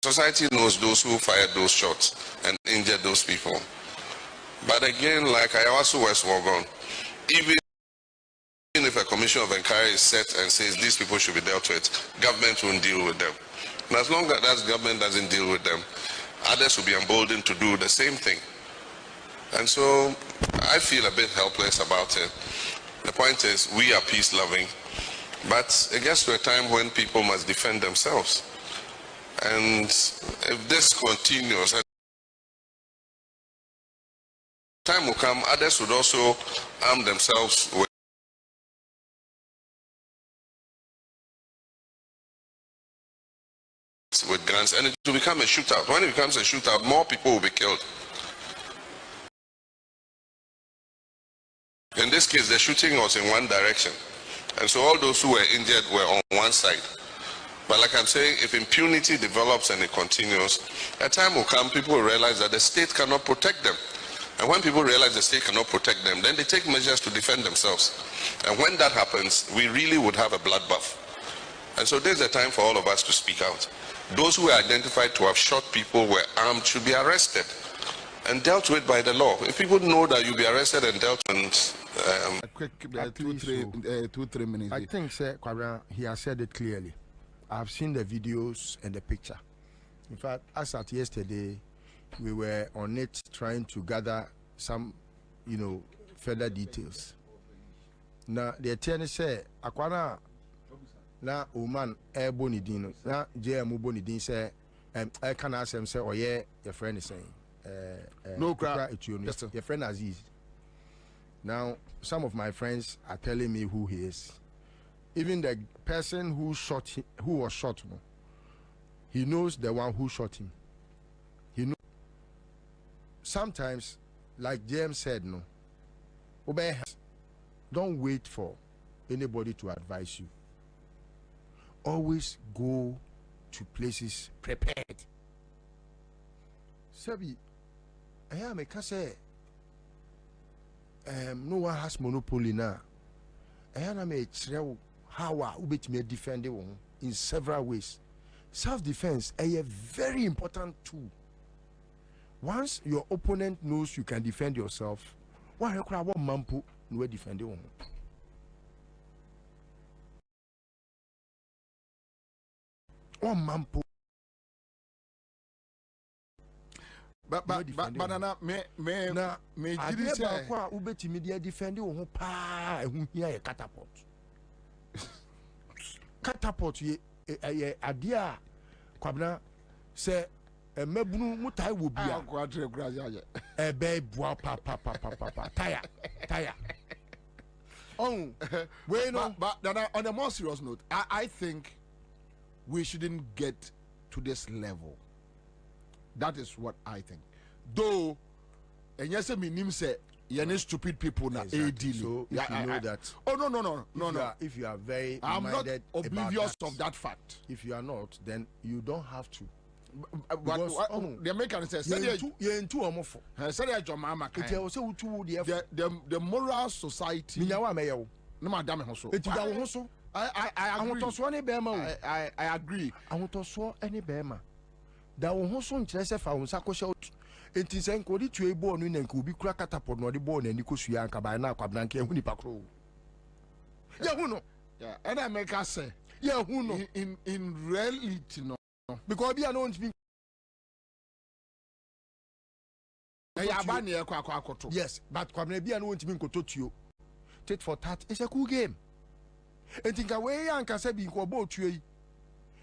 Society knows those who fired those shots and injured those people. But again, like I also was Wogon, even if a commission of inquiry is set and says these people should be dealt with, government won't deal with them. And as long as that government doesn't deal with them, others will be emboldened to do the same thing. And so I feel a bit helpless about it. The point is, we are peace-loving, but it gets to a time when people must defend themselves. And if this continues, time will come, others would also arm themselves with guns, and it will become a shootout. When it becomes a shootout, more people will be killed. In this case, the shooting was in one direction, and so all those who were injured were on one side. But like I'm saying, if impunity develops and it continues, a time will come, people will realize that the state cannot protect them. And when people realize the state cannot protect them, then they take measures to defend themselves. And when that happens, we really would have a bloodbath. And so there's a time for all of us to speak out. Those who were identified to have shot people, were armed, should be arrested and dealt with by the law. If people know that you'll be arrested and dealt with...
a quick 2-3 minutes.
I think, sir, Kwabena, he has said it clearly. I've seen the videos and the picture. In fact, as at yesterday, we were on it trying to gather some, further details. Now, the attorney said, Akwana na oman boni din na JM boni din say I can ask him say oh yeah your friend is saying
no cry
your friend Aziz. Now some of my friends are telling me who he is. Even the person who was shot, he knows the one who shot him. He knows. Sometimes, like James said, no, obey. Don't wait for anybody to advise you. Always go to places prepared. Sabi, I am a say, no one has monopoly now. I am a how we may defend in several ways. Self-defense is a very important tool. Once your opponent knows you can defend yourself, why you crowd one mampu no defend you. One mampu.
But banana me
did say ubeti media defend you pa who here catapult. Catapult ye adia Kwabena say a mebunu mutai will be a quadra a babe pa tire. Oh, wait, no, but on a more serious note,
I think we shouldn't get to this level. That is what I think. Though, and yes, I mean, say, you're stupid people now.
Exactly. So if you know that.
Oh no.
If you are very,
I'm not oblivious of that fact.
If you are not, then you don't have to.
But the American says,
you're in two or more.
The moral society. No, madam, I agree.
I want to swear any bema. That will also interest if I was a question. It is encoded to a born in and could be cracked up on the born and Nico Suyanka by now, Kwabena and Winnipacro. Yeah, who know?
Yeah, and I make us say,
yeah, who know?
In reality, no.
Because we are known to be. Yes, but Kwabena be known to be Kototio. Tit for tat is a cool game. And think away and can say, be about you.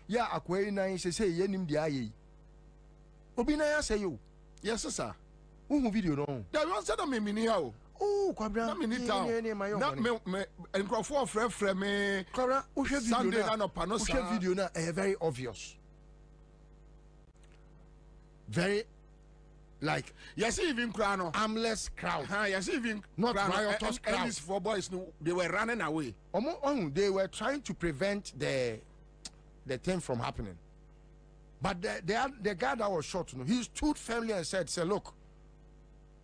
Yeah, Aquay nine say, Yenim the aye. Obina say you.
Yes, sir.
Who video no?
There was said me miniao.
Oh, Kwabena,
not me and Crawford friend me.
Kwabena,
Sunday no panos
video na very obvious. Very like
yes, even crowd,
armless crowd.
Yes, even
not riotous crowd.
These four boys, they were running away.
They were trying to prevent the thing from happening. But the guy that was shot, he stood firmly and said, look,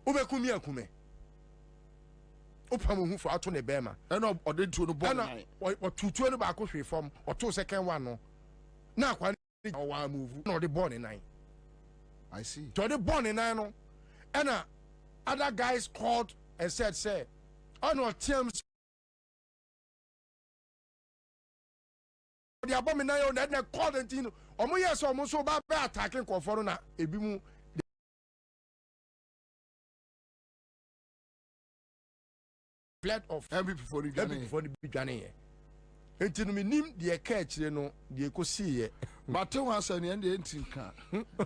Ubekumi akume. Upamu for Atone Bema.
And or did to the border
or 220 back reform or 2 second one. No. Now, one move, no, the born in 9.
I see.
To the born in 9. And other guys called and said, say, oh no, Tim's. The abomination that they called and you omo yes omo so ba attacking Kwaforo na ebimu flat of
every before the
beginning here. Enti no minim de ka akire no de ekosi ye
but te wan say ne de enti ka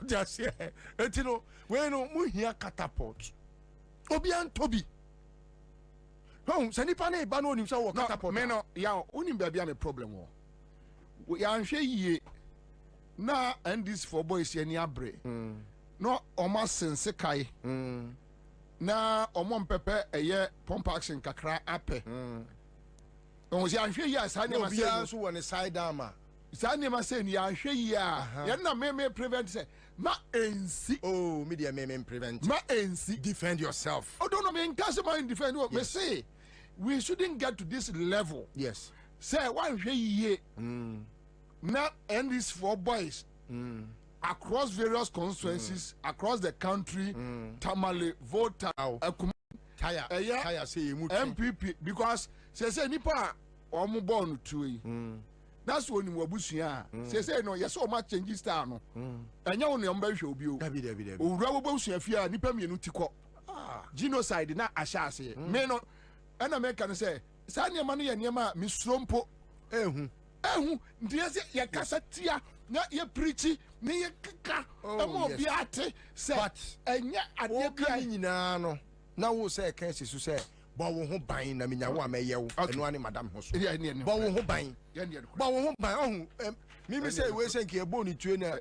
just here. Enti no we no mu hia catapult obi antobi ho se nipa na iba no onim so wo catapult
me no ya onim ba bia me problem wo ya nhwe yie na and this for boys ye ni abre no omo sense kai na omo mpepe eye pump action kakra ape on si nhwe yie asa ni ma
say so won side armor
sa ni ma say ni nhwe yie a ye na me prevent say ma ensi
oh media me prevent
ma ensi
defend yourself.
Oh don't know me case man defend what me say we shouldn't get to this level.
Yes,
say one nhwe yie now and these four boys across various constituencies across the country Tamale voter
tire say
MPP because say nipa omo born to that's when we busuya say no yes o ma change style no enya won no mba hwe obi o owura wo busuya fia nipa mienu tikọ genocide na ahya ase me no ana me kan say sa niema no ye niema mi srompo Ndiye ye kasatia na ye preachi na ye kika emo bi ate se enya ade bia
nyina no na wo se kan se so se bo wo ho ban na menya wo ameye wo eno ani madam ho so bo wo ho ban ohun mimi say we say ke bo ni tue na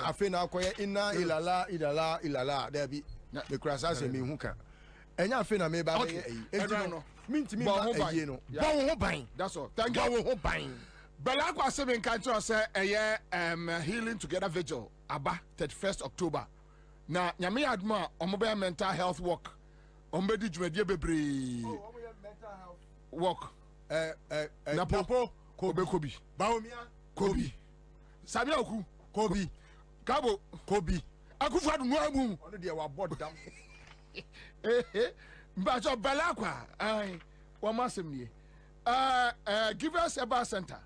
afi na akoye ina ilala da bi me krasa se me hu ka enya afi na me ba no mintimi ba eye no bo wo ho ban
that's all thank you
wo ho ban
Bella Kwabena Kancho say healing together vigil aba 31st October na nyame adma omobe mental health work ombedi dwumadie bebre
mental health
work
na popo
kobi
baomia
kobi sabia oku
kobi
kabo
kobi
akufa do no amu
ono de wa bodam
mbacho Bella Kwa ai wa masemnie give us a bar center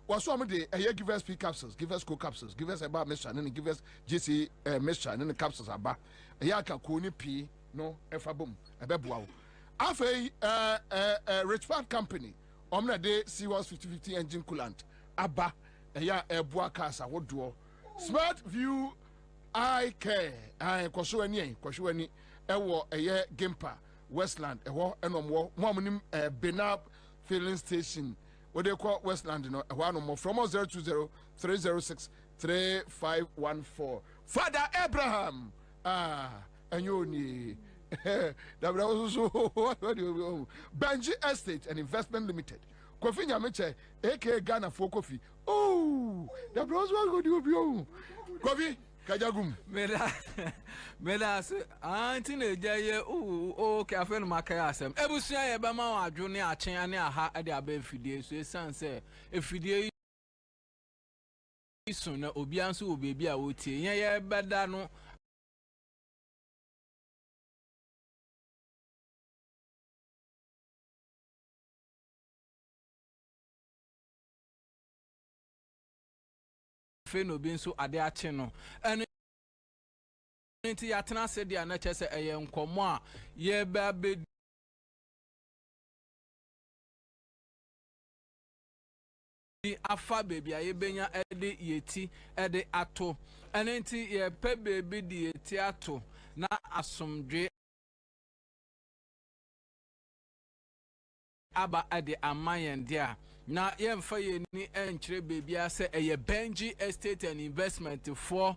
was some day give us P capsules, give us co capsules, give us a bar mixture, and give us GC mixture, and then the capsules are bar. Yaka kuni P no efa boom a bebuau. Afe Richmond Company, omna de C-Was 5050 engine coolant. Abba a bois casa what do Smart View I care. I kwashuani ewo Gimpa Westland ewo enomwo mwamunim Benab filling station what they call Westland, you know, one more from 020-306-3514. Father Abraham, and you need that was what do you Benji Estate and Investment Limited. Kofi Nyameche, aka Ghana for coffee. Oh, that was what good you. Kofi. Kajagum
mela se antine jaye o ke afenu makaya asem ebusia ye be ma wadwo ne achen ane aha ade aba efidie so esan se efidie isu na obi anso obebi a wotie ye beda no feno bi nso ade ache no ene nti ya tena se dia na chese eye nkomo a ye ba be afa baby a ye benya ede yeti ede ato ene nti ye pe baby di yeti ato na asomdwe aba ade amayen dia na yemfa ye ni enchire baby ase eye Benji Estate and Investment for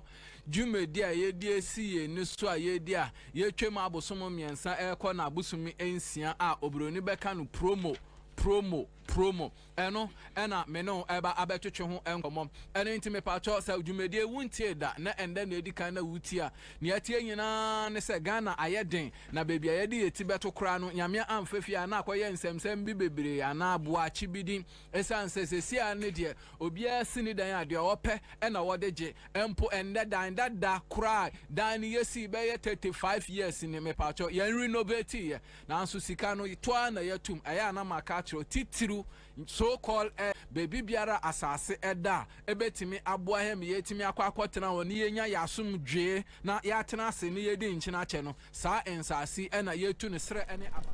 Jumedi a ye die si ye ni so a ye dia ye twem abosom miensa ekọ na abosumi ensia a obroni beka no promo eno ena me no eba abetwetwe ho enkomo ene ntime pacho sa Jumedi wuntie da na ende na edikan na wutia ne atie nyina ne se Ghana ayeden na baby ayede yeti beto kra no nyame amfafia na akoye nsemsem bi bebre ana aboa chibidi esanse sesia ne de obia sini dan ade ope ena wodeje empo ende dan dada kra dan yesi be ye 35 years ni me pacho ye renovate ye na anso sika no to na yatum aya na maka chiro titiru so call baby biara asase eda ebetimi aboa hem yetimi akwakotena woni yenya yasum dwe na ya tena ase ni yedi nchina che no saa ensasi ena yetu ne sre ene aba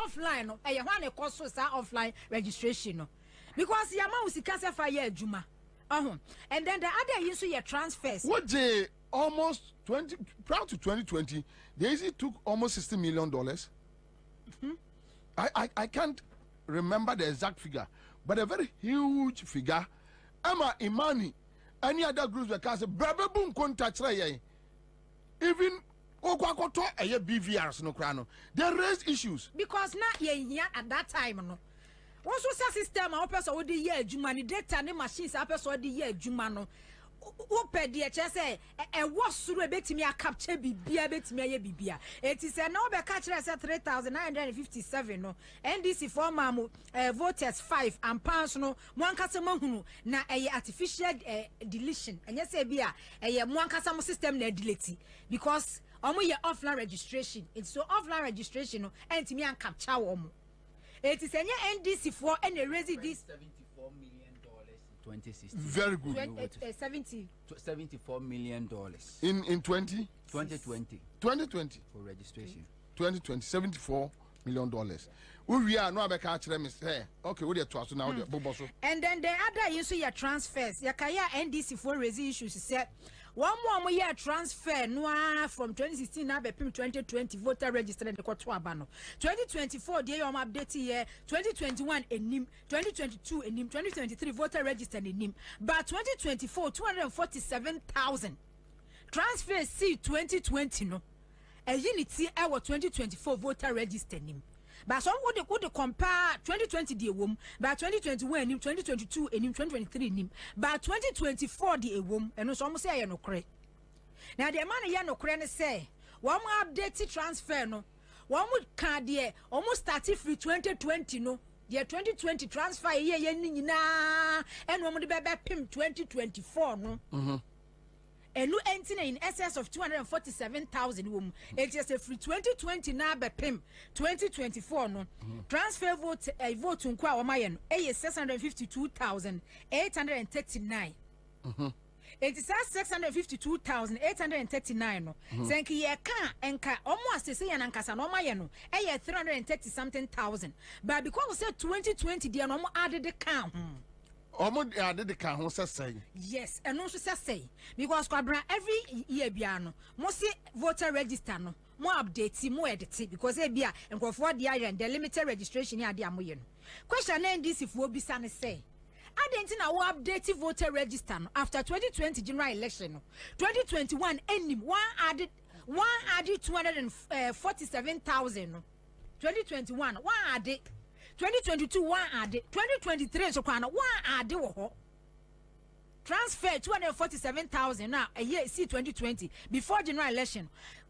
offline no e hwan e koso sa offline registration no because yama usika se fa ye adwuma and then the other yin so ye transfers
what they almost 20 prior to 2020 they easily took almost $60 million. I can't remember the exact figure but a very huge figure. Emma Imani any other groups that can say brother boom contact even Okwakoto eye BVRs no krano. They raised issues
because na ye at that time no. Also system a person wo dey ye adwuma ni data ni machines a person dey ye adwuma no. Ope dear say a was through a bit me a capture bibia bet me a bibia. It is a no catcher at 3,957 no NDC former voters 5 and pounds no one customer who na a artificial deletion and yes a beer a one customer system na delete because your offline registration it's so offline registration no and to me and capture it is any NDC for any residence. $74 million in 2016.
Very good.
74
million
in 2020
for registration.
2020 $74 million. We are no better catch them say okay we dey to aso now dey boboso.
And then the other issue your transfers ya kaya NDC for raise issues say one more year transfer no from 2016 now be 2020 voter register and the court abano 2024 dey your update year 2021 enim 2022 enim 2023 voter register enim but 2024 247,000 transfer C 2020 no a unity our 2024 voter register enim. But some would compare 2020 the womb, but 2021 nim 2022 and 2023 nim, but 2024 the womb, and some say I no correct. Now the man ya no correct say one more update transfer no, one would card there almost started free 2020 no, the 2020 transfer year na and one would be pim 2024 no. And no entering in excess of 247,000 womb. It is a free 2020 na be pim 2024 no. Transfer vote a vote to nkwa omayen a 652,839. It is 652,839 no. Senki ye kan enka almost say yan ankasa no mayen no a 330 something thousand. But because we said 2020 they no added the count.
Did the car say
yes, and also say because Kwabena every year biano, most voter register no more updates, more edit because they be and go for the island, the limited registration ya diamoyen. Question and this if we'll be sunny say. I didn't know update voter register no, after 2020 general election. 2021 any one added 247,000. 2021 one added. 2022 one added 2023 so one added transfer 247,000 now a year see 2020 before general election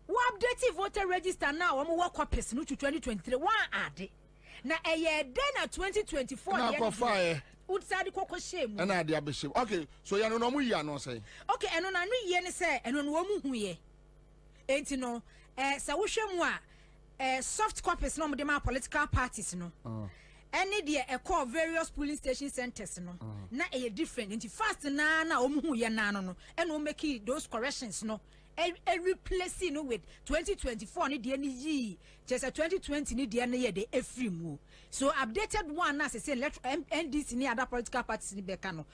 we update voter register now we work copies no to 2023 one added now a year then 2024
now fire
outside the shame
and I be shame okay so you know we are no say
okay and on any year say and on wo mu ye enti no sa wo hwemu soft copies no the political parties no any there a call various polling station centers no na a different into fast na omu ye na no and we make those corrections no a replacing no with 2024 ni the ni just 2020 ni the na the every move so updated one as say NDC ni other political parties ni be no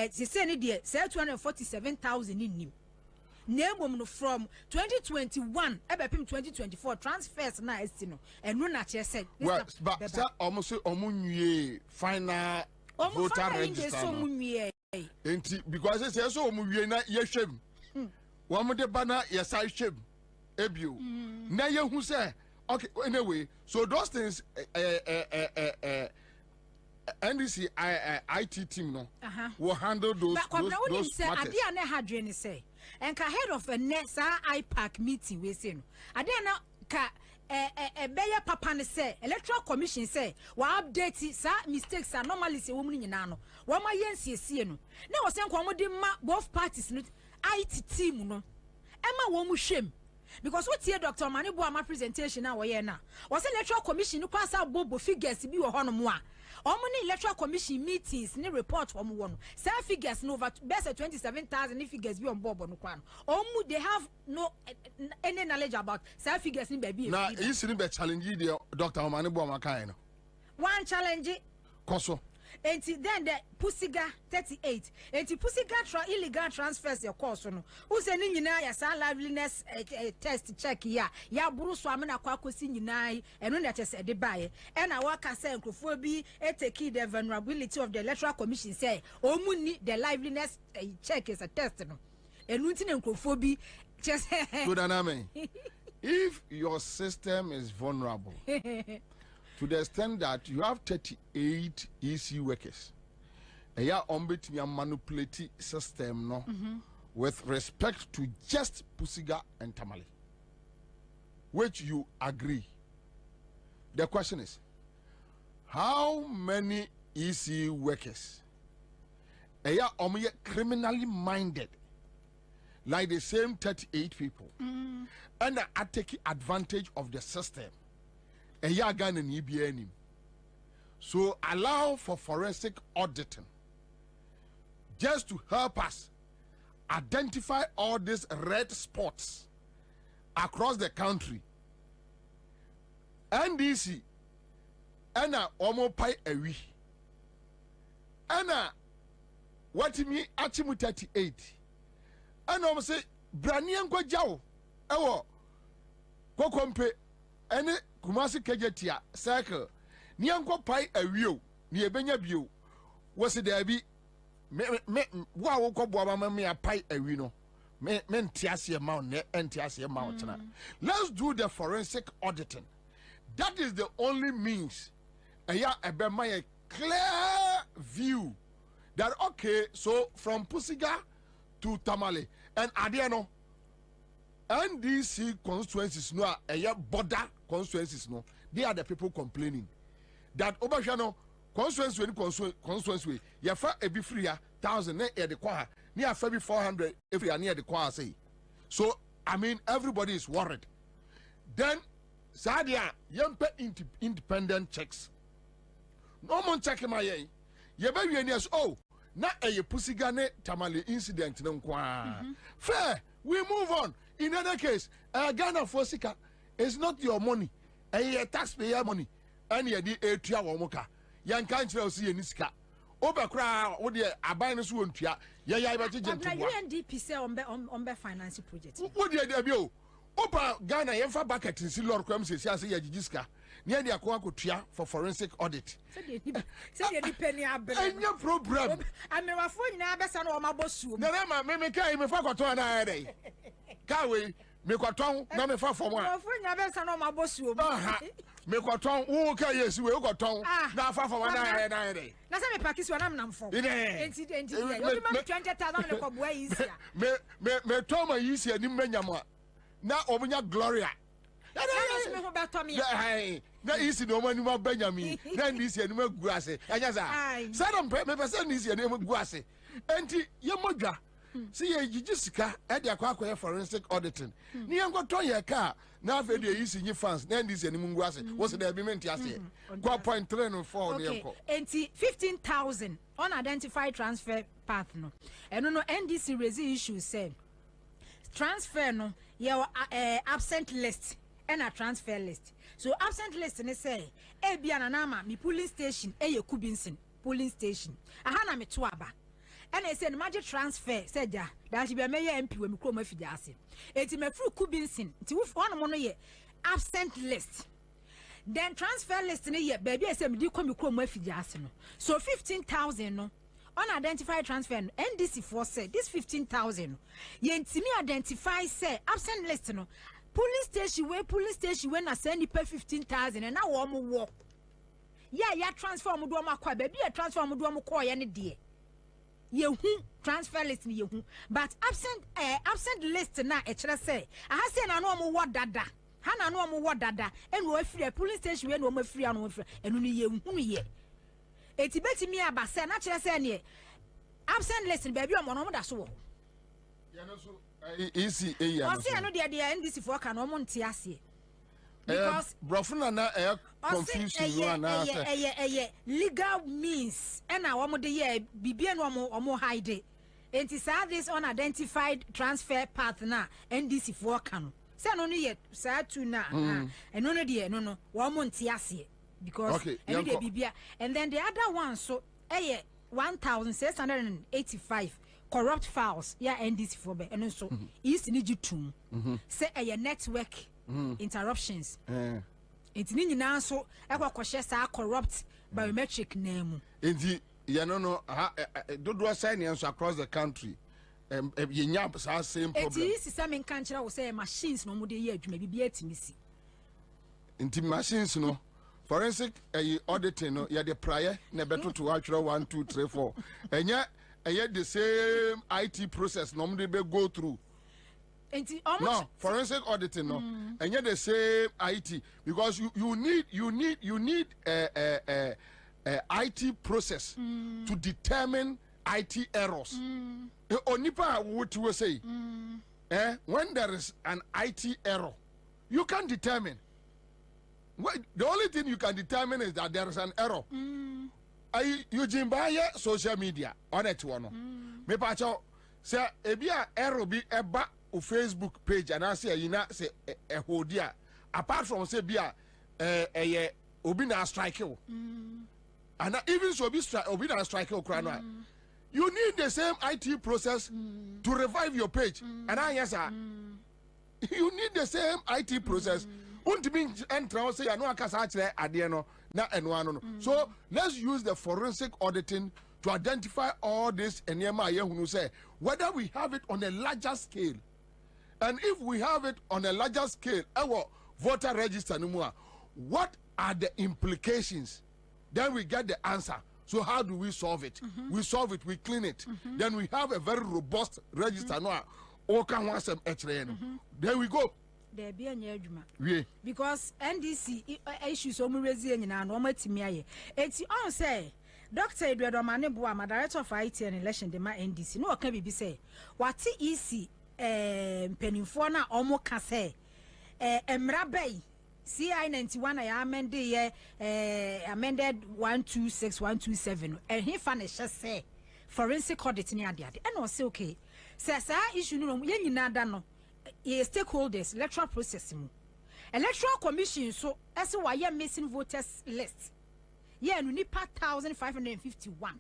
say ni the 247,000 ni nim name from 2021 ebepim 2024 transfers na estino enu na che said
well but say almost omunwie final voter register enti because say so omunwie na yehwem wo mo de bana yesa hwem ebio na yehu say okay anyway so those things NDC IT team no will handle those matters.
Adia na hadwe say and head of a next IPAC meeting we say no adia na ka beya papa ne say Electoral Commission say wa update sa mistakes are normally say wo mu nyina no wo ma yensiesie no na wo say nko mo de ma both parties no IT team no ema wo mu hwem because what here Dr. Manibu ama presentation na wo ye na wo say Electoral Commission no kwasa bobo figures bi wo hono mo a omuni Electoral Commission meetings ni report omo wono say figures no over best 27,000 figures bi on bobo no kwa no omu they have no any knowledge about say figures ni baby
na you see be challenge the Dr. Manibu ama kan no
one challenge
koso
enti then the Pusiga 38 enti Pusiga illegal transfers your course no who say ni nyina ya sa liveliness test check ya buru so amena kwa kosi nyina eno na chese de bae e na waka say nkrofo bi take the vulnerability of the Electoral Commission say omuni the liveliness check is a test no enu nti na nkrofo bi chese
good aname if your system is vulnerable to the extent that you have 38 EC workers eya ombetimi manipulate system no with respect to just Pusiga and Tamale, which you agree. The question is, how many EC workers are criminally minded, like the same 38 people, and are taking advantage of the system? So allow for forensic auditing just to help us identify all these red spots across the country. NDC ana omo pai ewi ana watimi achimu 38 ana omo say branian kwa jawo ewo kokompe ene kumasi kejetia circle ni anko pai ewi o ni ebenya bio wose da bi me wa wo ko boa ma me apai ewi no me ntiase ma ne ntiase ma ochena. Let's do the forensic auditing. That is the only means a clear view that okay, so from Pusiga to Tamale and Adiano NDC constituencies no border constituencies no, they are the people complaining that Obashano constituency ya fa ebi free 1,000 ne the kwa near 400 if you are near the kwa say. So I mean everybody is worried. Then Sadia yempe independent checks. No one check my ye. Yes, oh, na a Pusiga ne Tamale incident no kwa. Fair, we move on. In other case, Ghana Fosika is not your money. A taxpayer money. And ye di etria womoka. Yan can't see niska. Obakra or the abinus won't ya. Ya but
UNDP say on financing project.
What did you? Opa Ghana yefa bucket in Silor Crams say Yajiska. Near the Aquacotia for forensic audit.
Say the penny
no problem.
I mean, my phone now, best on my boss.
No, me came if I got on a day. Kawi, me got on, no me far from one.
My phone now, best on my boss.
Me got on, who can yes, we got on, now far from 1 day.
That's a package when I'm for. Incident, you 20,000 ways.
Me told my easy and Menyama. Now, Omunya Gloria. Na isi no mani ma Benjamin na isi eni ma guase anya za sadam me person isi eni ma guase enti ye modwa se ye jijisika e de akwa forensic auditing ni enkoto ye ka na afa de isi nyi fans na isi eni mu guase wo se da bi menti ase go point 3 no 4 ne enko
enti 15,000 unidentified transfer path no eno no NDC raise issue say transfer no your absent list and a transfer list. So absent list ne say e bia na nama mi polling station e ye Kubinsin polling station. Aha na me to aba. And I say magic transfer say ja that be me ye MP we mi kro ma fidi ase. Eti me fru Kubinsin ti wo one mo no ye absent list. Then transfer list ne ye baby I say me di ko mi kro ma fidi ase no. So 15,000 no unidentified transfer no NDC for say this 15,000 ye ntimi identify say absent list no police station when I send you pay 15,000 and now one more. Yeah, transfer mu do makwa baby transfer mu do makwa ya ne de. Ye hu transfer list ni ye hu but absent list na e kire say aha say na no mo wo dada. Ha na no mo wo dada and wo afiri police station we no mo afiri anu afiri enu ni ye hu no ye. Eti betimi aba say na kire say ne absent list baby o mo no mo da so wo.
Ya no so easy eya
no. Ose no de NDC for kan o mo nte ase. Because
brofuna na confusion you na say
legal means and na wo mo de ye bibia no mo hide. Enti say this unidentified transfer path na NDC for kan. Say no ye say tu na eno no de no wo mo nte ase because eno de bibia and then the other one so 1,685 corrupt files NDC for be and so is ni jitum say network interruptions it ni nyina so ekwa sa corrupt biometric name
enti no dodo sign so across the country ye nya sa same problem
it is some country wo say machines no mo de ye adwuma bibia timisi
enti machines no forensic auditing no ya the prior na beto to actually 1 2 3 4 enya the same IT process no dey go through. No, forensic auditing no enya the same IT because you need IT process to determine IT errors. Onipa what you say when there is an IT error you can determine. The only thing you can determine is that there is an error. You jimbaye social media on it one. Me pacho say ebia error be eba o Facebook page and I say you na say a hodia apart from say bia obi na strike you. And even so obi na strike you krana. You need the same IT process to revive your page. And I yes sir. You need the same IT process. Say so let's use the forensic auditing to identify all this and say whether we have it on a larger scale. And if we have it on a larger scale, our voter register no more, what are the implications? Then we get the answer. So how do we solve it? We solve it, we clean it. Then we have a very robust register now. There we go.
There be a because NDC issues raising in an omatimiaye. It's on say Dr. Edward Omanebua, my director of IT and election, the NDC. No, can be say what easy penifona omo kase emrabe CI 91 I amended amended 126 127 and he furnished say forensic audit near the and was say okay. Says issue no yen nada no stakeholders electoral processing electoral commission so as why you missing voters list yeah no nipa 1551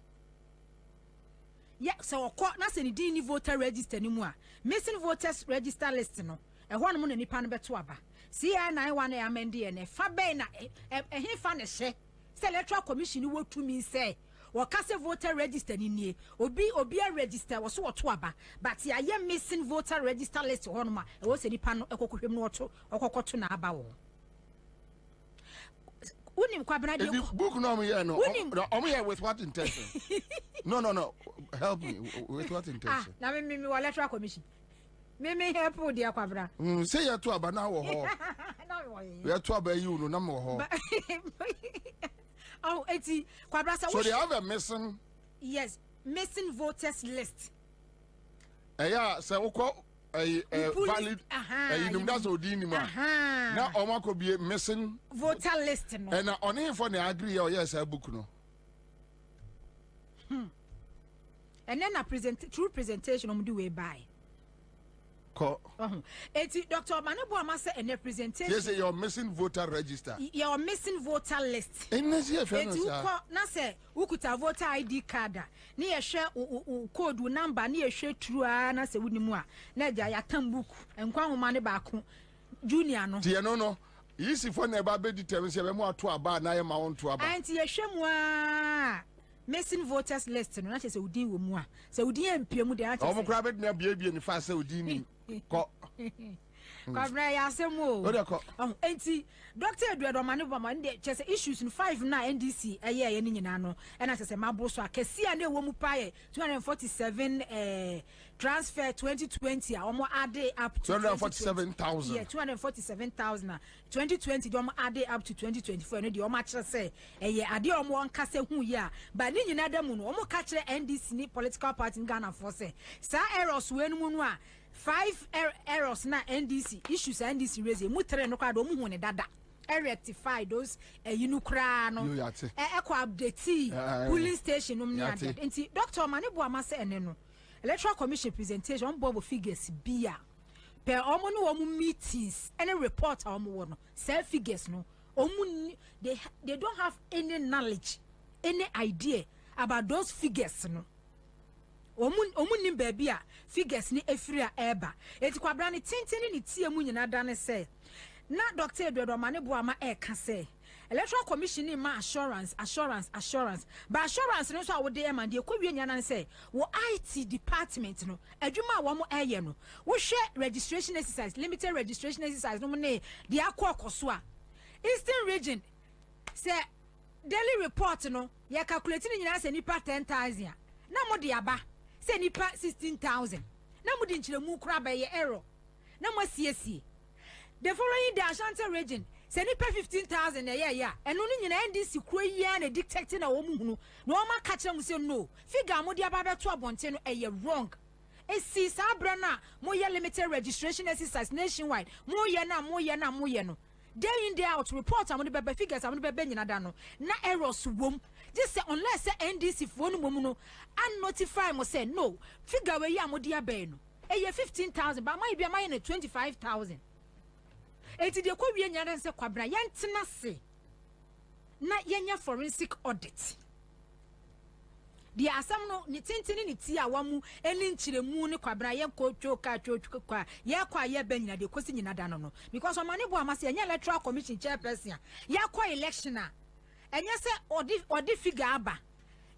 yeah so na se ni din voter register ni mu a missing voters register list no e ho no mo nipa no beto aba CI91 e amend na fa be na he fa ne hye se electoral commission wo tumi say wakase voter register ni nie obi a register wo so woto aba but ya ye missing voter register list ho no ma e wo se nipa no ekokohwem no woto okokoto na aba wo unim Kwabena de
book no me here no here with what intention. no help me with what intention.
Na me electoral commission me help with dia Kwabena
say you to aba na wo ho
na wo
you to aba you no na mo ho.
Oh, eti Kwabena
so they have a missing.
Yes, missing voters list.
Yeah, so we valid. You that's odini ma. Now Oma could be missing
voter list no.
And on him for the agree or yes, a book no.
And then a true presentation on the way by. Eti Dr. Omanebua must say a presentation.
Yes, you're missing voter register.
You're missing voter list.
Eti
na say ukuta voter ID card. Ni ye share code number ni ye share true na say wunimu a. Na dia ya tambook. Enkwa homa ne ba ko junior no.
Tie no. Yisi for na ba be determine say be mo ato aba na ye ma won to aba.
Anti ye hwemu a missing voters list no na say udin wo mu a. Say udin empiemu de na say.
Omo kra be na bie ni fa say udin ni.
Kwabena ya semo enti Dr. Edward Omanebua man de chese issues in 5 na NDC eye ni nyina no na chese mabo so akesi a na wo mu pae 247 transfer 2020 a omo add up to
247,000
yeah 247,000 2020 de omo add up to 2024 no de omo akere se eye ade omo nkase hu ya ba ni nyina da mu no omo ka kire NDC ni political party in Ghana for say sa errors we nu mu no a 5 errors na NDC issues NDC raise mu tere no kwa do mu hu ne dada rectify those you kra no echo update polling station no me ade nti Dr. Omanebua ma say ene no electoral commission presentation bobo figures bia per omo no omo meetings any report omo wo no self figures no omo they don't have any knowledge any idea about those figures no omun nim baby a figures ni efiri a eba eti Kwabena ni tintini ni tie mu nyina da ne se na Dr. Edward Omanebua ma ka se electoral commission ni ma assurance but assurance no so a wo de ma de ekwawie nya na se wo IT department no adwuma wo mo eye no wo hwe registration exercise limited registration exercise no ne de akokoso a Eastern region say daily report no ya calculating nyina say nipa 10,000 na mo de aba say nipa 16,000 na mo de nchiremu kura ba ye error na mo siesie the following day Ashanti region say nipa 15,000 yeah eno no nyina NDC kuro yia na detecting na wo mu hunu na o ma ka kire mu say no figure mo de aba beto abonte no wrong. Esi sabra na mo ye limited registration exercise nationwide mo ye no day in day out report am the figures am the nyina da no na errors wom just say unless say NDC fo no mum no and notify mo say no figure we ya mo dia be no 15,000 but my bia my na 25,000 eti de kwa wie nyada say Kwabena yentena se na yenya forensic audit. The asam no ni tintini ni ti awamu eni nchiremu ni Kwabena ye choka ye kwa ye ben nyina de kosi nyina da no because omane bo amase enya electoral commission chairperson ya kwa election a enya se odi figure aba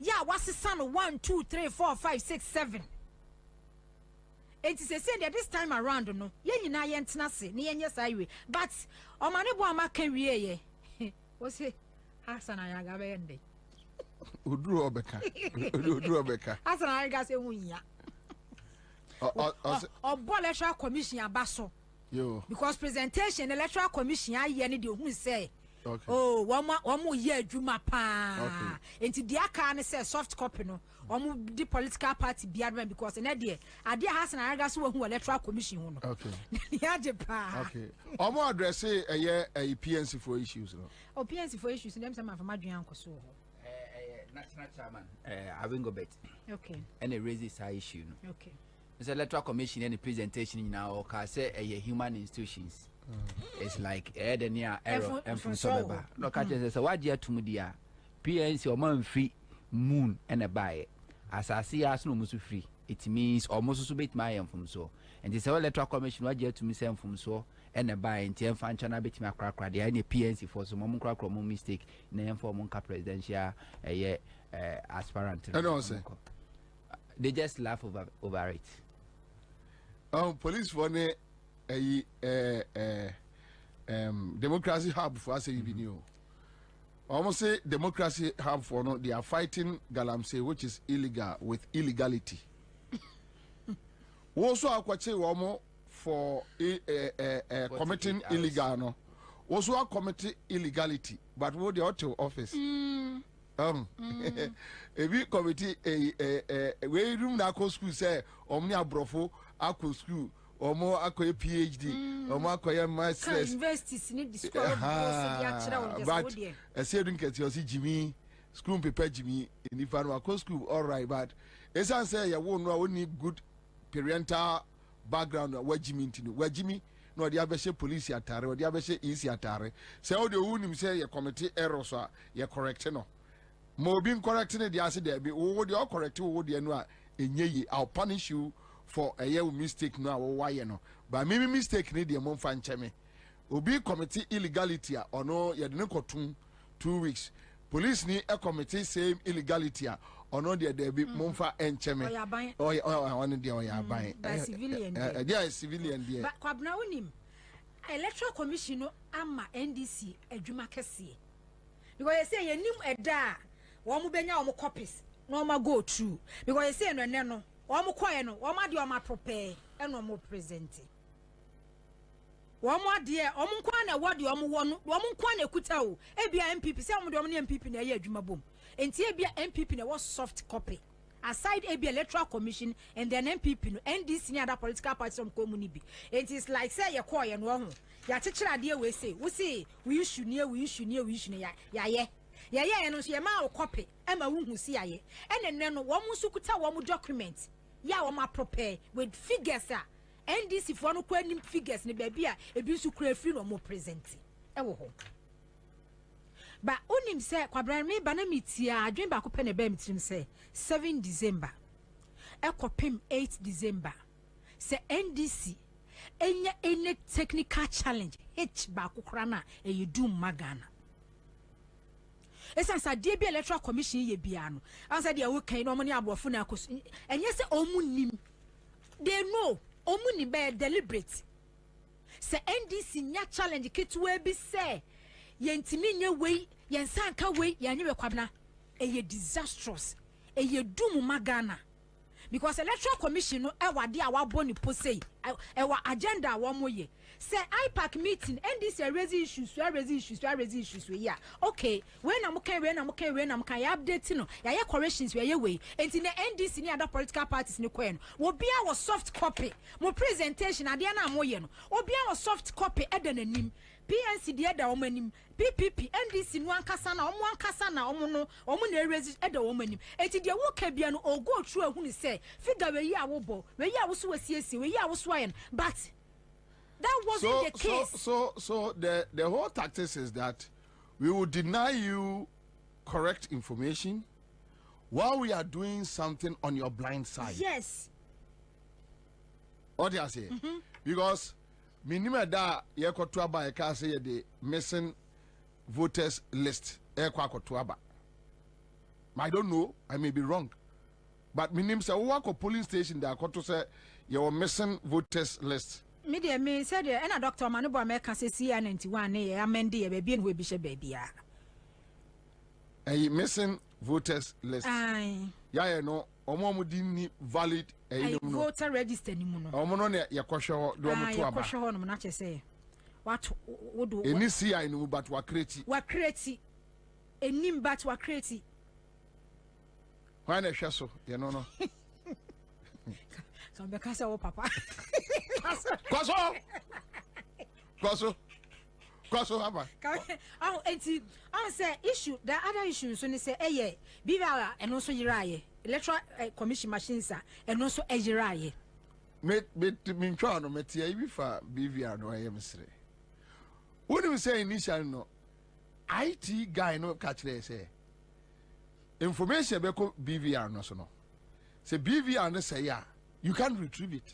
ya wasesa no 1 2 3 4 5 6 7 enti se say this time around no ye nyina ye ntena se ni yenye saiwe but omane bo amaka wie ye wo se Hassan ayaga be ende
Udru Obeka.
Hassan ayaga se hunya electoral commission abaso
yo
because presentation electoral commission aye ne de hu say
okay.
Oh womo ye adwuma pa enti dia ka ne say soft copy no womo di political party biadman because na de ade Hassan ayaga so hu electoral commission hu no
okay
ya de pa
okay omo address a PNC for issues no
PNC for issues dem say ma fa madwan ankoso
national chairman Awingobet
okay
and it raises high issue no
okay
the electoral commission and the presentation now ka say human institutions it's like the near error and from sobeba no catch say what dia to media PNC or man free moon and a buy as I see as no musu free it means almost so bit my from so and this electoral commission what dia to me say from so and a buy in ten fan chana bit me crack the any PNC for some mum crack or mistake name for monka presidential aspirant they just laugh over it.
Police for democracy hub for us almost say democracy hub for no they are fighting galamsey which is illegal with illegality. Also akwache womo for committing illegal no also are committing illegality but what the auto office if we committee we room na ko school say omni abrofo akọ school omo akọ PhD omo akọ masters
universities need the school of
but I say don't get you see Jimmy school paper Jimmy in if no akọ school all right but esan say you won no need good parental background wa Jimmy ntino wa Jimmy no dey abese police atare o dey abese EC atare say o dey won say your committee error so you correct no mo be correcting the ase there be wo dey correct wo dey no a enye I'll punish you for a year mistake no why no but maybe mistake need the month and cheme obi committee illegality or no you didn't go 2 weeks police ni a committee same illegality or no there be month and cheme oh I want the oya buy
civilian
there civilian there
but Kwabena unim electoral commission no ama NDC adwuma kese because you say you nim eda wo mo benya wo mo copies no ma go through because you say no no Omo koye no omo ade omo prepare and omo present omo ade omo kwa na wode omo wo no omo kwa na ekuta o ebia MPP say omo de omo ne MPP na ye adwuma bom enti ebia MPP na was soft copy aside ebia electoral commission and then MPP no NDC ni other political parties from community it is like say ye koye no ho ya chechira ade we say we issue ne ya no so ye ma wo copy e ma wo hu si aye ene no wo mu sukuta wo mu document ya wo ma prepare with figures NDC for no kwanim figures ne ba bia ebi su kura free no mo present e wo ho ba onim se Kwabena me ba na metia adwen ba ko pe ne ba mitrim se 7 December e kopim 8 December se NDC enya any technical challenge h ba ko kra na e yedum magana esansa die bi electoral commission ye bia no ansa dia wo kan no mo ne abofo na akoso enye se omunim they know omuni be deliberate se NDC nya challenge kitwe bi se yentimi nye we yensanka we yanyewe Kwabena eye disastrous eye doom magana because Electoral Commission no ewa de awabo ni posei ewa agenda awomoye say IPAC meeting NDC raise issues we ya okay when am can ya update no ya corrections we we enti na NDC ni other political parties ni kwen wo bia wo soft copy mo presentation ade na amoye no obi a wo soft copy eda nanim PNC de eda omanim PPP NDC no ankasa na omo na raise eda omanim enti de wo ka bia no go through ahunu say figure we ya wo bo we ya wo so wasiesie we ya wo so ayen but that wasn't the case.
So the whole tactics is that we will deny you correct information while we are doing something on your blind side.
Yes.
What do I say? Because minimum da ye kotuaba e ka say the missing voters list e kwa kotuaba. I don't know, I may be wrong. But minimum say wo ko polling station da koto say your missing voters list.
Media me said and Dr. Manubo America says CR91 amendi e baby and we bishe baby.
A missing voters list.
Aye.
Yeah, no, omo didn't valid
voter register ni muno.
Omo no ne yakosho do mo to aba.
Yakosho no na che say. What would do?
Any CI no but wa create.
Wa create. Enim but wa create.
Why na hwe so? Ye no no.
So because our papa.
Kwaso haba.
Oh, enti say issue the other issue so ni say eye bibiara and also yiraye Electoral Commission machines and also ejiraye.
Me ntwa no metia ibi fa BVR no ayem sire. What do we say initially no IT guy no catch there say information be ko BVR no so no. Say BVR no say ya you can't retrieve it.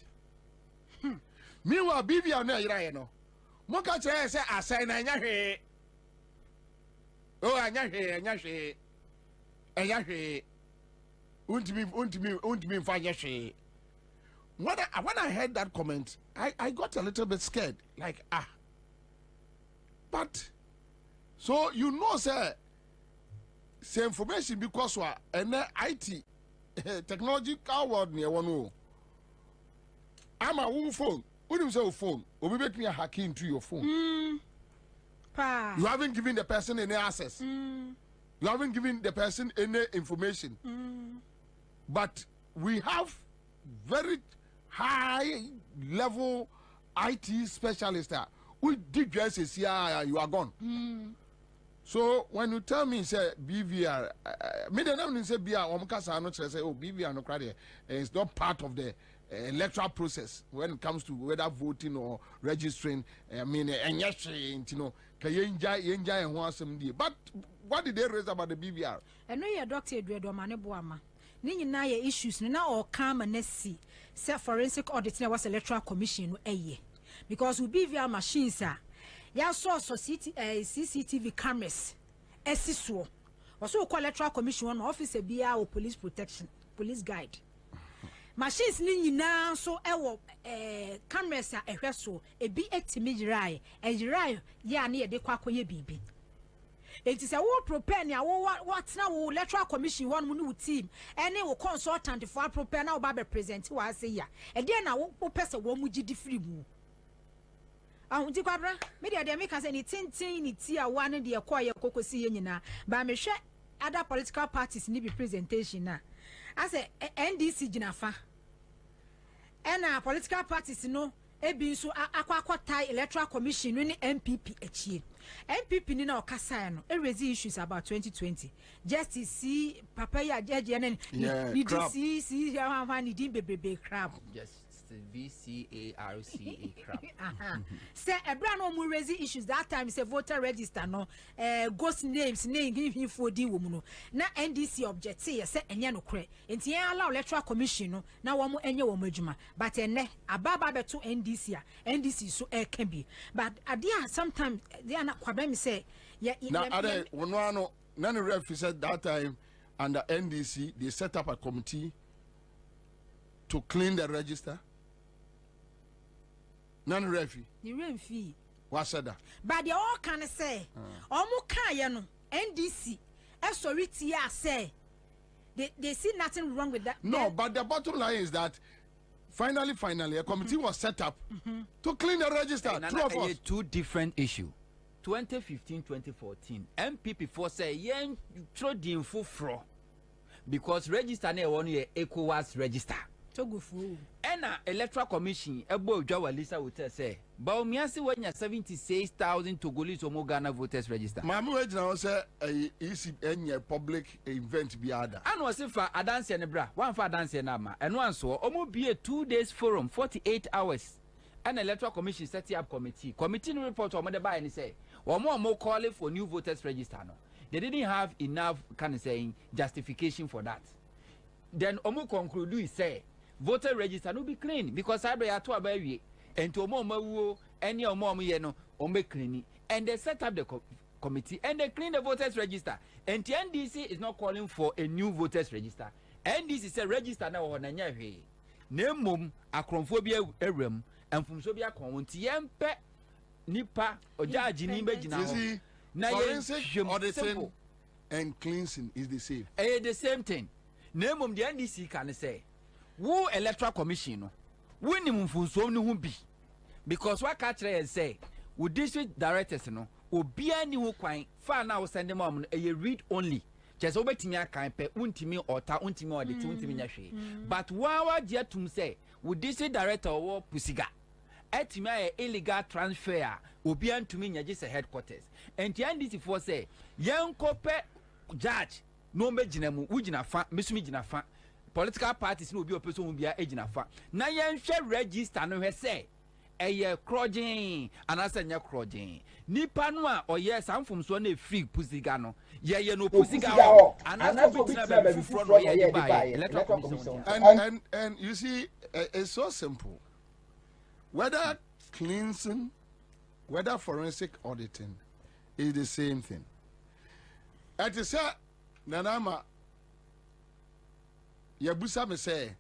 Meanwhile, BVR no yiraye no. Mo ka chere say assign anya hwe. Oh anya hwe. Anya hwe. Untimi mfanya hwe. When I heard that comment, I got a little bit scared. Like But so you know say information because and IT technological world near one. I'm a phone. What do you say phone? Or we make me a hack into your phone. You haven't given the person any access. You haven't given the person any information. But we have very high level IT specialists there. We did just say, you are gone. So when you tell me say BVR, me the name say BVR, say BVR no credit. It's not part of the electoral process when it comes to whether voting or registering. I mean, and yes, you know, but what did they raise about the BVR?
I know your doctor Edward Maneboama. Nini na ye issues na or come and see self forensic audit na was Electoral Commission because we BVR machines ya saw CCTV cameras esiso also call Electoral Commission one officer bia or police protection police guide machines ni nyina so ewo cameras a ehwe so ebi etimi jirai ejirai ya na ye de kwakoye bibi enti se wo prepare na wo what na wo Electoral Commission one mu ni team ene wo consultant for prepare na wo ba be present wa say ya e de na wo pese wo mu gidi free mu ahunti Kwabena media de make say ni tintin ni ti a one de ekoye kokosi ye nyina ba me hwe other political parties ni be presentation na I say NDC jinafa ena political parties no ebi so akwa tie Electoral Commission ni MPP echie MPP ni na okasa no e raise issues about 2020 just to see papa ya jeje na ni DC ya ha ni din bebebe crab
yes VCARCA crap.
Say ebra no mu raise issues that time say voter register no ghost names name give for di wo mu no na NDC object say enye no kre enti en allow Electoral Commission no na wo mu enye wo mu adwuma but enne ababa beto NDC so can be but adia sometimes they are not Kwabena say
now other one none ref said that time under NDC they set up a committee to clean the register. None refi.
The rain fee.
What said that?
But they all can say, Omo Kayano, NDC, SORITI say, they see nothing wrong with that.
No, but the bottom line is that finally, a committee was set up to clean the register.
Two different issues. 2015-2014, MPP for say yen throw the info fro because register na one year ECOWAS register. And Electoral Commission ebo Jawa Lisa would say, but umiasi wenya 76,000 Togolese or Ghana voters register.
Mama wage now say is any public event be other.
And was if for Adansi and bra, one for Adansi and Ama, and one so almost be a 2 days forum, 48 hours. And Electoral Commission set up committee. Committee report on the buy and say, or more calling for new voters register. No, they didn't have enough kind of saying justification for that. Then Omo conclude say voter register no be clean because I be at a baby and to Omo any Omo yeno Ome clean and they set up the committee and they clean the voters register. And the NDC is not calling for a new voters register. NDC say register now on anya hwe. Nemum akronphobia ewrem and from Sobia County Yempe Nipa or Jaji Nimbe.
Forensic auditing and cleansing is the same.
The same thing. Name of the NDC can say, who Electoral Commission, winning from so no be because what catch and say, would district directors no, will be any who quite far now send them on a read only. Just over to me, I can't pay untimi or ta untimi or the untimi. But what dear to say, would district director or Pusiga? Etima illegal transfer will be to me just a headquarters. And the NDC for say, young cope judge, no majinamu, ujina fa, missumijina fa. Political parties will be a person will be a agent fa. Na yan share register no say. A year crowding, and I said, crowding. Nipanwa or yes, I'm from Swane free Pusigano. Yeah, no Pusigano. And I
and you see, it's so simple. Whether cleansing, whether forensic auditing is the same thing. At the say, Nanama, Yabusa me say,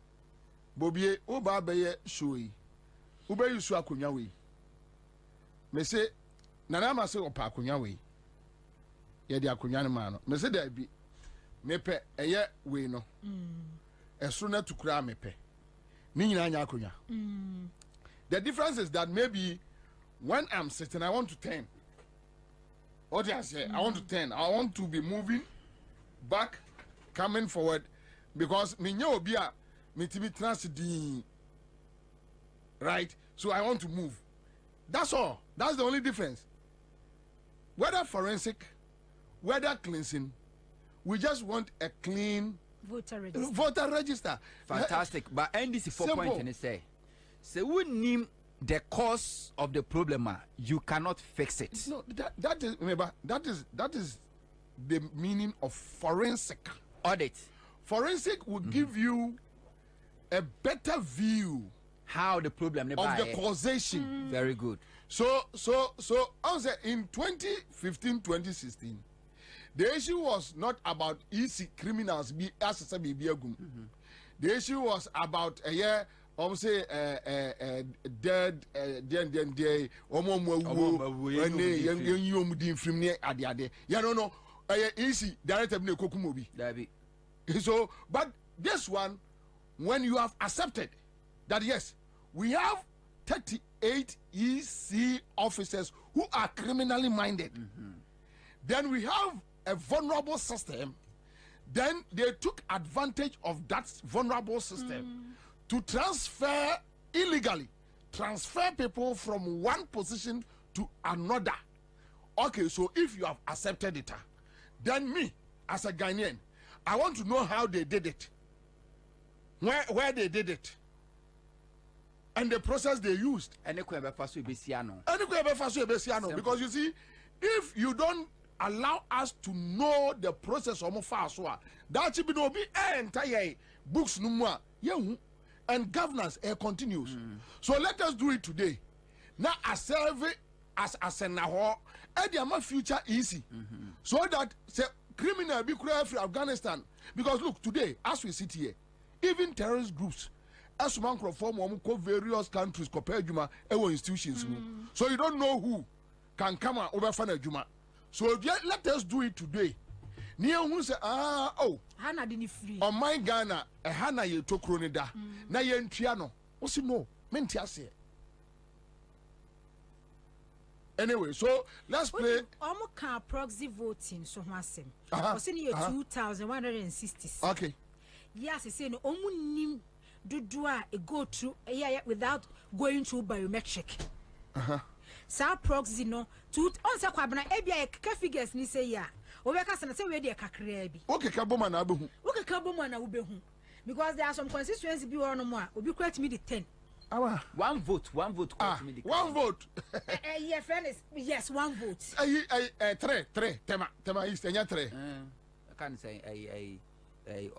Bobie, Oba beye shui, Ube Yusua Kunyawi. Me say, Nanama say Opa Kunyawi. Yedi Akunyani mano. Me say there be, mepe, eye we no. Esuna to kura mepe. Nina Nyakunya. The difference is that maybe when I'm sitting, I want to turn. What do I say? I want to turn. I want to be moving back, coming forward, because me nyo bia me tibi transidi, right? So I want to move. That's all. That's the only difference. Whether forensic, whether cleansing, we just want a clean voter register.
Fantastic. But NDC 4 point and say. So we name the cause of the problem. You cannot fix it.
No, that is remember that is the meaning of forensic
audit.
Forensic will give you a better view
how the problem
of the causation.
Very good.
So I say in 2015-2016, the issue was not about easy criminals be as the issue was about a year. Say dead day no easy director ne kokumobi. So but this one, when you have accepted that yes, we have 38 EC officers who are criminally minded, then we have a vulnerable system, then they took advantage of that vulnerable system to transfer illegally, transfer people from one position to another. Okay, so if you have accepted it, then me, as a Ghanaian, I want to know how they did it, where they did it, and the process they used. Because you see, if you don't allow us to know the process of that should be no be entire books no more. And governance continues. So let us do it today. Now as survey as a naho, and future easy. So that say criminal be clear from Afghanistan. Because look, today, as we sit here, even terrorist groups, as man from various countries compared to institutions. So you don't know who can come out over for Juma. So let us do it today. Near who say,
Hana didn't free.
On my Ghana, a Hana ye to Cronida. Na yen Triano. What's it no? Mentiase. Anyway, so let's play.
Omo proxy voting so wasem. Was in year 2160.
Okay.
Yes, it's saying omu nim do a go through without going through biometric. Sa proxy no to Ansah Kwabena ebia ka figures ni say ya. Obeka say we dey kakra bi.
Okay, kaboma na abehu.
Okay, kaboma na ubehu. Because there are some constituencies be one more. Obi correct me the 10.
One vote. One vote.
One vote.
Your friend is yes, one vote.
Three. Tema is enya three.
I can't say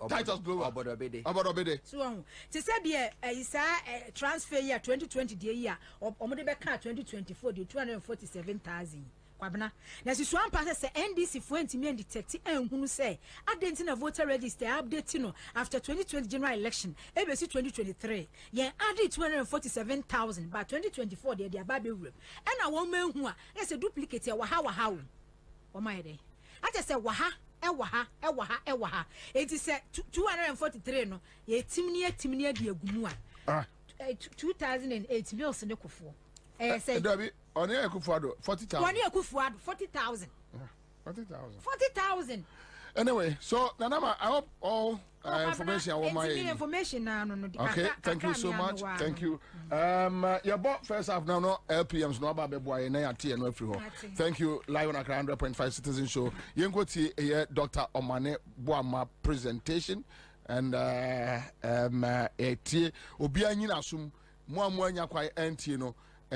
Titus Global. Obodobede.
So, to say the transfer year 2020 the year or Omodebe 2024 the 247,000. Kwabena. Na si so ampa say NDC for ntimi and detect enhunu say adentina voter register update no after 2020 general election ebesi 2023 yen added 247,000 by 2024 the ababe room and a woman who is a duplicate waha o my day I just say waha it is 243 no ye timnia de agumu a 2008 bills ne kofo say
on here, 40,000.
40,000.
40,000.
40,000.
Anyway, so Nanama, I hope all information on my
information.
Okay, thank you so much. Thank you. Your boss first half now no LPMs no about boy na tea no free ho. Thank you Lion Accra 100.5 Citizen Show. Yengo ti Dr. Omane Boama presentation and eti obi anyina sum mo anya kwai enti no. So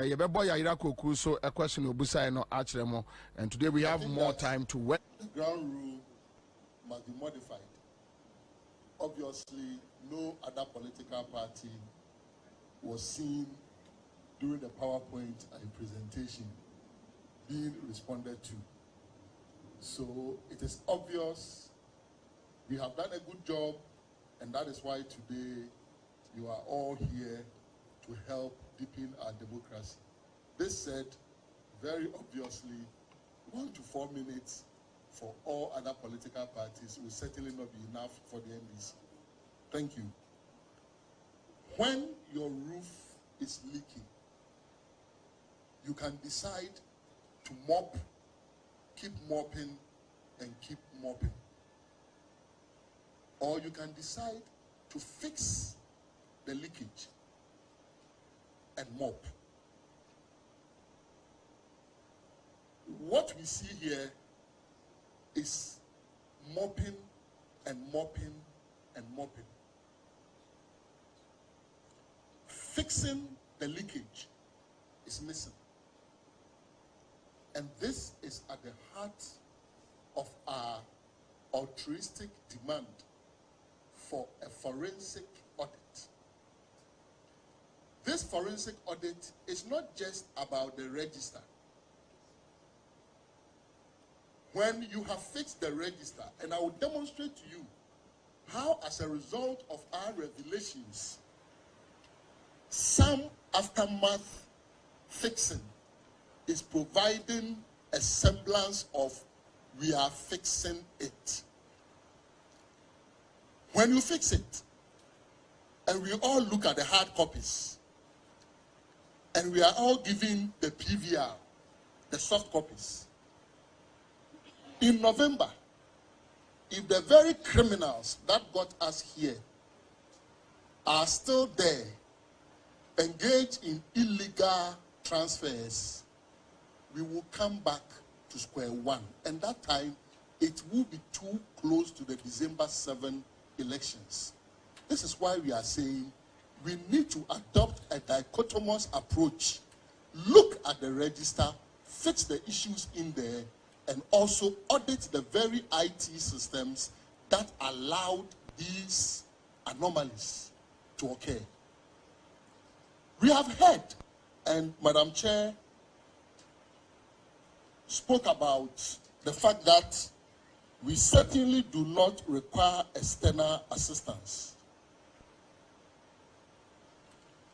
a question of Busai and today we have more time to work.
The ground rule must be modified. Obviously, no other political party was seen during the PowerPoint presentation being responded to. So it is obvious we have done a good job, and that is why today you are all here to help deepen our democracy. This said, very obviously, 1 to 4 minutes for all other political parties will certainly not be enough for the NDC. Thank you. When your roof is leaking, you can decide to mop, keep mopping, and keep mopping. Or you can decide to fix the leakage and mop. What we see here is mopping and mopping and mopping. Fixing the leakage is missing. And this is at the heart of our altruistic demand for a forensic audit. This forensic audit is not just about the register. When you have fixed the register, and I will demonstrate to you how, as a result of our revelations, some aftermath fixing is providing a semblance of we are fixing it. When you fix it, and we all look at the hard copies, and we are all giving the PVR, the soft copies. In November, if the very criminals that got us here are still there, engaged in illegal transfers, we will come back to square one. And that time, it will be too close to the December 7 elections. This is why we are saying we need to adopt a dichotomous approach. Look at the register, fix the issues in there, and also audit the very IT systems that allowed these anomalies to occur. We have heard, and Madam Chair spoke about the fact that we certainly do not require external assistance.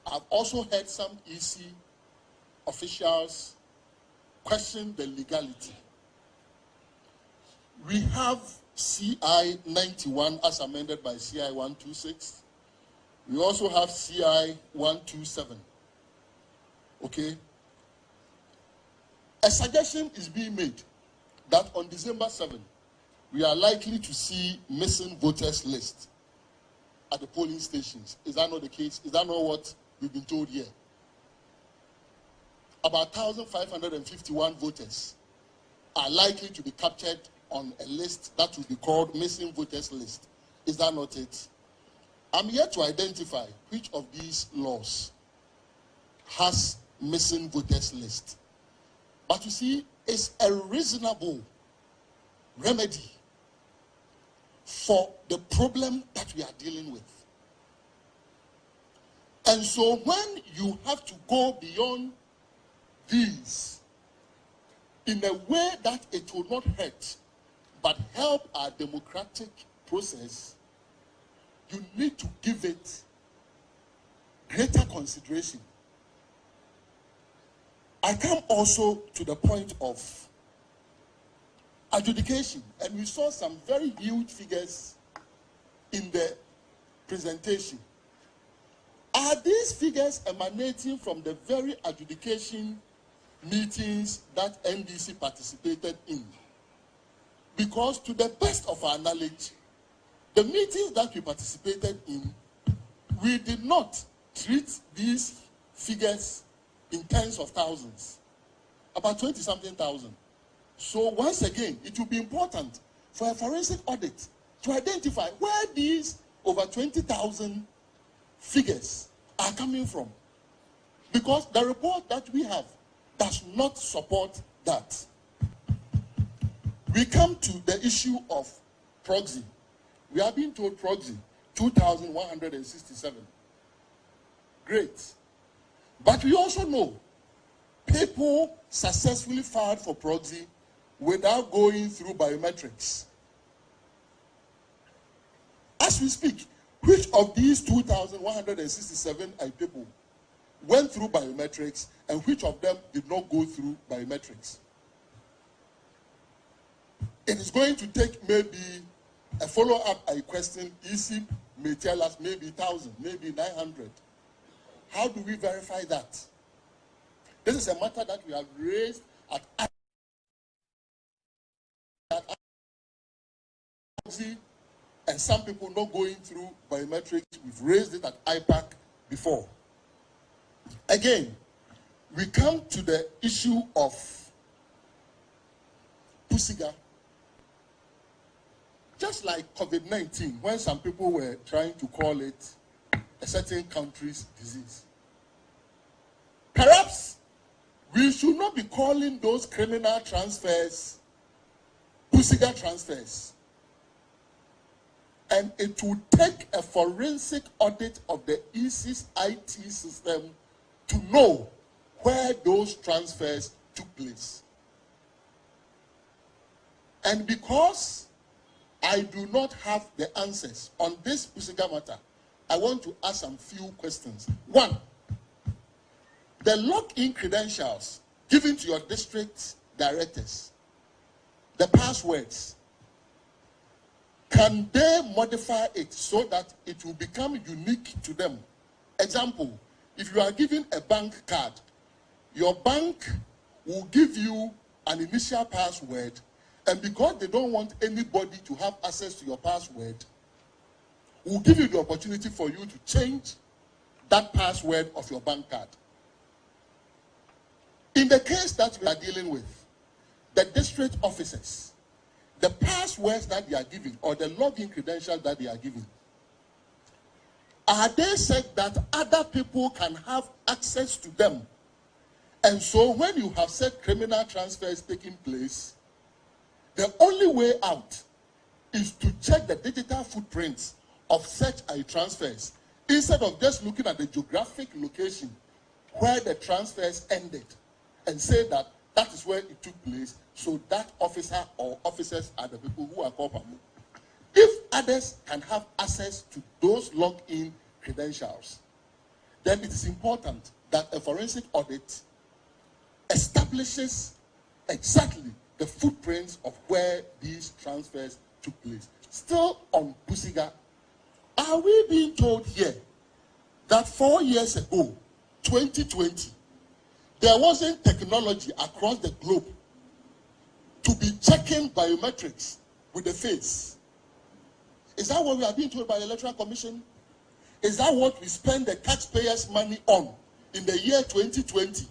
I've also heard some EC officials
question the legality. We have CI 91 as amended by CI 126. We also have CI 127. Okay? A suggestion is being made that on December 7, we are likely to see missing voters list at the polling stations. Is that not the case? Is that not what we've been told here? About 1,551 voters are likely to be captured on a list that will be called missing voters list. Is that not it? I'm here to identify which of these laws has missing voters list. But you see, it's a reasonable remedy for the problem that we are dealing with. And so when you have to go beyond these in a way that it will not hurt but help our democratic process, you need to give it greater consideration. I come also to the point of adjudication, and we saw some very huge figures in the presentation. Are these figures emanating from the very adjudication meetings that NDC participated in? Because to the best of our knowledge, the meetings that we participated in, we did not treat these figures in tens of thousands, about 20-something thousand. So once again, it will be important for a forensic audit to identify where these over 20,000 figures are coming from. Because the report that we have does not support that. We come to the issue of proxy. We are being told proxy, 2,167. Great. But we also know people successfully filed for proxy without going through biometrics. As we speak, which of these 2,167 people went through biometrics and which of them did not go through biometrics? It is going to take maybe a follow-up question. EC may tell us maybe 1,000, maybe 900. How do we verify that? This is a matter that we have raised at and some people not going through biometrics. We've raised it at IPAC before. Again, we come to the issue of Pusiga. Just like COVID-19, when some people were trying to call it a certain country's disease. Perhaps we should not be calling those criminal transfers Pusiga transfers. And it will take a forensic audit of the EC's IT system to know where those transfers took place. And because I do not have the answers on this Pusiga matter, I want to ask some few questions. One, the login credentials given to your district directors, the passwords, can they modify it so that it will become unique to them? Example, if you are given a bank card, your bank will give you an initial password, and because they don't want anybody to have access to your password, will give you the opportunity for you to change that password of your bank card. In the case that we are dealing with, the district officers, the passwords that they are giving or the login credentials that they are giving, are they said that other people can have access to them? And so when you have said criminal transfers taking place, the only way out is to check the digital footprints of such transfers instead of just looking at the geographic location where the transfers ended and say that that is where it took place, so that officer or officers are the people who are culpable. If others can have access to those login credentials, then it is important that a forensic audit establishes
exactly the footprints of where these transfers took place. Still on Pusiga, are we being told here that 4 years ago, 2020, there wasn't technology across the globe to be checking biometrics with the face? Is that what we are being told by the Electoral Commission? Is that what we spend the taxpayers' money on in the year 2020?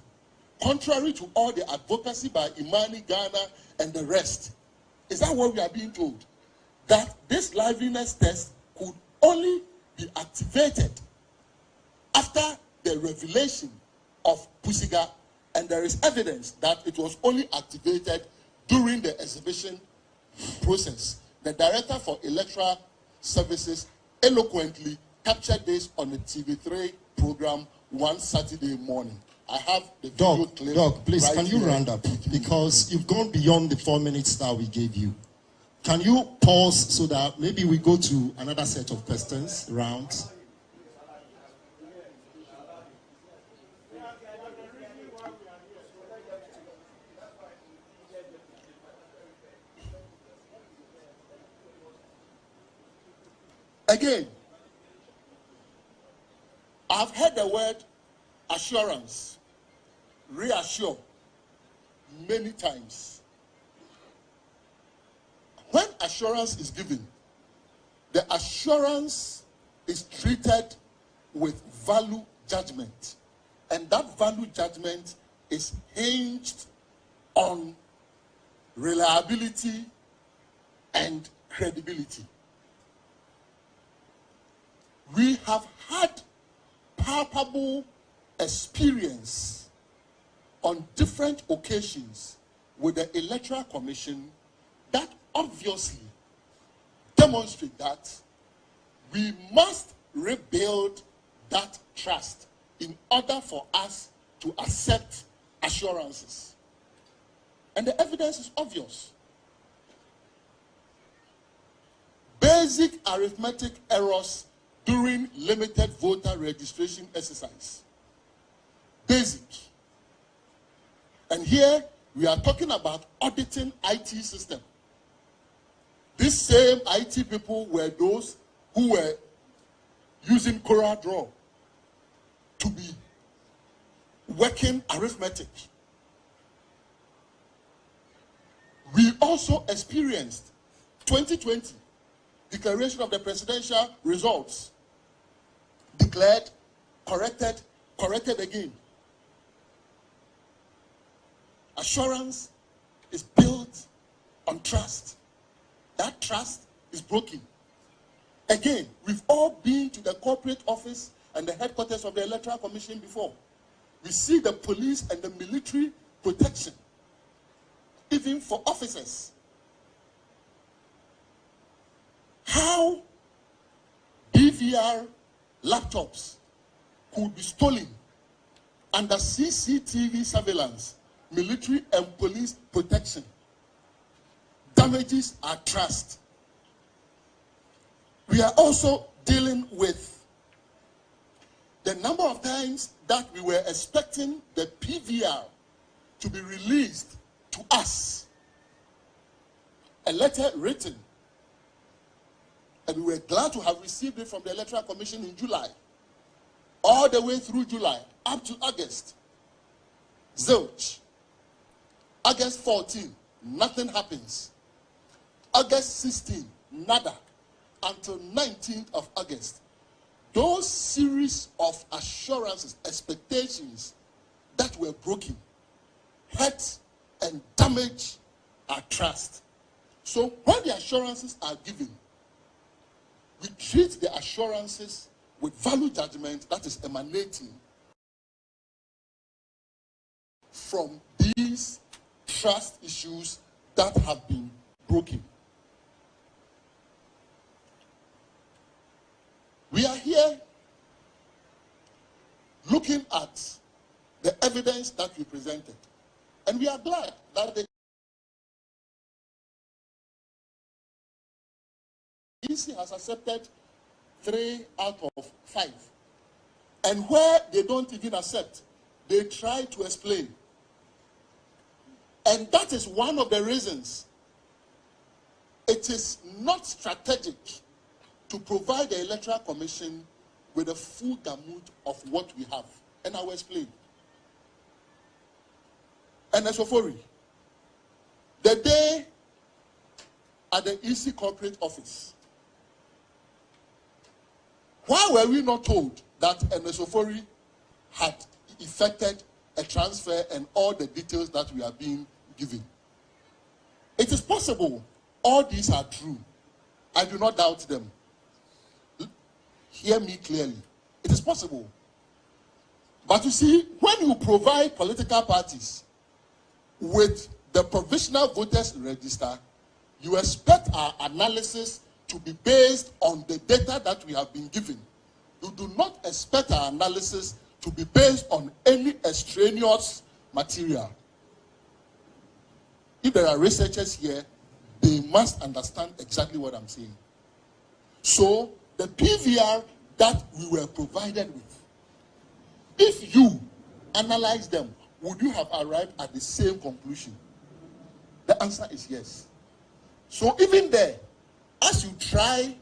Contrary to all the advocacy by Imani, Ghana, and the rest. Is that what we are being told? That this liveliness test could only be activated after the revelation of Pusiga, and there is evidence that it was only activated during the exhibition process. The Director for Electoral Services eloquently captured this on the TV3 program one Saturday morning. I have the video clip.
Doc, please,
right
can you
here.
round up? Because you've gone beyond the 4 minutes that we gave you. Can you pause so that maybe we go to another set of questions, rounds?
Again, I've heard the word assurance, reassure, many times. When assurance is given, the assurance is treated with value judgment. And that value judgment is hinged on reliability and credibility. We have had palpable experience on different occasions with the Electoral Commission that obviously demonstrate that we must rebuild that trust in order for us to accept assurances. And the evidence is obvious. Basic arithmetic errors during limited voter registration exercise. Basic. And here we are talking about auditing IT system. These same IT people were those who were using CorelDRAW to be working arithmetic. We also experienced 2020 declaration of the presidential results. Declared, corrected, corrected again. Assurance is built on trust. That trust is broken. Again, we've all been to the corporate office and the headquarters of the Electoral Commission before. We see the police and the military protection, even for officers. How DVR laptops could be stolen under CCTV surveillance, military and police protection, damages our trust. We are also dealing with the number of times that we were expecting the PVR to be released to us. A letter written. And we were glad to have received it from the Electoral Commission in July. All the way through July, up to August. Zilch. August 14, nothing happens. August 16, nada. Until 19th of August. Those series of assurances, expectations that were broken, hurt and damaged our trust. So when the assurances are given, we treat the assurances with value judgment that is emanating from these trust issues that have been broken. We are here looking at the evidence that we presented. And we are glad that the EC has accepted 3 out of 5. And where they don't even accept, they try to explain.
And that is one of the reasons it is not strategic to provide the Electoral Commission with a full gamut of what we have. And I will explain. And Esofori, the day at the EC corporate office, why were we not told that Esofori had effected a transfer and all the details that we are being given? It is possible all these are true. I do not doubt them. Hear me clearly. It is possible. But you see, when you provide political parties with the provisional voters register, you expect our analysis to be based on the data that we have been given. You do not expect our analysis to be based on any extraneous material. If there are researchers here, they must understand exactly what I'm saying. So, the PVR that we were provided with, if you analyze them, would you have arrived at the same conclusion? The answer is yes. So even there, as you try